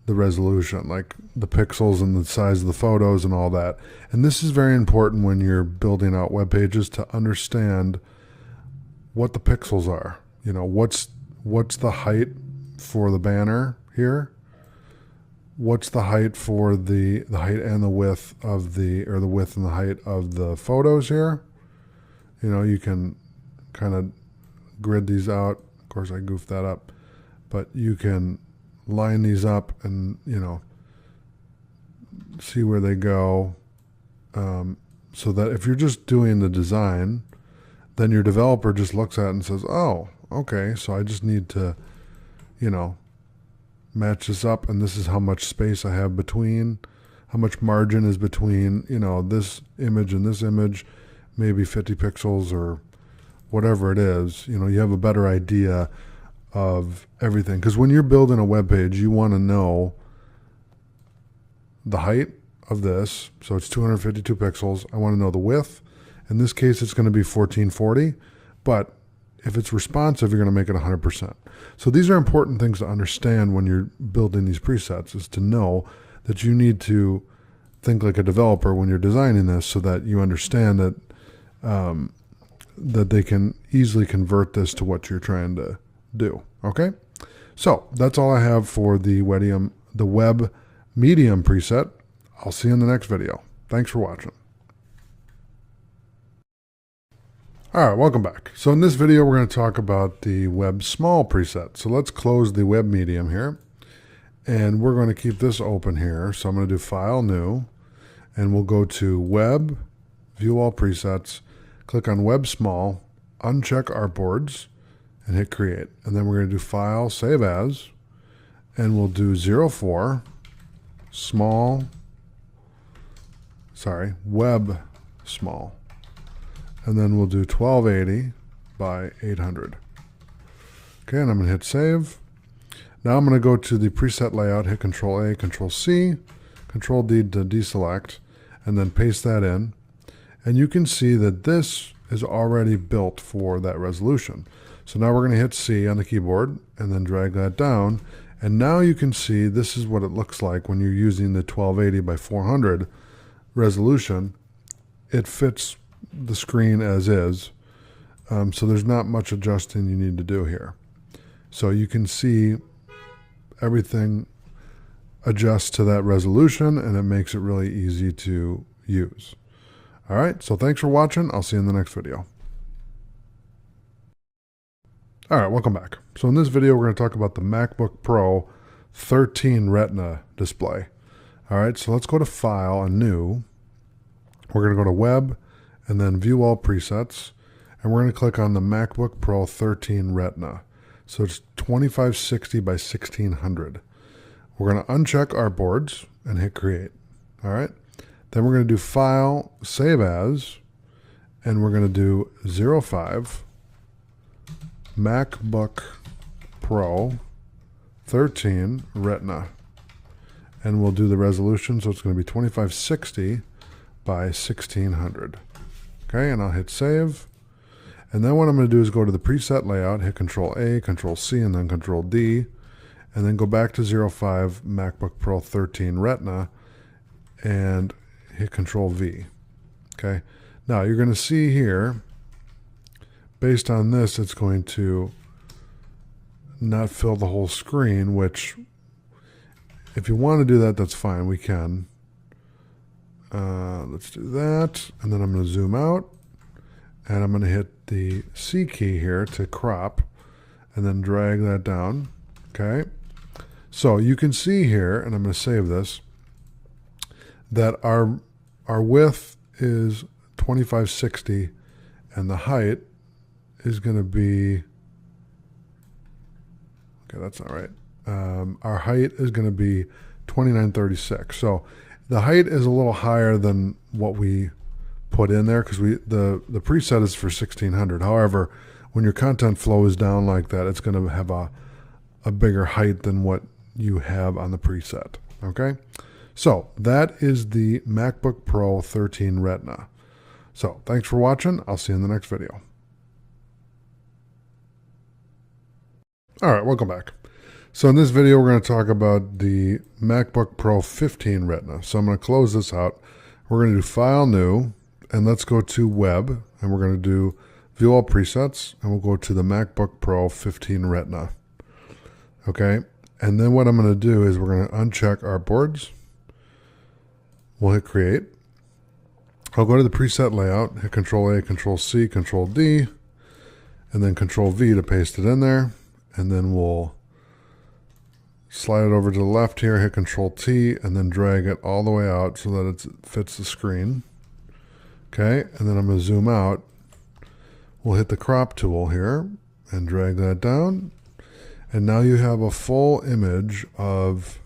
the resolution, like the pixels and the size of the photos and all that. And this is very important when you're building out web pages, to understand what the pixels are. You know, what's the height for the banner here? What's the height for the height and the width of the width and the height of the photos here? You know, you can kind of grid these out. Of course, I goofed that up, but you can line these up and, you know, see where they go, so that if you're just doing the design, then your developer just looks at it and says, oh, okay, so I just need to, you know, match this up, and this is how much space I have between, how much margin is between, you know, this image and this image, maybe 50 pixels or whatever it is. You know, you have a better idea of everything, because when you're building a web page, you want to know the height of this, so it's 252 pixels. I want to know the width. In this case, it's going to be 1440, but if it's responsive, you're going to make it 100%. So these are important things to understand when you're building these presets, is to know that you need to think like a developer when you're designing this, so that you understand that that they can easily convert this to what you're trying to do. Okay, so that's all I have for the web medium preset. I'll see you in the next video. Thanks for watching. All right, welcome back. So in this video, we're going to talk about the web small preset. So let's close the web medium here, and we're going to keep this open here. So I'm going to do File, New, and we'll go to Web, View All Presets, click on Web Small, uncheck Artboards, and hit Create. And then we're going to do File, Save As, and we'll do 04, Web Small. And then we'll do 1280 by 800. Okay, and I'm going to hit Save. Now I'm going to go to the preset layout, hit Control A, Control C, Control D to deselect, and then paste that in. And you can see that this is already built for that resolution. So now we're going to hit C on the keyboard and then drag that down. And now you can see this is what it looks like when you're using the 1280 by 400 resolution. It fits the screen as is, so there's not much adjusting you need to do here. So you can see everything adjusts to that resolution, and it makes it really easy to use. All right, so thanks for watching. I'll see you in the next video. All right, welcome back. So in this video, we're going to talk about the MacBook Pro 13 Retina display. All right, so let's go to File and New. We're going to go to Web and then View All Presets, and we're going to click on the MacBook Pro 13 Retina. So it's 2560 by 1600. We're going to uncheck Artboards and hit Create. All right. Then we're going to do File, Save As, and we're going to do 05 MacBook Pro 13 Retina. And we'll do the resolution, so it's going to be 2560 by 1600. Okay, and I'll hit Save. And then what I'm going to do is go to the preset layout, hit Control A, Control C, and then Control D, and then go back to 05 MacBook Pro 13 Retina and hit Control V. Okay, now you're going to see here, based on this, it's going to not fill the whole screen, which if you want to do that, that's fine. We can. Let's do that. And then I'm going to zoom out. And I'm going to hit the C key here to crop. And then drag that down. Okay. So you can see here, and I'm going to save this, that our width is 2560. And the height is going to be... Okay, that's not right. Our height is going to be 2936. So the height is a little higher than what we put in there because the preset is for 1600. However, when your content flow is down like that, it's going to have a bigger height than what you have on the preset. Okay, so that is the MacBook Pro 13 Retina. So thanks for watching. I'll see you in the next video. All right, welcome back. So in this video, we're going to talk about the MacBook Pro 15 Retina. So I'm going to close this out. We're going to do File, New, and let's go to Web, and we're going to do View All Presets, and we'll go to the MacBook Pro 15 Retina. Okay, and then what I'm going to do is we're going to uncheck Artboards. We'll hit Create. I'll go to the preset layout, hit Control A, Control C, Control D, and then Control V to paste it in there, and then we'll slide it over to the left here, hit Control T, and then drag it all the way out so that it fits the screen. Okay, and then I'm going to zoom out. We'll hit the crop tool here and drag that down. And now you have a full image of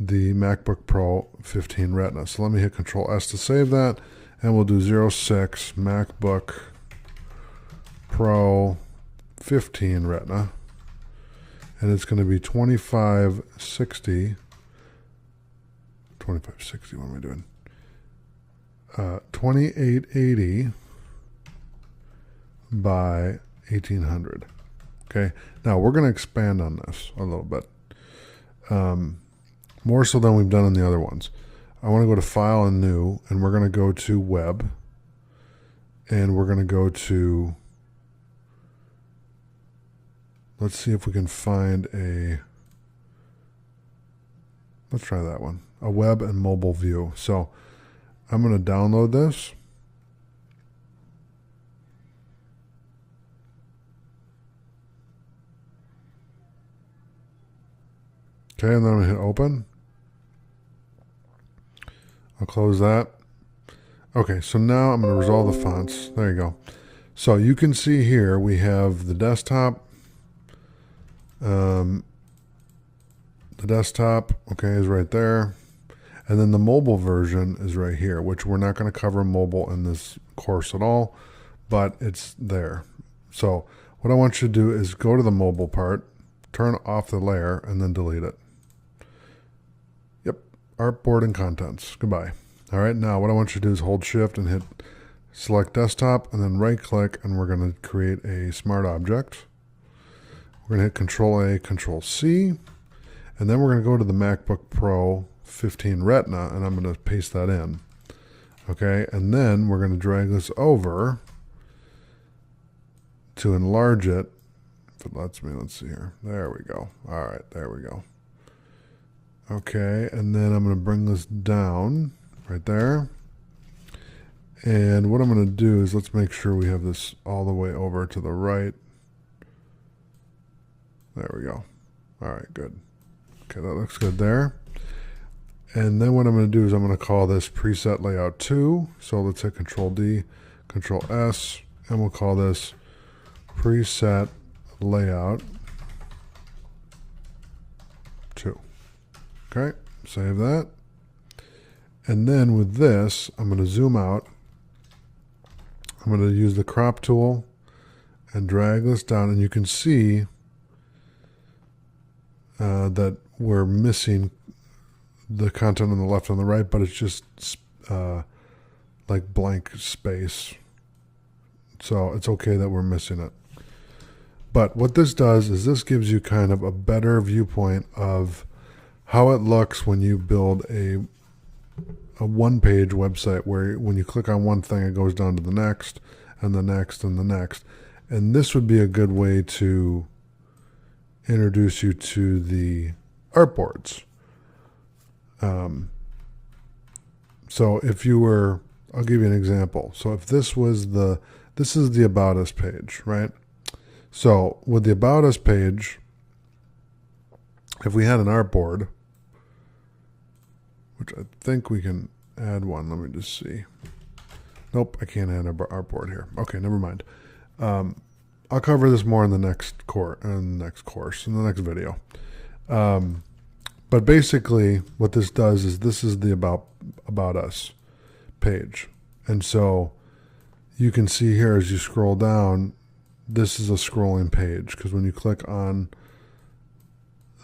the MacBook Pro 15 Retina. So let me hit Control S to save that, and we'll do 06 MacBook Pro 15 Retina. And it's going to be 2560. 2560, what am I doing? 2880 by 1800. Okay, now we're going to expand on this a little bit. More so than we've done in the other ones. I want to go to File and New, and we're going to go to Web. And we're going to go to... Let's see if we can find let's try that one, a web and mobile view. So I'm going to download this. Okay, and then I'm going to hit Open. I'll close that. Okay, so now I'm going to resolve the fonts. There you go. So you can see here we have the desktop. The desktop, okay, is right there. And then the mobile version is right here, which we're not going to cover mobile in this course at all, but it's there. So what I want you to do is go to the mobile part, turn off the layer, and then delete it. Yep, Artboard and Contents. Goodbye. All right, now what I want you to do is hold Shift and hit Select Desktop, and then right-click, and we're going to create a smart object. We're going to hit Control A, Control C, and then we're going to go to the MacBook Pro 15 Retina, and I'm going to paste that in. Okay, and then we're going to drag this over to enlarge it. If it lets me, let's see here. There we go. All right, there we go. Okay, and then I'm going to bring this down right there. And what I'm going to do is let's make sure we have this all the way over to the right. There we go. All right, good. Okay, that looks good there. And then what I'm going to do is I'm going to call this preset layout 2. So let's hit Control D, Control S, and we'll call this preset layout 2. Okay, save that. And then with this, I'm going to zoom out. I'm going to use the crop tool and drag this down, and you can see that we're missing the content on the left and the right, but it's just like blank space. So it's okay that we're missing it. But what this does is this gives you kind of a better viewpoint of how it looks when you build a one-page website, where when you click on one thing, it goes down to the next and the next and the next. And this would be a good way to introduce you to the artboards. So if you were, I'll give you an example. So if this was this is the About Us page, right? So with the About Us page, if we had an artboard, which I think we can add one. Let me just see. Nope, I can't add an artboard here. Okay, never mind. I'll cover this more in the next course, in the next video. But basically, what this does is this is the About Us page, and so you can see here as you scroll down, this is a scrolling page, because when you click on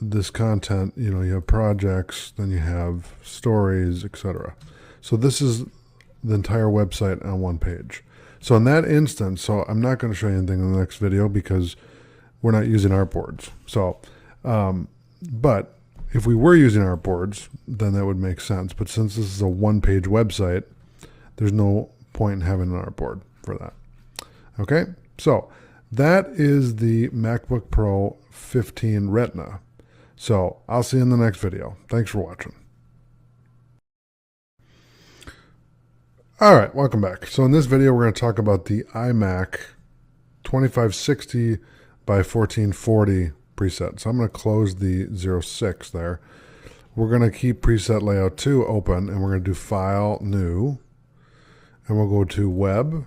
this content, you have projects, then you have stories, etc. So this is the entire website on one page. So in that instance, so I'm not going to show you anything in the next video because we're not using artboards. So, but if we were using artboards, then that would make sense. But since this is a one-page website, there's no point in having an artboard for that. Okay, so that is the MacBook Pro 15 Retina. So I'll see you in the next video. Thanks for watching. All right, welcome back. So in this video, we're going to talk about the iMac 2560 by 1440 preset. So I'm going to close the 06 there. We're going to keep preset layout 2 open, and we're going to do File, New, and we'll go to Web,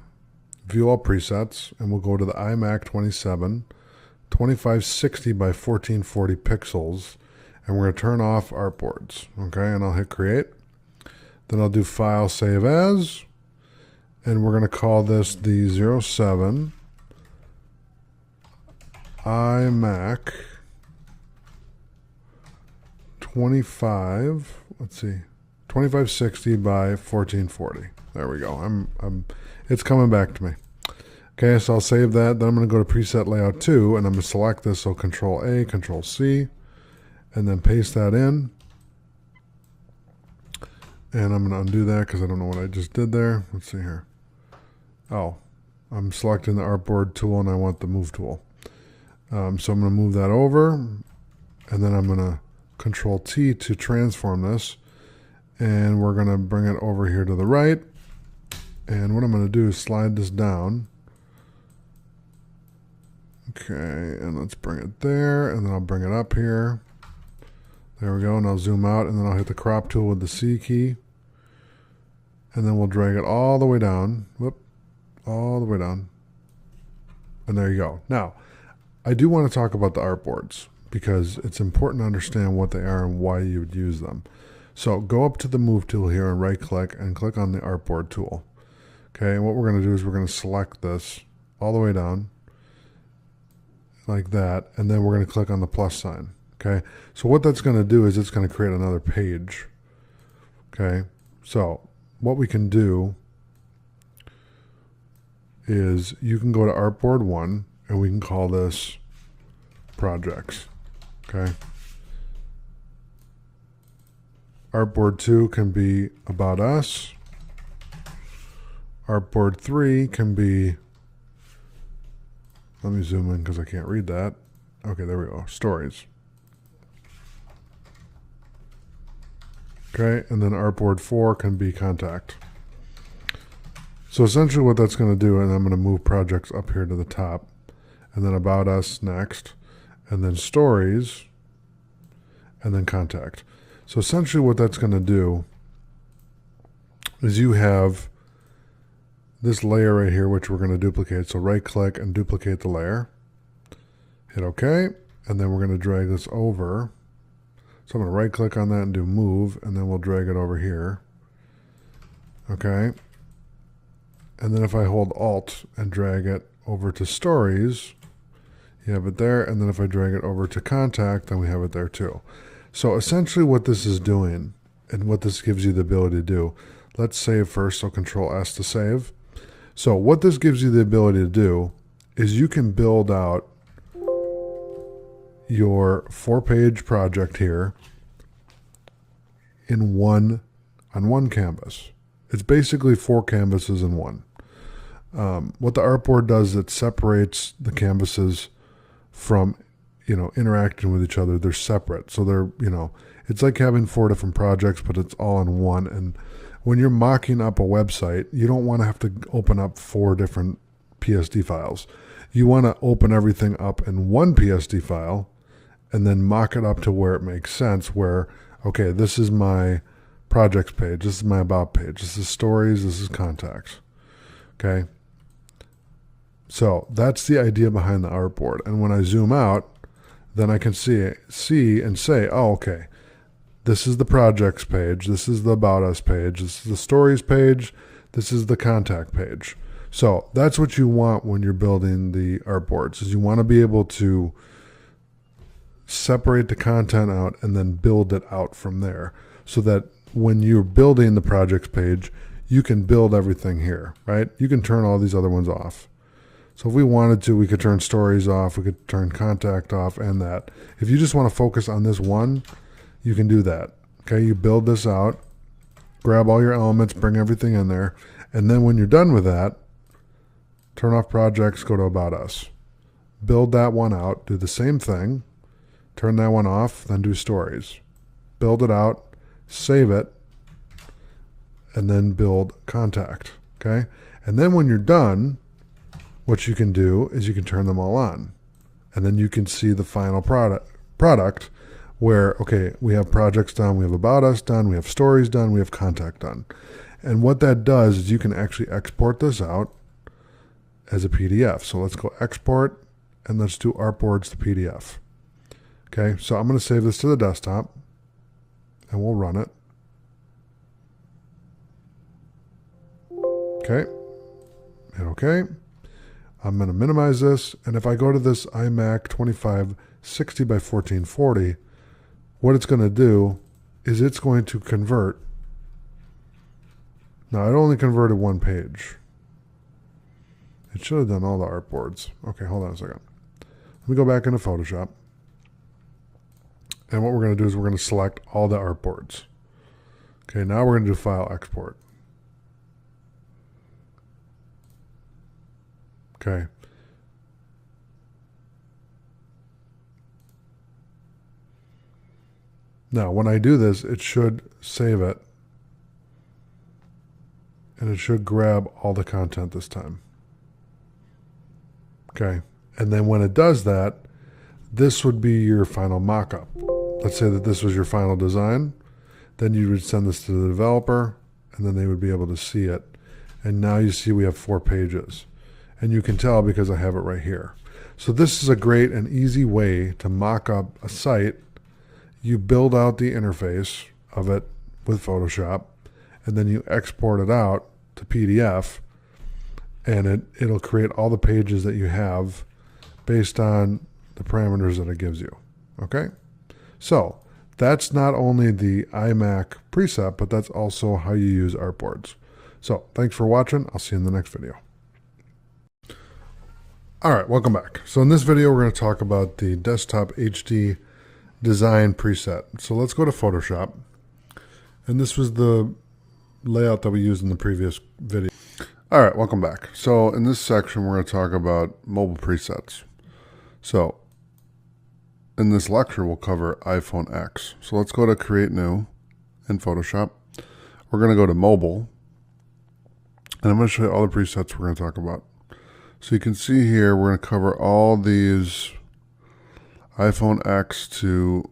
View All Presets, and we'll go to the iMac 2560 by 1440 pixels, and we're going to turn off artboards. Okay, and I'll hit Create. Then I'll do File, Save As, and we're going to call this the 07 iMac 2560 by 1440. There we go. It's coming back to me. Okay, so I'll save that. Then I'm going to go to Preset Layout 2, and I'm going to select this. So Control A, Control C, and then paste that in. And I'm going to undo that because I don't know what I just did there. Let's see here. Oh, I'm selecting the artboard tool, and I want the move tool. So I'm going to move that over, and then I'm going to Control T to transform this. And we're going to bring it over here to the right. And what I'm going to do is slide this down. Okay, and let's bring it there, and then I'll bring it up here. There we go, and I'll zoom out, and then I'll hit the crop tool with the C key. And then we'll drag it all the way down. Whoop, all the way down. And there you go. Now, I do want to talk about the artboards because it's important to understand what they are and why you would use them. So go up to the Move tool here and right-click and click on the artboard tool. Okay, and what we're going to do is we're going to select this all the way down like that, and then we're going to click on the plus sign. Okay, so what that's going to do is it's going to create another page. Okay, so what we can do is you can go to Artboard 1, and we can call this Projects. Okay, Artboard 2 can be About Us. Artboard 3 can be, let me zoom in because I can't read that. Okay, there we go, Stories. Okay, and then Artboard 4 can be Contact. So essentially what that's going to do, and I'm going to move Projects up here to the top, and then About Us next, and then Stories, and then Contact. So essentially what that's going to do is you have this layer right here, which we're going to duplicate. So right click and duplicate the layer. Hit OK, and then we're going to drag this over. So I'm going to right click on that and do Move, and then we'll drag it over here. Okay. And then if I hold Alt and drag it over to Stories, you have it there. And then if I drag it over to Contact, then we have it there too. So essentially what this is doing and what this gives you the ability to do, let's save first. So Control S to save. So what this gives you the ability to do is you can build out your 4-page project here on one canvas. It's basically 4 canvases in one. What the artboard does, it separates the canvases from, interacting with each other. They're separate. So they're, it's like having 4 different projects, but it's all in one. And when you're mocking up a website, you don't want to have to open up 4 different PSD files. You want to open everything up in one PSD file and then mock it up to where it makes sense, where, okay, this is my projects page, this is my about page, this is stories, this is contacts. Okay. So that's the idea behind the artboard. And when I zoom out, then I can see and say, oh, okay, this is the projects page, this is the about us page, this is the stories page, this is the contact page. So that's what you want when you're building the artboards, is you want to be able to separate the content out and then build it out from there, so that when you're building the projects page, you can build everything here, right? You can turn all these other ones off. So if we wanted to, we could turn stories off, we could turn contact off, and that. If you just want to focus on this one, you can do that. Okay, you build this out, grab all your elements, bring everything in there, and then when you're done with that, turn off projects, go to About Us. Build that one out, do the same thing, turn that one off, then do stories. Build it out, save it, and then build contact. Okay, and then when you're done, what you can do is you can turn them all on, and then you can see the final product where, okay, we have projects done, we have About Us done, we have stories done, we have contact done. And what that does is you can actually export this out as a PDF. So let's go export, and let's do artboards to PDF. Okay, so I'm going to save this to the desktop, and we'll run it. Okay, hit OK. I'm going to minimize this, and if I go to this iMac 2560 by 1440, what it's going to do is it's going to convert. Now, it only converted one page. It should have done all the artboards. Okay, hold on a second. Let me go back into Photoshop. And what we're going to do is we're going to select all the artboards. Okay, now we're going to do File Export. Okay. Now, when I do this, it should save it. And it should grab all the content this time. Okay. And then when it does that, this would be your final mock-up. Let's say that this was your final design. Then you would send this to the developer, and then they would be able to see it. And now you see we have 4 pages. And you can tell because I have it right here. So this is a great and easy way to mock up a site. You build out the interface of it with Photoshop, and then you export it out to PDF, and it'll create all the pages that you have based on the parameters that it gives you. Okay? So that's not only the iMac preset, but that's also how you use artboards. So thanks for watching. I'll see you in the next video. All right, welcome back. So in this video, we're going to talk about the desktop HD design preset. So let's go to Photoshop. And this was the layout that we used in the previous video. All right, welcome back. So in this section, we're going to talk about mobile presets. So in this lecture, we'll cover iPhone X. So let's go to Create New in Photoshop. We're going to go to Mobile. And I'm going to show you all the presets we're going to talk about. So you can see here, we're going to cover all these iPhone X to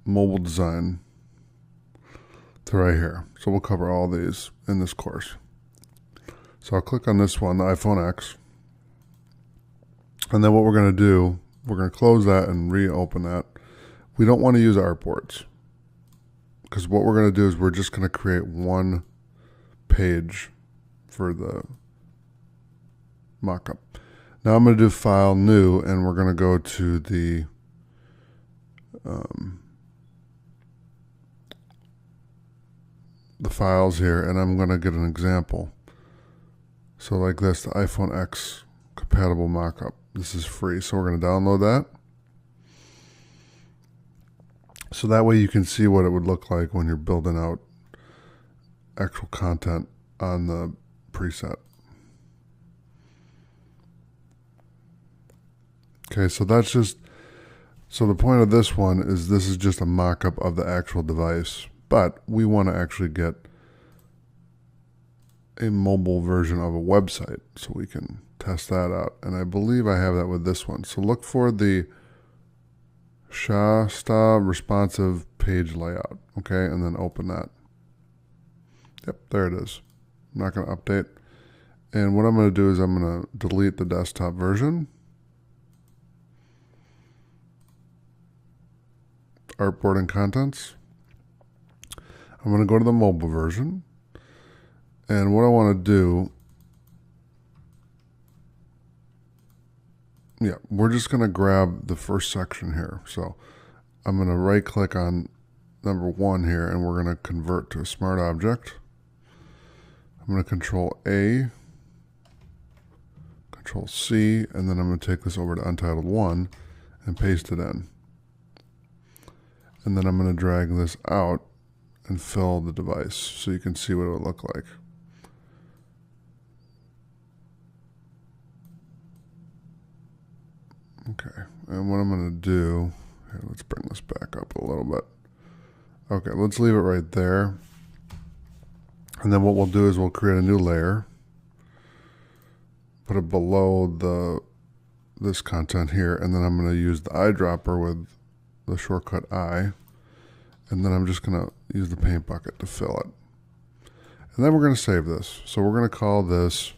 mobile design to right here. So we'll cover all these in this course. So I'll click on this one, the iPhone X. And then what we're going to do, we're going to close that and reopen that. We don't want to use artboards, because what we're going to do is we're just going to create one page for the mockup. Now I'm going to do File, New, and we're going to go to the files here, and I'm going to get an example. So like this, the iPhone X compatible mockup. This is free, so we're going to download that. So that way you can see what it would look like when you're building out actual content on the preset. Okay, so that's just, so the point of this one is this is just a mock-up of the actual device, but we want to actually get a mobile version of a website so we can test that out. And I believe I have that with this one. So look for the Shasta responsive page layout, okay, and then open that. Yep, there it is. I'm not going to update. And what I'm going to do is I'm going to delete the desktop version. Artboard and contents. I'm going to go to the mobile version. And what I want to do, yeah, we're just going to grab the first section here. So I'm going to right click on number 1 here, and we're going to convert to a smart object. I'm going to Control A, Control C, and then I'm going to take this over to Untitled 1 and paste it in. And then I'm going to drag this out and fill the device so you can see what it would look like. Okay, and what I'm going to do, here, let's bring this back up a little bit. Okay, let's leave it right there. And then what we'll do is we'll create a new layer, put it below this content here, and then I'm going to use the eyedropper with the shortcut I, and then I'm just going to use the paint bucket to fill it. And then we're going to save this. So we're going to call this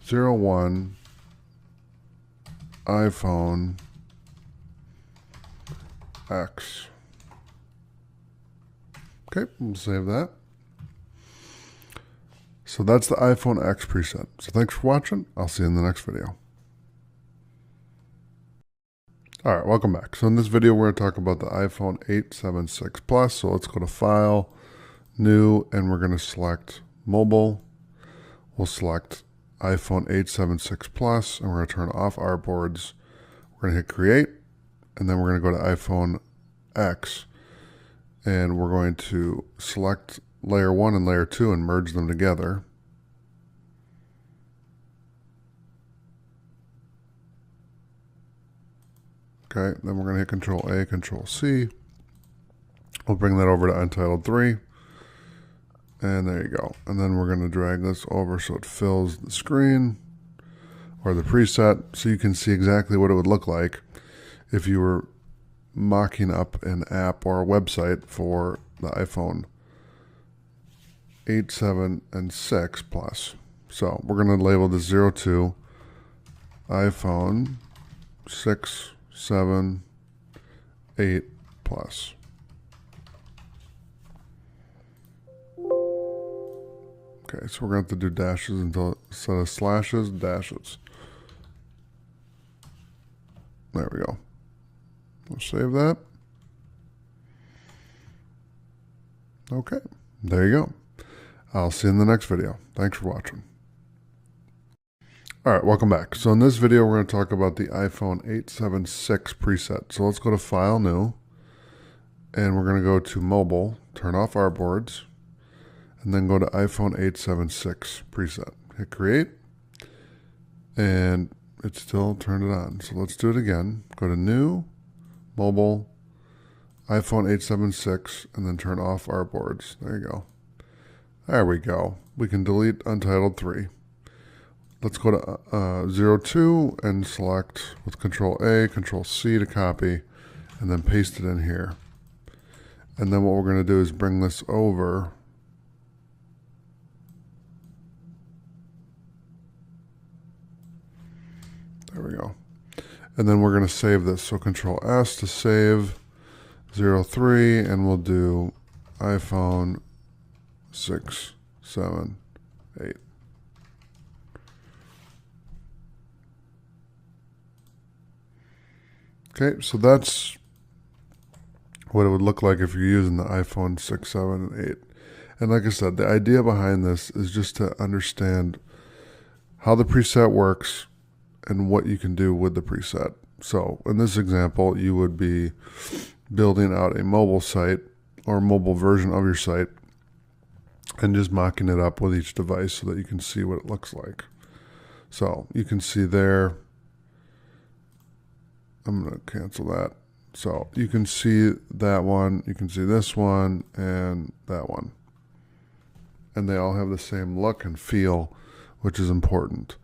01 iPhone X. Okay, we'll save that. So that's the iPhone X preset. So thanks for watching. I'll see you in the next video. All right, welcome back. So in this video, we're going to talk about the iPhone 876 Plus. So let's go to File, New, and we're going to select Mobile. We'll select iPhone 876 Plus, and we're going to turn off artboards. We're going to hit Create, and then we're going to go to iPhone X, and we're going to select Layer 1 and Layer 2 and merge them together. Okay, then we're going to hit Control A, Control C. We'll bring that over to Untitled 3. And there you go. And then we're going to drag this over so it fills the screen or the preset so you can see exactly what it would look like if you were mocking up an app or a website for the iPhone 8, 7, and 6 Plus. So we're going to label this 02 iPhone 6, 7, 8 Plus. Okay, so we're going to have to do dashes until instead of slashes, dashes. There we go. We'll save that. Okay, there you go. I'll see you in the next video. Thanks for watching. All right, welcome back. So in this video, we're going to talk about the iPhone 876 preset. So let's go to File, New, and we're going to go to Mobile, turn off artboards, and then go to iPhone 876 preset. Hit Create, and it still turned it on. So let's do it again. Go to New, Mobile, iPhone 876, and then turn off artboards. There you go. There we go. We can delete Untitled 3. Let's go to 02 and select with Control A, Control C to copy, and then paste it in here. And then what we're going to do is bring this over. There we go. And then we're going to save this. So Control S to save 03, and we'll do iPhone 6, 7, 8. Okay, so that's what it would look like if you're using the iPhone 6, 7, and 8. And like I said, the idea behind this is just to understand how the preset works and what you can do with the preset. So in this example, you would be building out a mobile site or a mobile version of your site and just mocking it up with each device so that you can see what it looks like. So you can see there, I'm going to cancel that. So you can see that one, you can see this one, and that one. And they all have the same look and feel, which is important.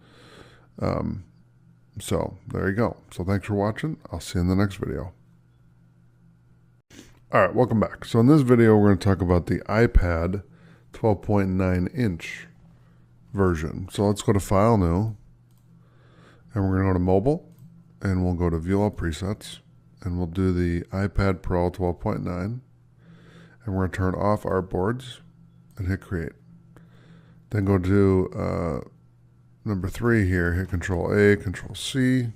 So there you go. So thanks for watching. I'll see you in the next video. All right, welcome back. So in this video, we're going to talk about the iPad 12.9-inch version. So let's go to File, New, and we're going to go to Mobile, and we'll go to View All Presets, and we'll do the iPad Pro 12.9, and we're going to turn off Artboards and hit Create. Then go to number 3 here, hit Control A, Control C,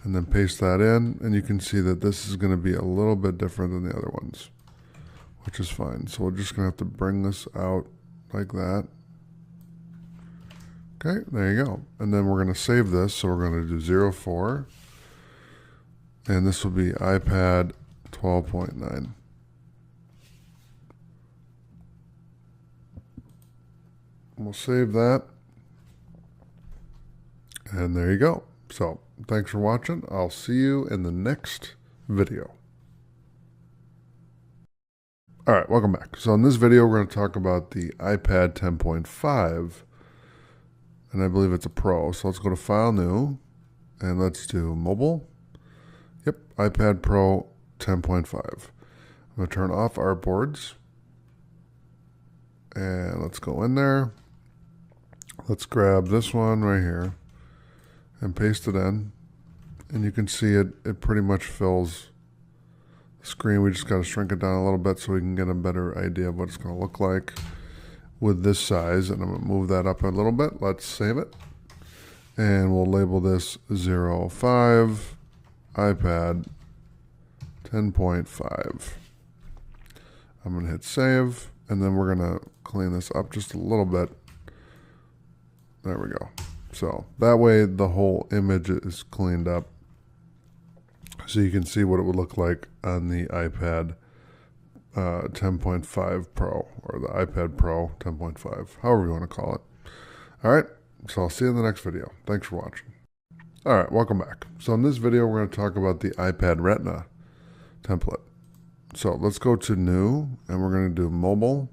and then paste that in, and you can see that this is going to be a little bit different than the other ones, which is fine. So we're just going to have to bring this out like that. Okay, there you go. And then we're going to save this, so we're going to do 04, and this will be iPad 12.9. We'll save that. And there you go. So thanks for watching. I'll see you in the next video. All right, welcome back. So in this video, we're going to talk about the iPad 10.5, and I believe it's a Pro. So let's go to File, New, and let's do Mobile. Yep, iPad Pro 10.5. I'm going to turn off Artboards, and let's go in there. Let's grab this one right here and paste it in, and you can see it pretty much fills the screen. We just got to shrink it down a little bit so we can get a better idea of what it's going to look like with this size, and I'm going to move that up a little bit. Let's save it, and we'll label this 05 iPad 10.5. I'm going to hit save, and then we're going to clean this up just a little bit. There we go. So that way the whole image is cleaned up so you can see what it would look like on the iPad 10.5 Pro or the iPad Pro 10.5, however you want to call it. All right, so I'll see you in the next video. Thanks for watching. All right, welcome back. So in this video, we're going to talk about the iPad Retina template. So let's go to New, and we're going to do Mobile,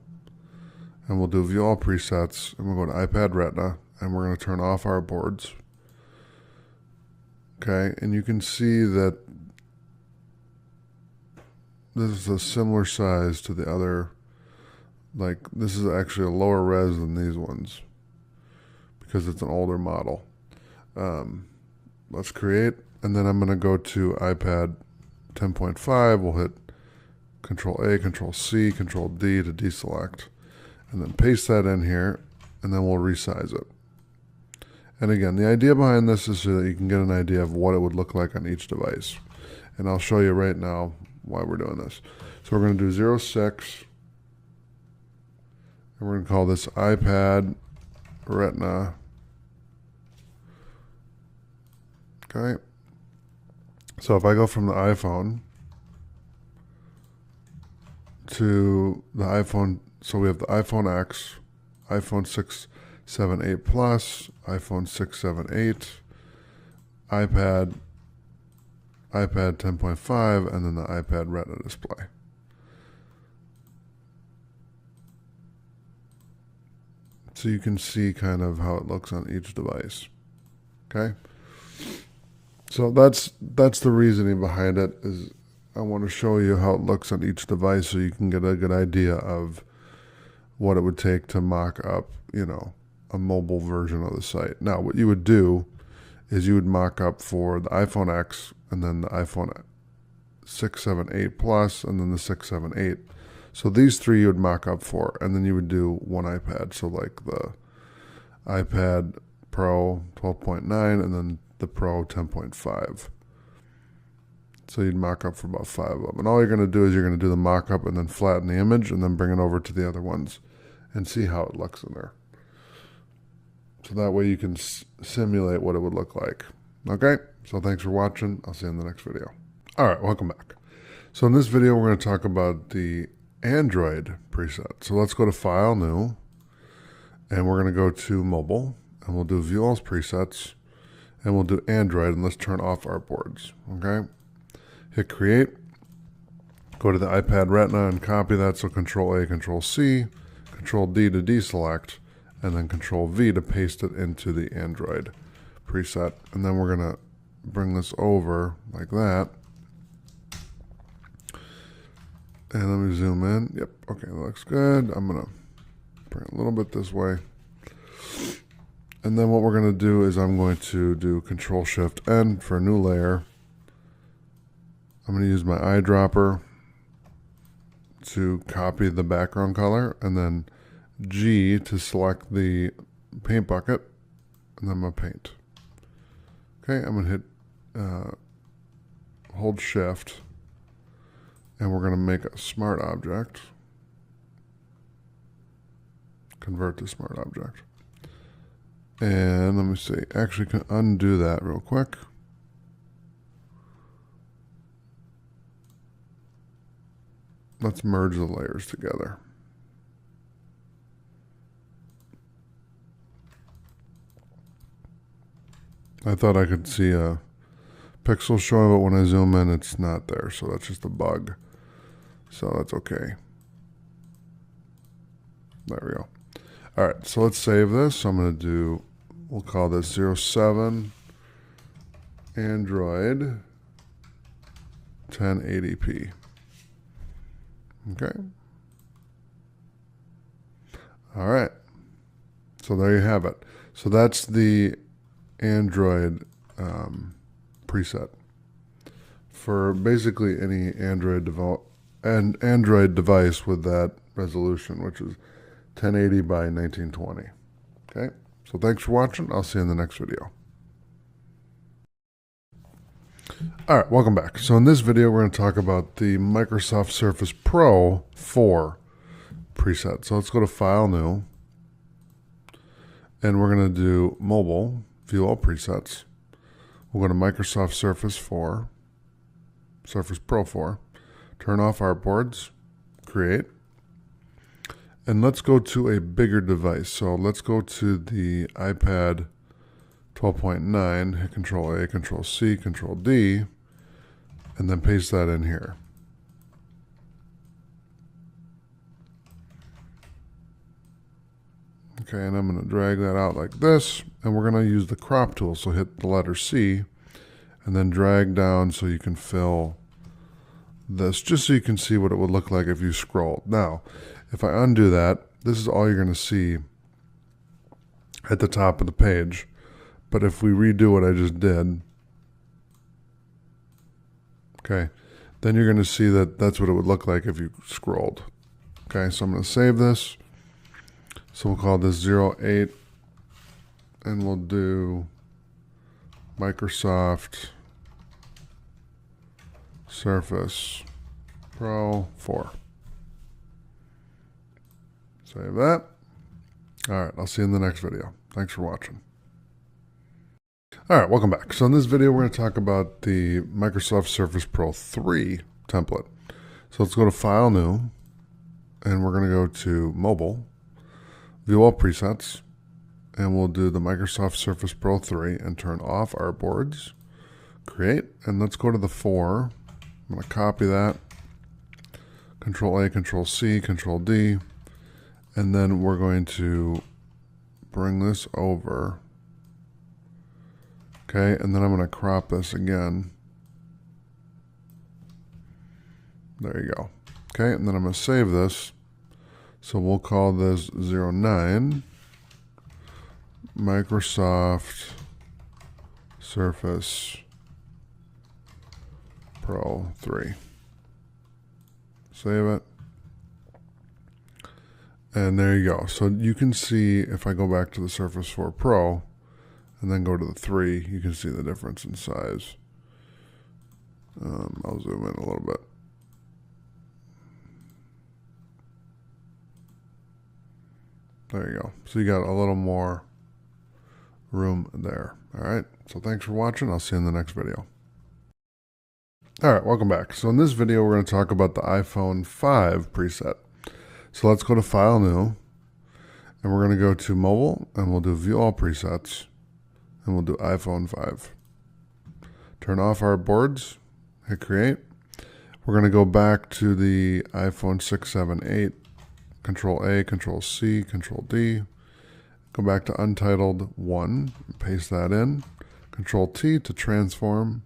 and we'll do View All Presets, and we'll go to iPad Retina, and we're going to turn off Artboards. Okay, and you can see that this is a similar size to the other, like this is actually a lower res than these ones because it's an older model. Let's create, and then I'm going to go to iPad 10.5. We'll hit Control A, Control C, Control D to deselect, and then paste that in here, and then we'll resize it. And again, the idea behind this is so that you can get an idea of what it would look like on each device. And I'll show you right now why we're doing this. So we're going to do 06, and we're going to call this iPad Retina. Okay. So if I go from the iPhone to the iPhone, so we have the iPhone X, iPhone 6, 7, 8 Plus, iPhone 6, 7, 8, iPad 10.5, and then the iPad Retina display. So you can see kind of how it looks on each device. Okay? So that's the reasoning behind it, is I want to show you how it looks on each device so you can get a good idea of what it would take to mock up, you know, a mobile version of the site. Now, what you would do is you would mock up for the iPhone X, and then the iPhone 6, 7, 8 Plus, and then the 6, 7, 8. So these three you would mock up for, and then you would do one iPad. So like the iPad Pro 12.9 and then the Pro 10.5. So you'd mock up for about 5 of them. And all you're going to do is you're going to do the mock up and then flatten the image and then bring it over to the other ones and see how it looks in there. So that way you can simulate what it would look like. Okay, so thanks for watching. I'll see you in the next video. All right, welcome back. So in this video, we're going to talk about the Android preset. So let's go to File, New, and we're going to go to Mobile, and we'll do View All Presets, and we'll do Android, and let's turn off artboards. Okay, hit Create, go to the iPad Retina and copy that. So Control A, Control C, Control D to deselect, and then Control V to paste it into the Android preset. And then we're going to bring this over like that. And let me zoom in. Yep, okay, that looks good. I'm going to bring it a little bit this way. And then what we're going to do is I'm going to do Control Shift N for a new layer. I'm going to use my eyedropper to copy the background color, and then G to select the paint bucket, and then my paint. Okay, I'm going to hit hold Shift, and we're going to make a smart object. Convert to smart object. And let me see, actually can undo that real quick. Let's merge the layers together. I thought I could see a pixel showing, but when I zoom in, it's not there. So that's just a bug. So that's okay. There we go. All right, so let's save this. So I'm going to do, we'll call this 07 Android 1080p. Okay. All right. So there you have it. So that's the Android preset for basically any Android device with that resolution, which is 1080 by 1920. Okay. So thanks for watching. I'll see you in the next video. All right, welcome back. So in this video, we're going to talk about the Microsoft Surface Pro 4 preset. So let's go to File, New, and we're going to do Mobile, View All Presets. We'll go to Microsoft Surface 4, Surface Pro 4, turn off artboards, Create, and let's go to a bigger device. So let's go to the iPad 12.9, hit Control A, Control C, Control D, and then paste that in here. Okay, and I'm going to drag that out like this, and we're going to use the crop tool. So hit the letter C, and then drag down so you can fill this, just so you can see what it would look like if you scrolled. Now, if I undo that, this is all you're going to see at the top of the page. But if we redo what I just did, okay, then you're going to see that that's what it would look like if you scrolled. Okay, so I'm going to save this. So we'll call this 08, and we'll do Microsoft Surface Pro 4. Save that. All right, I'll see you in the next video. Thanks for watching. All right, welcome back. So in this video, we're going to talk about the Microsoft Surface Pro 3 template. So let's go to File, New, and we're going to go to Mobile, View All Presets, and we'll do the Microsoft Surface Pro 3 and turn off artboards, Create, and let's go to the 4. I'm going to copy that, Control A, Control C, Control D, and then we're going to bring this over. Okay, and then I'm going to crop this again. There you go. Okay, and then I'm going to save this. So we'll call this 09 Microsoft Surface Pro 3. Save it. And there you go. So you can see if I go back to the Surface 4 Pro and then go to the 3, you can see the difference in size. I'll zoom in a little bit. There you go. So you got a little more room there. All right. So thanks for watching. I'll see you in the next video. All right. Welcome back. So in this video, we're going to talk about the iPhone 5 preset. So let's go to File, New, and we're going to go to Mobile, and we'll do View All Presets, and we'll do iPhone 5. Turn off our boards, hit Create. We're going to go back to the iPhone 6, 7, 8, Control A, Control C, Control D. Go back to Untitled 1, paste that in. Control T to transform,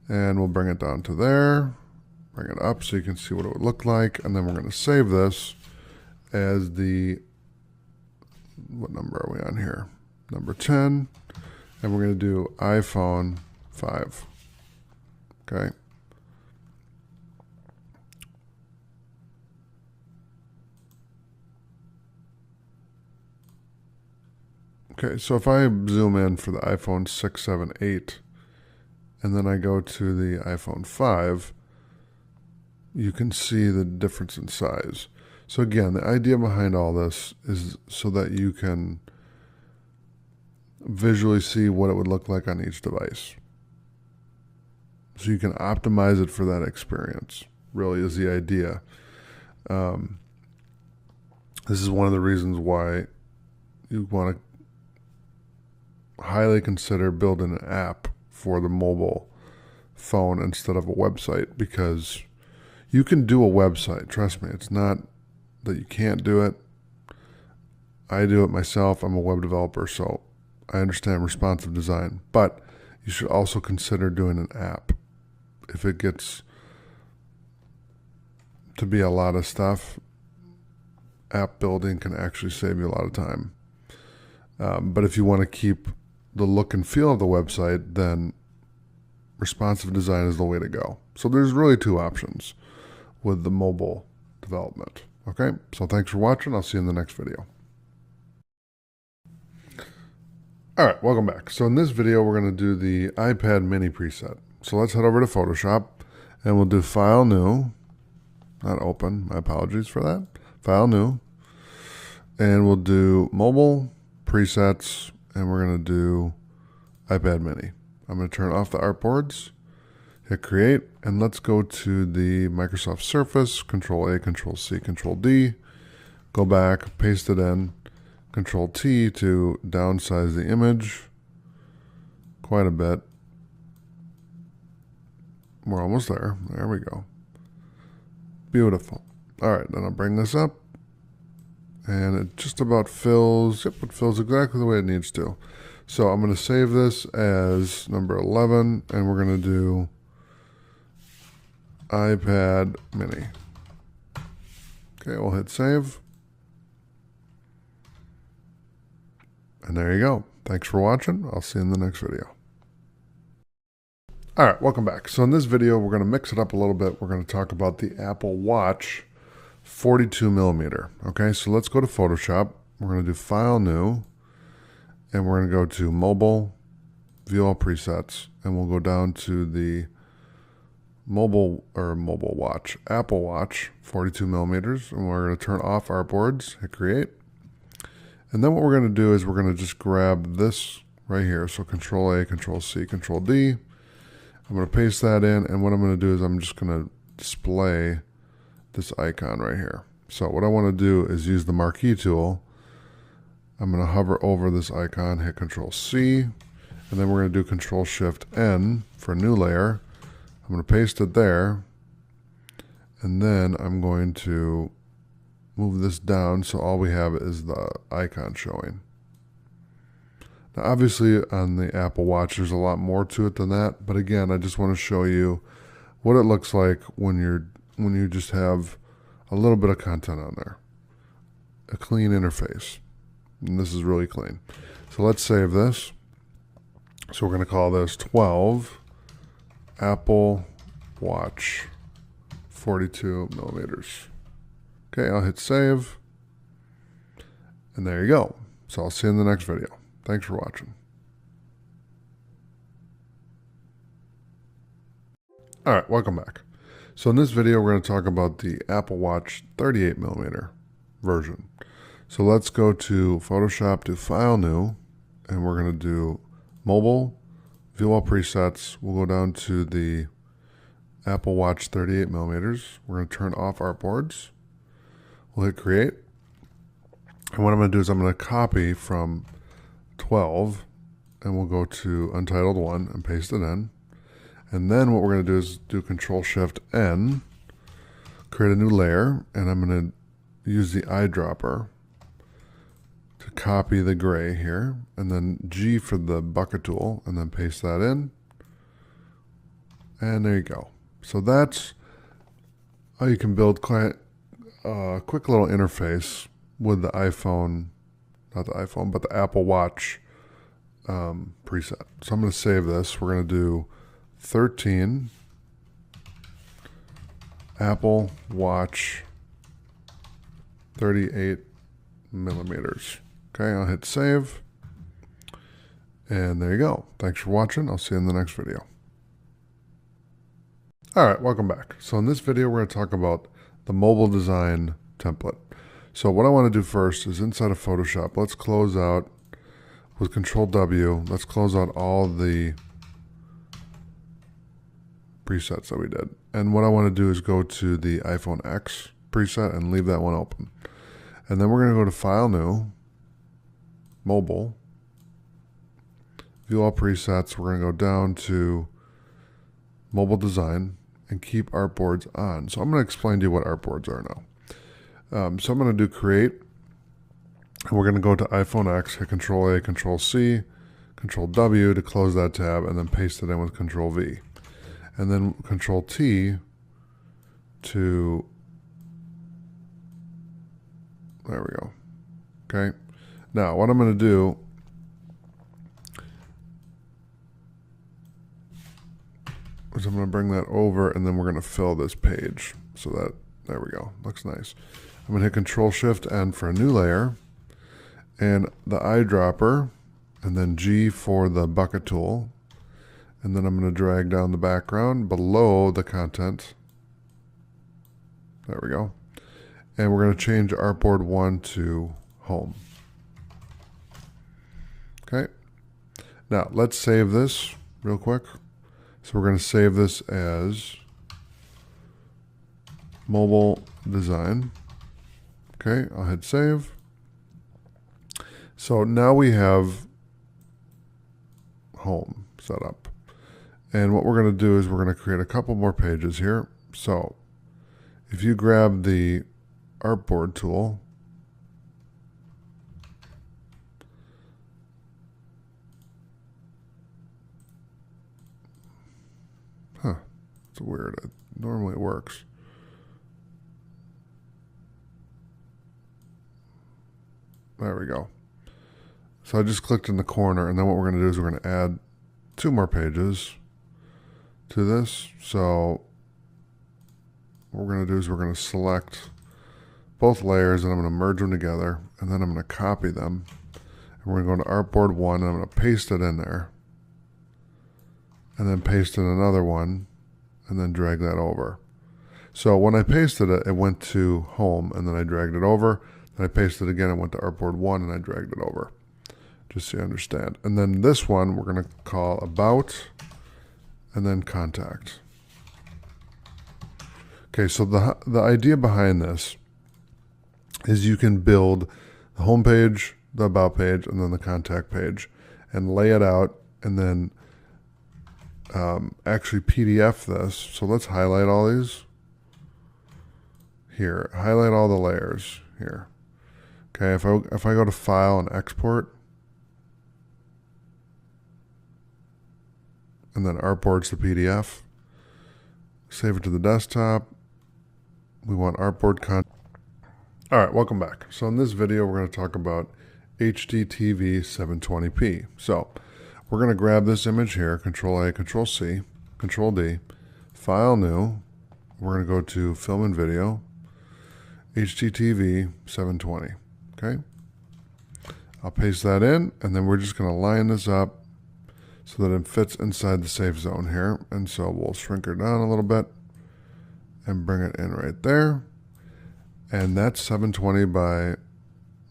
and we'll bring it down to there. Bring it up so you can see what it would look like, and then we're going to save this as the, what number are we on here? Number 10, and we're going to do iPhone 5. Okay. Okay, so if I zoom in for the iPhone 6, 7, 8, and then I go to the iPhone 5, you can see the difference in size. So again, the idea behind all this is so that you can visually see what it would look like on each device. So you can optimize it for that experience, really is the idea. This is one of the reasons why you want to highly consider building an app for the mobile phone instead of a website, because you can do a website. Trust me, it's not that you can't do it. I do it myself. I'm a web developer, so I understand responsive design. But you should also consider doing an app. If it gets to be a lot of stuff, app building can actually save you a lot of time. But if you want to keep the look and feel of the website, then responsive design is the way to go. So there's really two options with the mobile development. Okay, so thanks for watching. I'll see you in the next video. All right, welcome back. So in this video, we're going to do the iPad mini preset. So let's head over to Photoshop, and we'll do File, New, not Open, my apologies for that. File, New, and we'll do Mobile, Presets, and we're going to do iPad mini. I'm going to turn off the artboards, hit Create, and let's go to the Microsoft Surface, Control A, Control C, Control D, go back, paste it in, Control T to downsize the image quite a bit. We're almost there. There we go. Beautiful. All right, then I'll bring this up, and it just about fills. Yep, it fills exactly the way it needs to. So I'm going to save this as number 11, and we're going to do iPad mini. Okay, we'll hit save. And there you go. Thanks for watching. I'll see you in the next video. All right, welcome back. So in this video, we're going to mix it up a little bit. We're going to talk about the Apple Watch 42 millimeter. Okay, so let's go to Photoshop. We're going to do File, New, and we're going to go to Mobile, View All Presets, and we'll go down to the mobile watch, Apple Watch 42 millimeters, and we're going to turn off our boards, hit Create. And then what we're going to do is we're going to just grab this right here. So Control A, Control C, Control D. I'm going to paste that in, and what I'm going to do is I'm just going to display this icon right here. So what I want to do is use the marquee tool. I'm going to hover over this icon, hit Control C, and then we're going to do Control Shift N for a new layer. I'm going to paste it there, and then I'm going to move this down so all we have is the icon showing. Now obviously on the Apple Watch there's a lot more to it than that, but again I just want to show you what it looks like when you just have a little bit of content on there. A clean interface. And this is really clean. So let's save this. So we're going to call this 12 Apple Watch 42 millimeters. Okay, I'll hit save. And there you go. So I'll see you in the next video. Thanks for watching. All right, welcome back. So in this video, we're going to talk about the Apple Watch 38mm version. So let's go to Photoshop, do File, New, and we're going to do Mobile, View All Presets. We'll go down to the Apple Watch 38mm. We're going to turn off artboards. We'll hit Create. And what I'm going to do is I'm going to copy from 12, and we'll go to Untitled 1 and paste it in. And then what we're going to do is do Control-Shift-N, create a new layer, and I'm going to use the eyedropper to copy the gray here, and then G for the bucket tool, and then paste that in. And there you go. So that's how you can build quick little interface with the iPhone, not the iPhone, but the Apple Watch preset. So I'm going to save this. We're going to do 13 Apple Watch 38mm. Okay, I'll hit save. And there you go. Thanks for watching. I'll see you in the next video. All right, welcome back. So in this video, we're going to talk about the mobile design template. So what I want to do first is inside of Photoshop, let's close out with Control W. Let's close out all the presets that we did. And what I want to do is go to the iPhone X preset and leave that one open. And then we're going to go to File, New, Mobile, View All Presets. We're going to go down to Mobile Design and keep artboards on. So I'm going to explain to you what artboards are now. So I'm going to do Create, and we're going to go to iPhone X, hit Control A, Control C, Control W to close that tab, and then paste it in with Control V. And then Control T to, there we go. Okay. Now what I'm going to do is I'm going to bring that over, and then we're going to fill this page. So that, there we go. Looks nice. I'm going to hit Control-Shift-N for a new layer, and the eyedropper, and then G for the bucket tool. And then I'm going to drag down the background below the content. There we go. And we're going to change Artboard 1 to Home. Okay. Now let's save this real quick. So we're going to save this as Mobile Design. Okay, I'll hit Save. So now we have Home set up. And what we're going to do is we're going to create a couple more pages here. So if you grab the artboard tool, it's weird. Normally it works. There we go. So I just clicked in the corner, and then what we're going to do is we're going to add 2 more pages to this. So what we're going to do is we're going to select both layers, and I'm going to merge them together, and then I'm going to copy them. And we're going to go to Artboard 1, and I'm going to paste it in there, and then paste in another one, and then drag that over. So when I pasted it, it went to Home, and then I dragged it over. Then I pasted it again, and went to Artboard 1, and I dragged it over, just so you understand. And then this one we're going to call About, and then Contact. Okay, so the idea behind this is you can build the home page, the About page, and then the Contact page, and lay it out, and then actually PDF this. So let's highlight all these here. Highlight all the layers here. Okay, if I go to File and Export, and then Artboards to PDF, save it to the desktop. We want Artboard content. All right, welcome back. So in this video, we're going to talk about HDTV 720p. So we're going to grab this image here, Control A, Control C, Control D, File, New. We're going to go to Film and Video, HDTV 720. Okay. I'll paste that in, and then we're just going to line this up so that it fits inside the safe zone here. And so we'll shrink her down a little bit and bring it in right there. And that's 720 by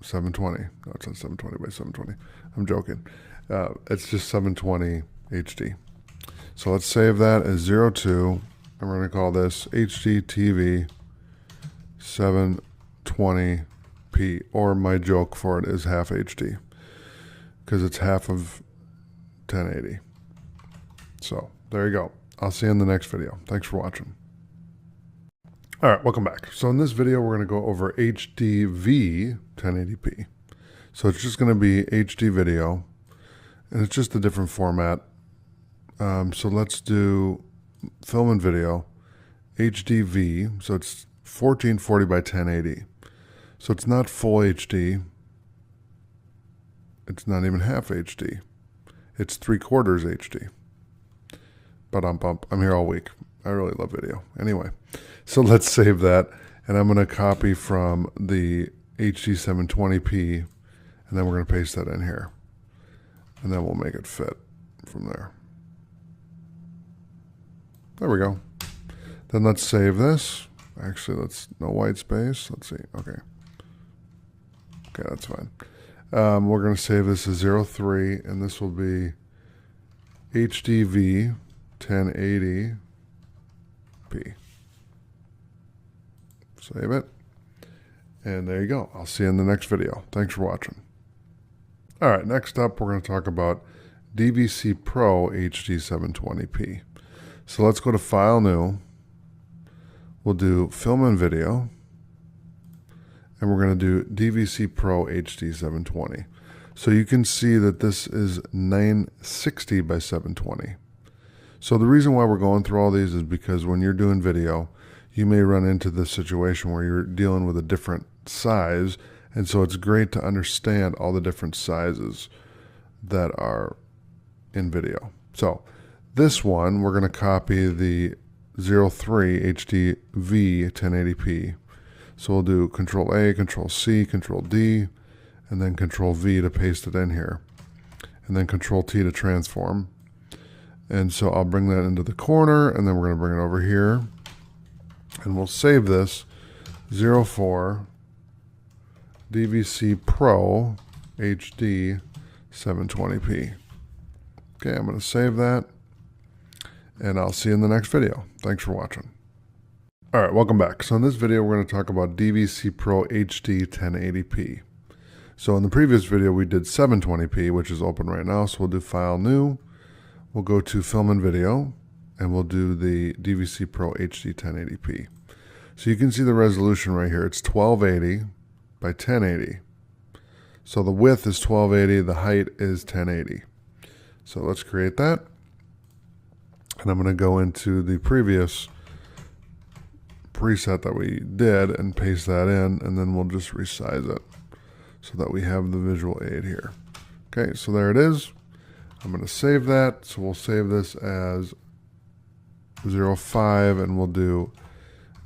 720. No, it's not 720 by 720. I'm joking. It's just 720 HD. So let's save that as 02. And we're going to call this HD TV 720p, or my joke for it is half HD, because it's half of 1080. So there you go. I'll see you in the next video. Thanks for watching. All right, welcome back. So in this video, we're going to go over HDV 1080p. So it's just going to be HD video, and it's just a different format. So let's do film and video, HDV. So it's 1440 by 1080. So it's not full HD. It's not even half HD. It's 3/4 HD. But I'm here all week. I really love video. Anyway, so let's save that. And I'm going to copy from the HD 720p, and then we're going to paste that in here. And then we'll make it fit from there. There we go. Then let's save this. Actually, no white space. Let's see. Okay. Okay, that's fine. We're going to save this as 03, and this will be HDV 1080p. Save it. And there you go. I'll see you in the next video. Thanks for watching. All right, next up, we're going to talk about DVC Pro HD 720p. So let's go to File, New. We'll do Film and Video. And we're going to do DVC Pro HD 720. So you can see that this is 960 by 720. So the reason why we're going through all these is because when you're doing video, you may run into this situation where you're dealing with a different size. And so it's great to understand all the different sizes that are in video. So this one, we're going to copy the 03 HDV 1080p. So we'll do Control A, Control C, Control D, and then Control V to paste it in here. And then Control T to transform. And so I'll bring that into the corner, and then we're going to bring it over here. And we'll save this 04 DVC Pro HD 720p. Okay, I'm going to save that, and I'll see you in the next video. Thanks for watching. All right, welcome back. So in this video, we're going to talk about DVC Pro HD 1080p. So in the previous video, we did 720p, which is open right now. So we'll do File, New. We'll go to Film and Video, and we'll do the DVC Pro HD 1080p. So you can see the resolution right here. It's 1280 by 1080. So the width is 1280, the height is 1080. So let's create that. And I'm going to go into the previous preset that we did and paste that in, and then we'll just resize it so that we have the visual aid here. Okay, so there it is. I'm going to save that. So we'll save this as 05, and we'll do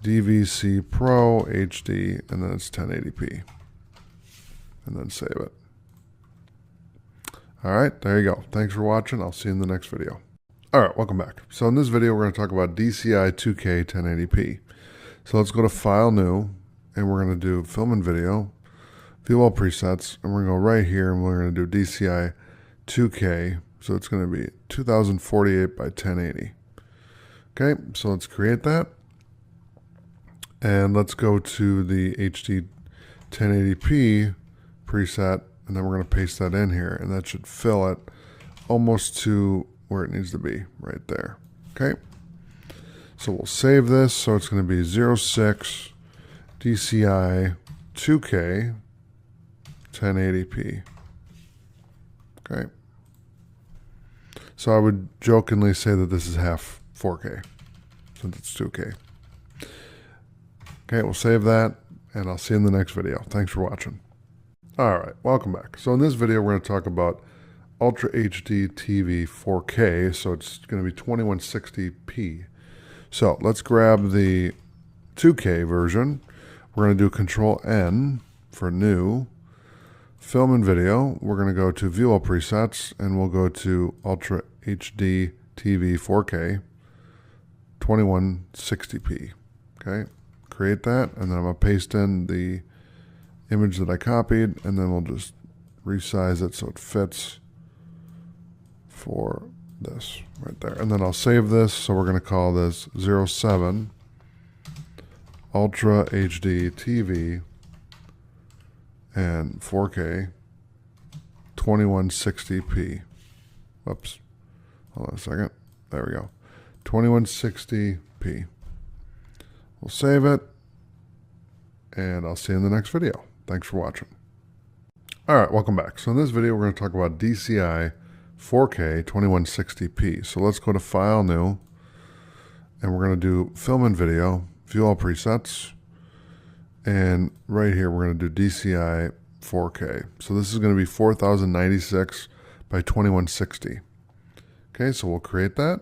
DVC Pro HD, and then it's 1080p. And then save it. All right, there you go. Thanks for watching. I'll see you in the next video. All right, welcome back. So in this video, we're going to talk about DCI 2K 1080p. So let's go to File, New, and we're going to do Film and Video, View All Presets, and we're going to go right here, and we're going to do DCI 2K. So it's going to be 2048 by 1080. Okay, so let's create that. And let's go to the HD 1080p preset, and then we're going to paste that in here, and that should fill it almost to where it needs to be, right there. Okay, so we'll save this. So it's going to be 06 DCI 2K 1080p. Okay, so I would jokingly say that this is half 4K since it's 2K. Okay, we'll save that, and I'll see you in the next video. Thanks for watching. All right, welcome back. So in this video, we're going to talk about Ultra HD TV 4K. So it's going to be 2160p. So let's grab the 2K version. We're going to do Control N for New, film and video, we're going to go to View All Presets, and we'll go to Ultra HD TV 4K 2160p. Okay, create that, and then I'm going to paste in the image that I copied, and then we'll just resize it so it fits for this right there. And then I'll save this, so we're going to call this 07 Ultra HD TV and 4K 2160p. Whoops. Hold on a second. There we go. 2160p. We'll save it, and I'll see you in the next video. Thanks for watching. All right, welcome back. So in this video, we're going to talk about DCI 4K 2160p. So let's go to File, New, and we're going to do Film and Video, View All Presets, and right here we're going to do DCI 4K. So this is going to be 4096 by 2160. Okay, so we'll create that.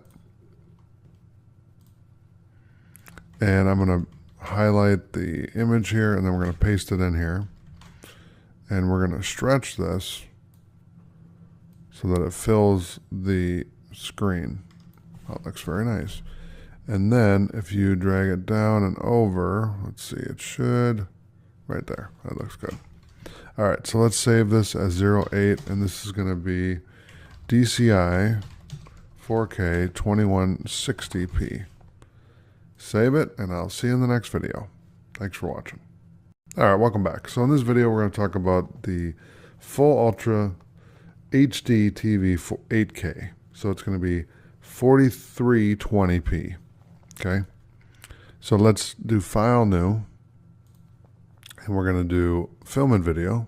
And I'm going to highlight the image here, and then we're going to paste it in here. And we're going to stretch this so that it fills the screen. Oh, it looks very nice. And then if you drag it down and over, let's see, it should, right there. That looks good. All right, so let's save this as 08, and this is going to be DCI 4K 2160p. Save it, and I'll see you in the next video. Thanks for watching. All right, welcome back. So in this video, we're going to talk about the full Ultra HD TV for 8K. So it's going to be 4320p. Okay. So let's do File, New, and we're going to do Film and Video,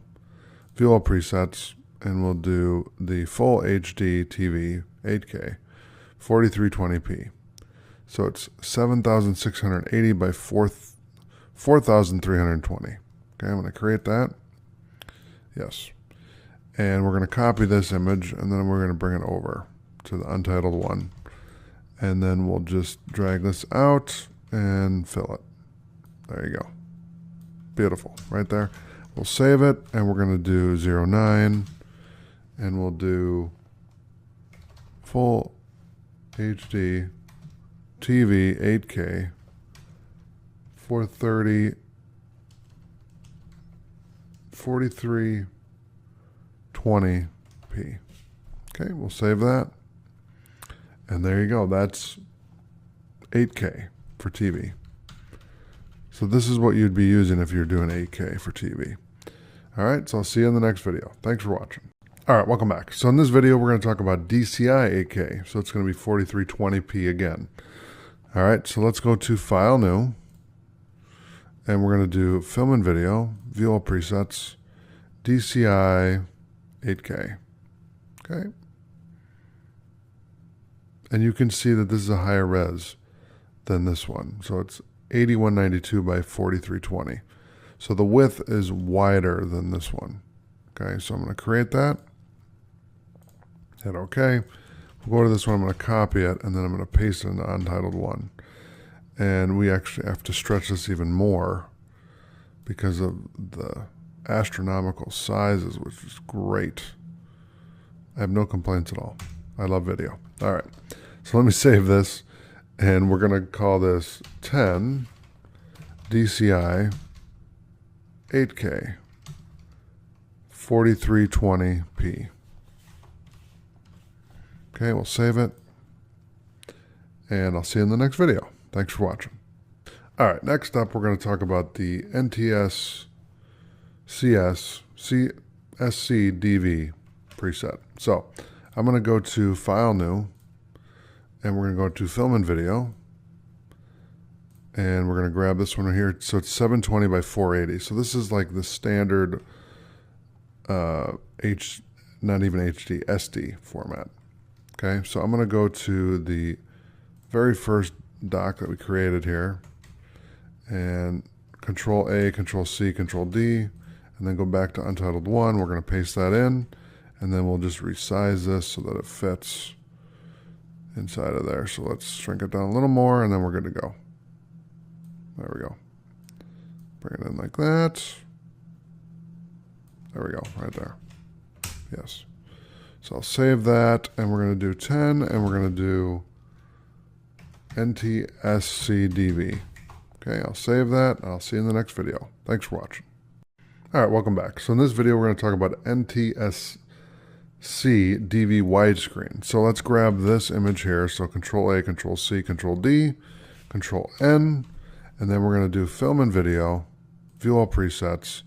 View All Presets, and we'll do the full HD TV 8K 4320p. So it's 7680 by 4320. Okay, I'm going to create that. Yes. And we're going to copy this image, and then we're going to bring it over to the untitled one. And then we'll just drag this out and fill it. There you go. Beautiful. Right there. We'll save it, and we're going to do 09, and we'll do full HD TV 8K 4320p. Okay, we'll save that. And there you go. That's 8K for TV. So this is what you'd be using if you're doing 8K for TV. All right, so I'll see you in the next video. Thanks for watching. All right, welcome back. So in this video, we're going to talk about DCI 8K. So it's going to be 4320p again. All right, so let's go to File, New, and we're going to do Film and Video, View All Presets, DCI 8K. Okay. And you can see that this is a higher res than this one. So it's 8192 by 4320. So the width is wider than this one. Okay, so I'm going to create that. Hit OK. We'll go to this one. I'm going to copy it, and then I'm going to paste it in the untitled one. And we actually have to stretch this even more because of the astronomical sizes, which is great. I have no complaints at all. I love video. All right. So let me save this, and we're going to call this 10 DCI 8K 4320p. Okay, we'll save it, and I'll see you in the next video. Thanks for watching. All right, next up, we're going to talk about the NTS CS CSCDV preset. So I'm going to go to File, New, and we're going to go to Film and Video, and we're going to grab this one right here. So it's 720 by 480. So this is like the standard not even HD, SD format. Okay, so I'm going to go to the very first doc that we created here, and Control A, Control C, Control D, and then go back to Untitled 1. We're going to paste that in, and then we'll just resize this so that it fits inside of there. So let's shrink it down a little more, and then we're good to go. There we go. Bring it in like that. There we go, right there. Yes. So I'll save that, and we're going to do 10, and we're going to do NTSCDV. Okay, I'll save that, and I'll see you in the next video. Thanks for watching. All right, welcome back. So in this video, we're going to talk about NTSCDV widescreen. So let's grab this image here. So Control A, Control C, Control D, Control N, and then we're going to do Film and Video, View All Presets,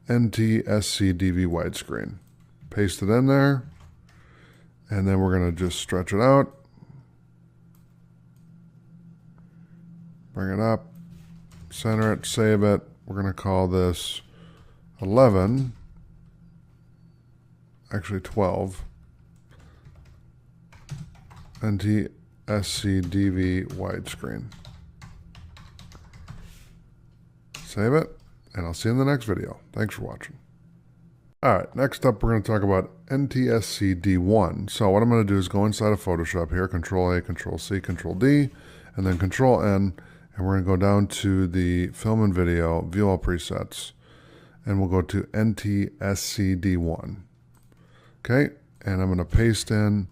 NTSCDV widescreen. Paste it in there, and then we're going to just stretch it out, bring it up, center it, save it. We're going to call this 11, actually 12, NTSCDV widescreen. Save it, and I'll see you in the next video. Thanks for watching. All right, next up, we're going to talk about NTSCD1. So what I'm going to do is go inside of Photoshop here, Control A, Control C, Control D, and then Control N, and we're going to go down to the Film and Video, View All Presets, and we'll go to NTSCD1. Okay, and I'm going to paste in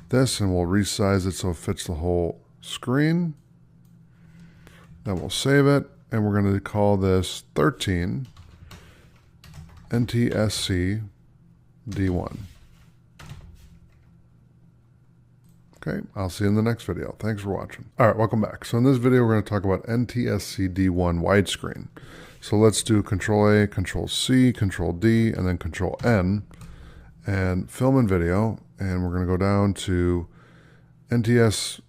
this, and we'll resize it so it fits the whole screen. Then we'll save it, and we're going to call this 13. NTSC D1. Okay, I'll see you in the next video. Thanks for watching. All right, welcome back. So in this video, we're going to talk about NTSC D1 widescreen. So let's do Control A, Control C, Control D, and then Control N, and Film and Video, and we're going to go down to NTSC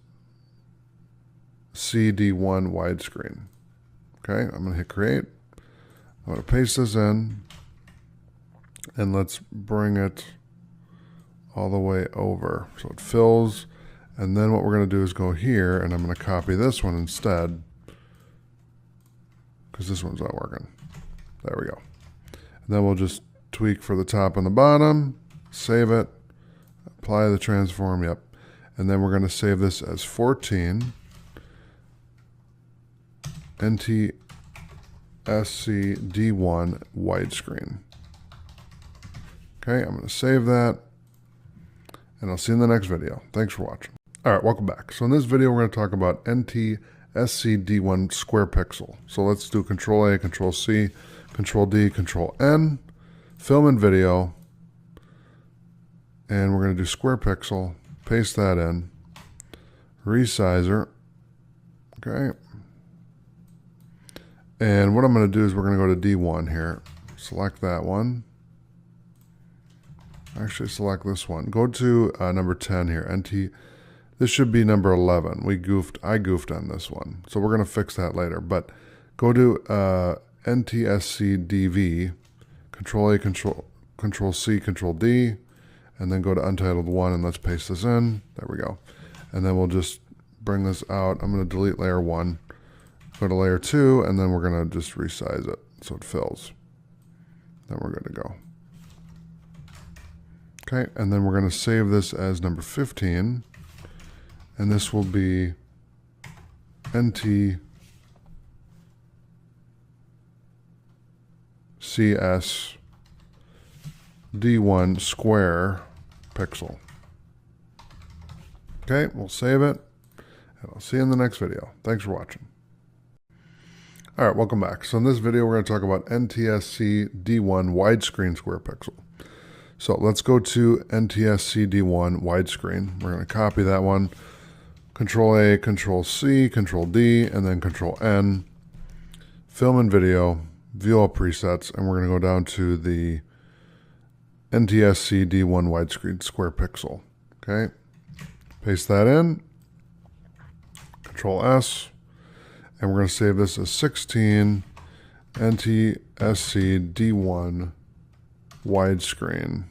D1 widescreen. Okay, I'm going to hit Create. I'm going to paste this in. And let's bring it all the way over so it fills. And then what we're going to do is go here, and I'm going to copy this one instead because this one's not working. There we go. And then we'll just tweak for the top and the bottom, save it, apply the transform, yep. And then we're going to save this as 14 NTSC D1 widescreen. Okay, I'm going to save that, and I'll see you in the next video. Thanks for watching. All right, welcome back. So in this video, we're going to talk about NTSC D1 square pixel. So let's do Control A, Control C, Control D, Control N, Film and Video, and we're going to do square pixel, paste that in, resizer, okay. And what I'm going to do is we're going to go to D1 here, select that one. Actually, select this one. Go to number 10 here. This should be number 11. I goofed on this one. So we're going to fix that later. But go to NTSCDV, Control A, Control C, Control D, and then go to Untitled 1, and let's paste this in. There we go. And then we'll just bring this out. I'm going to delete layer 1, go to layer 2, and then we're going to just resize it so it fills. Then we're good to go. Okay, and then we're going to save this as number 15, and this will be NTCS D1 square pixel. Okay, we'll save it, and I'll see you in the next video. Thanks for watching. All right, welcome back. So in this video, we're going to talk about NTSC D1 widescreen square pixel. So let's go to NTSC D1 widescreen. We're going to copy that one. Control A, Control C, Control D, and then Control N. Film and Video, View All Presets, and we're going to go down to the NTSC D1 widescreen square pixel. Okay, paste that in. Control S, and we're going to save this as 16 NTSC D1 widescreen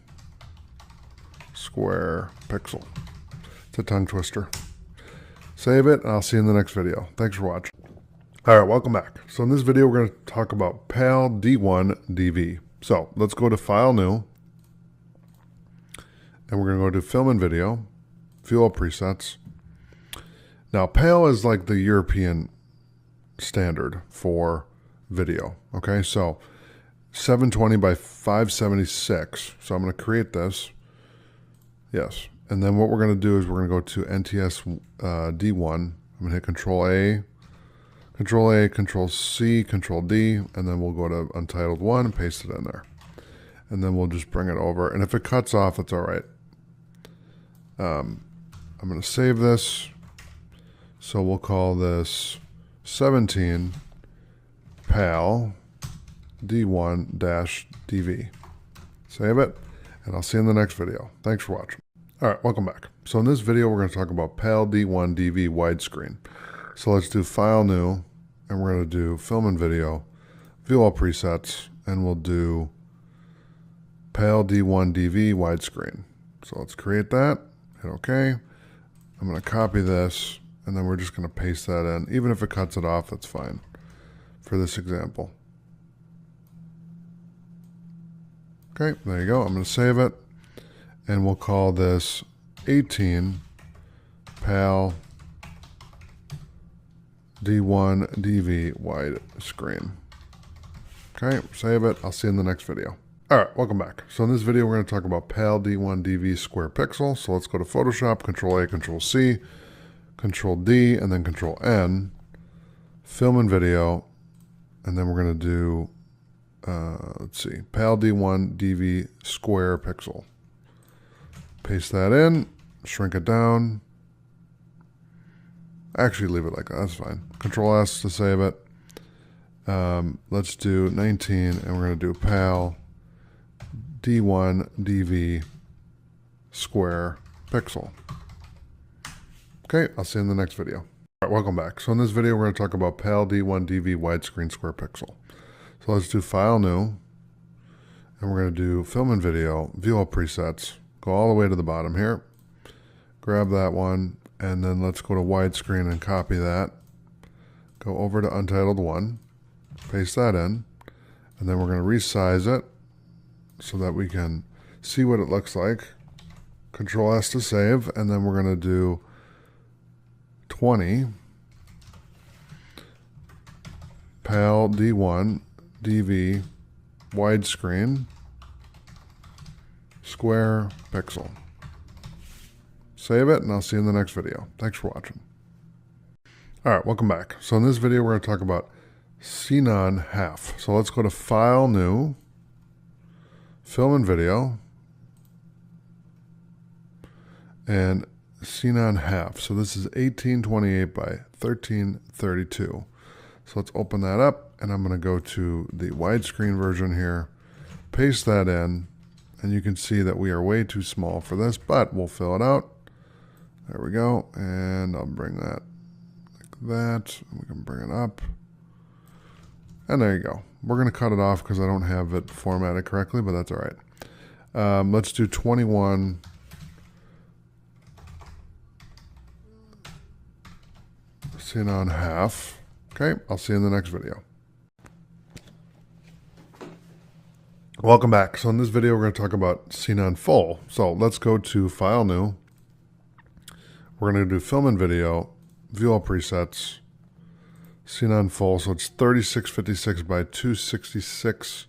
square pixel. It's a tongue twister. Save it, and I'll see you in the next video. Thanks for watching. All right, welcome back. So in this video, we're going to talk about PAL D1 DV. So let's go to File, New, and we're going to go to Film and Video, View All Presets. Now, PAL is like the European standard for video. Okay, so 720 by 576. So I'm going to create this. Yes. And then what we're going to do is we're going to go to NTS D1. I'm going to hit Control A, Control C, Control D, and then we'll go to Untitled 1 and paste it in there. And then we'll just bring it over. And if it cuts off, it's all right. I'm going to save this. So we'll call this 17 PAL D1-DV. Save it, and I'll see you in the next video. Thanks for watching. All right, welcome back. So in this video, we're going to talk about PAL D1-DV widescreen. So let's do File, New, and we're going to do Film and Video, View All Presets, and we'll do PAL D1-DV widescreen. So let's create that, hit OK. I'm going to copy this, and then we're just going to paste that in. Even if it cuts it off, that's fine for this example. Okay, there you go. I'm going to save it, and we'll call this 18 PAL D1-DV widescreen. Okay, save it. I'll see you in the next video. All right, welcome back. So in this video, we're going to talk about PAL D1-DV square pixel. So let's go to Photoshop, Control A, Control C, Control D, and then Control N, Film and Video, and then we're going to do, let's see, PAL D1-DV square pixel. Paste that in, shrink it down. Actually, leave it like that, that's fine. Control S to save it. Let's do 19, and we're going to do PAL D1-DV square pixel. Okay, I'll see you in the next video. All right, welcome back. So in this video, we're going to talk about PAL D1-DV widescreen square pixel. So let's do File, New, and we're going to do Film and Video, View All Presets, go all the way to the bottom here, grab that one, and then let's go to widescreen and copy that. Go over to Untitled 1, paste that in, and then we're going to resize it so that we can see what it looks like. Control S to save, and then we're going to do 20 PAL D1-DV widescreen square pixel. Save it, and I'll see you in the next video. Thanks for watching. All right, welcome back. So in this video, we're going to talk about Xenon half. So let's go to File, New, Film and Video, and Xenon half. So this is 1828 by 1332. So let's open that up, and I'm going to go to the widescreen version here, paste that in, and you can see that we are way too small for this, but we'll fill it out. There we go, and I'll bring that like that, and we can bring it up. And there you go. We're going to cut it off because I don't have it formatted correctly, but that's all right. Let's do 21 Xenon half. Okay, I'll see you in the next video. Welcome back. So in this video, we're going to talk about Xenon full. So let's go to File, New. We're going to do Film and Video, View All Presets, Xenon full. So it's 3656 by 266,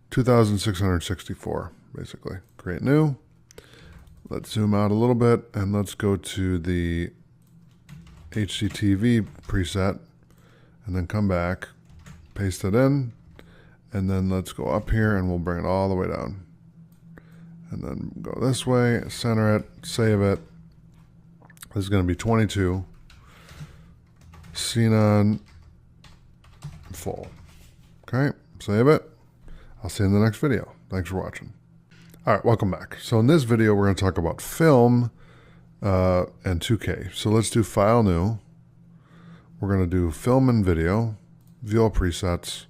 2664, basically. Create new. Let's zoom out a little bit, and let's go to the HDTV preset, and then come back, paste it in, and then let's go up here, and we'll bring it all the way down. And then go this way, center it, save it. This is going to be 22 Xenon full. Okay, save it. I'll see you in the next video. Thanks for watching. All right, welcome back. So in this video, we're going to talk about film and 2K. So let's do File, New. We're going to do Film and Video, View All Presets.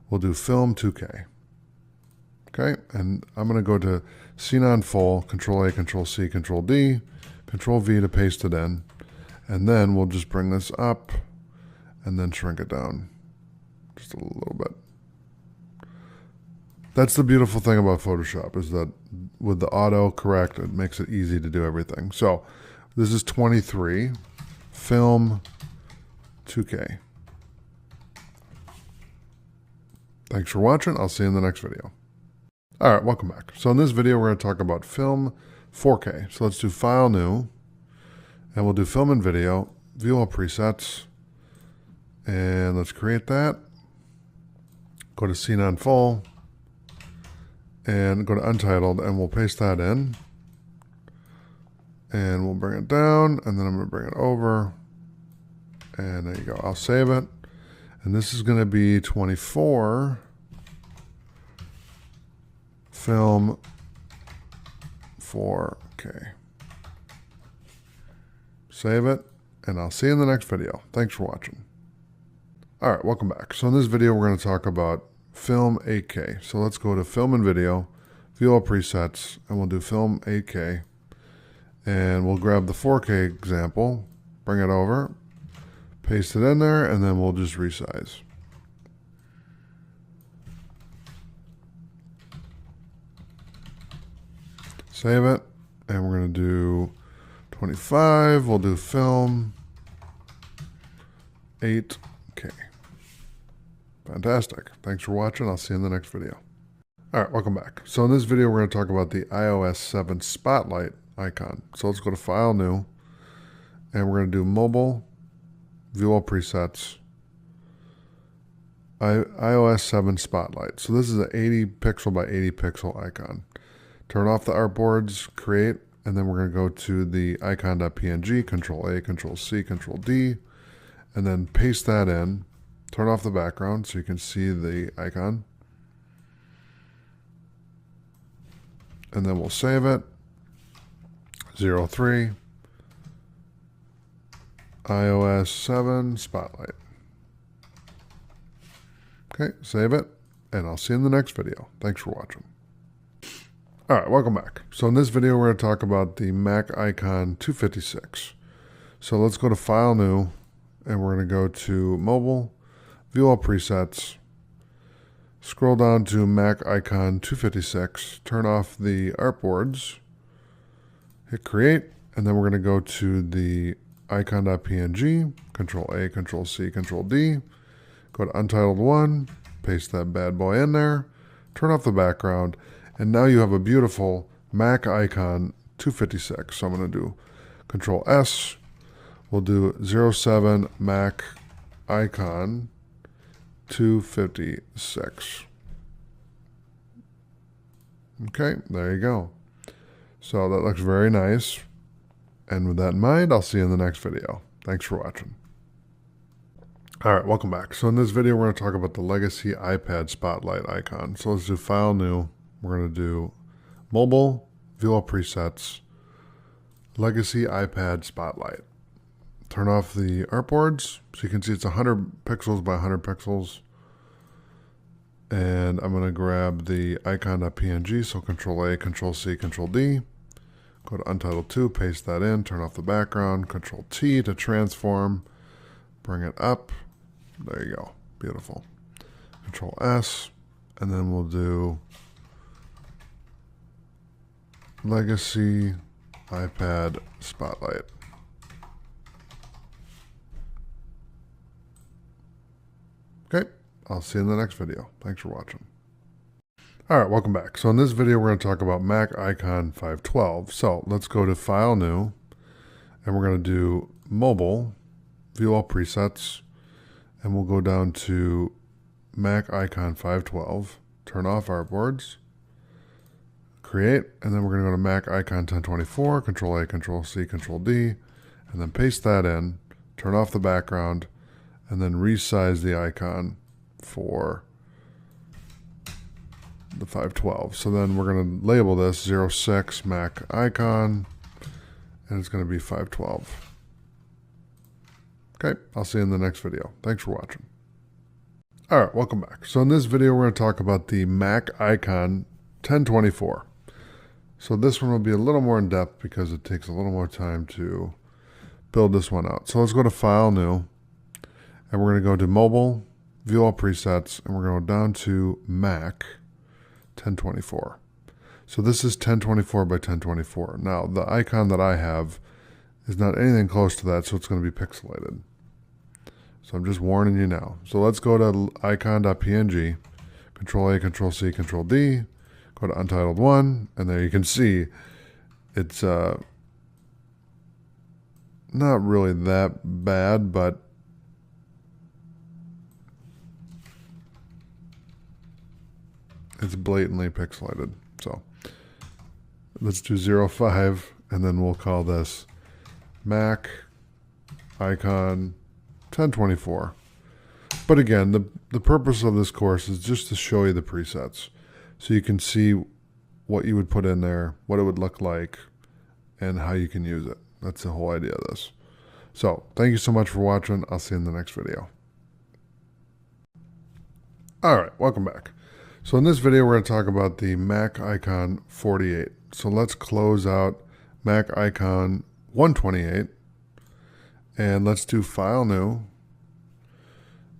We'll do Film 2K. Okay, and I'm going to go to Xenon full, Control A, Control C, Control D, Control V to paste it in, and then we'll just bring this up and then shrink it down just a little bit. That's the beautiful thing about Photoshop, is that with the auto correct, it makes it easy to do everything. So this is 23, Film 2K. Thanks for watching. I'll see you in the next video. All right, welcome back. So in this video, we're going to talk about film 4K. So let's do File, New, and we'll do Film and Video, View All Presets, and let's create that. Go to Scene on Full, and go to Untitled, and we'll paste that in. And we'll bring it down, and then I'm going to bring it over. And there you go. I'll save it. And this is going to be 24 film 4K. Save it, and I'll see you in the next video. Thanks for watching. All right, welcome back. So in this video, we're going to talk about film 8K. So let's go to Film and Video, View All Presets, and we'll do Film 8K. And we'll grab the 4K example, bring it over, paste it in there, and then we'll just resize. Save it, and we're going to do 25. We'll do film 8K. Fantastic. Thanks for watching. I'll see you in the next video. All right, welcome back. So in this video, we're going to talk about the iOS 7 Spotlight icon. So let's go to File, New, and we're going to do Mobile, View All Presets, iOS 7 Spotlight. So this is an 80 pixel by 80 pixel icon. Turn off the artboards, create, and then we're going to go to the icon.png, Control A, Control C, Control D, and then paste that in. Turn off the background so you can see the icon. And then we'll save it. 03 iOS 7 Spotlight. Okay, save it, and I'll see you in the next video. Thanks for watching. All right, welcome back. So in this video, we're going to talk about the Mac icon 256. So let's go to File, New, and we're going to go to Mobile, View All Presets, scroll down to Mac icon 256, turn off the artboards, hit Create, and then we're going to go to the icon.png, Control A, Control C, Control D, go to Untitled 1, paste that bad boy in there, turn off the background, and now you have a beautiful Mac icon 256. So I'm going to do Control S. We'll do 07 Mac icon 256. Okay, there you go. So that looks very nice. And with that in mind, I'll see you in the next video. Thanks for watching. All right, welcome back. So in this video, we're going to talk about the legacy iPad Spotlight icon. So let's do File, New. We're going to do Mobile, View All Presets, Legacy iPad Spotlight. Turn off the artboards so you can see it's 100 pixels by 100 pixels. And I'm going to grab the icon.png, so Control A, Control C, Control D. Go to Untitled 2, paste that in, turn off the background, Control T to transform, bring it up. There you go. Beautiful. Control S, and then we'll do Legacy iPad Spotlight. Okay, I'll see you in the next video. Thanks for watching. All right, welcome back. So in this video, we're going to talk about Mac icon 512. So let's go to File, New, and we're going to do Mobile, View All Presets, and we'll go down to Mac icon 512, turn off artboards, create, and then we're going to go to Mac icon 1024, Control A, Control C, Control D, and then paste that in, turn off the background, and then resize the icon for the 512. So then we're going to label this 06 Mac icon, and it's going to be 512. Okay, I'll see you in the next video. Thanks for watching. All right, welcome back. So in this video, we're going to talk about the Mac icon 1024. So this one will be a little more in depth because it takes a little more time to build this one out. So let's go to File, New, and we're going to go to Mobile, View All Presets, and we're going to go down to Mac 1024. So this is 1024 by 1024. Now, the icon that I have is not anything close to that, so it's going to be pixelated. So I'm just warning you now. So let's go to icon.png, Control A, Control C, Control D, go to Untitled 1, and there you can see it's not really that bad, but it's blatantly pixelated. So let's do 05, and then we'll call this Mac Icon 1024. But again, the purpose of this course is just to show you the presets so you can see what you would put in there, what it would look like, and how you can use it. That's the whole idea of this. So thank you so much for watching. I'll see you in the next video. All right, welcome back. So in this video, we're going to talk about the Mac Icon 48. So let's close out Mac Icon 128, and let's do File, New.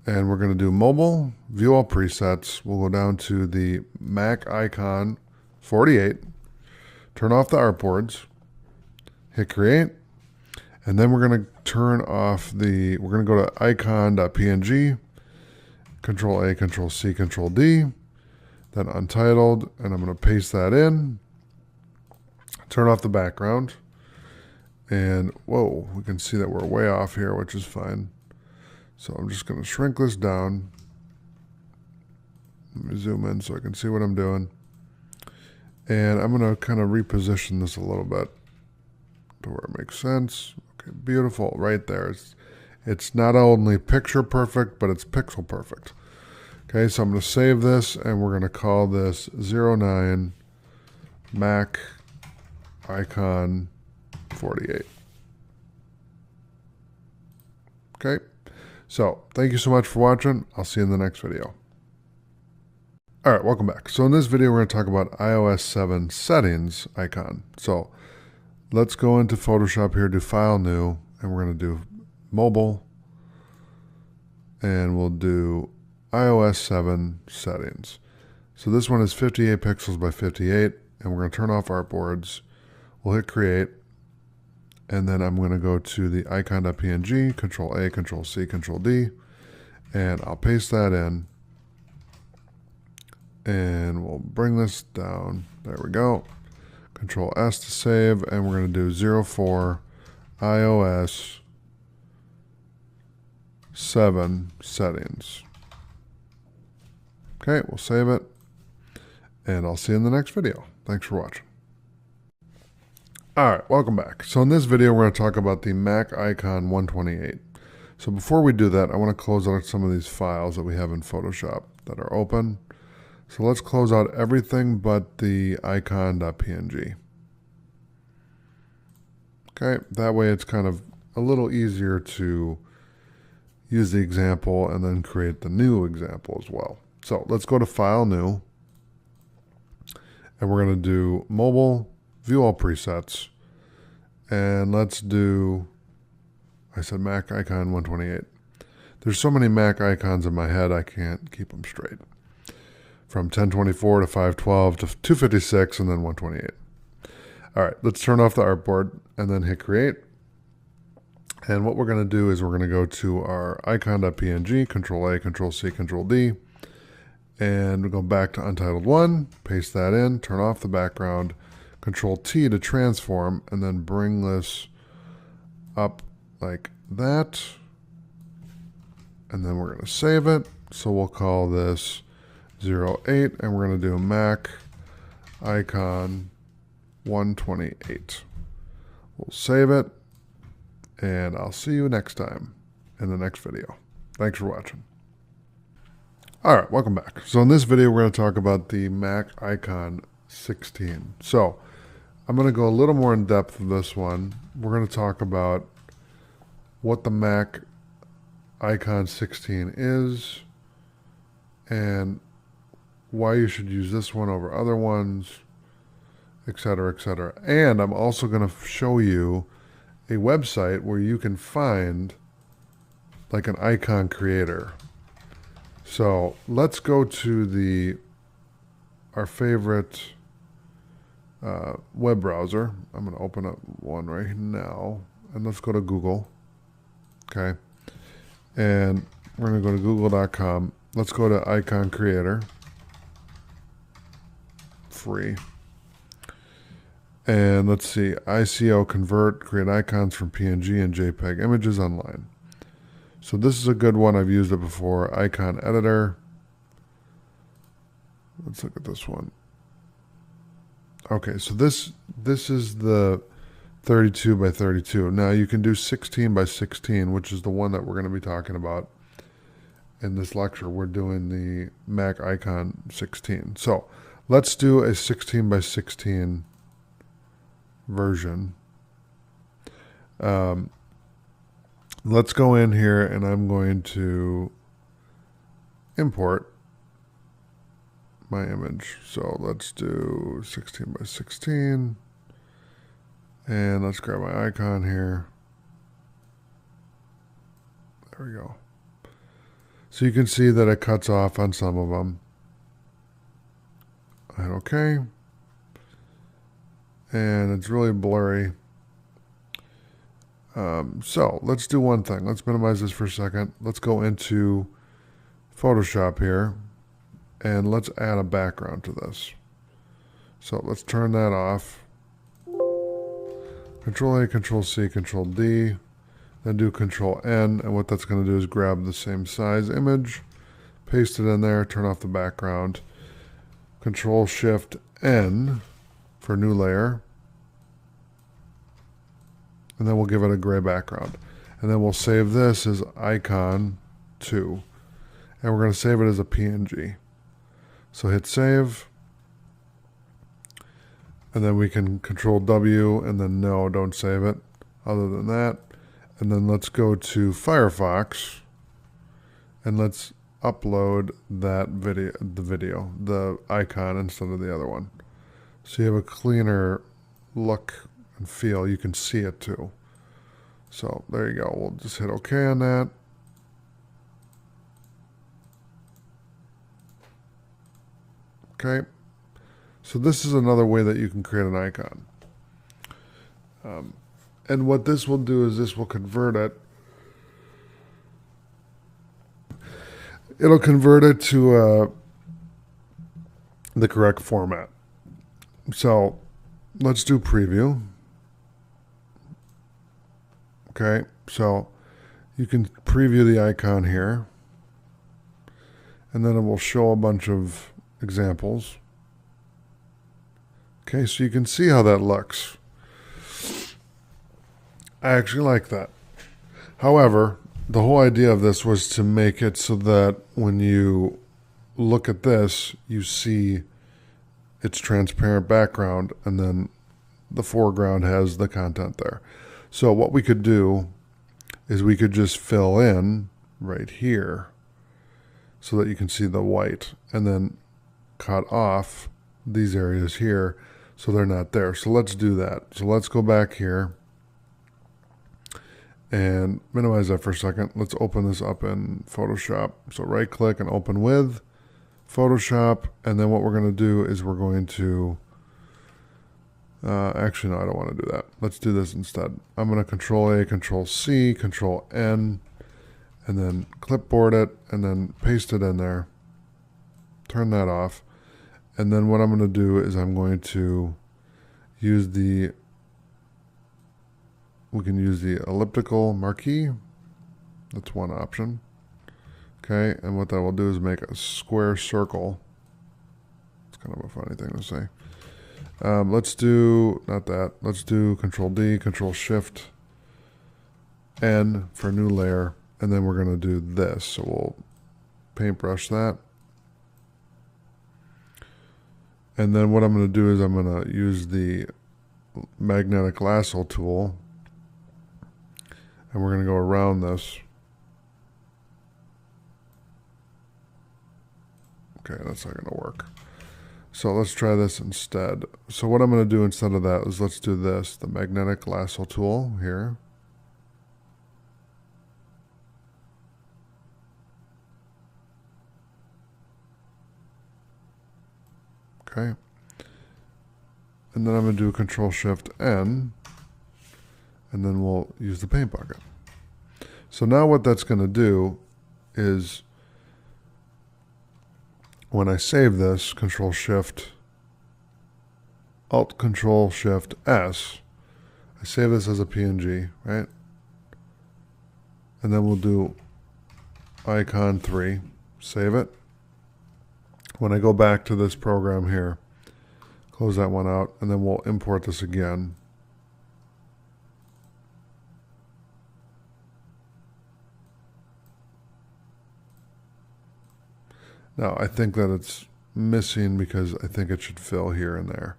And we're going to do Mobile, View All Presets. We'll go down to the Mac Icon 48, turn off the artboards, hit Create, and then we're going to turn off we're going to go to icon.png, Control A, Control C, Control D, then Untitled, and I'm going to paste that in, turn off the background, and whoa, we can see that we're way off here, which is fine. So I'm just going to shrink this down. Let me zoom in so I can see what I'm doing. And I'm going to kind of reposition this a little bit to where it makes sense. Okay, beautiful. Right there. It's not only picture perfect, but it's pixel perfect. Okay, so I'm going to save this, and we're going to call this 09 Mac Icon 48. Okay. So, thank you so much for watching. I'll see you in the next video. All right, welcome back. So in this video, we're going to talk about iOS 7 settings icon. So let's go into Photoshop here, do File, New, and we're going to do Mobile, and we'll do iOS 7 settings. So this one is 58 pixels by 58, and we're going to turn off artboards. We'll hit Create. And then I'm going to go to the icon.png, Control A, Control C, Control D, and I'll paste that in. And we'll bring this down. There we go. Control S to save, and we're going to do 04 iOS 7 settings. Okay, we'll save it, and I'll see you in the next video. Thanks for watching. All right, welcome back. So in this video, we're going to talk about the Mac Icon 128. So before we do that, I want to close out some of these files that we have in Photoshop that are open. So let's close out everything but the icon.png. Okay, that way it's kind of a little easier to use the example and then create the new example as well. So let's go to File, New, and we're going to do Mobile, View All Presets, and let's do, I said Mac Icon 128. There's so many Mac icons in my head, I can't keep them straight. From 1024 to 512 to 256 and then 128. All right, let's turn off the artboard and then hit Create. And what we're going to do is we're going to go to our icon.png, Control A, Control C, Control D, and we go back to Untitled 1, paste that in, turn off the background, Control T to transform, and then bring this up like that. And then we're going to save it. So we'll call this 08, and we're going to do Mac Icon 128. We'll save it, and I'll see you next time in the next video. Thanks for watching. All right, welcome back. So in this video, we're going to talk about the Mac Icon 16. So I'm going to go a little more in depth with this one. We're going to talk about what the Mac Icon 16 is and why you should use this one over other ones, etc., etc. And I'm also going to show you a website where you can find like an icon creator. So let's go to our favorite web browser. I'm going to open up one right now, and let's go to Google. Okay, and we're going to go to google.com. Let's go to icon creator, free. And let's see, ICO convert, create icons from PNG and JPEG images online. So this is a good one. I've used it before. Icon editor. Let's look at this one. Okay, so this is the 32 by 32. Now you can do 16 by 16, which is the one that we're going to be talking about in this lecture. We're doing the Mac icon 16. So let's do a 16 by 16 version. Let's go in here and I'm going to import my image. So let's do 16 by 16 and let's grab my icon here. There we go. So you can see that it cuts off on some of them. Hit OK. And it's really blurry. So let's do one thing. Let's minimize this for a second. Let's go into Photoshop here and let's add a background to this. So let's turn that off. Control A, Control C, Control D, then do Control N, and what that's going to do is grab the same size image, paste it in there, turn off the background, Control Shift N for new layer, and then we'll give it a gray background. And then we'll save this as icon 2, and we're going to save it as a PNG. So hit save, and then we can Control W, and then no, don't save it, other than that. And then let's go to Firefox, and let's upload that video, the icon instead of the other one. So you have a cleaner look and feel. You can see it too. So there you go. We'll just hit OK on that. Okay. So this is another way that you can create an icon. And what this will do is this will convert it. It'll convert it to the correct format. So let's do preview. Okay, so you can preview the icon here, and then it will show a bunch of examples. Okay, so you can see how that looks. I actually like that. However, the whole idea of this was to make it so that when you look at this, you see its transparent background, and then the foreground has the content there. So what we could do is we could just fill in right here so that you can see the white, and then cut off these areas here so they're not there. So let's do that. So let's go back here and minimize that for a second. Let's open this up in Photoshop. So right click and open with Photoshop, and then what we're going to do is we're going to actually no, I don't want to do that. Let's do this instead. I'm going to Control A, Control C, Control N, and then clipboard it, and then paste it in there. Turn that off. And then what I'm going to do is I'm going to use we can use the elliptical marquee. That's one option. Okay, and what that will do is make a square circle. It's kind of a funny thing to say. Let's do, not that, let's do Control D, Control Shift N for new layer, and then we're going to do this. So we'll paintbrush that. And then what I'm going to do is I'm going to use the magnetic lasso tool, and we're going to go around this. Okay, that's not going to work. So let's try this instead. So what I'm going to do instead of that is let's do this, the magnetic lasso tool here. Okay. And then I'm going to do Control Shift N, and then we'll use the paint bucket. So now what that's going to do is when I save this, Control Shift Alt Control Shift S. I save this as a PNG, right? And then we'll do icon 3, save it. When I go back to this program here, close that one out, and then we'll import this again. Now, I think that it's missing because I think it should fill here and there.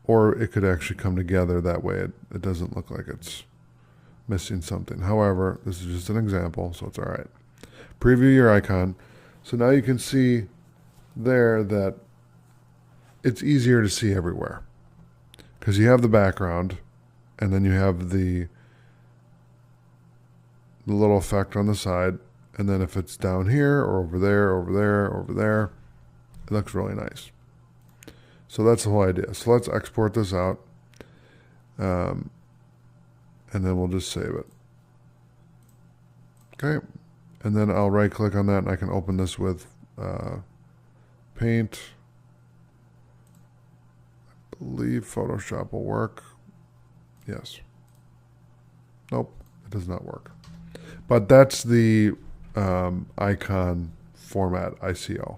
Or it could actually come together that way. It doesn't look like it's missing something. However, this is just an example, so it's all right. Preview your icon. So now you can see there that it's easier to see everywhere because you have the background and then you have the little effect on the side. And then if it's down here or over there, over there, over there, it looks really nice. So that's the whole idea. So let's export this out. And then we'll just save it. Okay. And then I'll right click on that and I can open this with Paint. I believe Photoshop will work. Yes. Nope, it does not work. But that's the icon format ICO.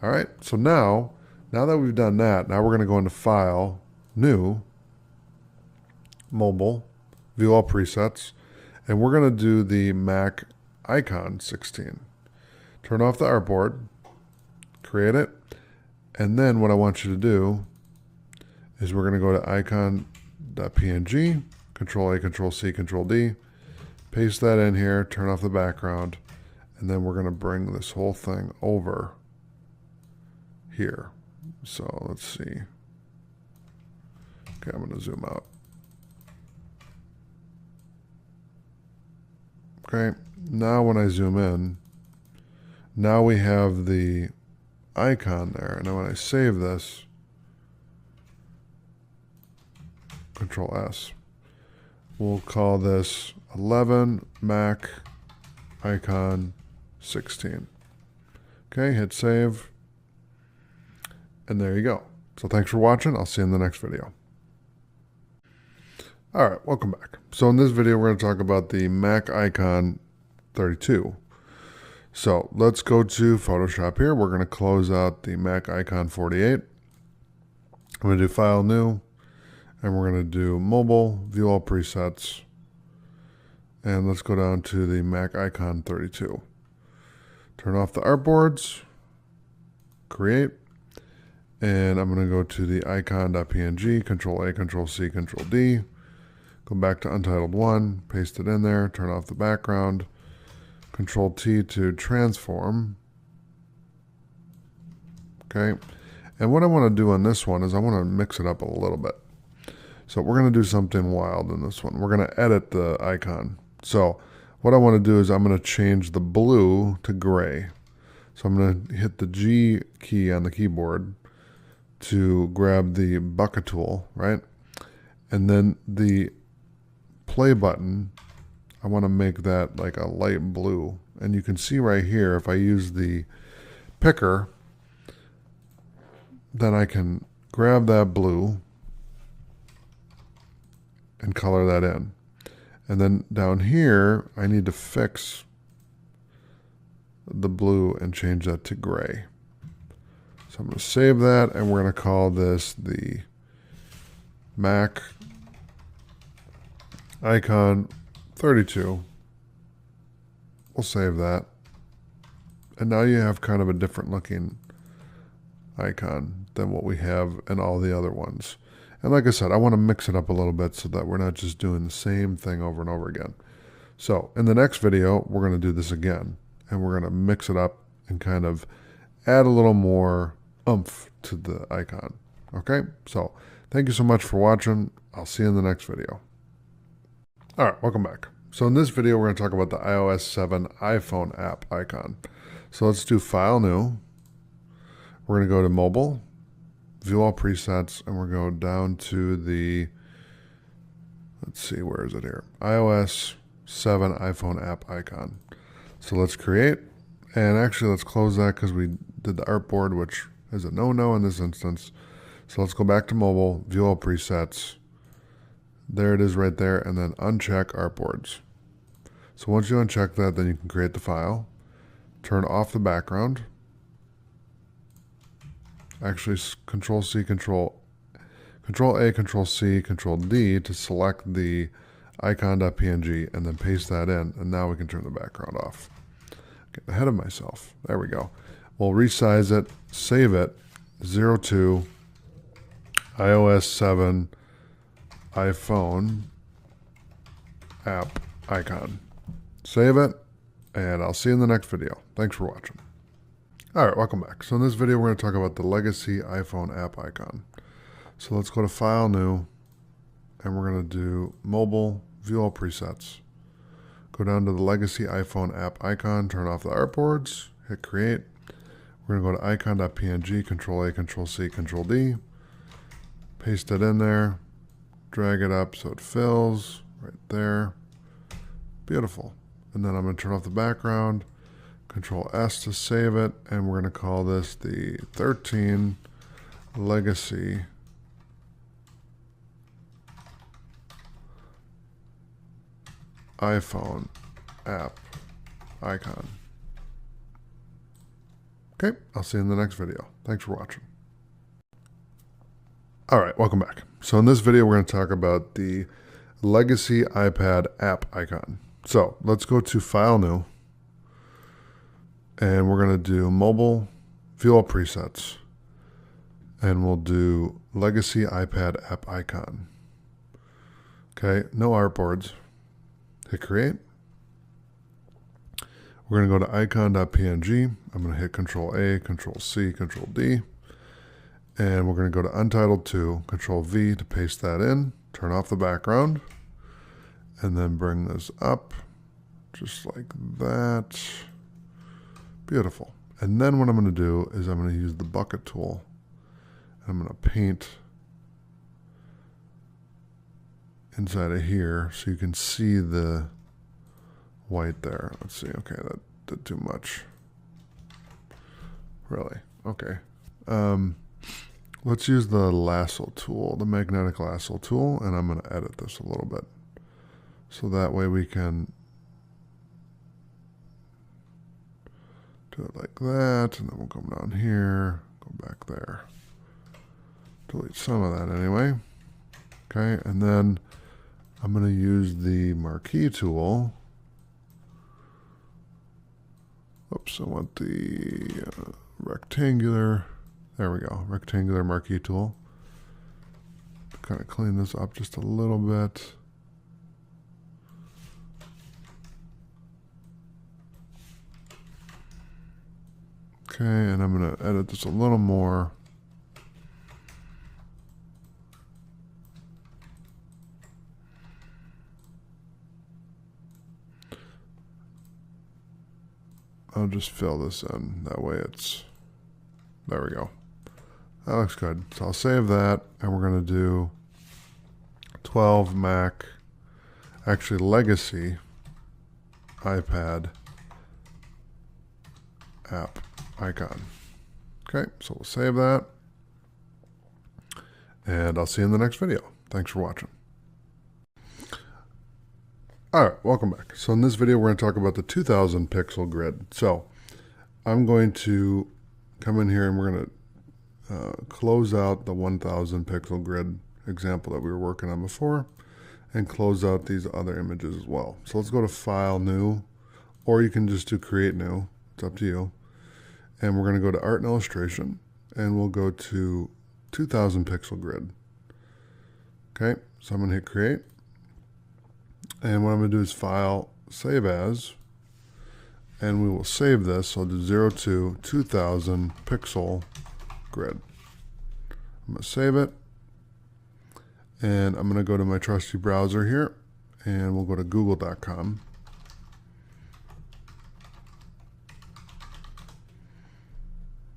All right, so now that we've done that, now we're going to go into File, New, Mobile, View All Presets, and we're going to do the Mac icon 16. Turn off the artboard, create it, and then what I want you to do is we're going to go to icon.png, Control A, Control C, Control D, paste that in here, turn off the background, and then we're going to bring this whole thing over here. So let's see. Okay, I'm going to zoom out. Okay, now when I zoom in, now we have the icon there. And then when I save this, Control S, we'll call this 11 Mac icon 16. Okay, hit save. And there you go. So thanks for watching. I'll see you in the next video. All right, welcome back. So in this video, we're going to talk about the Mac icon 32. So let's go to Photoshop here. We're going to close out the Mac icon 48. I'm going to do File, New, and we're going to do Mobile, View All Presets, and let's go down to the Mac icon 32. Turn off the artboards, create, and I'm going to go to the icon.png, Control A, Control C, Control D, go back to Untitled 1, paste it in there, turn off the background, Control T to transform. Okay, and what I want to do on this one is I want to mix it up a little bit. So we're going to do something wild in this one. We're going to edit the icon. So what I want to do is I'm going to change the blue to gray. So I'm going to hit the G key on the keyboard to grab the bucket tool, right? And then the play button, I want to make that like a light blue. And you can see right here, if I use the picker, then I can grab that blue and color that in. And then down here, I need to fix the blue and change that to gray. So I'm going to save that, and we're going to call this the Mac icon 32. We'll save that. And now you have kind of a different looking icon than what we have in all the other ones. And like I said, I want to mix it up a little bit so that we're not just doing the same thing over and over again. So in the next video, we're going to do this again. And we're going to mix it up and kind of add a little more oomph to the icon. Okay, so thank you so much for watching. I'll see you in the next video. All right, welcome back. So in this video, we're going to talk about the iOS 7 iPhone app icon. So let's do File, New. We're going to go to Mobile, View All Presets, and we're going down to the, let's see, where is it here? iOS 7 iPhone app icon. So let's create, and actually let's close that because we did the artboard, which is a no-no in this instance. So let's go back to mobile, view all presets. There it is right there, and then uncheck artboards. So once you uncheck that, then you can create the file, turn off the background. Actually, Control-C, Control-A, Control-C, Control-D to select the icon.png and then paste that in, and now we can turn the background off. Get ahead of myself. There we go. We'll resize it, save it, 02, iOS 7, iPhone, app, icon. Save it, and I'll see you in the next video. Thanks for watching. All right, welcome back. So in this video, we're going to talk about the legacy iPhone app icon. So let's go to File, New, and we're going to do Mobile, View All Presets. Go down to the legacy iPhone app icon, turn off the artboards, hit Create. We're going to go to icon.png, Control-A, Control-C, Control-D. Paste it in there, drag it up so it fills right there. Beautiful. And then I'm going to turn off the background, Control-S to save it, and we're going to call this the 13 Legacy iPhone app icon. Okay, I'll see you in the next video. Thanks for watching. All right, welcome back. So in this video, we're going to talk about the legacy iPad app icon. So let's go to File, New, and we're going to do Mobile, View All Presets, and we'll do Legacy iPad app icon. Okay, no artboards. Hit Create. We're going to go to icon.png. I'm going to hit Control-A, Control-C, Control-D. And we're going to go to Untitled 2, Control-V to paste that in. Turn off the background. And then bring this up just like that. Beautiful. And then what I'm going to do is I'm going to use the bucket tool. I'm going to paint inside of here so you can see the white there. Let's see. Okay, that did too much. Really? Okay. Let's use the lasso tool, the magnetic lasso tool, and I'm going to edit this a little bit. So that way we can do it like that, and then we'll come down here, go back there. Delete some of that anyway. Okay, and then I'm going to use the marquee tool. Oops, I want the rectangular. There we go, rectangular marquee tool. Kind of clean this up just a little bit. Okay, and I'm going to edit this a little more. I'll just fill this in. That way it's, there we go. That looks good. So I'll save that, and we're going to do 12 Mac, actually legacy iPad app icon. Okay, so we'll save that, and I'll see you in the next video. Thanks for watching. All right, welcome back. So in this video, we're going to talk about the 2000 pixel grid. So I'm going to come in here and we're going to close out the 1000 pixel grid example that we were working on before and close out these other images as well. So let's go to File, New, or you can just do Create New. It's up to you. And we're going to go to Art and Illustration, and we'll go to 2000 pixel grid. Okay, so I'm going to hit Create. And what I'm going to do is File, Save As, and we will save this. So I'll do 02 2000 pixel grid. I'm going to save it, and I'm going to go to my trusty browser here, and we'll go to google.com.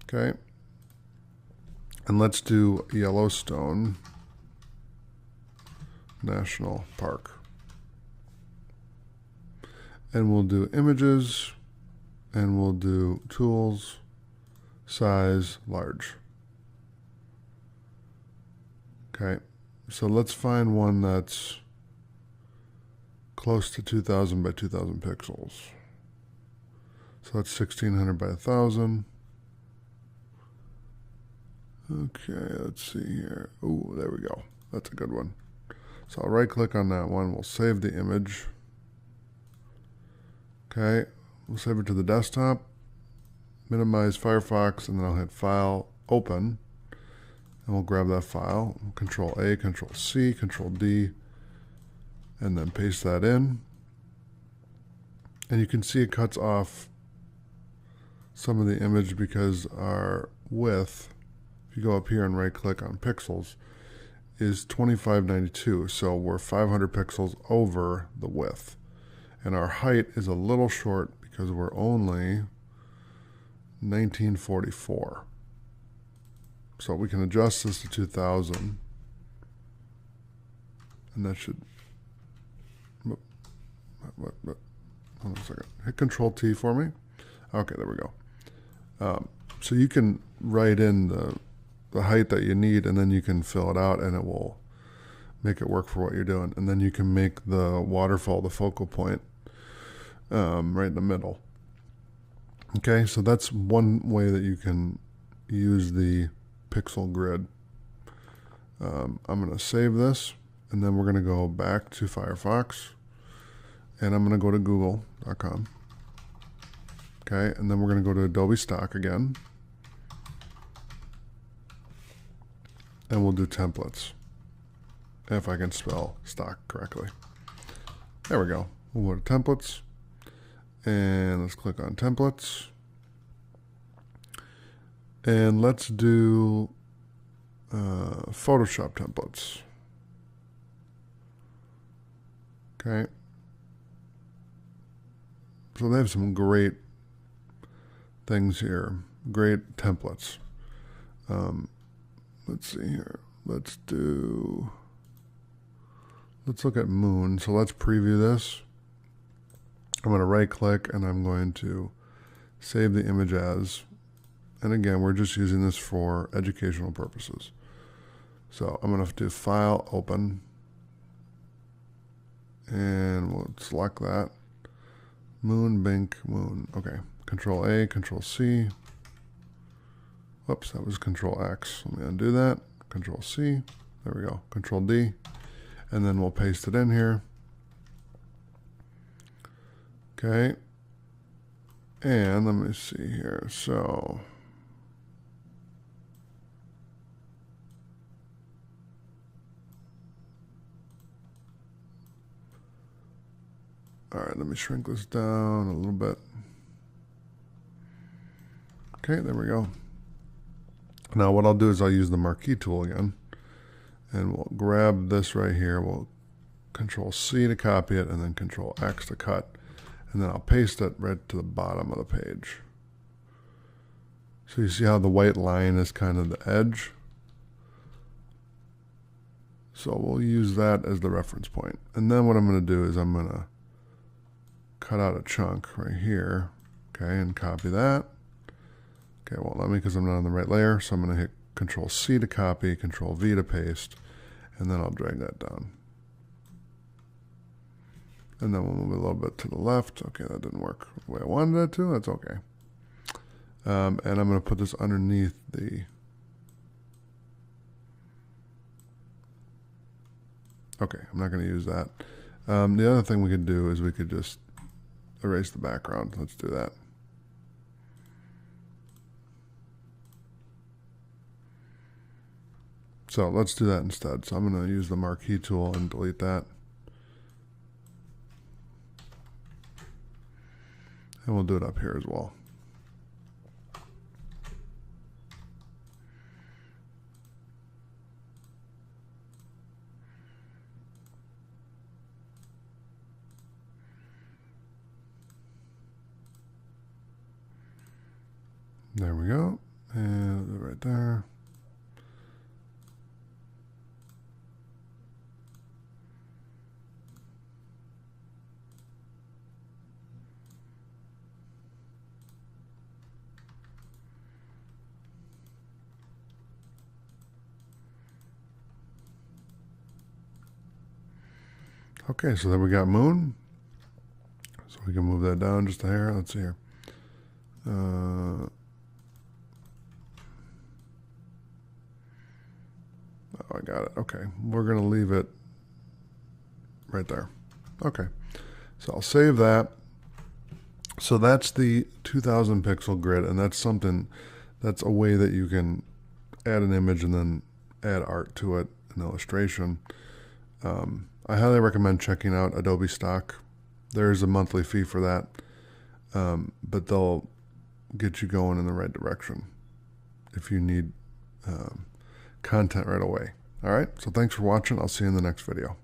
Okay, and let's do Yellowstone National Park. And we'll do images, and we'll do tools, size, large. Okay, so let's find one that's close to 2000 by 2000 pixels. So that's 1600 by 1000. Okay, let's see here. Oh, there we go. That's a good one. So I'll right click on that one. We'll save the image. Okay, we'll save it to the desktop. Minimize Firefox, and then I'll hit File, Open. And we'll grab that file. Control A, Control C, Control D, and then paste that in. And you can see it cuts off some of the image because our width, if you go up here and right click on pixels, is 2592. So we're 500 pixels over the width. And our height is a little short because we're only 1944. So we can adjust this to 2000. And that should, hold on a second. Hit Control T for me. Okay, there we go. So you can write in the height that you need, and then you can fill it out, and it will make it work for what you're doing. And then you can make the waterfall the focal point right in the middle. Okay, so that's one way that you can use the pixel grid. I'm going to save this, and then we're going to go back to Firefox, and I'm going to go to google.com. Okay, and then we're going to go to Adobe Stock again, and we'll do templates, if I can spell stock correctly. There we go. We'll go to templates, and let's click on templates, and let's do Photoshop templates. Okay, so they have some great things here, great templates. Let's see here. Let's look at moon. So let's preview this. I'm going to right click, and I'm going to save the image as, and again, we're just using this for educational purposes. So I'm going to do File, Open, and we'll select that. Moon, Bink, Moon. Okay. Control A, Control C. Whoops, that was Control X. Let me undo that. Control C. There we go. Control D. And then we'll paste it in here. Okay. And let me see here. So all right, let me shrink this down a little bit. Okay, there we go. Now what I'll do is I'll use the marquee tool again, and we'll grab this right here. We'll Control C to copy it, and then Control X to cut, and then I'll paste it right to the bottom of the page. So you see how the white line is kind of the edge? So we'll use that as the reference point. And then what I'm going to do is I'm going to cut out a chunk right here, okay, and copy that. Okay, well, let me, because I'm not on the right layer, so I'm going to hit Control C to copy, Control V to paste, and then I'll drag that down. And then we'll move it a little bit to the left. Okay, that didn't work the way I wanted it to. That's okay. And I'm going to put this underneath the... Okay, I'm not going to use that. The other thing we could do is we could just erase the background. Let's do that. So let's do that instead. So I'm going to use the marquee tool and delete that. And we'll do it up here as well. There we go. And do it right there. Okay, so then we got moon. So we can move that down just a hair. Let's see here. Oh, I got it. Okay, we're going to leave it right there. Okay, so I'll save that. So that's the 2000 pixel grid, and that's something, that's a way that you can add an image and then add art to it in illustration. I highly recommend checking out Adobe Stock. There's a monthly fee for that, but they'll get you going in the right direction if you need content right away. All right, so thanks for watching. I'll see you in the next video.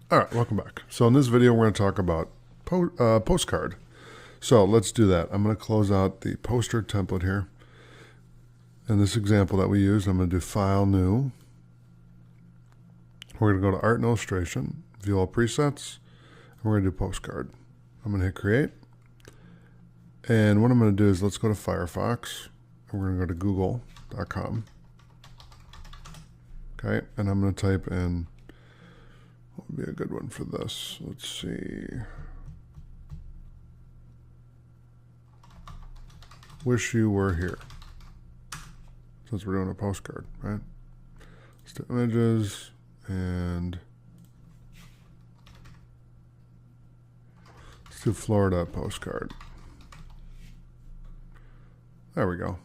All right, welcome back. So in this video, we're going to talk about postcard. So let's do that. I'm going to close out the poster template here. In this example that we used, I'm going to do File, New. We're going to go to Art and Illustration, View All Presets, and we're going to do Postcard. I'm going to hit Create. And what I'm going to do is let's go to Firefox, and we're going to go to google.com. Okay, and I'm going to type in, what would be a good one for this? Let's see. Wish you were here. Since we're doing a postcard, right? Let's do images, and let's do Florida postcard. There we go.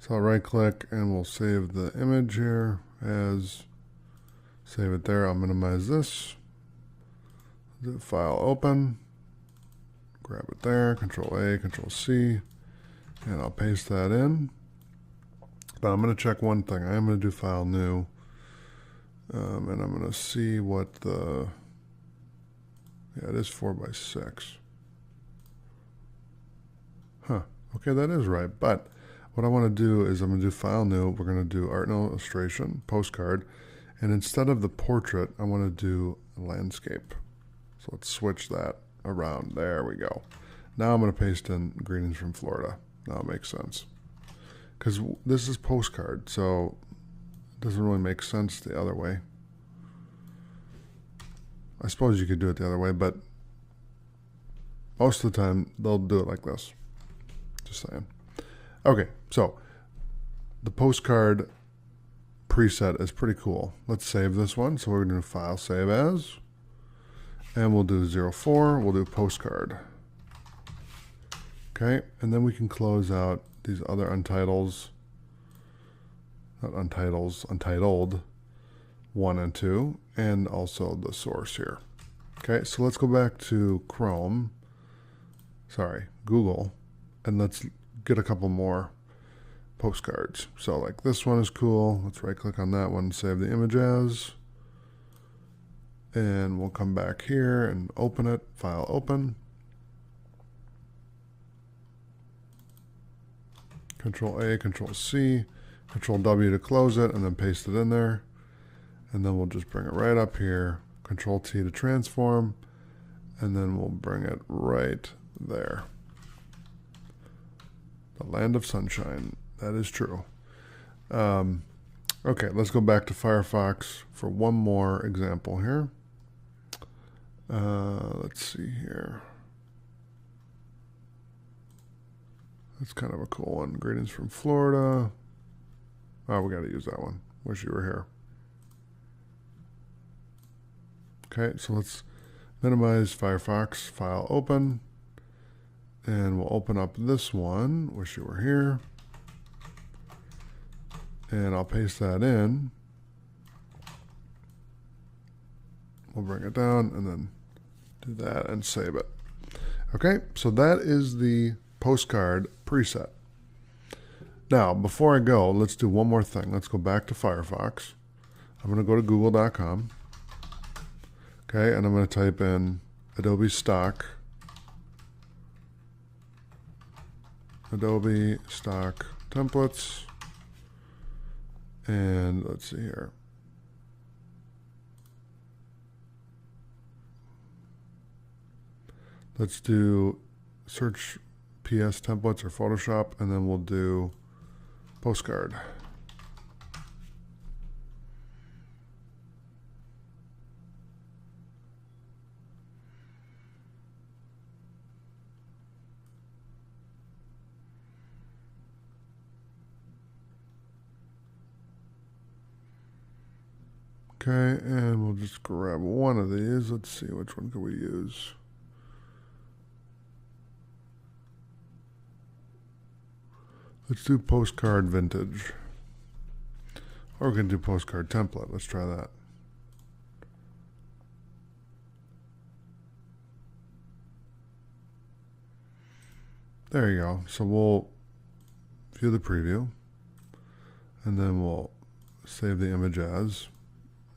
So I'll right click and we'll save the image here as, save it there. I'll minimize this. Do File, Open. Grab it there, Control A, Control C, and I'll paste that in. But I'm going to check one thing. I am going to do File, New, and I'm going to see what the, yeah, it is 4x6. Huh, okay, that is right. But what I want to do is I'm going to do File, New. We're going to do Art and Illustration, Postcard, and instead of the portrait, I want to do landscape. So let's switch that around. There we go. Now I'm going to paste in greetings from Florida. Now it makes sense. Because this is postcard, so it doesn't really make sense the other way. I suppose you could do it the other way, but most of the time they'll do it like this. Just saying. Okay, so the postcard preset is pretty cool. Let's save this one. So we're going to do File, Save As. And we'll do 04, we'll do postcard. Okay, and then we can close out these other untitles, not untitles, untitled 1 and 2, and also the source here. Okay, so let's go back to Google, and let's get a couple more postcards. So like this one is cool. Let's right click on that one, save the image as. And we'll come back here and open it, File, Open. Control A, Control C, Control W to close it, and then paste it in there. And then we'll just bring it right up here, Control T to transform, and then we'll bring it right there. The land of sunshine, that is true. Okay, let's go back to Firefox for one more example here. Let's see here. That's kind of a cool one. Greetings from Florida. Oh, we got to use that one. Wish you were here. Okay, so let's minimize Firefox, File, Open. And we'll open up this one. Wish you were here. And I'll paste that in. We'll bring it down and then do that and save it. Okay, so that is the postcard preset. Now, before I go, let's do one more thing. Let's go back to Firefox. I'm going to go to google.com. Okay, and I'm going to type in Adobe Stock. Adobe Stock Templates. And let's see here. Let's do search PS templates or Photoshop, and then we'll do postcard. Okay, and we'll just grab one of these. Let's see, which one can we use? Let's do postcard vintage. Or we can do postcard template. Let's try that. There you go. So we'll view the preview, and then we'll save the image as.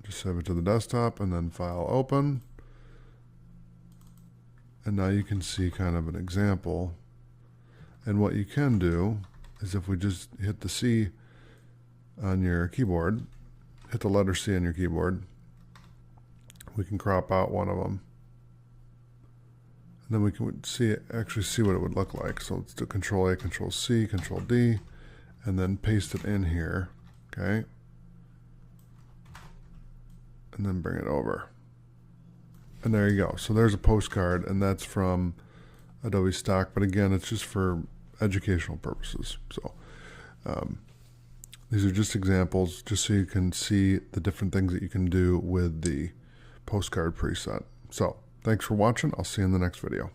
Just save it to the desktop, and then File, Open. And now you can see kind of an example. And what you can do is if we just hit the C on your keyboard, hit the letter C on your keyboard, we can crop out one of them. And then we can actually see what it would look like. So let's do Control A, Control C, Control D, and then paste it in here. Okay. And then bring it over. And there you go. So there's a postcard, and that's from Adobe stock. But again, it's just for educational purposes. So these are just examples, just so you can see the different things that you can do with the postcard preset. So thanks for watching. I'll see you in the next video.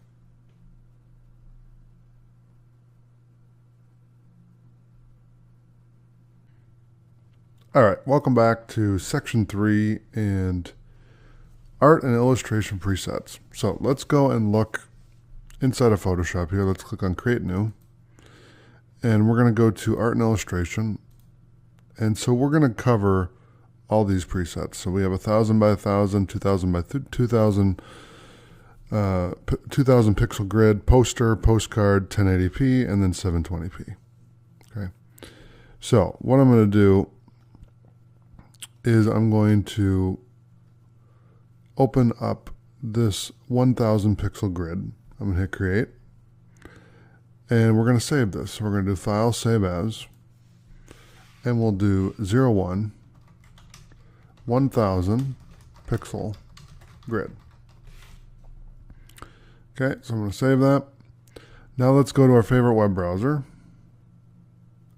All right, welcome back to section 3 and art and illustration presets. So let's go and look inside of Photoshop here. Let's click on Create New. And we're going to go to Art and Illustration. And so we're going to cover all these presets. So we have 1000 by 1000, 2000 by 2000, 2000 pixel grid, poster, postcard, 1080p, and then 720p. Okay. So what I'm going to do is I'm going to open up this 1000 pixel grid. I'm going to hit Create. And we're going to save this. So we're going to do File, Save As. And we'll do 01, 1000 pixel grid. Okay, so I'm going to save that. Now let's go to our favorite web browser.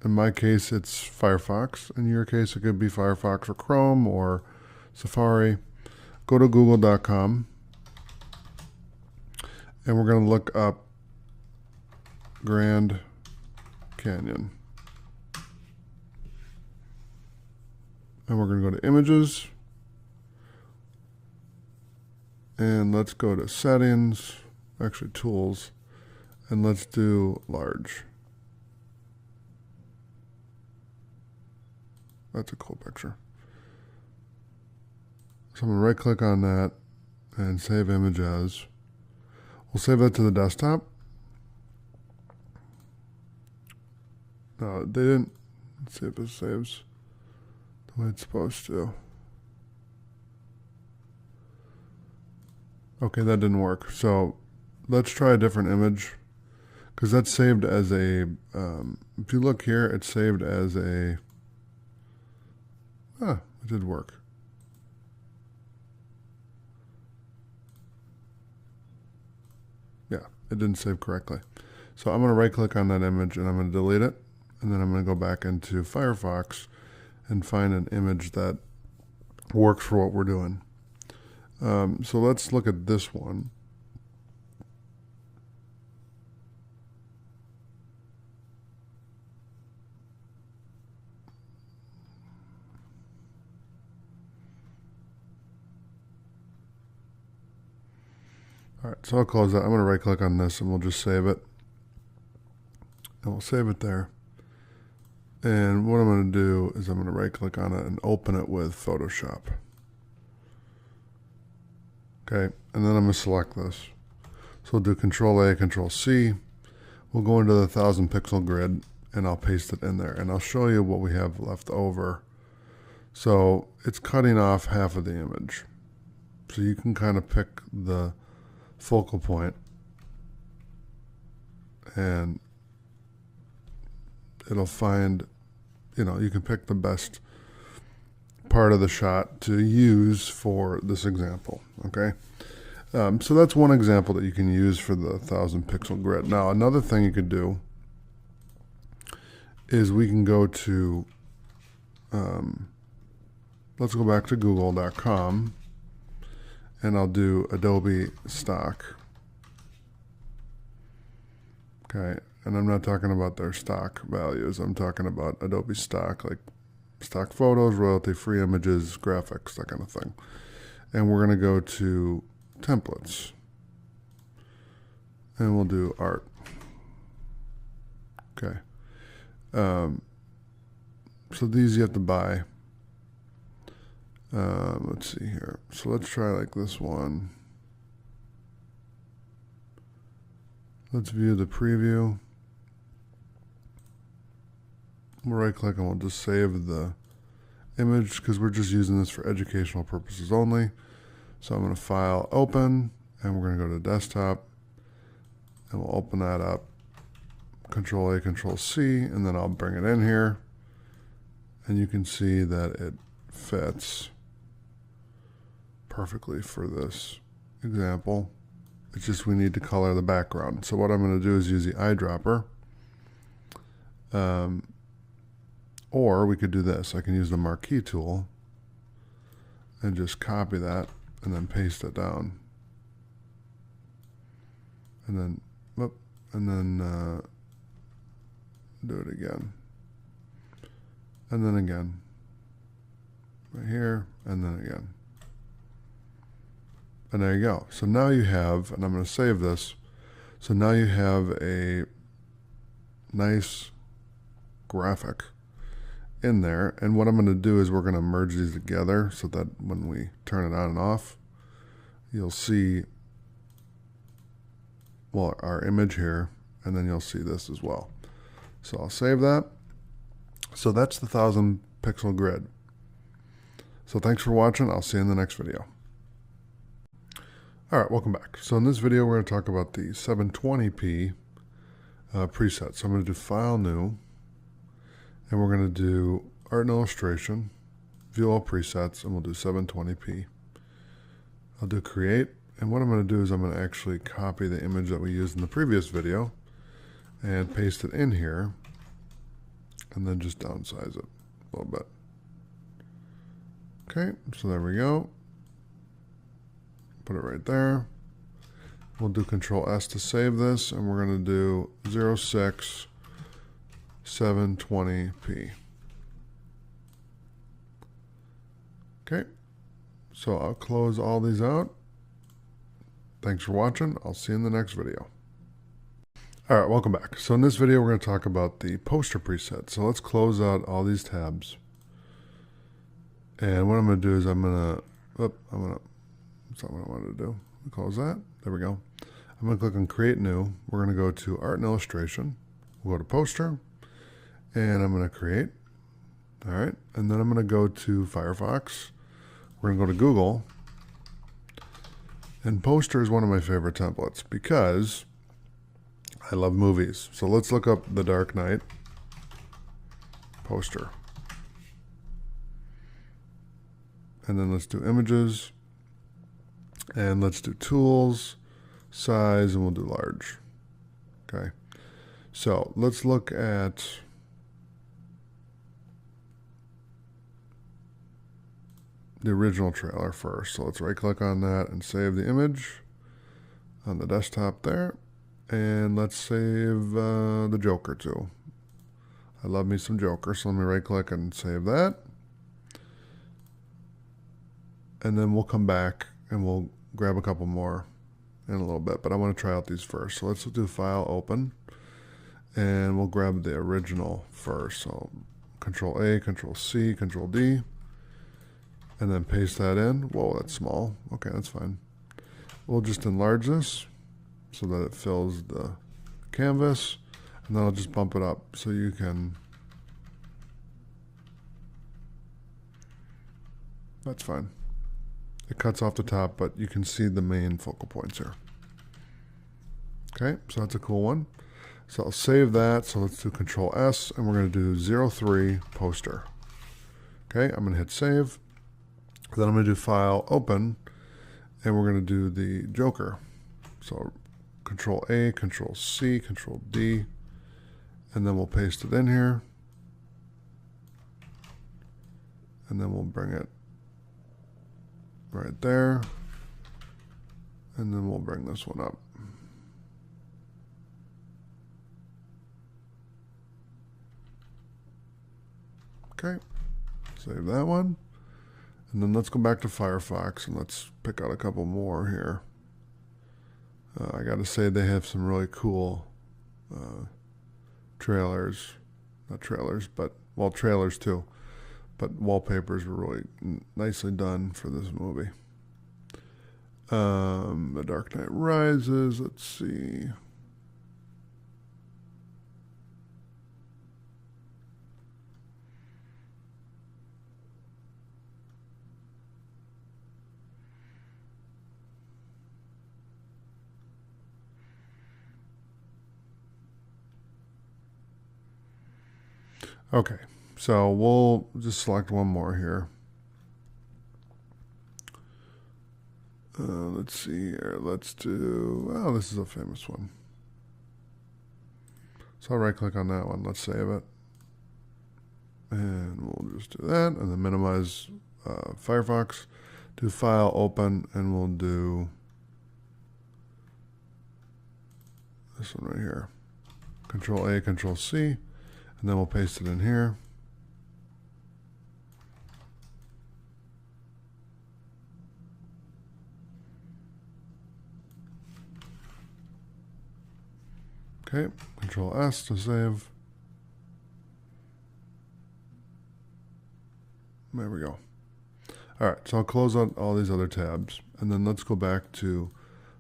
In my case, it's Firefox. In your case, it could be Firefox or Chrome or Safari. Go to google.com. And we're going to look up Grand Canyon. And we're going to go to Images. And let's go to Settings, actually Tools, and let's do Large. That's a cool picture. So I'm going to right click on that and save image as. We'll save that to the desktop. No, they didn't. Let's see if it saves the way it's supposed to. Okay, that didn't work. So let's try a different image, because that's saved as a, if you look here, it's saved as a, it did work. Yeah, it didn't save correctly. So I'm going to right click on that image and I'm going to delete it. And then I'm going to go back into Firefox and find an image that works for what we're doing. So let's look at this one. All right, so I'll close that. I'm going to right click on this and we'll just save it. And we'll save it there. And what I'm going to do is I'm going to right click on it and open it with Photoshop. Okay, and then I'm going to select this. So we'll do Control A, Control C. We'll go into the 1000 pixel grid and I'll paste it in there. And I'll show you what we have left over. So it's cutting off half of the image. So you can kind of pick the focal point and it'll find, you can pick the best part of the shot to use for this example. Okay. So that's one example that you can use for the 1,000 pixel grid. Now, another thing you could do is we can go to, let's go back to google.com, and I'll do Adobe stock. Okay, and I'm not talking about their stock values. I'm talking about Adobe stock, like stock photos, royalty-free images, graphics, that kind of thing. And we're going to go to templates, and we'll do art. Okay. So these you have to buy. Let's see here. So let's try like this one. Let's view the preview. We'll right click and we'll just save the image because we're just using this for educational purposes only. So I'm going to file, open, and we're going to go to desktop, and we'll open that up. Control A, Control C, and then I'll bring it in here, and you can see that it fits perfectly for this example. It's just we need to color the background. So what I'm going to do is use the eyedropper, or we could do this. I can use the marquee tool and just copy that and then paste it down, and then do it again, and then again, right here, and then again. And there you go. So now you have, and I'm going to save this, so now you have a nice graphic in there. And what I'm going to do is we're going to merge these together so that when we turn it on and off, you'll see, well, our image here, and then you'll see this as well. So I'll save that. So that's the 1,000 pixel grid. So thanks for watching. I'll see you in the next video. All right, welcome back. So in this video, we're going to talk about the 720p preset. So I'm going to do File, New, and we're going to do Art and Illustration, View All Presets, and we'll do 720p. I'll do Create, and what I'm going to do is I'm going to actually copy the image that we used in the previous video and paste it in here, and then just downsize it a little bit. Okay, so there we go. Put it right there. We'll do Control S to save this, and we're going to do 06 720p. Okay, so I'll close all these out. Thanks for watching. I'll see you in the next video. All right, welcome back. So in this video, we're going to talk about the poster preset. So let's close out all these tabs. And what I'm going to do is that's not what I wanted to do. Close that. There we go. I'm going to click on Create New. We're going to go to Art and Illustration. We'll go to Poster, and I'm going to create. All right, and then I'm going to go to Firefox. We're going to go to Google, and Poster is one of my favorite templates because I love movies. So let's look up The Dark Knight poster, and then let's do Images. And let's do Tools, Size, and we'll do Large. Okay. So let's look at the original trailer first. So let's right click on that and save the image on the desktop there. And let's save the Joker too. I love me some Joker, so let me right click and save that. And then we'll come back and we'll grab a couple more in a little bit, but I want to try out these first. So let's do File, Open, and we'll grab the original first. So Control A, Control C, Control D, and then paste that in. Whoa, that's small. Okay, that's fine. We'll just enlarge this so that it fills the canvas, and then I'll just bump it up so you can, that's fine. It cuts off the top, but you can see the main focal points here. Okay, so that's a cool one. So I'll save that. So let's do Control S, and we're going to do 03 poster. Okay, I'm going to hit save. Then I'm going to do File, Open, and we're going to do the Joker. So Control A, Control C, Control D, and then we'll paste it in here. And then we'll bring it right there. And then we'll bring this one up. Okay, save that one. And then let's go back to Firefox and let's pick out a couple more here. I got to say they have some really cool trailers. Not trailers, but, well, trailers too. But wallpapers were really nicely done for this movie. The Dark Knight Rises, let's see. Okay, so we'll just select one more here. Let's see here. Let's do, oh, this is a famous one. So I'll right click on that one. Let's save it. And we'll just do that and then minimize Firefox. Do File, Open, and we'll do this one right here. Control A, Control C, and then we'll paste it in here. Okay, Control S to save. There we go. All right, so I'll close out all these other tabs, and then let's go back to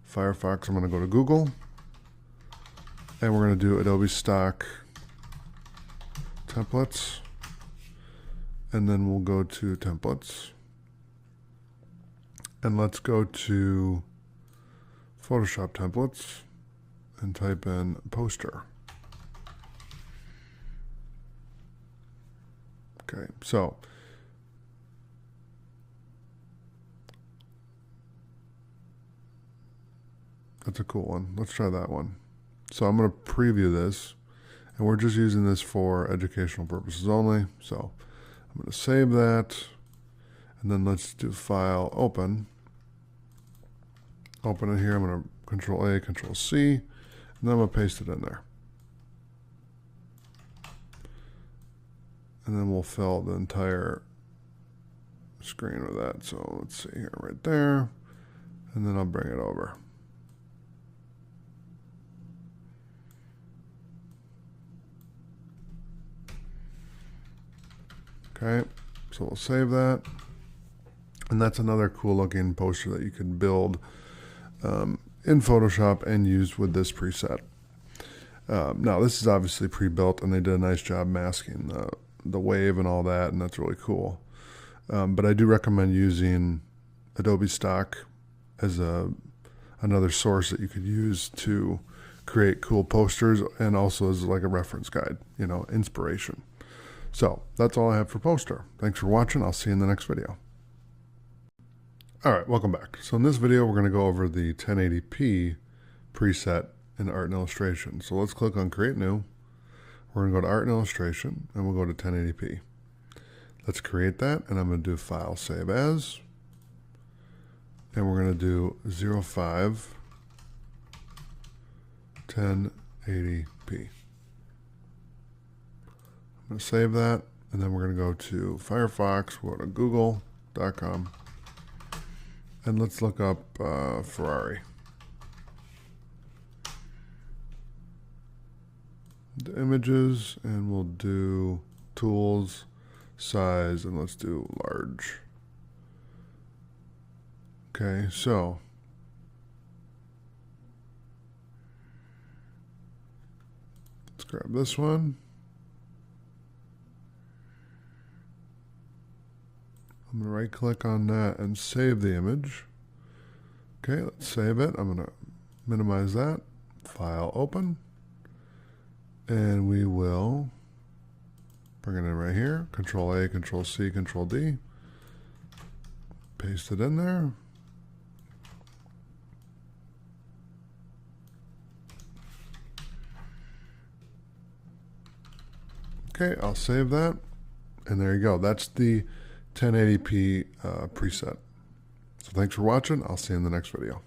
Firefox. I'm going to go to Google, and we're going to do Adobe Stock Templates, and then we'll go to Templates, and let's go to Photoshop Templates and type in poster. Okay, so that's a cool one. Let's try that one. So I'm going to preview this, and we're just using this for educational purposes only. So I'm going to save that, and then let's do File, Open. Open it here. I'm going to Control A, Control C, and then I'm going to paste it in there. And then we'll fill the entire screen with that. So let's see here, right there, and then I'll bring it over. Okay, so we'll save that. And that's another cool looking poster that you can build in Photoshop and use with this preset. Now this is obviously pre-built, and they did a nice job masking the wave and all that, and that's really cool. But I do recommend using Adobe Stock as another source that you could use to create cool posters, and also as like a reference guide, you know, inspiration. So that's all I have for poster. Thanks for watching. I'll see you in the next video. All right, welcome back. So in this video, we're going to go over the 1080p preset in Art and Illustration. So let's click on Create New. We're going to go to Art and Illustration, and we'll go to 1080p. Let's create that, and I'm going to do File, Save As. And we're going to do 05 1080p. I'm going to save that, and then we're going to go to Firefox, we'll go to google.com, and let's look up Ferrari. The images, and we'll do tools, size, and let's do large. Okay, so let's grab this one. I'm going to right click on that and save the image. Okay, let's save it. I'm going to minimize that. File, Open. And we will bring it in right here. Control A, Control C, Control D. Paste it in there. Okay, I'll save that. And there you go. That's the 1080p preset. So thanks for watching. I'll see you in the next video.